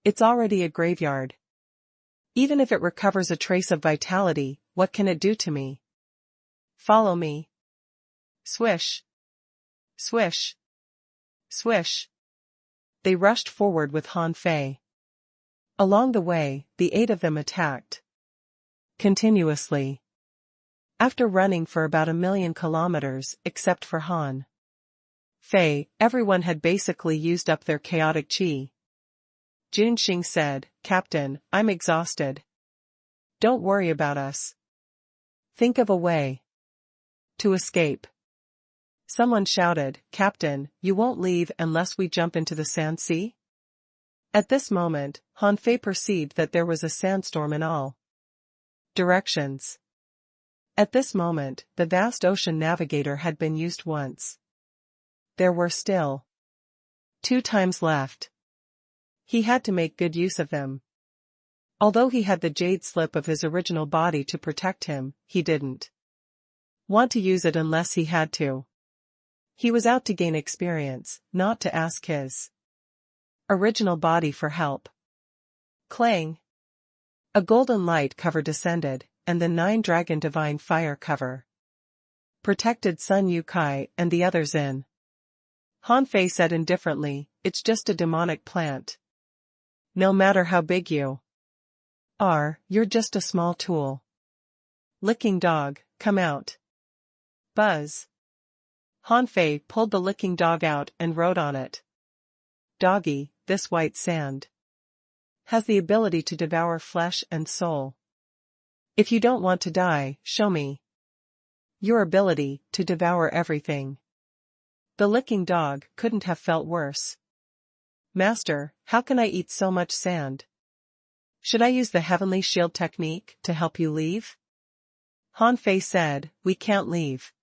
It's already a graveyard. Even if it recovers a trace of vitality, what can it do to me? Follow me." Swish! Swish! Swish! They rushed forward with Han Fei. Along the way, the 8 of them attacked continuously. After running for about 1,000,000 kilometers, except for Han Fei, everyone had basically used up their chaotic chi. Junxing said, "Captain, I'm exhausted. Don't worry about us. Think of a way to escape." Someone shouted, "Captain, you won't leave unless we jump into the sand sea?" At this moment, Han Fei perceived that there was a sandstorm in all directions. At this moment, the vast ocean navigator had been used once. There were still 2 times left. He had to make good use of them. Although he had the jade slip of his original body to protect him, he didn't want to use it unless he had to. He was out to gain experience, not to ask his original body for help. Clang! A golden light cover descended, and the 9-dragon divine fire cover protected Sun Yukai and the others in. Han Fei said indifferently, "It's just a demonic plant. No matter how big you are, you're just a small tool. Licking dog, come out." Buzz! Han Fei pulled the licking dog out and wrote on it, "Doggy, this white sand has the ability to devour flesh and soul. If you don't want to die, show me your ability to devour everything." The licking dog couldn't have felt worse. "Master, how can I eat so much sand? Should I use the heavenly shield technique to help you leave?" Han Fei said, "We can't leave.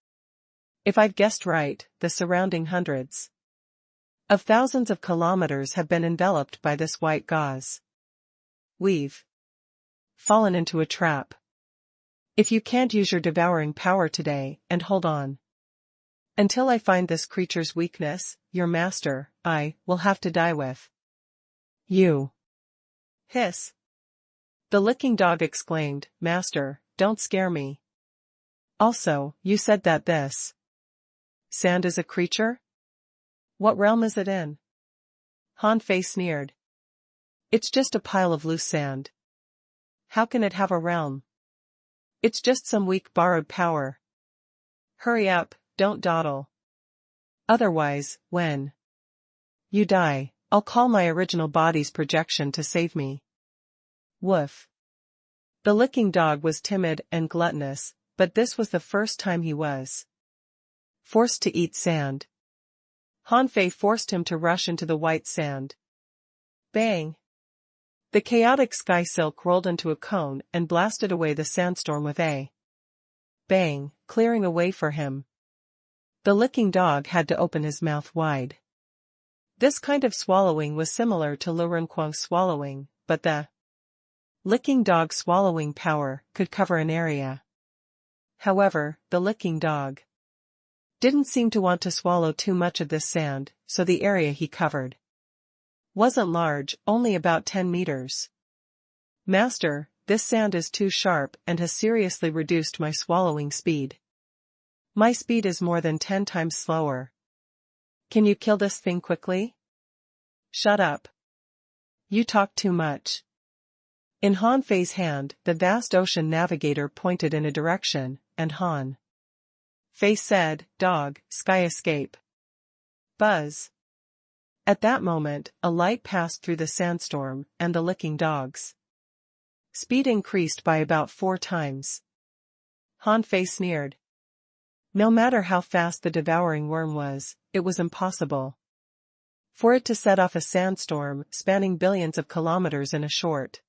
If I've guessed right, the surrounding hundreds of thousands of kilometers have been enveloped by this white gauze. We've fallen into a trap. If you can't use your devouring power today, and hold on until I find this creature's weakness, your master, I, will have to die with you. Hiss. The licking dog exclaimed, Master, don't scare me. Also, you said that this sand is a creature? What realm is it in? Han Fei sneered. It's just a pile of loose sand. How can it have a realm? It's just some weak borrowed power. Hurry up, don't dawdle. Otherwise, when you die, I'll call my original body's projection to save me. Woof. The licking dog was timid and gluttonous, but this was the first time he was forced to eat sand. Han Fei forced him to rush into the white sand. Bang! The chaotic sky silk rolled into a cone and blasted away the sandstorm with a bang, clearing a way for him. The licking dog had to open his mouth wide. This kind of swallowing was similar to Lu Renkuang's swallowing, but the licking dog's swallowing power could cover an area. However, the licking dog didn't seem to want to swallow too much of this sand, so the area he covered wasn't large, only about 10 meters. Master, this sand is too sharp and has seriously reduced my swallowing speed. My speed is more than 10 times slower. Can you kill this thing quickly? Shut up. You talk too much. In Han Fei's hand, the vast ocean navigator pointed in a direction, and Han Fei said, Dog, sky escape. Buzz. At that moment, a light passed through the sandstorm, and the licking dog's speed increased by about 4 times. Han Fei sneered. No matter how fast the devouring worm was, it was impossible for it to set off a sandstorm spanning billions of kilometers in a short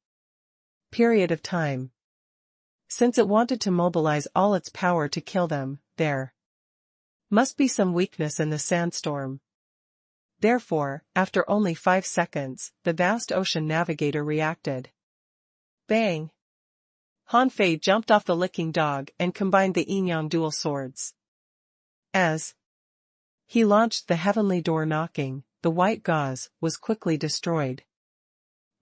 period of time. Since it wanted to mobilize all its power to kill them, there must be some weakness in the sandstorm. Therefore, after only 5 seconds, the vast ocean navigator reacted. Bang! Han Fei jumped off the licking dog and combined the yin-yang dual swords. As he launched the heavenly door knocking, the white gauze was quickly destroyed.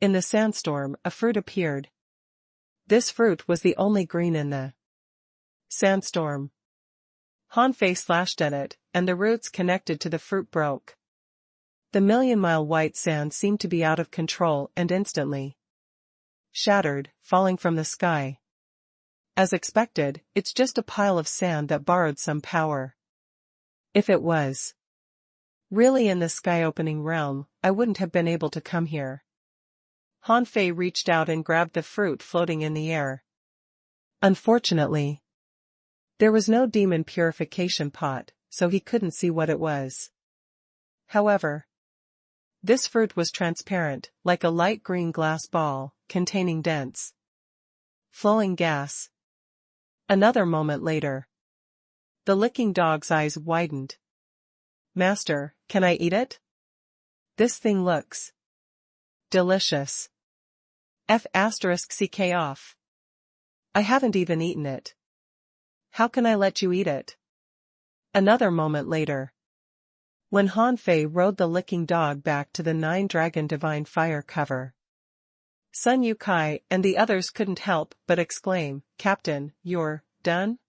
In the sandstorm, a fruit appeared. This fruit was the only green in the sandstorm. Han Fei slashed at it, and the roots connected to the fruit broke. The million-mile white sand seemed to be out of control and instantly shattered, falling from the sky. As expected, it's just a pile of sand that borrowed some power. If it was really in the sky-opening realm, I wouldn't have been able to come here. Han Fei reached out and grabbed the fruit floating in the air. Unfortunately, there was no demon purification pot, so he couldn't see what it was. However, this fruit was transparent, like a light green glass ball, containing dense, flowing gas. Another moment later, the licking dog's eyes widened. Master, can I eat it? This thing looks delicious. F***ck off. I haven't even eaten it. How can I let you eat it? Another moment later, when Han Fei rode the licking dog back to the 9-dragon divine fire cover, Sun Yu Kai and the others couldn't help but exclaim, Captain, you're done?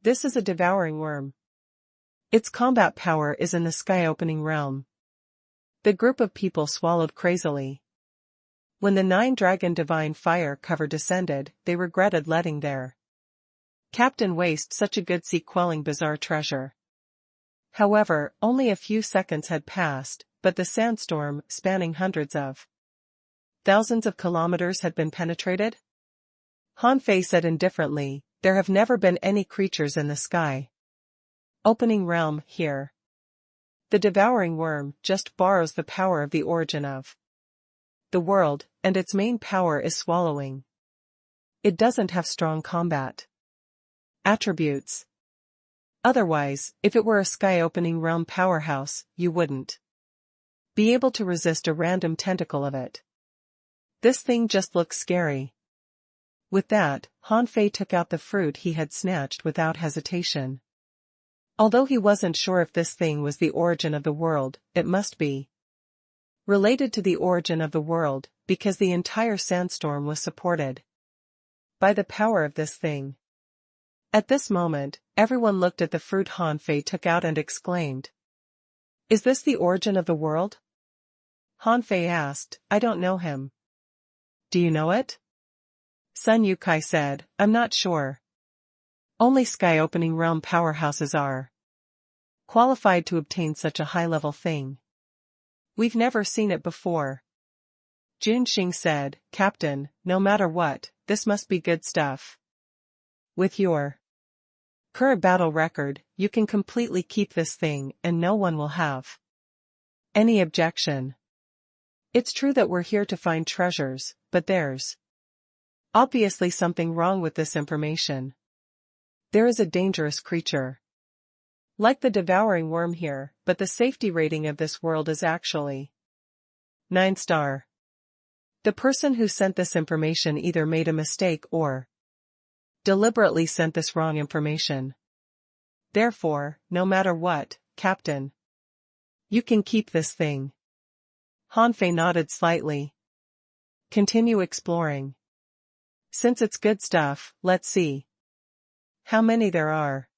This is a devouring worm. Its combat power is in the sky-opening realm. The group of people swallowed crazily. When the 9-dragon divine fire cover descended, they regretted letting their captain waste such a good sea-quelling bizarre treasure. However, only a few seconds had passed, but the sandstorm, spanning hundreds of thousands of kilometers, had been penetrated. Han Fei said indifferently, there have never been any creatures in the sky opening realm here. The devouring worm just borrows the power of the origin of the world, and its main power is swallowing. It doesn't have strong combat attributes. Otherwise, if it were a sky-opening realm powerhouse, you wouldn't be able to resist a random tentacle of it. This thing just looks scary. With that, Han Fei took out the fruit he had snatched without hesitation. Although he wasn't sure if this thing was the origin of the world, it must be related to the origin of the world, because the entire sandstorm was supported by the power of this thing. At this moment, everyone looked at the fruit Han Fei took out and exclaimed, "Is this the origin of the world?" Han Fei asked, "I don't know him." "Do you know it?" Sun Yukai said, "I'm not sure. Only sky-opening realm powerhouses are qualified to obtain such a high-level thing. We've never seen it before." Jun Xing said, "Captain, no matter what, this must be good stuff. With your current battle record, you can completely keep this thing and no one will have any objection. It's true that we're here to find treasures, but there's obviously something wrong with this information. There is a dangerous creature like the devouring worm here, but the safety rating of this world is actually 9-star. The person who sent this information either made a mistake or deliberately sent this wrong information. Therefore, no matter what, Captain, you can keep this thing." Han Fei nodded slightly. "Continue exploring. Since it's good stuff, let's see how many there are."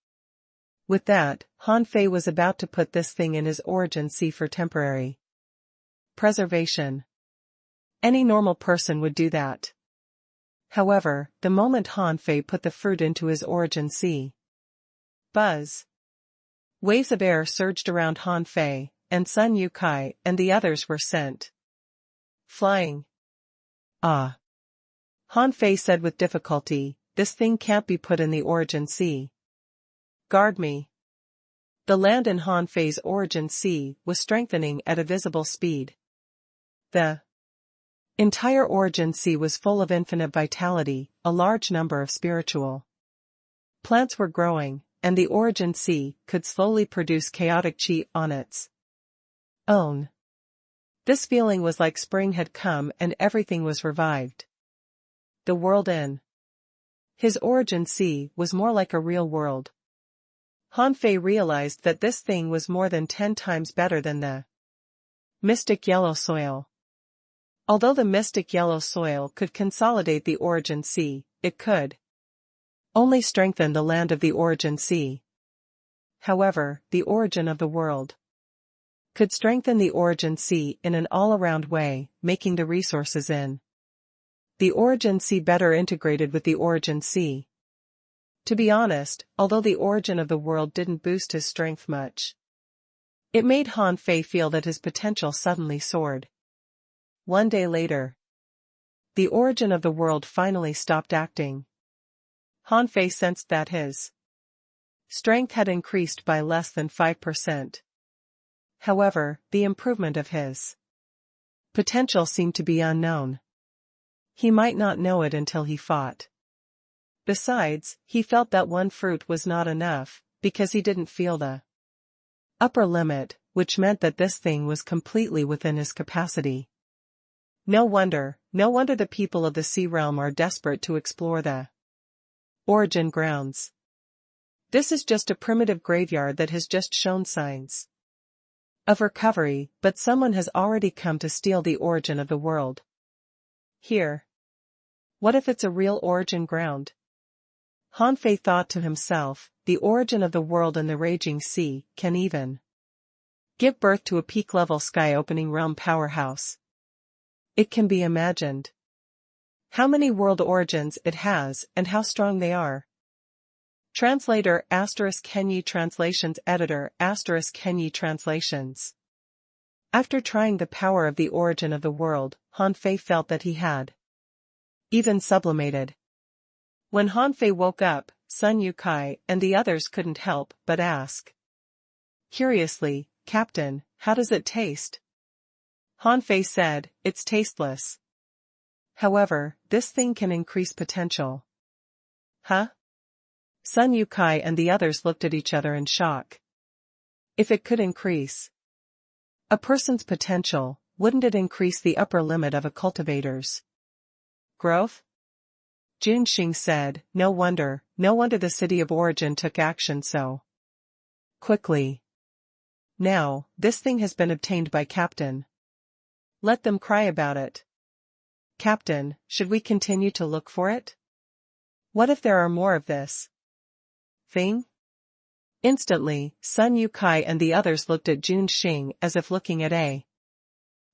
With that, Han Fei was about to put this thing in his origin sea for temporary preservation. Any normal person would do that. However, the moment Han Fei put the fruit into his origin sea, buzz! Waves of air surged around Han Fei, and Sun Yukai and the others were sent flying. "Ah!" Han Fei said with difficulty, "This thing can't be put in the origin sea. Guard me." The land in Han Fei's origin sea was strengthening at a visible speed. The entire origin sea was full of infinite vitality, a large number of spiritual plants were growing, and the origin sea could slowly produce chaotic chi on its own. This feeling was like spring had come and everything was revived. The world in his origin sea was more like a real world. Han Fei realized that this thing was more than 10 times better than the mystic yellow soil. Although the mystic yellow soil could consolidate the origin sea, it could only strengthen the land of the origin sea. However, the origin of the world could strengthen the origin sea in an all-around way, making the resources in the origin sea better integrated with the origin sea. To be honest, although the origin of the world didn't boost his strength much, it made Han Fei feel that his potential suddenly soared. One day later, the origin of the world finally stopped acting. Han Fei sensed that his strength had increased by less than 5%. However, the improvement of his potential seemed to be unknown. He might not know it until he fought. Besides, he felt that one fruit was not enough, because he didn't feel the upper limit, which meant that this thing was completely within his capacity. No wonder the people of the Sea Realm are desperate to explore the origin grounds. This is just a primitive graveyard that has just shown signs of recovery, but someone has already come to steal the origin of the world. Here. What if it's a real origin ground? Han Fei thought to himself, the origin of the world in the raging sea can even give birth to a peak-level sky-opening realm powerhouse. It can be imagined how many world origins it has and how strong they are. Translator * Kenyi Translations Editor * Kenyi Translations. After trying the power of the origin of the world, Han Fei felt that he had even sublimated. When Han Fei woke up, Sun Yukai and the others couldn't help but ask curiously, "Captain, how does it taste?" Han Fei said, "It's tasteless. However, this thing can increase potential." Huh? Sun Yukai and the others looked at each other in shock. If it could increase A person's potential, wouldn't it increase the upper limit of a cultivator's growth? Junxing said, no wonder the city of origin took action so quickly. Now, this thing has been obtained by Captain. Let them cry about it. Captain, should we continue to look for it? What if there are more of this thing? Instantly, Sun Yukai and the others looked at Junxing as if looking at a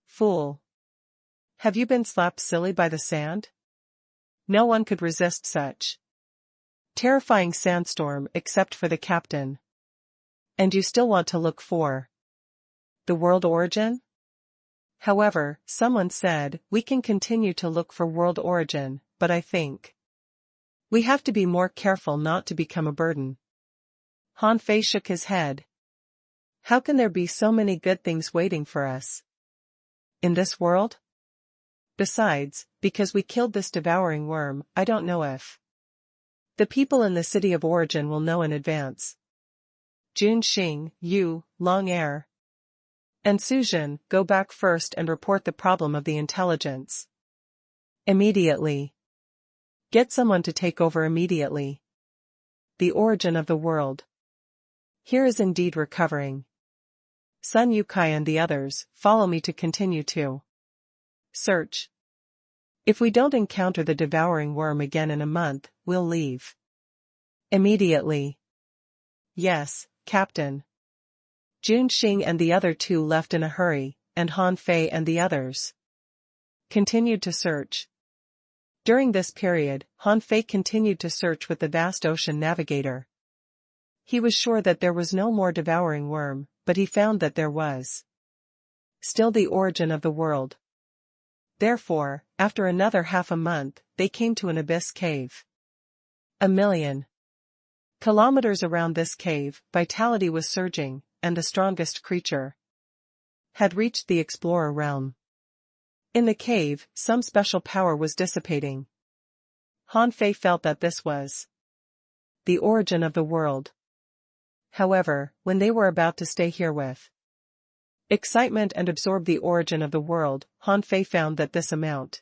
fool. Have you been slapped silly by the sand? No one could resist such terrifying sandstorm except for the captain. And you still want to look for the world origin? However, someone said, we can continue to look for world origin, but I think we have to be more careful not to become a burden. Han Fei shook his head. How can there be so many good things waiting for us in this world? Besides, because we killed this devouring worm, I don't know if the people in the city of origin will know in advance. Junxing, you, Long Air, and Suzhen, go back first and report the problem of the intelligence. Immediately. Get someone to take over immediately. The origin of the world. Here is indeed recovering. Sun Yukai and the others, follow me to continue to search. If we don't encounter the devouring worm again in a month, we'll leave. Immediately. Yes, Captain. Junxing and the other two left in a hurry, and Han Fei and the others continued to search. During this period, Han Fei continued to search with the vast ocean navigator. He was sure that there was no more devouring worm, but he found that there was still the origin of the world. Therefore, after another half a month, they came to an abyss cave. 1,000,000 kilometers around this cave, vitality was surging, and the strongest creature had reached the explorer realm. In the cave, some special power was dissipating. Han Fei felt that this was the origin of the world. However, when they were about to stay here with excitement and absorb the origin of the world, Han Fei found that this amount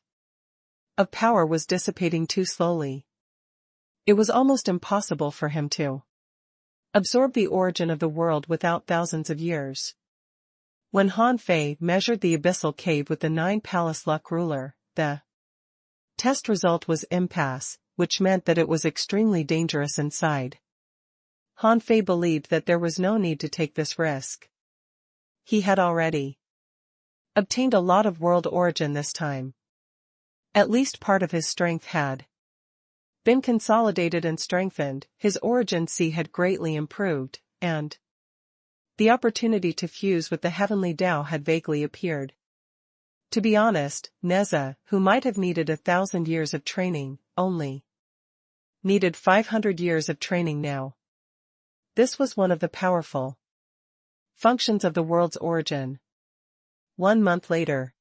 of power was dissipating too slowly. It was almost impossible for him to absorb the origin of the world without thousands of years. When Han Fei measured the abyssal cave with the 9-palace luck ruler, the test result was impasse, which meant that it was extremely dangerous inside. Han Fei believed that there was no need to take this risk. He had already obtained a lot of world origin this time. At least part of his strength had been consolidated and strengthened, his origin C had greatly improved, and the opportunity to fuse with the heavenly Tao had vaguely appeared. To be honest, Neza, who might have needed 1,000 years of training, only needed 500 years of training now. This was one of the powerful functions of the world's origin. 1 month later,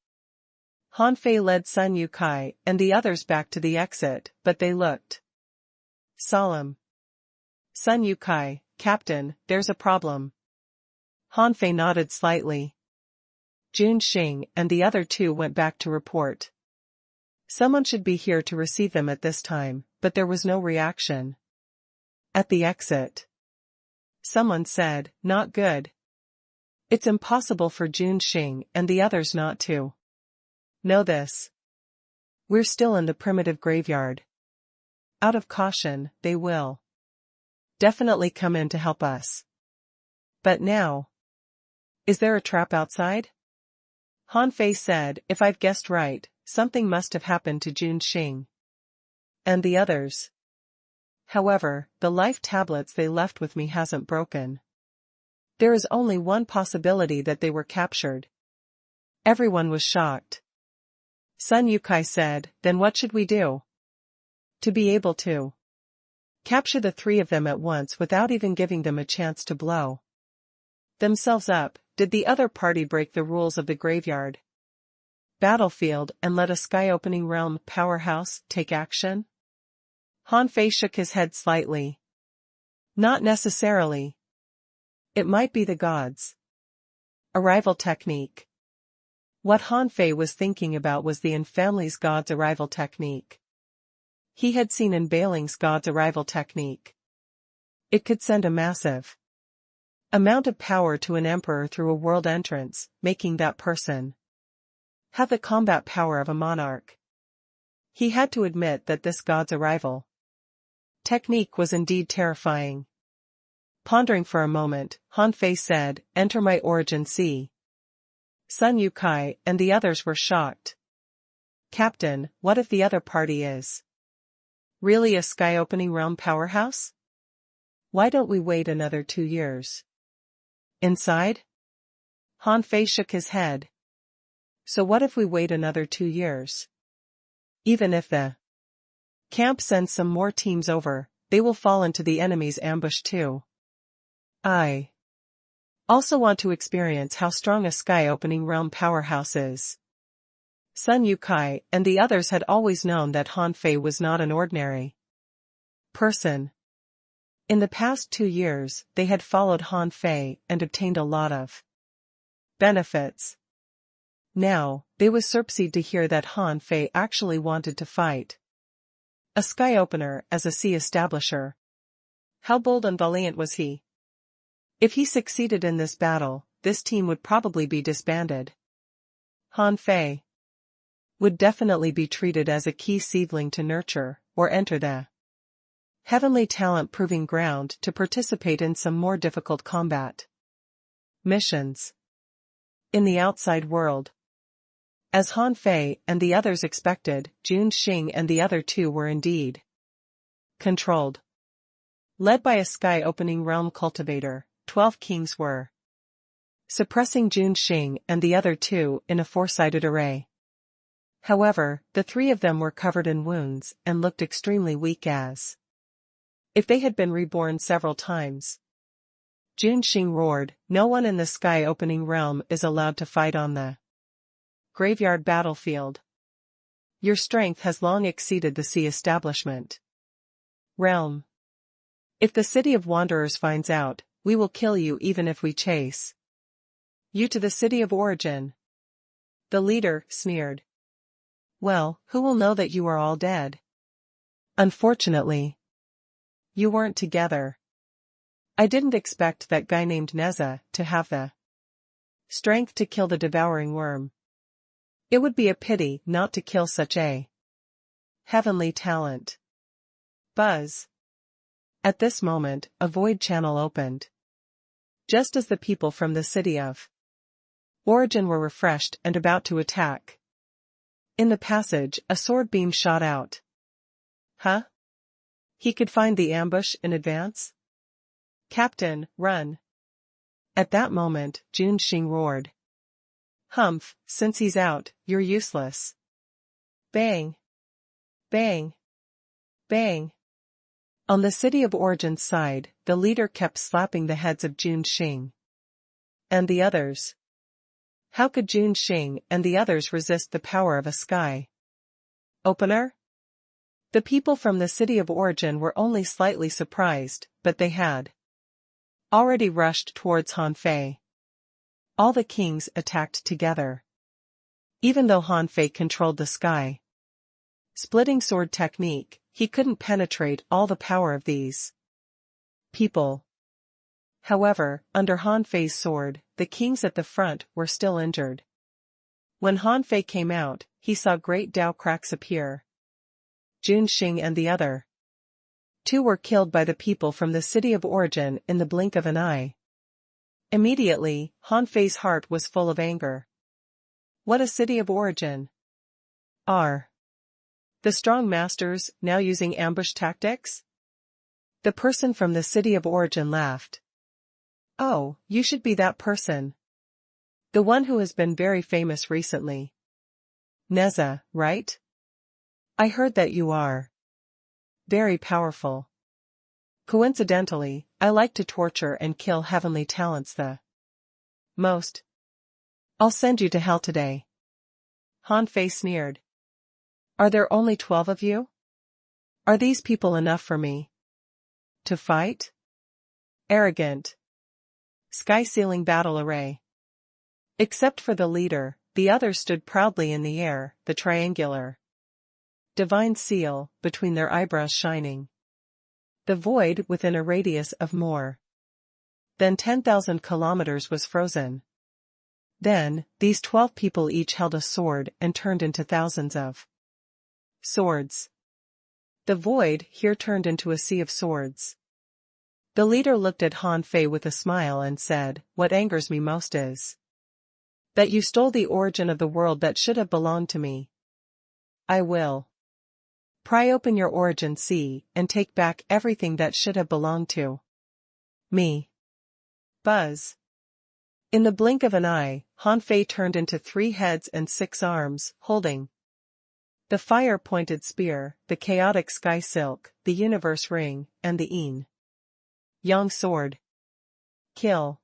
Han Fei led Sun Yukai and the others back to the exit, but they looked solemn. Sun Yukai, Captain, there's a problem. Han Fei nodded slightly. Junxing and the other two went back to report. Someone should be here to receive them at this time, but there was no reaction. At the exit, someone said, not good. It's impossible for Junxing and the others not to know this. We're still in the primitive graveyard. Out of caution, they will definitely come in to help us. But now, is there a trap outside? Han Fei said, if I've guessed right, something must have happened to Junxing and the others. However, the life tablets they left with me hasn't broken. There is only one possibility that they were captured. Everyone was shocked. Sun Yukai said, then what should we do? To be able to capture the 3 of them at once without even giving them a chance to blow themselves up, did the other party break the rules of the graveyard battlefield and let a sky-opening realm powerhouse take action? Han Fei shook his head slightly. Not necessarily. It might be the gods. Arrival technique. What Han Fei was thinking about was the infamily's god's arrival technique. He had seen in Bailing's god's arrival technique. It could send a massive amount of power to an emperor through a world entrance, making that person have the combat power of a monarch. He had to admit that this god's arrival technique was indeed terrifying. Pondering for a moment, Han Fei said, "Enter my origin sea." Sun Yukai and the others were shocked. "Captain, what if the other party is really a sky-opening realm powerhouse? Why don't we wait another 2 years?" Inside? Han Fei shook his head. "So what if we wait another 2 years? Even if the camp sends some more teams over, they will fall into the enemy's ambush too. I also want to experience how strong a sky-opening realm powerhouse is." Sun Yukai and the others had always known that Han Fei was not an ordinary person. In the past 2 years, they had followed Han Fei and obtained a lot of benefits. Now, they was surprised to hear that Han Fei actually wanted to fight a sky opener as a sea establisher. How bold and valiant was he? If he succeeded in this battle, this team would probably be disbanded. Han Fei would definitely be treated as a key seedling to nurture, or enter the heavenly talent proving ground to participate in some more difficult combat missions in the outside world. As Han Fei and the others expected, Jun Xing and the other two were indeed controlled. Led by a sky-opening realm cultivator, 12 kings were suppressing Jun Xing and the other two in a four-sided array. However, the 3 of them were covered in wounds and looked extremely weak as if they had been reborn several times. Jun Xing roared, "No one in the sky-opening realm is allowed to fight on the graveyard battlefield. Your strength has long exceeded the sea establishment realm. If the city of wanderers finds out, we will kill you even if we chase you to the city of origin." The leader sneered. "Well, who will know that you are all dead? Unfortunately, you weren't together. I didn't expect that guy named Neza to have the strength to kill the devouring worm. It would be a pity not to kill such a heavenly talent." Buzz. At this moment, a void channel opened. Just as the people from the city of origin were refreshed and about to attack. In the passage, a sword beam shot out. Huh? He could find the ambush in advance? "Captain, run." At that moment, Jun Xing roared. "Humph, since he's out, you're useless." Bang! Bang! Bang! On the city of origin's side, the leader kept slapping the heads of Jun Xing and the others. How could Jun Xing and the others resist the power of a sky opener? The people from the city of origin were only slightly surprised, but they had already rushed towards Han Fei. All the kings attacked together. Even though Han Fei controlled the sky splitting sword technique, he couldn't penetrate all the power of these people. However, under Han Fei's sword, the kings at the front were still injured. When Han Fei came out, he saw great Dao cracks appear. Jun Xing and the other 2 were killed by the people from the city of origin in the blink of an eye. Immediately, Han Fei's heart was full of anger. What a city of origin! Are the strong masters now using ambush tactics? The person from the city of origin laughed. "Oh, you should be that person. The one who has been very famous recently. Neza, right? I heard that you are very powerful. Coincidentally, I like to torture and kill heavenly talents the most. I'll send you to hell today." Han Fei sneered. "Are there only 12 of you? Are these people enough for me to fight? Arrogant. Sky ceiling battle array. Except for the leader, the others stood proudly in the air, the triangular divine seal, between their eyebrows shining. The void within a radius of more than 10,000 kilometers was frozen. Then, these 12 people each held a sword and turned into thousands of swords. The void here turned into a sea of swords. The leader looked at Han Fei with a smile and said, "What angers me most is that you stole the origin of the world that should have belonged to me. I will pry open your origin sea and take back everything that should have belonged to me." Buzz. In the blink of an eye, Han Fei turned into 3 heads and 6 arms, holding the fire-pointed spear, the chaotic sky silk, the universe ring, and the yin yang sword. Kill.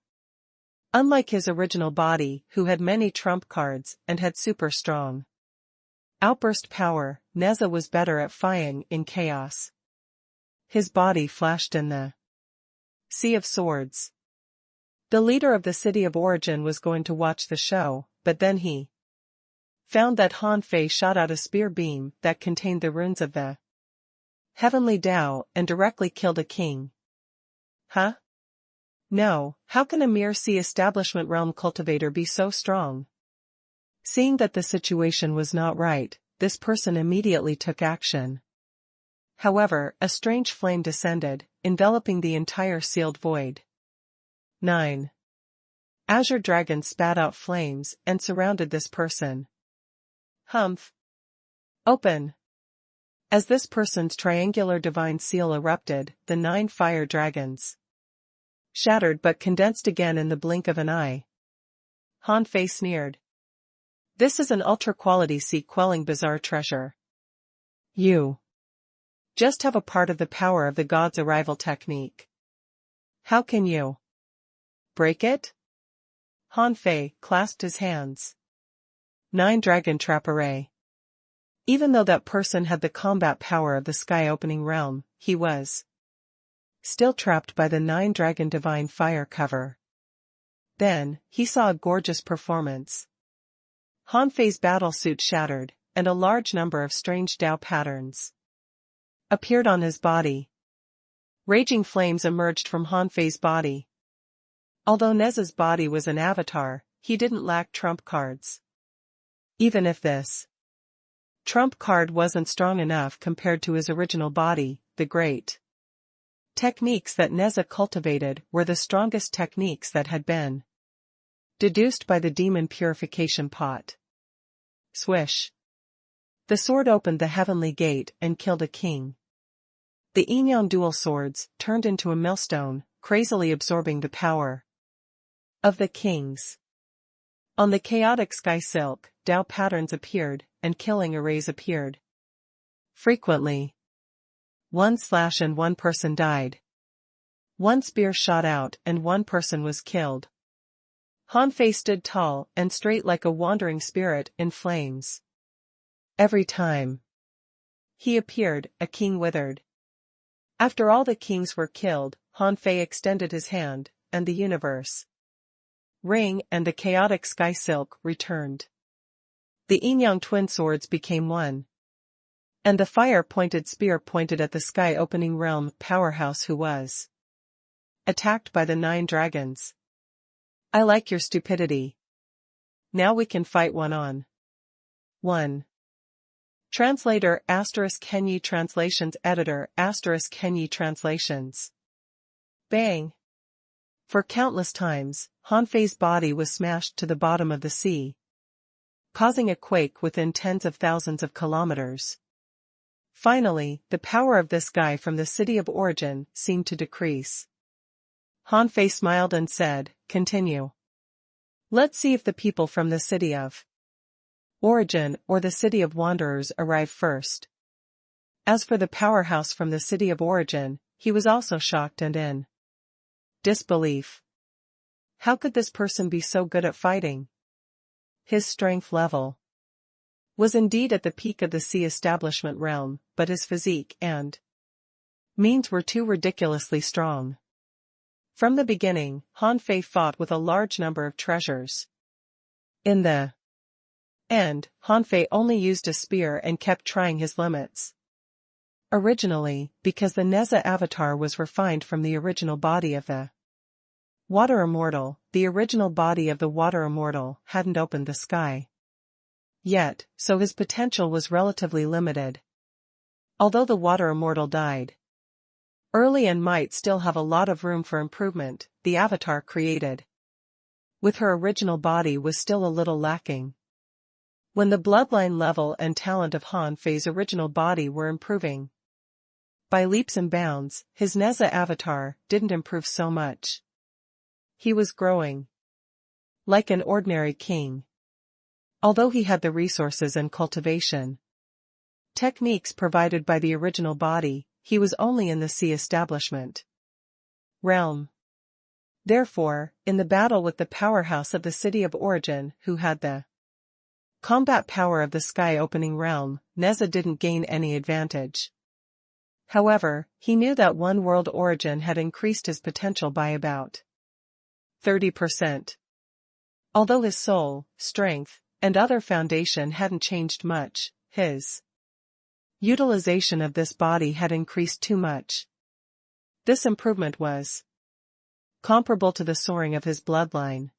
Unlike his original body, who had many trump cards and had super strong outburst power, Neza was better at fighting in chaos. His body flashed in the sea of swords. The leader of the city of origin was going to watch the show, but then he found that Han Fei shot out a spear beam that contained the runes of the heavenly Tao and directly killed a king. Huh? No, how can a mere sea establishment realm cultivator be so strong? Seeing that the situation was not right, this person immediately took action. However, a strange flame descended, enveloping the entire sealed void. 9. Azure dragons spat out flames and surrounded this person. Humph. Open. As this person's triangular divine seal erupted, the 9 fire dragons shattered but condensed again in the blink of an eye. Han Fei sneered. This is an ultra-quality sea-quelling bizarre treasure. You just have a part of the power of the god's arrival technique. How can you break it? Han Fei clasped his hands. 9 dragon trap array. Even though that person had the combat power of the sky-opening realm, he was still trapped by the 9 dragon divine fire cover. Then, he saw a gorgeous performance. Han Fei's battlesuit shattered, and a large number of strange Tao patterns appeared on his body. Raging flames emerged from Han Fei's body. Although Neza's body was an avatar, he didn't lack trump cards. Even if this trump card wasn't strong enough compared to his original body, the great techniques that Neza cultivated were the strongest techniques that had been deduced by the demon purification pot. Swish. The sword opened the heavenly gate and killed a king. The yin-yang dual swords turned into a millstone, crazily absorbing the power of the kings. On the chaotic sky silk, Tao patterns appeared, and killing arrays appeared. Frequently. 1 slash and 1 person died. 1 spear shot out and 1 person was killed. Han Fei stood tall and straight like a wandering spirit in flames. Every time he appeared, a king withered. After all the kings were killed, Han Fei extended his hand, and the universe ring and the chaotic sky silk returned. The yin-yang twin swords became one. And the fire-pointed spear pointed at the sky-opening realm powerhouse who was attacked by the 9 dragons. I like your stupidity. Now we can fight one-on-one. 1. Translator * Kenyi Translations Editor * Kenyi Translations. Bang! For countless times, Han Fei's body was smashed to the bottom of the sea, causing a quake within tens of thousands of kilometers. Finally, the power of this guy from the city of origin seemed to decrease. Han Fei smiled and said, "Continue. Let's see if the people from the city of origin or the city of wanderers arrive first." As for the powerhouse from the city of origin, he was also shocked and in disbelief. How could this person be so good at fighting? His strength level was indeed at the peak of the sea establishment realm, but his physique and means were too ridiculously strong. From the beginning, Han Fei fought with a large number of treasures. In the end, Hanfei only used a spear and kept trying his limits. Originally, because the Neza avatar was refined from the original body of the Water Immortal, the original body of the Water Immortal hadn't opened the sky yet, so his potential was relatively limited. Although the Water Immortal died early and might still have a lot of room for improvement, the avatar created with her original body was still a little lacking. When the bloodline level and talent of Hanfei's original body were improving by leaps and bounds, his Neza avatar didn't improve so much. He was growing like an ordinary king. Although he had the resources and cultivation techniques provided by the original body, he was only in the sea establishment realm. Therefore, in the battle with the powerhouse of the city of origin, who had the combat power of the sky-opening realm, Neza didn't gain any advantage. However, he knew that one world origin had increased his potential by about 30%. Although his soul, strength, and other foundation hadn't changed much, his utilization of this body had increased too much. This improvement was comparable to the soaring of his bloodline.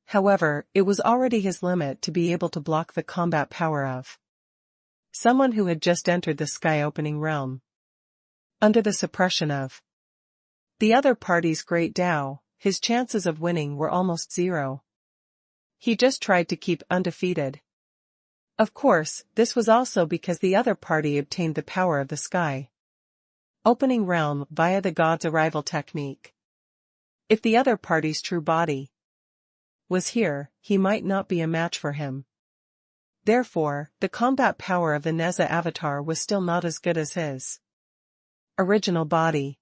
However, it was already his limit to be able to block the combat power of someone who had just entered the sky-opening realm. Under the suppression of the other party's great Tao, his chances of winning were almost zero. He just tried to keep undefeated. Of course, this was also because the other party obtained the power of the sky opening realm via the god's arrival technique. If the other party's true body was here, he might not be a match for him. Therefore, the combat power of the Neza avatar was still not as good as his original body.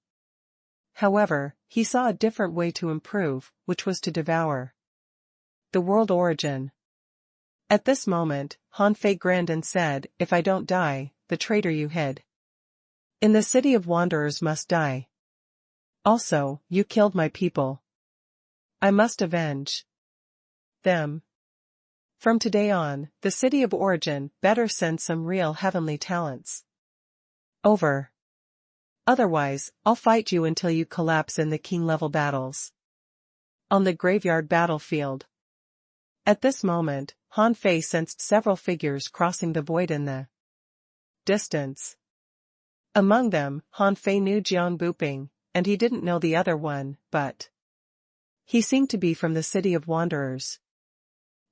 However, he saw a different way to improve, which was to devour the world origin. At this moment, Hanfei grinned and said, "If I don't die, the traitor you hid in the city of wanderers must die. Also, you killed my people. I must avenge them. From today on, the city of origin better send some real heavenly talents over. Otherwise, I'll fight you until you collapse in the king-level battles on the graveyard battlefield." At this moment, Hanfei sensed several figures crossing the void in the distance. Among them, Hanfei knew Jiang Buping, and he didn't know the other one, but he seemed to be from the city of wanderers.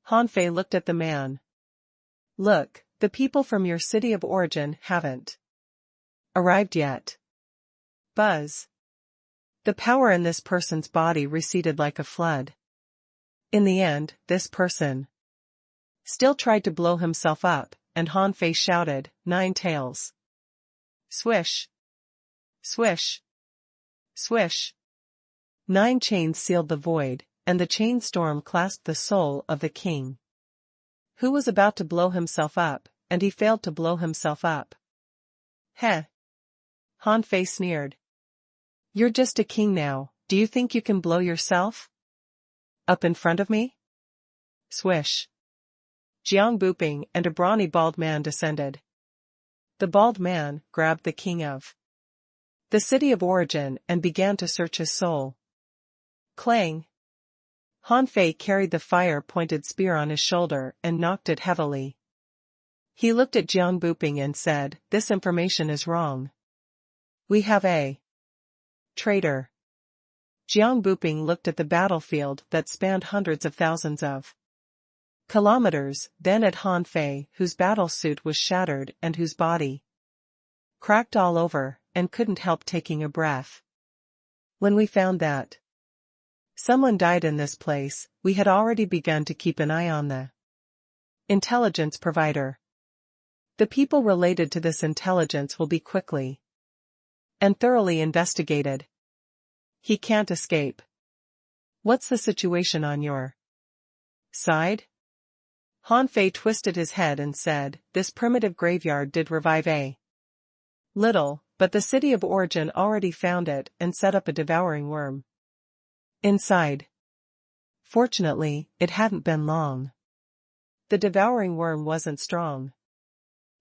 Hanfei looked at the man. "Look, the people from your city of origin haven't arrived yet." Buzz. The power in this person's body receded like a flood. In the end, this person still tried to blow himself up, and Hanfei shouted, "Nine tails." Swish. Swish. Swish. 9 chains sealed the void, and the chain storm clasped the soul of the king, who was about to blow himself up, and he failed to blow himself up. "Heh." Hanfei sneered. "You're just a king now, do you think you can blow yourself up in front of me?" Swish. Jiang Buping and a brawny bald man descended. The bald man grabbed the king of the city of origin and began to search his soul. Clang. Hanfei carried the fire-pointed spear on his shoulder and knocked it heavily. He looked at Jiang Buping and said, "This information is wrong. We have a traitor." Jiang Buping looked at the battlefield that spanned hundreds of thousands of kilometers, then at Hanfei, whose battle suit was shattered and whose body cracked all over, and couldn't help taking a breath. "When we found that someone died in this place, we had already begun to keep an eye on the intelligence provider. The people related to this intelligence will be quickly and thoroughly investigated. He can't escape." "What's the situation on your side?" Hanfei twisted his head and said, "This primitive graveyard did revive a little, but the city of origin already found it and set up a devouring worm inside. Fortunately, it hadn't been long. The devouring worm wasn't strong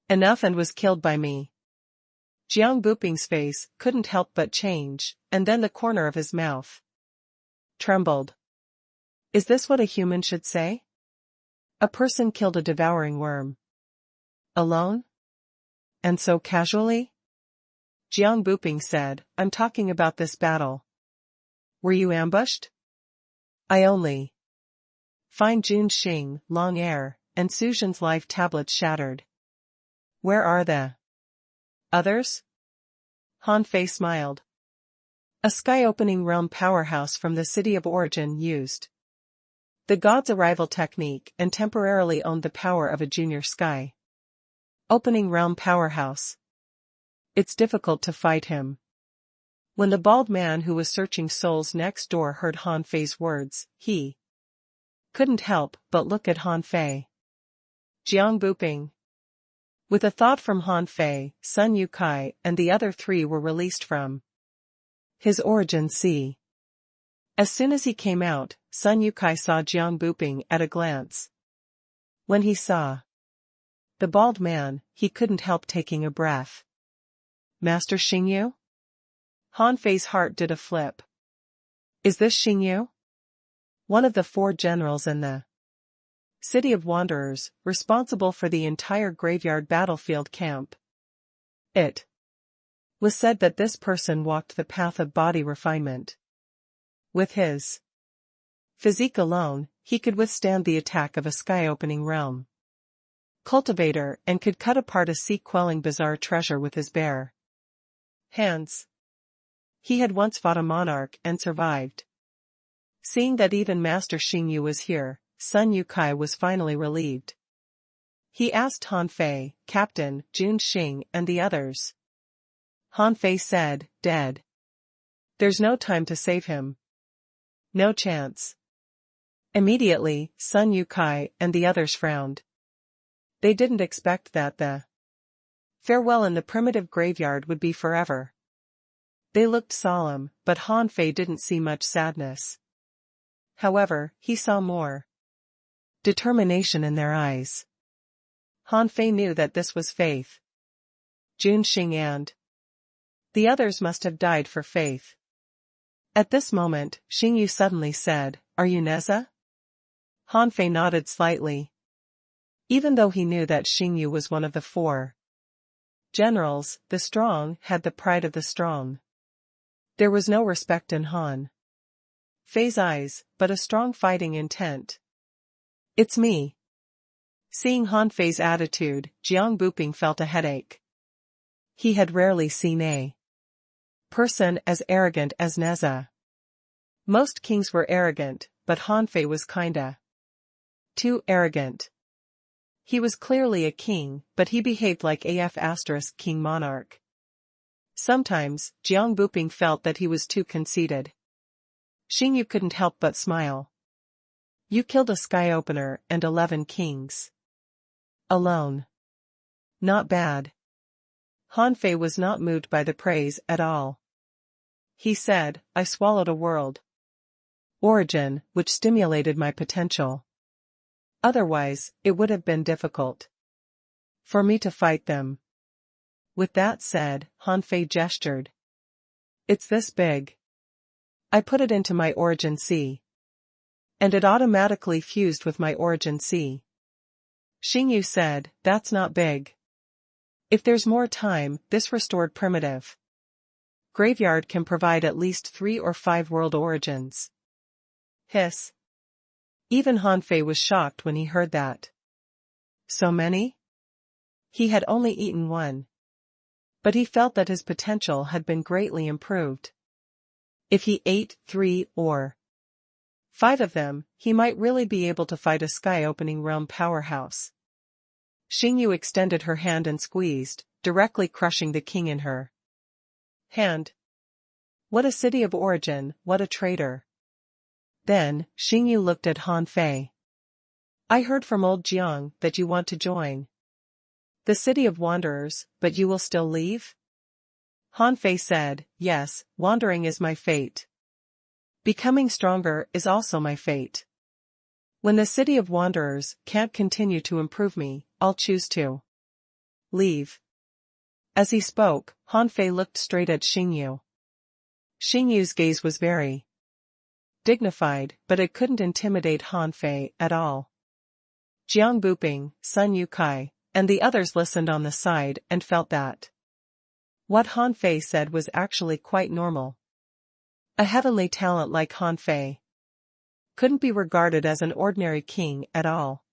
enough and was killed by me. Jiang Buping's face couldn't help but change, and then the corner of his mouth trembled. Is this what a human should say? A person killed a devouring worm. Alone? And so casually? Jiang Buping said, I'm talking about this battle. Were you ambushed? I only find Jun Xing, Long Air, and Su Zhen's life tablets shattered. Where are the others? Han Fei smiled. A sky-opening realm powerhouse from the city of origin used the god's arrival technique and temporarily owned the power of a junior sky opening realm powerhouse. It's difficult to fight him. When the bald man who was searching souls next door heard Han Fei's words, he couldn't help but look at Han Fei. Jiang Buping. With a thought from Han Fei, Sun Yukai and the other three were released from his origin sea. As soon as he came out, Sun Yukai saw Jiang Buping at a glance. When he saw the bald man, he couldn't help taking a breath. Master Xingyu? Han Fei's heart did a flip. Is this Xingyu? One of the 4 generals in the City of Wanderers, responsible for the entire graveyard battlefield camp. It was said that this person walked the path of body refinement. With his physique alone, he could withstand the attack of a sky-opening realm cultivator and could cut apart a sea-quelling bizarre treasure with his bare hands. He had once fought a monarch and survived. Seeing that even Master Xingyu was here, Sun Yukai was finally relieved. He asked Han Fei, Captain, Jun Xing and the others. Han Fei said, dead. There's no time to save him. No chance. Immediately, Sun Yukai and the others frowned. They didn't expect that the farewell in the primitive graveyard would be forever. They looked solemn, but Han Fei didn't see much sadness. However, he saw more determination in their eyes. Han Fei knew that this was faith. Jun Xing and the others must have died for faith. At this moment, Xingyu suddenly said, Are you Neza? Han Fei nodded slightly. Even though he knew that Xingyu was one of the 4 generals, the strong had the pride of the strong. There was no respect in Han Fei's eyes, but a strong fighting intent. It's me. Seeing Han Fei's attitude, Jiang Buping felt a headache. He had rarely seen a person as arrogant as Neza. Most kings were arrogant, but Han Fei was kinda too arrogant. He was clearly a king, but he behaved like AF** king monarch. Sometimes, Jiang Buping felt that he was too conceited. Xingyu couldn't help but smile. You killed a sky opener and 11 kings. Alone. Not bad. Han Fei was not moved by the praise at all. He said, I swallowed a world origin, which stimulated my potential. Otherwise, it would have been difficult for me to fight them. With that said, Han Fei gestured. It's this big. I put it into my origin sea. And it automatically fused with my origin sea. Xingyu said, that's not big. If there's more time, this restored primitive graveyard can provide at least 3 or 5 world origins. Hiss. Even Han Fei was shocked when he heard that. So many? He had only eaten 1. But he felt that his potential had been greatly improved. If he ate 3 or 5 of them, he might really be able to fight a sky-opening realm powerhouse. Xingyu extended her hand and squeezed, directly crushing the king in her hand. What a city of origin, what a traitor. Then, Xingyu looked at Han Fei. I heard from old Jiang that you want to join the city of wanderers, but you will still leave? Han Fei said, yes, wandering is my fate. Becoming stronger is also my fate. When the city of wanderers can't continue to improve me, I'll choose to leave. As he spoke, Han Fei looked straight at Xingyu. Xingyu's gaze was very dignified, but it couldn't intimidate Han Fei at all. Jiang Buping, Sun Yukai, and the others listened on the side and felt that what Han Fei said was actually quite normal. A heavenly talent like Han Fei couldn't be regarded as an ordinary king at all.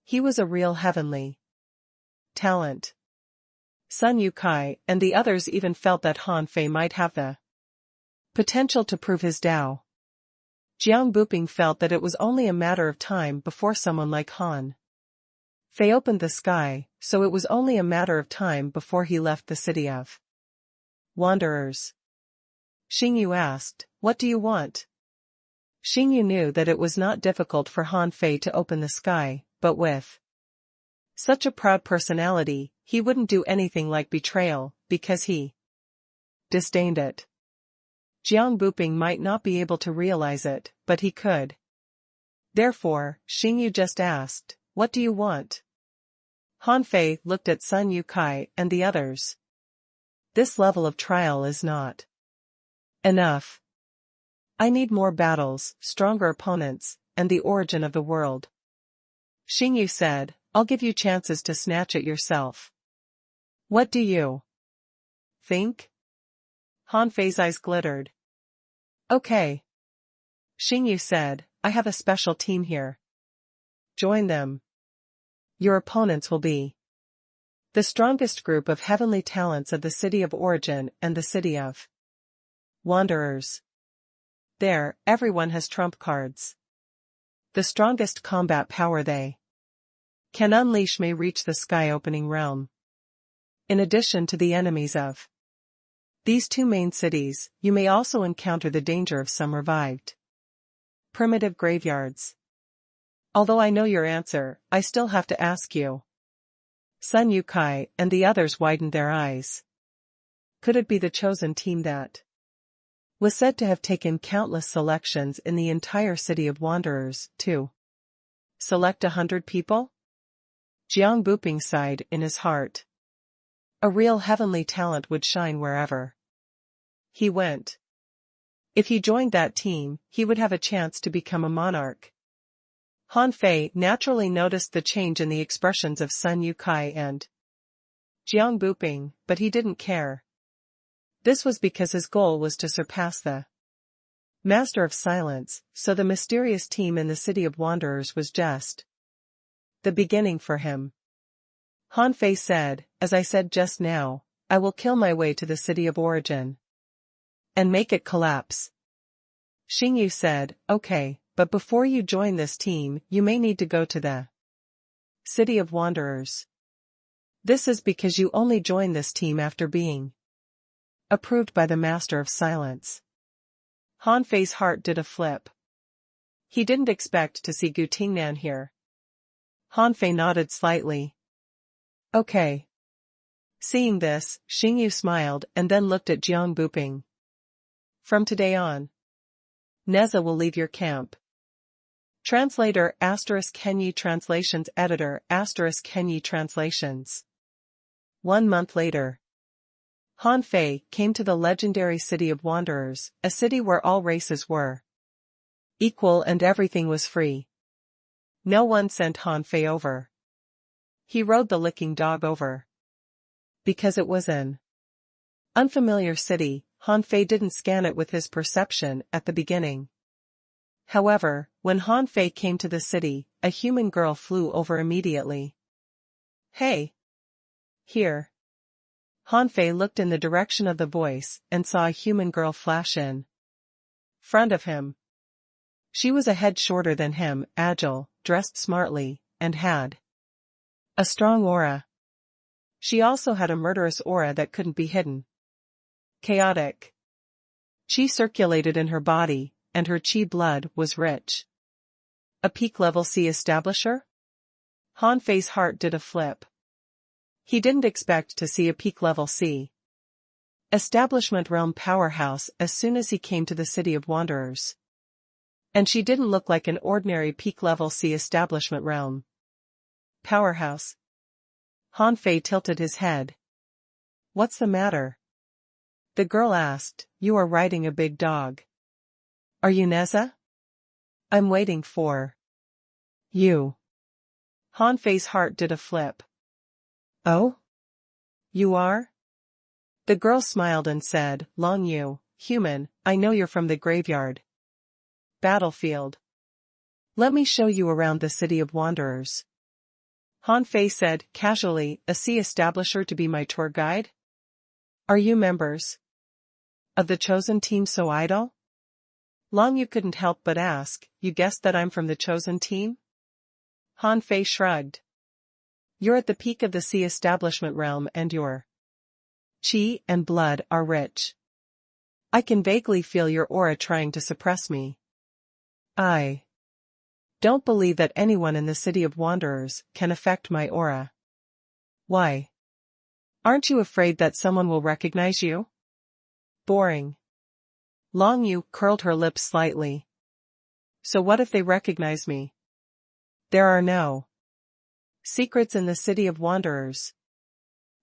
He was a real heavenly talent. Sun Yukai and the others even felt that Han Fei might have the potential to prove his Tao. Jiang Buping felt that it was only a matter of time before someone like Han Fei opened the sky, so it was only a matter of time before he left the city of wanderers. Xingyu asked, "What do you want?" Xingyu knew that it was not difficult for Han Fei to open the sky, but with such a proud personality, he wouldn't do anything like betrayal, because he disdained it. Jiang Buping might not be able to realize it, but he could. Therefore, Xingyu just asked, "What do you want?" Han Fei looked at Sun Yukai and the others. "This level of trial is not enough. I need more battles, stronger opponents, and the origin of the world." Xingyu said, "I'll give you chances to snatch it yourself. What do you think?" Han Fei's eyes glittered. "Okay." Xingyu said, "I have a special team here. Join them. Your opponents will be the strongest group of heavenly talents of the city of origin and the city of wanderers. There, everyone has trump cards. The strongest combat power they can unleash may reach the sky-opening realm. In addition to the enemies of these two main cities, you may also encounter the danger of some revived primitive graveyards. Although I know your answer, I still have to ask you." Sun Yukai and the others widened their eyes. Could it be the chosen team that was said to have taken countless selections in the entire city of wanderers, to select 100 people? Jiang Buping sighed in his heart. A real heavenly talent would shine wherever he went. If he joined that team, he would have a chance to become a monarch. Han Fei naturally noticed the change in the expressions of Sun Yukai and Jiang Buping, but he didn't care. This was because his goal was to surpass the Master of Silence, so the mysterious team in the City of Wanderers was just the beginning for him. Han Fei said, "As I said just now, I will kill my way to the City of Origin and make it collapse." Xingyu said, "Okay, but before you join this team, you may need to go to the City of Wanderers. This is because you only join this team after being approved by the Master of Silence." Han Fei's heart did a flip. He didn't expect to see Gu Tingnan here. Han Fei nodded slightly. "Okay." Seeing this, Xingyu smiled and then looked at Jiang Buping. "From today on, Neza will leave your camp." Translator *Kenyi Translations Editor *Kenyi Translations. 1 month later. Han Fei came to the legendary City of Wanderers, a city where all races were equal and everything was free. No one sent Han Fei over. He rode the licking dog over. Because it was an unfamiliar city, Han Fei didn't scan it with his perception at the beginning. However, when Han Fei came to the city, a human girl flew over immediately. "Hey! Here." Han Fei looked in the direction of the voice and saw a human girl flash in front of him. She was a head shorter than him, agile, dressed smartly, and had a strong aura. She also had a murderous aura that couldn't be hidden. Chaotic chi circulated in her body, and her chi blood was rich. A peak-level C establisher? Han Fei's heart did a flip. He didn't expect to see a peak-level C establishment realm powerhouse as soon as he came to the City of Wanderers. And she didn't look like an ordinary peak-level sea establishment realm powerhouse. Han Fei tilted his head. What's the matter? The girl asked. You are riding a big dog. Are you Neza? I'm waiting for you. Han Fei's heart did a flip. Oh? You are? The girl smiled and said, Long Yu, human, I know you're from the graveyard. Battlefield. Let me show you around the city of wanderers. Han Fei said, casually, a sea establisher to be my tour guide? Are you members of the chosen team so idle? Long Yu couldn't help but ask, you guessed that I'm from the chosen team? Han Fei shrugged. You're at the peak of the sea establishment realm and your chi and blood are rich. I can vaguely feel your aura trying to suppress me. I don't believe that anyone in the city of wanderers can affect my aura. Why? Aren't you afraid that someone will recognize you? Boring. Long Yu curled her lips slightly. So what if they recognize me? There are no secrets in the city of wanderers.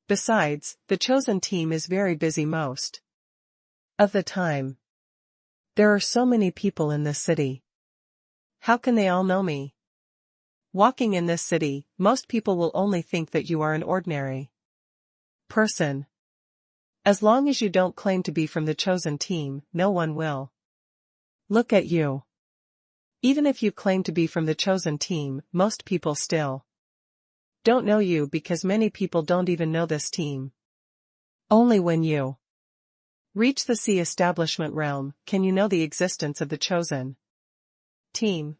Besides, the chosen team is very busy most of the time. There are so many people in this city. How can they all know me? Walking in this city, most people will only think that you are an ordinary person. As long as you don't claim to be from the chosen team, no one will look at you. Even if you claim to be from the chosen team, most people still don't know you because many people don't even know this team. Only when you reach the sea establishment realm can you know the existence of the chosen team.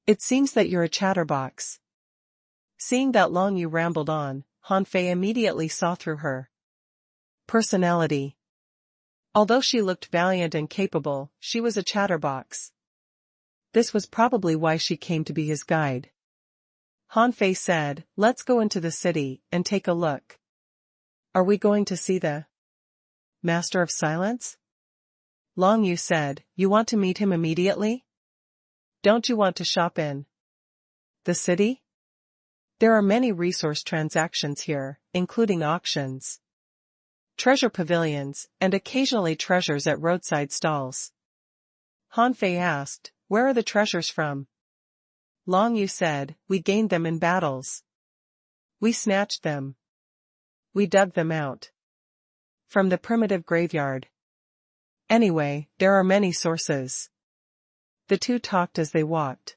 It seems that you're a chatterbox. Seeing that Long Yu rambled on, Han Fei immediately saw through her personality. Although she looked valiant and capable, she was a chatterbox. This was probably why she came to be his guide. Han Fei said, let's go into the city and take a look. Are we going to see the Master of Silence? Long Yu said, you want to meet him immediately? Don't you want to shop in the city? There are many resource transactions here, including auctions, treasure pavilions, and occasionally treasures at roadside stalls. Han Fei asked, where are the treasures from? Long Yu said, we gained them in battles. We snatched them. We dug them out from the primitive graveyard. Anyway, there are many sources. The two talked as they walked.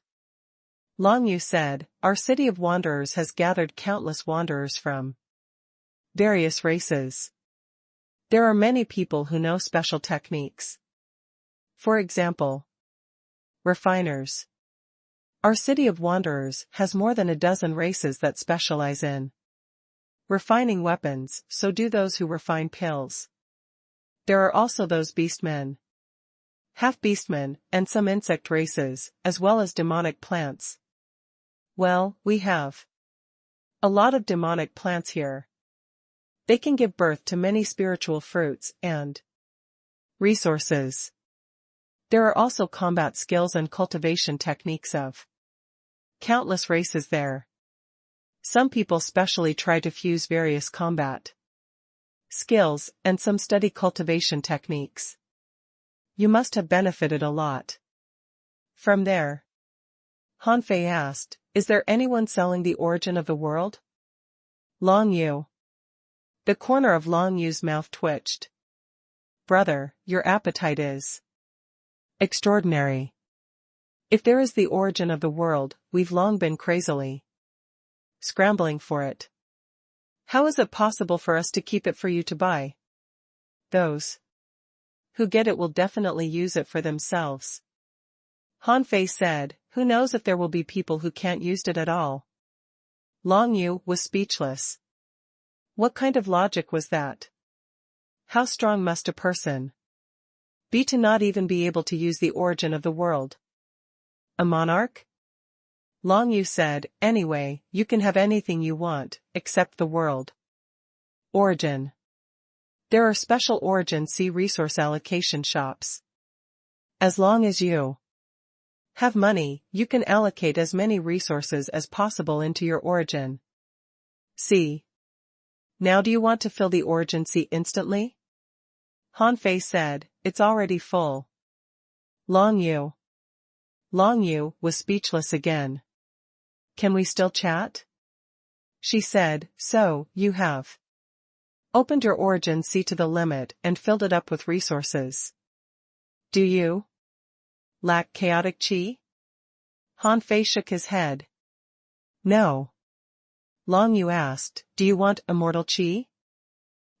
Long Yu said, our city of wanderers has gathered countless wanderers from various races. There are many people who know special techniques. For example, refiners. Our city of wanderers has more than a dozen races that specialize in refining weapons, so do those who refine pills. There are also those beastmen, half-beastmen, and some insect races, as well as demonic plants. Well, we have a lot of demonic plants here. They can give birth to many spiritual fruits and resources. There are also combat skills and cultivation techniques of countless races there. Some people specially try to fuse various combat skills, and some study cultivation techniques. You must have benefited a lot from there. Han Fei asked, is there anyone selling the origin of the world? Long Yu. The corner of Long Yu's mouth twitched. Brother, your appetite is extraordinary. If there is the origin of the world, we've long been crazily scrambling for it. How is it possible for us to keep it for you to buy? Those who get it will definitely use it for themselves. Han Fei said, who knows if there will be people who can't use it at all? Long Yu was speechless. What kind of logic was that? How strong must a person be to not even be able to use the origin of the world? A monarch? Long Yu said, anyway, you can have anything you want, except the world origin. There are special origin sea resource allocation shops. As long as you Have money, you can allocate as many resources as possible into your origin. See. Now do you want to fill the origin sea instantly? Han Fei said, it's already full. Long Yu was speechless again. Can we still chat? She said, so, you have opened your origin sea to the limit and filled it up with resources. Do you lack chaotic chi? Han Fei shook his head. No. Long Yu asked, do you want immortal chi?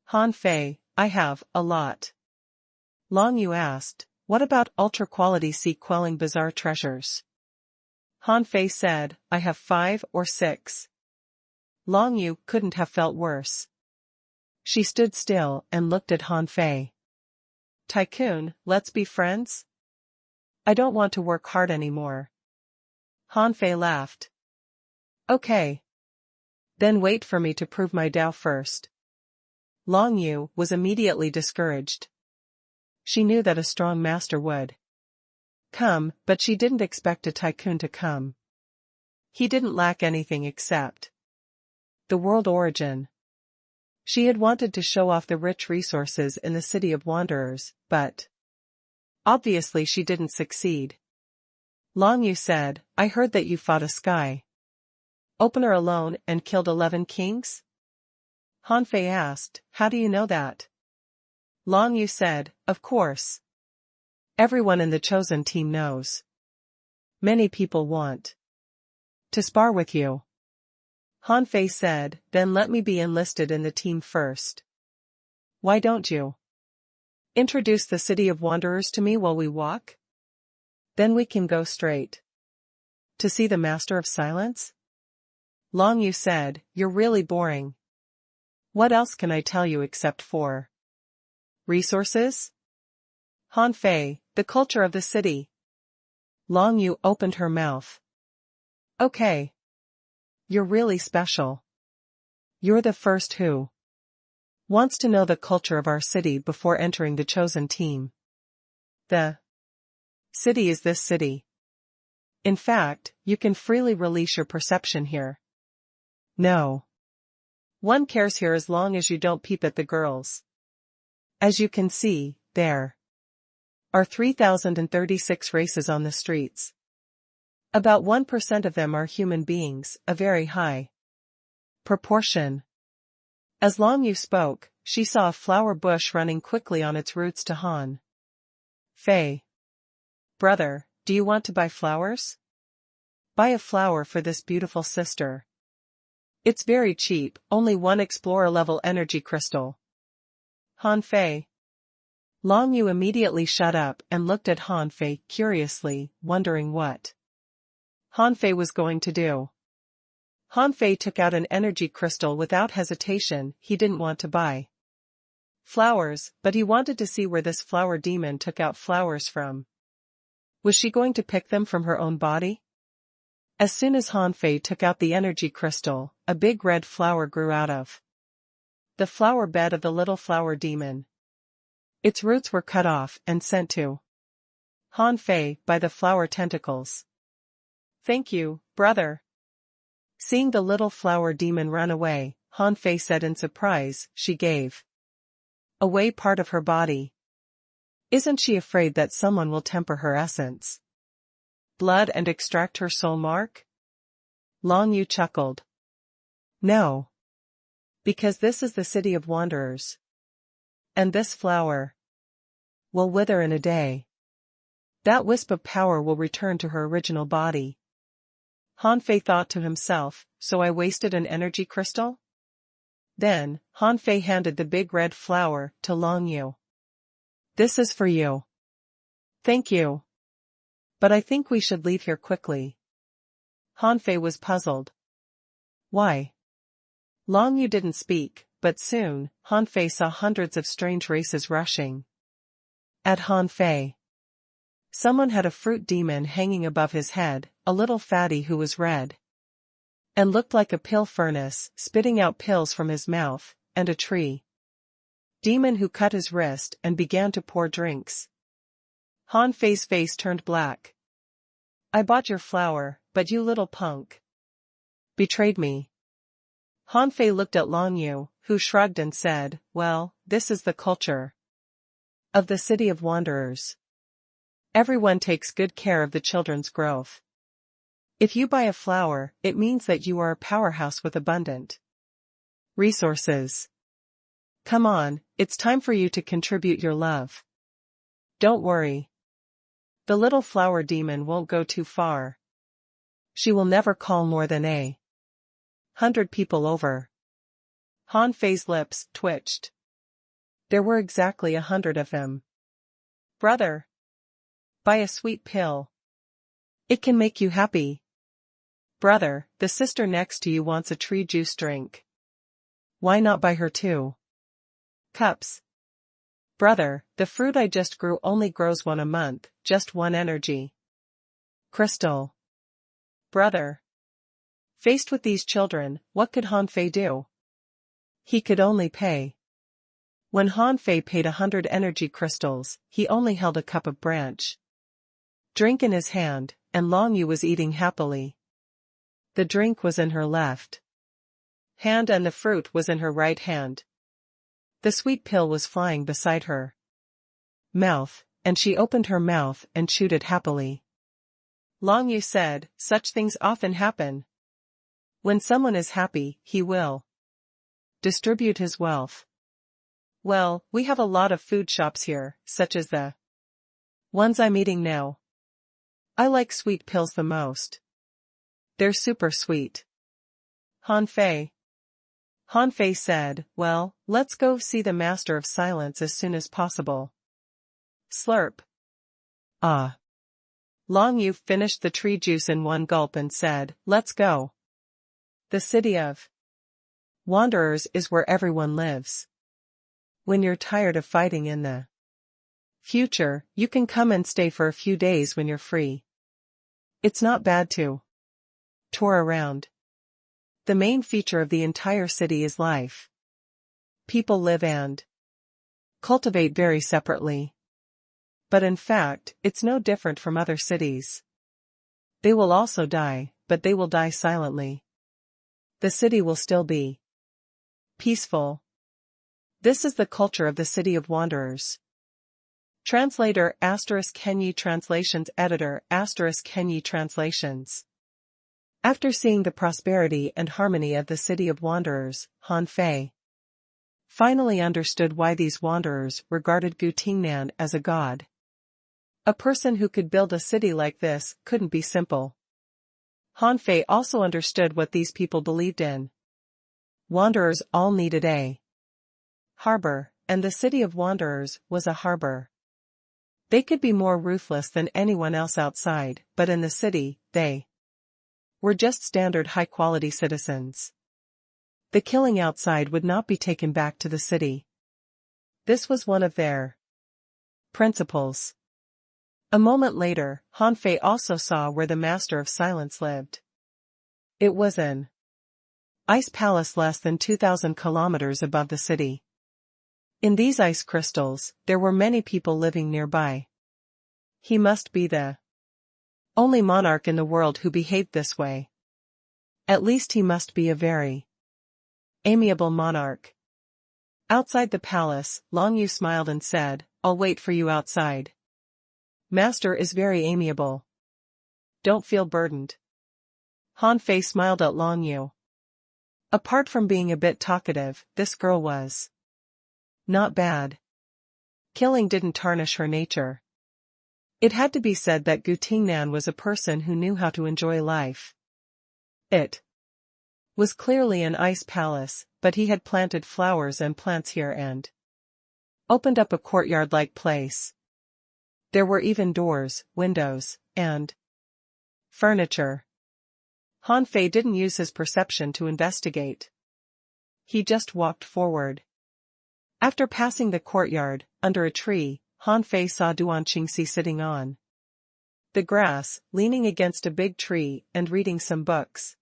Han Fei, I have, a lot. Long Yu asked, what about ultra-quality sea-quelling bizarre treasures? Han Fei said, I have 5 or 6. Long Yu couldn't have felt worse. She stood still and looked at Han Fei. Tycoon, let's be friends? I don't want to work hard anymore. Han Fei laughed. Okay. Then wait for me to prove my Tao first. Long Yu was immediately discouraged. She knew that a strong master would come, but she didn't expect a tycoon to come. He didn't lack anything except the world origin. She had wanted to show off the rich resources in the city of wanderers, but obviously she didn't succeed. Long Yu said, I heard that you fought a sky opener alone and killed 11 kings? Han Fei asked, how do you know that? Long Yu said, of course. Everyone in the chosen team knows. Many people want to spar with you. Han Fei said, then let me be enlisted in the team first. Why don't you introduce the city of wanderers to me while we walk? Then we can go straight to see the master of silence? Long Yu said, you're really boring. What else can I tell you except for resources? Han Fei, the culture of the city. Long Yu opened her mouth. Okay. You're really special. You're the first who wants to know the culture of our city before entering the chosen team. The city is this city. In fact, you can freely release your perception here. No. One cares here as long as you don't peep at the girls. As you can see, there are 3,036 races on the streets. About 1% of them are human beings, a very high proportion. As Long Yu spoke, she saw a flower bush running quickly on its roots to Han Fei. Brother, do you want to buy flowers? Buy a flower for this beautiful sister. It's very cheap, only 1 explorer-level energy crystal. Han Fei. Long Yu immediately shut up and looked at Han Fei curiously, wondering what Han Fei was going to do. Han Fei took out an energy crystal without hesitation. He didn't want to buy flowers, but he wanted to see where this flower demon took out flowers from. Was she going to pick them from her own body? As soon as Han Fei took out the energy crystal, a big red flower grew out of the flower bed of the little flower demon. Its roots were cut off and sent to Han Fei by the flower tentacles. Thank you, brother. Seeing the little flower demon run away, Han Fei said in surprise, she gave away part of her body. Isn't she afraid that someone will temper her essence blood and extract her soul mark? Long Yu chuckled. No. Because this is the city of wanderers. And this flower will wither in a day. That wisp of power will return to her original body. Han Fei thought to himself, so I wasted an energy crystal? Then, Han Fei handed the big red flower to Long Yu. This is for you. Thank you. But I think we should leave here quickly. Han Fei was puzzled. Why? Long Yu didn't speak, but soon, Han Fei saw hundreds of strange races rushing at Han Fei. Someone had a fruit demon hanging above his head, a little fatty who was red and looked like a pill furnace, spitting out pills from his mouth, and a tree demon who cut his wrist and began to pour drinks. Han Fei's face turned black. I bought your flower, but you little punk betrayed me. Han Fei looked at Long Yu, who shrugged and said, well, this is the culture of the city of wanderers. Everyone takes good care of the children's growth. If you buy a flower, it means that you are a powerhouse with abundant resources. Come on, it's time for you to contribute your love. Don't worry. The little flower demon won't go too far. She will never call more than 100 people over. Han Fei's lips twitched. There were exactly 100 of him. Brother. Buy a sweet pill. It can make you happy. Brother, the sister next to you wants a tree juice drink. Why not buy her 2 cups? Brother, the fruit I just grew only grows 1 a month, just 1 energy crystal. Brother. Faced with these children, what could Han Fei do? He could only pay. When Han Fei paid 100 energy crystals, he only held a cup of branch drink in his hand, and Long Yu was eating happily. The drink was in her left hand and the fruit was in her right hand. The sweet pill was flying beside her mouth, and she opened her mouth and chewed it happily. Long Yu said, such things often happen. When someone is happy, he will distribute his wealth. Well, we have a lot of food shops here, such as the ones I'm eating now. I like sweet pills the most. They're super sweet. Han Fei. Han Fei said, well, let's go see the Master of Silence as soon as possible. Slurp. Ah. Long Yu finished the tree juice in 1 gulp and said, let's go. The city of wanderers is where everyone lives. When you're tired of fighting in the future, you can come and stay for a few days when you're free. It's not bad to tour around. The main feature of the entire city is life. People live and cultivate very separately. But in fact, it's no different from other cities. They will also die, but they will die silently. The city will still be peaceful. This is the culture of the city of wanderers. Translator * Kenyi Translations Editor * Kenyi Translations. After seeing the prosperity and harmony of the city of wanderers, Han Fei finally understood why these wanderers regarded Gu Tingnan as a god. A person who could build a city like this couldn't be simple. Han Fei also understood what these people believed in. Wanderers all needed a harbor, and the city of wanderers was a harbor. They could be more ruthless than anyone else outside, but in the city, they were just standard high-quality citizens. The killing outside would not be taken back to the city. This was one of their principles. A moment later, Han Fei also saw where the Master of Silence lived. It was an ice palace less than 2,000 kilometers above the city. In these ice crystals, there were many people living nearby. He must be the only monarch in the world who behaved this way. At least he must be a very amiable monarch. Outside the palace, Long Yu smiled and said, I'll wait for you outside. Master is very amiable. Don't feel burdened. Han Fei smiled at Long Yu. Apart from being a bit talkative, this girl was not bad. Killing didn't tarnish her nature. It had to be said that Gu Tingnan was a person who knew how to enjoy life. It was clearly an ice palace, but he had planted flowers and plants here and opened up a courtyard-like place. There were even doors, windows, and furniture. Han Fei didn't use his perception to investigate. He just walked forward. After passing the courtyard, under a tree, Han Fei saw Duan Qingxi sitting on the grass, leaning against a big tree and reading some books.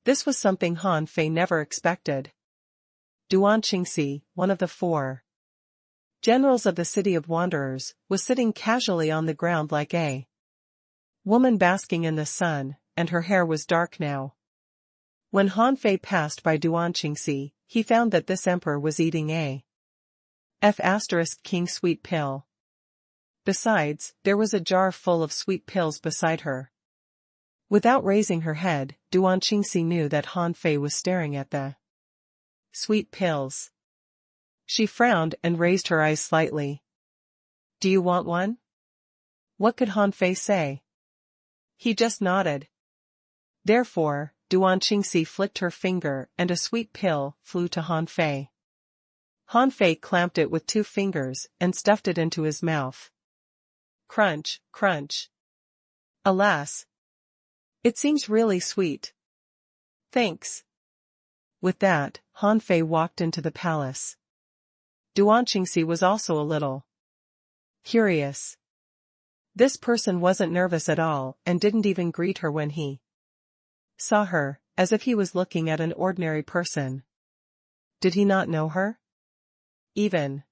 This was something Han Fei never expected. Duan Qingxi, one of the 4 generals of the city of wanderers, was sitting casually on the ground like a Woman basking in the sun, and her hair was dark now. When Han Fei passed by Duan Qingxi, he found that this emperor was eating a king sweet pill. Besides, there was a jar full of sweet pills beside her. Without raising her head, Duan Qingxi knew that Han Fei was staring at the sweet pills. She frowned and raised her eyes slightly. Do you want one? What could Han Fei say? He just nodded. Therefore, Duan Qingxi flicked her finger and a sweet pill flew to Han Fei. Han Fei clamped it with 2 fingers and stuffed it into his mouth. Crunch, crunch. Alas! It seems really sweet. Thanks. With that, Han Fei walked into the palace. Duan Qingxi was also a little curious. This person wasn't nervous at all and didn't even greet her when he saw her, as if he was looking at an ordinary person. Did he not know her? Even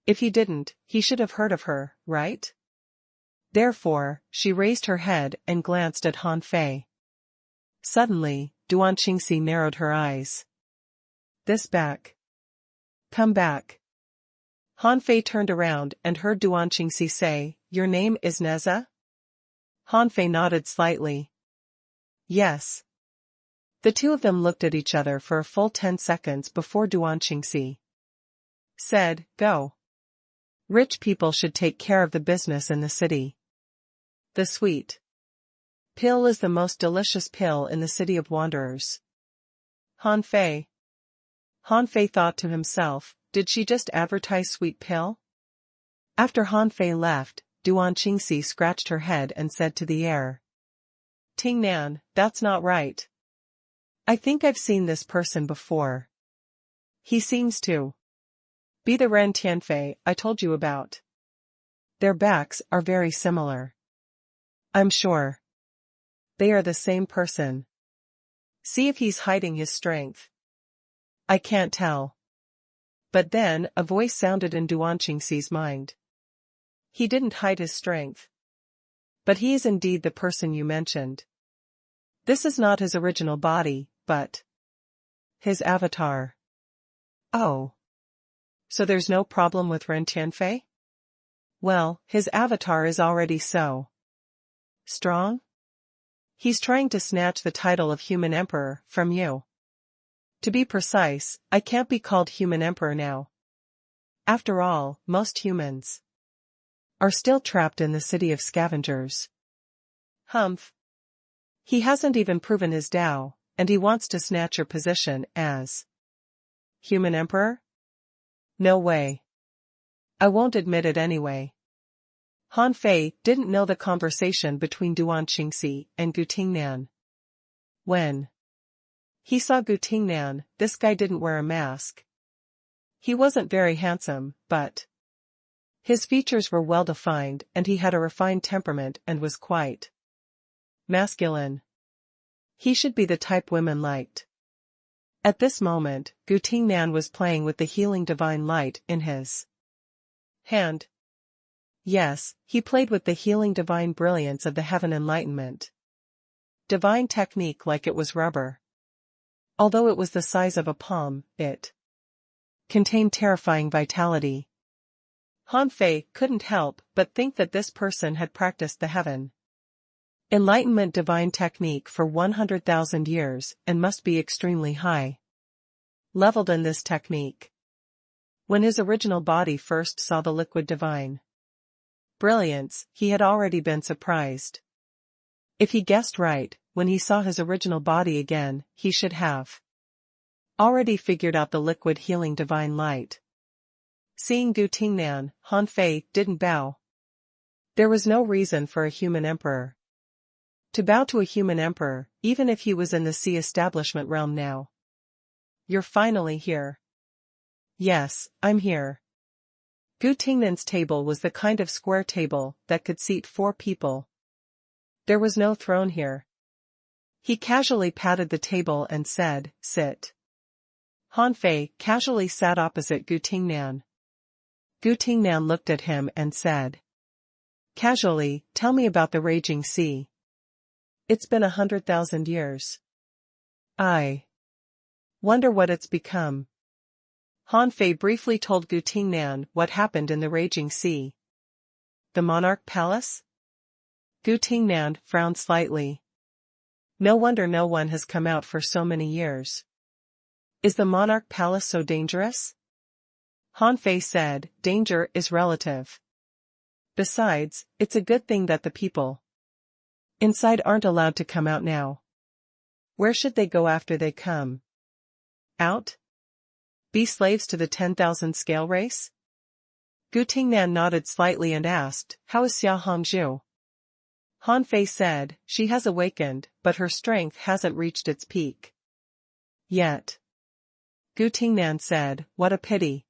if he didn't, he should have heard of her, right? Therefore, she raised her head and glanced at Han Fei. Suddenly, Duan Qingxi narrowed her eyes. This back. Come back. Han Fei turned around and heard Duan Qingxi say, Your name is Neza? Han Fei nodded slightly. Yes. The two of them looked at each other for a full 10 seconds before Duan Qingxi said, Go. Rich people should take care of the business in the city. The sweet pill is the most delicious pill in the city of wanderers. Han Fei thought to himself, did she just advertise sweet pill? After Han Fei left, Duan Qingxi scratched her head and said to the air. Ting Nan, that's not right. I think I've seen this person before. He seems to be the Ren Tianfei I told you about. Their backs are very similar. I'm sure they are the same person. See if he's hiding his strength. I can't tell. But then, a voice sounded in Duan Qingxi's mind. He didn't hide his strength. But he is indeed the person you mentioned. This is not his original body, but his avatar. Oh. So there's no problem with Ren Tianfei? Well, his avatar is already so strong? He's trying to snatch the title of human emperor from you. To be precise, I can't be called human emperor now. After all, most humans are still trapped in the city of scavengers. Humph. He hasn't even proven his Tao, and he wants to snatch your position as human emperor? No way. I won't admit it anyway. Han Fei didn't know the conversation between Duan Qingxi and Gu Tingnan. When he saw Gu Tingnan, this guy didn't wear a mask. He wasn't very handsome, but his features were well defined and he had a refined temperament and was quite masculine. He should be the type women liked. At this moment, Gu Tingnan was playing with the healing divine light in his hand. Yes, he played with the healing divine brilliance of the heaven enlightenment. Divine technique like it was rubber. Although it was the size of a palm, it contained terrifying vitality. Han Fei couldn't help but think that this person had practiced the heaven enlightenment divine technique for 100,000 years and must be extremely high leveled in this technique. When his original body first saw the liquid divine brilliance, he had already been surprised. If he guessed right, when he saw his original body again, he should have already figured out the liquid healing divine light. Seeing Gu Tingnan, Han Fei didn't bow. There was no reason for a human emperor to bow to a human emperor, even if he was in the sea establishment realm now. You're finally here. Yes, I'm here. Gu Tingnan's table was the kind of square table that could seat 4 people. There was no throne here. He casually patted the table and said, Sit. Han Fei casually sat opposite Gu Tingnan. Gu Tingnan looked at him and said, Casually, tell me about the raging sea. It's been 100,000 years. I wonder what it's become. Han Fei briefly told Gu Tingnan what happened in the raging sea. The monarch palace? Gu Tingnan frowned slightly. No wonder no one has come out for so many years. Is the monarch palace so dangerous? Han Fei said, danger is relative. Besides, it's a good thing that the people inside aren't allowed to come out now. Where should they go after they come out? Be slaves to the 10,000 scale race? Gu Tingnan nodded slightly and asked, how is Xia Hongzhu? Han Fei said, she has awakened, but her strength hasn't reached its peak yet. Gu Tingnan said, what a pity.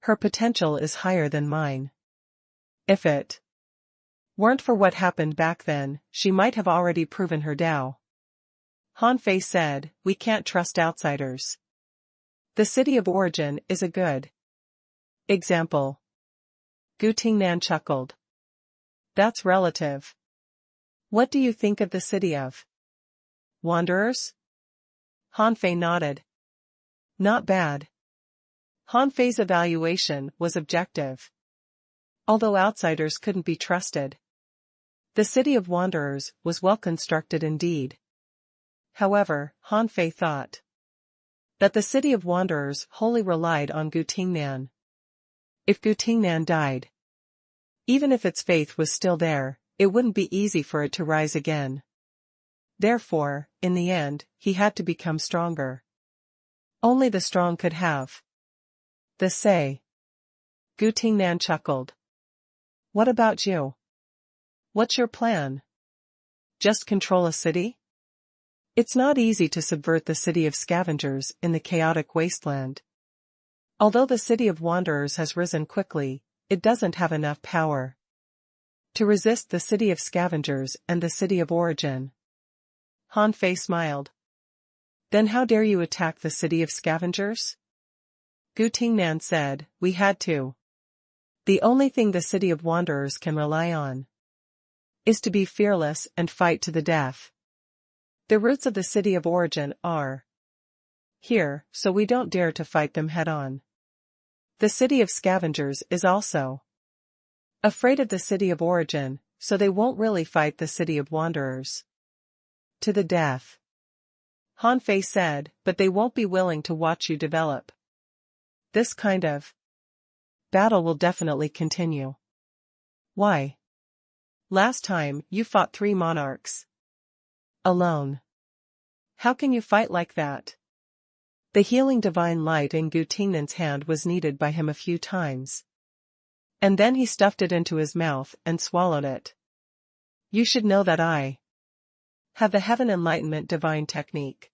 Her potential is higher than mine. If it weren't for what happened back then, she might have already proven her Dao. Han Fei said, we can't trust outsiders. The city of origin is a good example. Gu Tingnan chuckled. That's relative. What do you think of the city of wanderers? Han Fei nodded. Not bad. Han Fei's evaluation was objective. Although outsiders couldn't be trusted, the city of wanderers was well constructed indeed. However, Han Fei thought that the city of wanderers wholly relied on Gu Tingnan. If Gu Tingnan died, even if its faith was still there, it wouldn't be easy for it to rise again. Therefore, in the end, he had to become stronger. Only the strong could have the say. Gu Tingnan chuckled. What about you? What's your plan? Just control a city? It's not easy to subvert the city of scavengers in the chaotic wasteland. Although the city of wanderers has risen quickly, it doesn't have enough power to resist the city of scavengers and the city of origin. Han Fei smiled. Then how dare you attack the city of scavengers? Gu Tingnan said, we had to. The only thing the city of wanderers can rely on is to be fearless and fight to the death. The roots of the city of origin are here, so we don't dare to fight them head-on. The city of scavengers is also afraid of the city of origin, so they won't really fight the city of wanderers to the death. Han Fei said, but they won't be willing to watch you develop. This kind of battle will definitely continue. Why? Last time, you fought 3 monarchs alone. How can you fight like that? The healing divine light in Gu Tingnan's hand was needed by him a few times. And then he stuffed it into his mouth and swallowed it. You should know that I have the heaven enlightenment divine technique.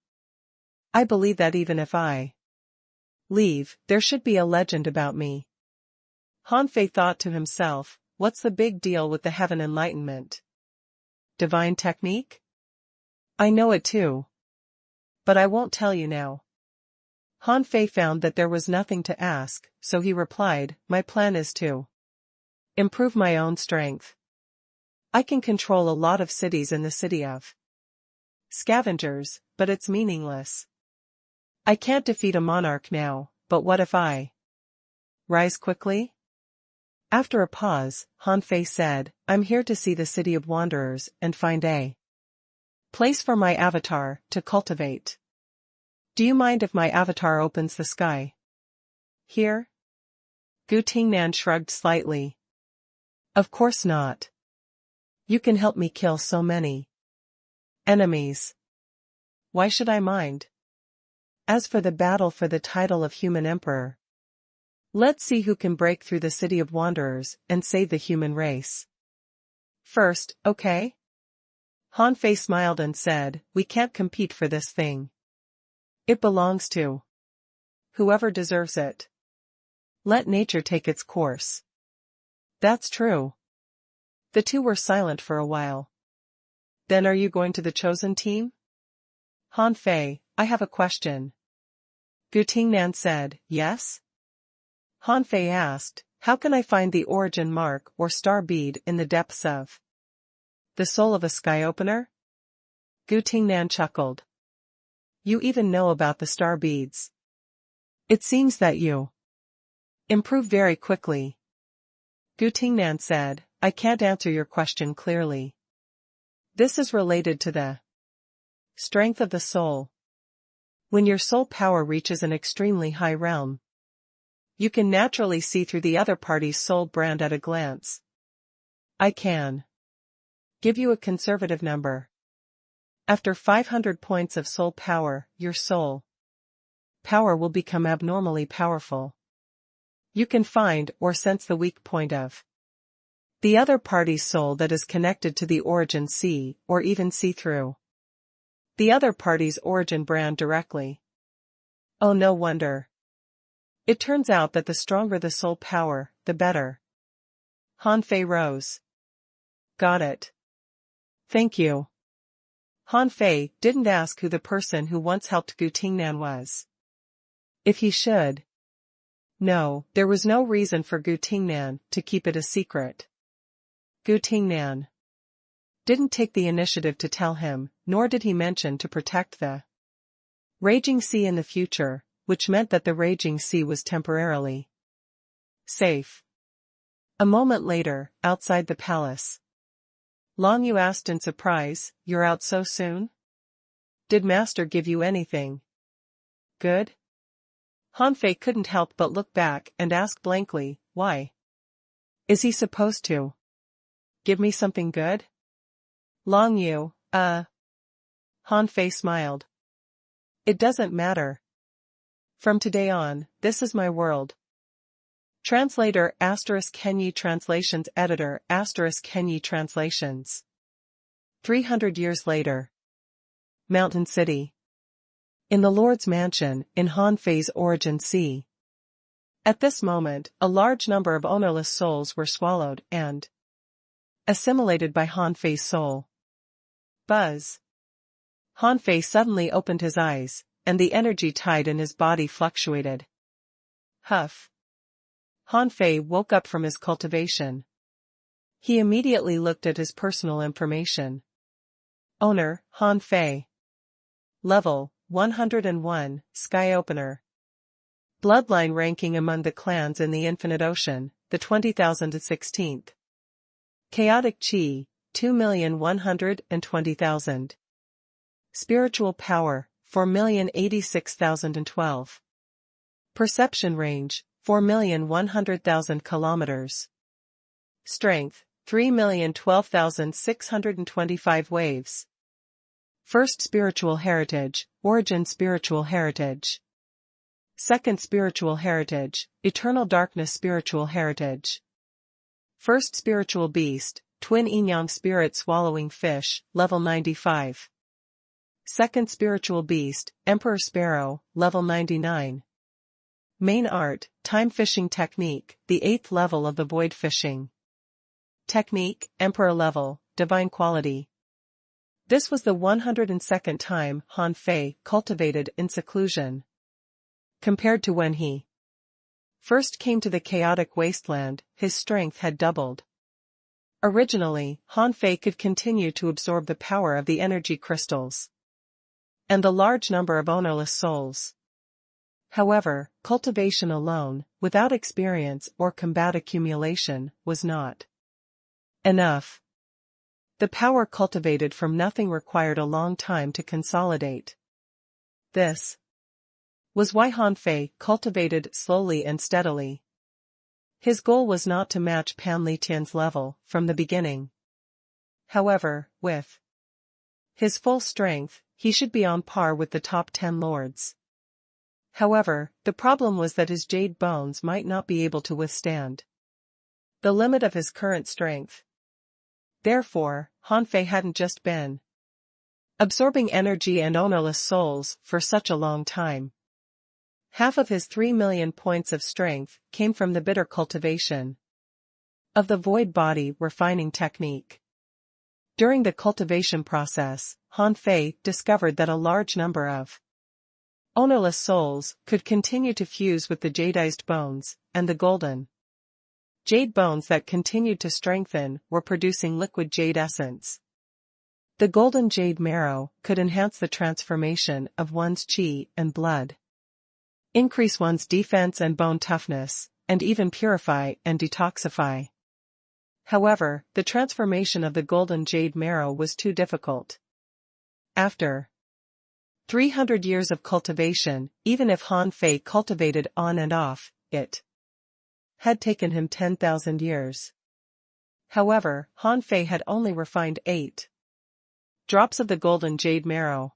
I believe that even if I leave, there should be a legend about me. Han Fei thought to himself, what's the big deal with the heaven enlightenment divine technique? I know it too. But I won't tell you now. Han Fei found that there was nothing to ask, so he replied, my plan is to improve my own strength. I can control a lot of cities in the city of scavengers, but it's meaningless. I can't defeat a monarch now, but what if I rise quickly? After a pause, Han Fei said, I'm here to see the city of wanderers and find a place for my avatar to cultivate. Do you mind if my avatar opens the sky here? Gu Tingnan shrugged slightly. Of course not. You can help me kill so many enemies. Why should I mind? As for the battle for the title of human emperor, let's see who can break through the city of wanderers and save the human race first, okay? Han Fei smiled and said, we can't compete for this thing. It belongs to whoever deserves it. Let nature take its course. That's true. The two were silent for a while. Then are you going to the chosen team? Han Fei, I have a question. Gu Tingnan said, yes? Han Fei asked, How can I find the origin mark or star bead in the depths of the soul of a sky opener? Gu Tingnan chuckled. You even know about the star beads. It seems that you improve very quickly. Gu Tingnan said, I can't answer your question clearly. This is related to the strength of the soul. When your soul power reaches an extremely high realm, you can naturally see through the other party's soul brand at a glance. I can give you a conservative number. After 500 points of soul power, your soul power will become abnormally powerful. You can find or sense the weak point of the other party's soul that is connected to the origin see or even see through the other party's origin brand directly. Oh, no wonder. It turns out that the stronger the soul power, the better. Han Fei rose. Got it. Thank you. Han Fei didn't ask who the person who once helped Gu Tingnan was. If he should. No, there was no reason for Gu Tingnan to keep it a secret. Gu Tingnan didn't take the initiative to tell him, nor did he mention to protect the raging sea in the future, which meant that the raging sea was temporarily safe. A moment later, outside the palace. Long Yu asked in surprise, you're out so soon? Did Master give you anything good? Han Fei couldn't help but look back and ask blankly, why? Is he supposed to give me something good? Long Yu, Han Fei smiled. It doesn't matter. From today on, this is my world. Translator ** Kenyi Translations Editor ** Kenyi Translations 300 years later. Mountain City. In the Lord's mansion, in Han Fei's origin sea. At this moment, a large number of ownerless souls were swallowed and assimilated by Han Fei's soul. Buzz. Han Fei suddenly opened his eyes, and the energy tide in his body fluctuated. Huff. Han Fei woke up from his cultivation. He immediately looked at his personal information. Owner, Han Fei. Level, 101, Sky Opener. Bloodline ranking among the clans in the Infinite Ocean, the 20,016th. Chaotic Chi, 2,120,000. Spiritual Power, 4,086,012. Perception Range, 4,100,000 kilometers. Strength, 3,012,625 waves. First Spiritual Heritage, Origin Spiritual Heritage. Second Spiritual Heritage, Eternal Darkness Spiritual Heritage. First Spiritual Beast, Twin Yin-Yang Spirit Swallowing Fish, Level 95. Second Spiritual Beast, Emperor Sparrow, Level 99. Main Art, Time Fishing Technique, the 8th level of the Void Fishing Technique, Emperor Level, Divine Quality. This was the 102nd time Han Fei cultivated in seclusion. Compared to when he first came to the chaotic wasteland, his strength had doubled. Originally, Han Fei could continue to absorb the power of the energy crystals and the large number of ownerless souls. However, cultivation alone, without experience or combat accumulation, was not enough. The power cultivated from nothing required a long time to consolidate. This was why Han Fei cultivated slowly and steadily. His goal was not to match Pan Li Tian's level from the beginning. However, with his full strength, he should be on par with the top 10 lords. However, the problem was that his jade bones might not be able to withstand the limit of his current strength. Therefore, Han Fei hadn't just been absorbing energy and ownerless souls for such a long time. Half of his 3 million points of strength came from the bitter cultivation of the void body refining technique. During the cultivation process, Han Fei discovered that a large number of ownerless souls could continue to fuse with the jadeized bones and the golden Jade bones that continued to strengthen were producing liquid jade essence. The golden jade marrow could enhance the transformation of one's chi and blood, increase one's defense and bone toughness, and even purify and detoxify. However, the transformation of the golden jade marrow was too difficult. After 300 years of cultivation, even if Han Fei cultivated on and off, it had taken him 10,000 years. However, Han Fei had only refined 8 drops of the golden jade marrow.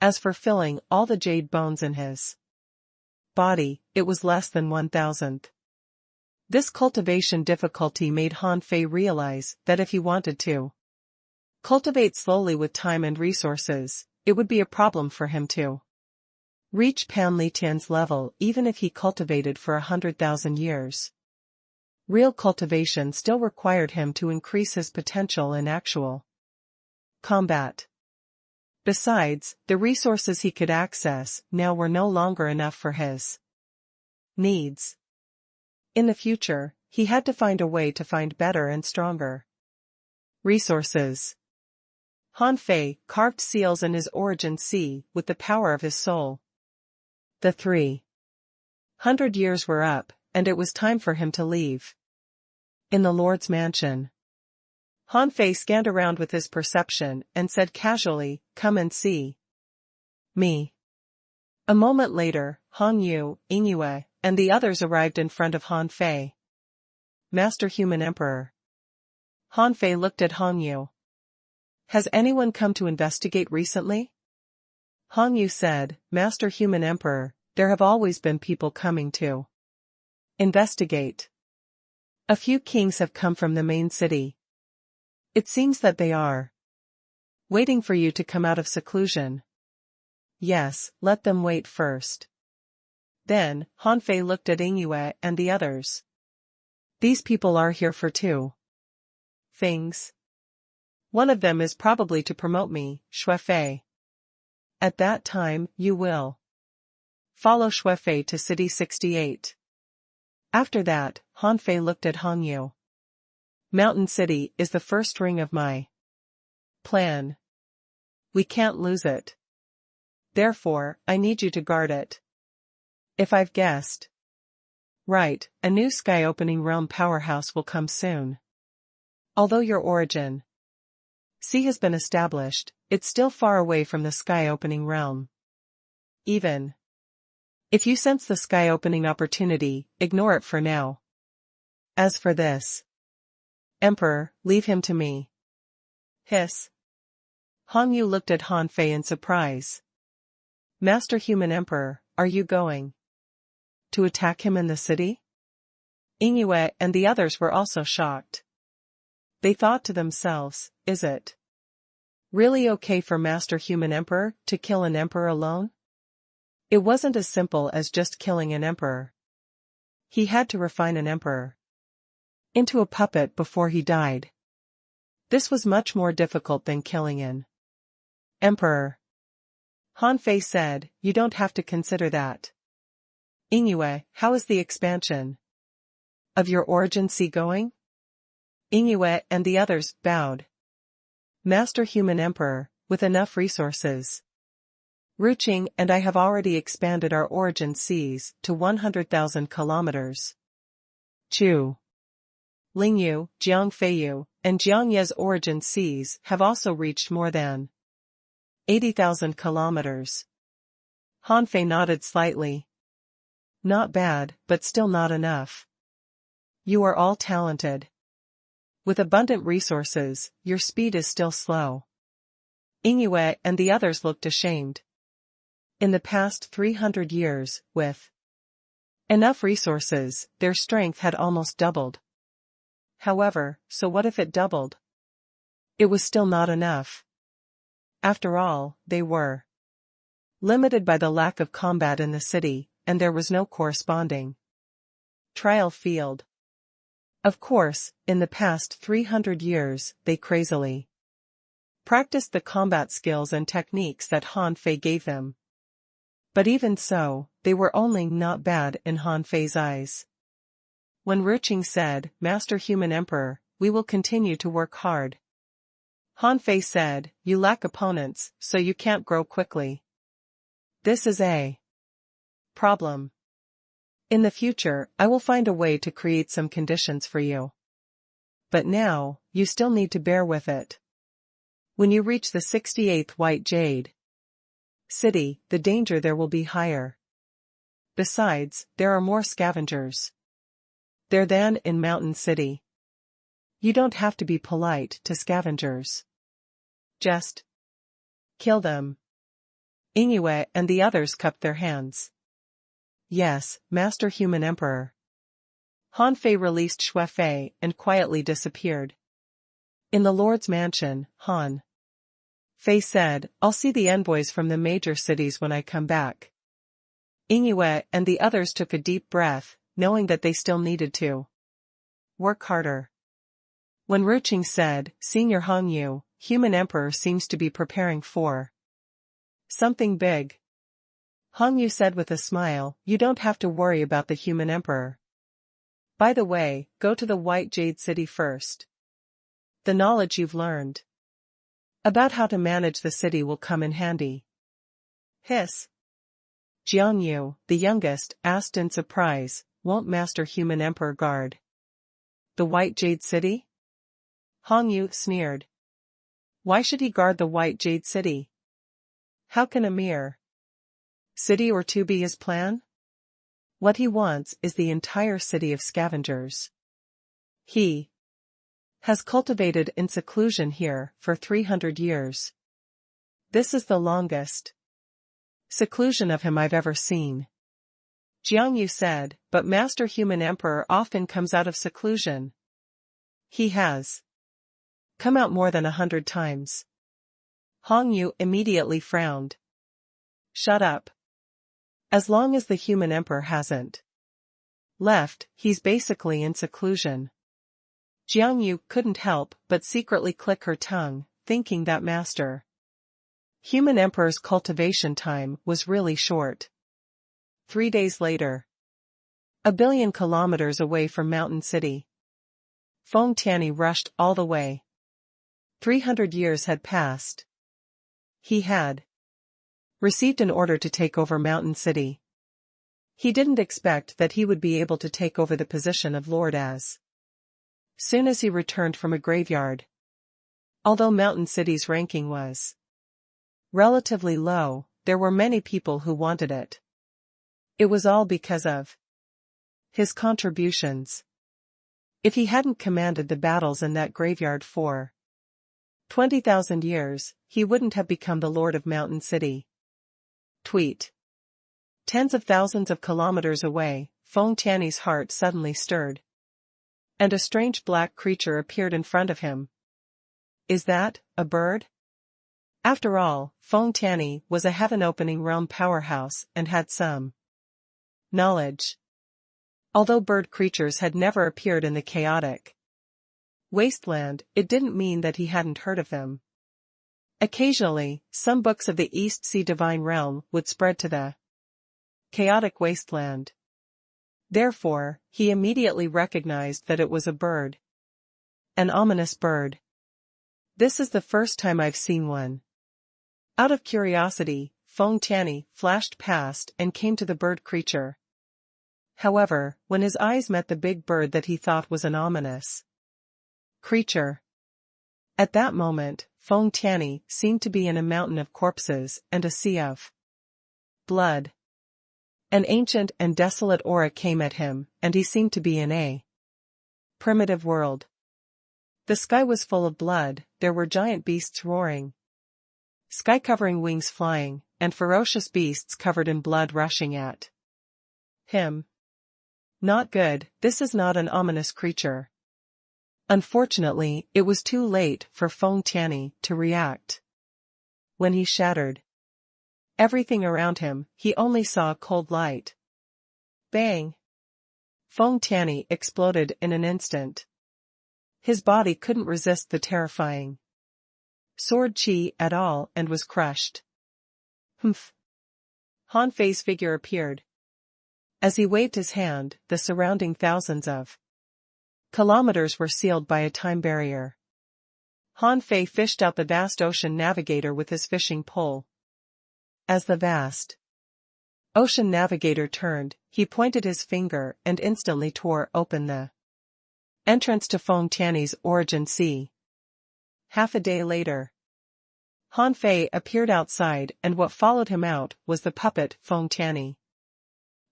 As for filling all the jade bones in his body, it was less than 1,000th. This cultivation difficulty made Han Fei realize that if he wanted to cultivate slowly with time and resources, it would be a problem for him to reach Pan Li Tian's level even if he cultivated for 100,000 years. Real cultivation still required him to increase his potential in actual combat. Besides, the resources he could access now were no longer enough for his needs. In the future, he had to find a way to find better and stronger resources. Han Fei carved seals in his origin sea with the power of his soul. The 300 years were up, and it was time for him to leave. In the Lord's mansion, Han Fei scanned around with his perception and said casually, "Come and see me." A moment later, Han Yu, Yingyue, and the others arrived in front of Han Fei. Master Human Emperor. Han Fei looked at Han Yu. Has anyone come to investigate recently? Han Yu said, Master Human Emperor, there have always been people coming to investigate. A few kings have come from the main city. It seems that they are waiting for you to come out of seclusion. Yes, let them wait first. Then, Han Fei looked at Yingyue and the others. These people are here for 2 things. One of them is probably to promote me, Xue Fei. At that time, you will follow Xue Fei to City 68. After that, Han Fei looked at Han Yu. Mountain City is the first ring of my plan. We can't lose it. Therefore, I need you to guard it. If I've guessed right, a new sky-opening realm powerhouse will come soon. Although your origin sea has been established, it's still far away from the sky-opening realm. Even if you sense the sky-opening opportunity, ignore it for now. As for this Emperor, leave him to me. Hiss. Han Yu looked at Han Fei in surprise. Master Human Emperor, are you going to attack him in the city? Yingyue and the others were also shocked. They thought to themselves, is it really okay for Master Human Emperor to kill an emperor alone? It wasn't as simple as just killing an emperor. He had to refine an emperor into a puppet before he died. This was much more difficult than killing an emperor. Han Fei said, you don't have to consider that. Yingyue, how is the expansion of your origin sea going? Yingyue and the others bowed. Master Human Emperor, with enough resources, Ruqing and I have already expanded our origin seas to 100,000 kilometers. Chu, Lingyu, Jiangfeiyu, and Jiangye's origin seas have also reached more than 80,000 kilometers. Han Fei nodded slightly. Not bad, but still not enough. You are all talented. With abundant resources, your speed is still slow. Yingyue and the others looked ashamed. In the past 300 years, with enough resources, their strength had almost doubled. However, so what if it doubled? It was still not enough. After all, they were limited by the lack of combat in the city, and there was no corresponding trial field. Of course, in the past 300 years, they crazily practiced the combat skills and techniques that Han Fei gave them. But even so, they were only not bad in Han Fei's eyes. When Ruqing said, Master Human Emperor, we will continue to work hard. Han Fei said, you lack opponents, so you can't grow quickly. This is a problem. In the future, I will find a way to create some conditions for you. But now, you still need to bear with it. When you reach the 68th White Jade City, the danger there will be higher. Besides, there are more scavengers there than in Mountain City. You don't have to be polite to scavengers. Just kill them. Inoue and the others cupped their hands. Yes, Master Human Emperor. Han Fei released Xue Fei and quietly disappeared. In the Lord's mansion, Han Fei said, I'll see the envoys from the major cities when I come back. Inoue and the others took a deep breath, knowing that they still needed to work harder. When Ruqing said, Senior Hong Yu, Human Emperor seems to be preparing for something big. Hong Yu said with a smile, you don't have to worry about the Human Emperor. By the way, go to the White Jade City first. The knowledge you've learned about how to manage the city will come in handy. Hiss. Jiang Yu, the youngest, asked in surprise, won't Master Human Emperor guard the White Jade City? Hong Yu sneered. Why should he guard the White Jade City? How can a mere city or two be his plan? What he wants is the entire city of scavengers. He has cultivated in seclusion here for 300 years. This is the longest seclusion of him I've ever seen. Jiang Yu said, but Master Human Emperor often comes out of seclusion. He has come out more than 100 times. Hong Yu immediately frowned. Shut up. As long as the Human Emperor hasn't left, he's basically in seclusion. Jiang Yu couldn't help but secretly click her tongue, thinking that Master Human Emperor's cultivation time was really short. 3 days later. 1 billion kilometers away from Mountain City. Feng Tianyi rushed all the way. 300 years had passed. He had received an order to take over Mountain City. He didn't expect that he would be able to take over the position of Lord as soon as he returned from a graveyard. Although Mountain City's ranking was relatively low, there were many people who wanted it. It was all because of his contributions. If he hadn't commanded the battles in that graveyard for 20,000 years, he wouldn't have become the Lord of Mountain City. Tweet. Tens of thousands of kilometers away, Feng Tianyi's heart suddenly stirred. And a strange black creature appeared in front of him. Is that a bird? After all, Feng Tianyi was a heaven-opening realm powerhouse and had some knowledge. Although bird creatures had never appeared in the chaotic wasteland, it didn't mean that he hadn't heard of them. Occasionally, some books of the East Sea Divine Realm would spread to the chaotic wasteland. Therefore, he immediately recognized that it was a bird. An ominous bird. This is the first time I've seen one. Out of curiosity, Feng Tianyi flashed past and came to the bird creature. However, when his eyes met the big bird that he thought was an ominous creature, at that moment, Feng Tianyi seemed to be in a mountain of corpses and a sea of blood. An ancient and desolate aura came at him, and he seemed to be in a primitive world. The sky was full of blood, there were giant beasts roaring, sky-covering wings flying, and ferocious beasts covered in blood rushing at him. Not good, this is not an ominous creature. Unfortunately, it was too late for Feng Tianyi to react. When he shattered everything around him, he only saw a cold light. Bang! Feng Tianyi exploded in an instant. His body couldn't resist the terrifying sword chi at all and was crushed. Humph! Han Fei's figure appeared. As he waved his hand, the surrounding thousands of kilometers were sealed by a time barrier. Han Fei fished out the vast ocean navigator with his fishing pole. As the vast ocean navigator turned, he pointed his finger and instantly tore open the entrance to Feng Tiany's origin sea. Half a day later, Han Fei appeared outside, and what followed him out was the puppet Feng Tiany.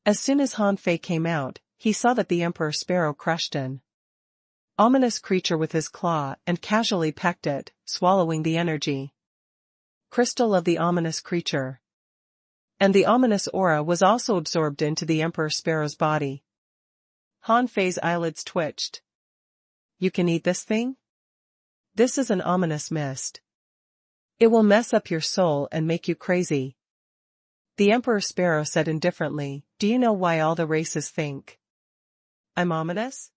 As soon as Han Fei came out, he saw that the Emperor Sparrow crushed an ominous creature with his claw and casually pecked it, swallowing the energy crystal of the ominous creature. And the ominous aura was also absorbed into the Emperor Sparrow's body. Han Fei's eyelids twitched. You can eat this thing? This is an ominous mist. It will mess up your soul and make you crazy. The Emperor Sparrow said indifferently, do you know why all the races think I'm ominous?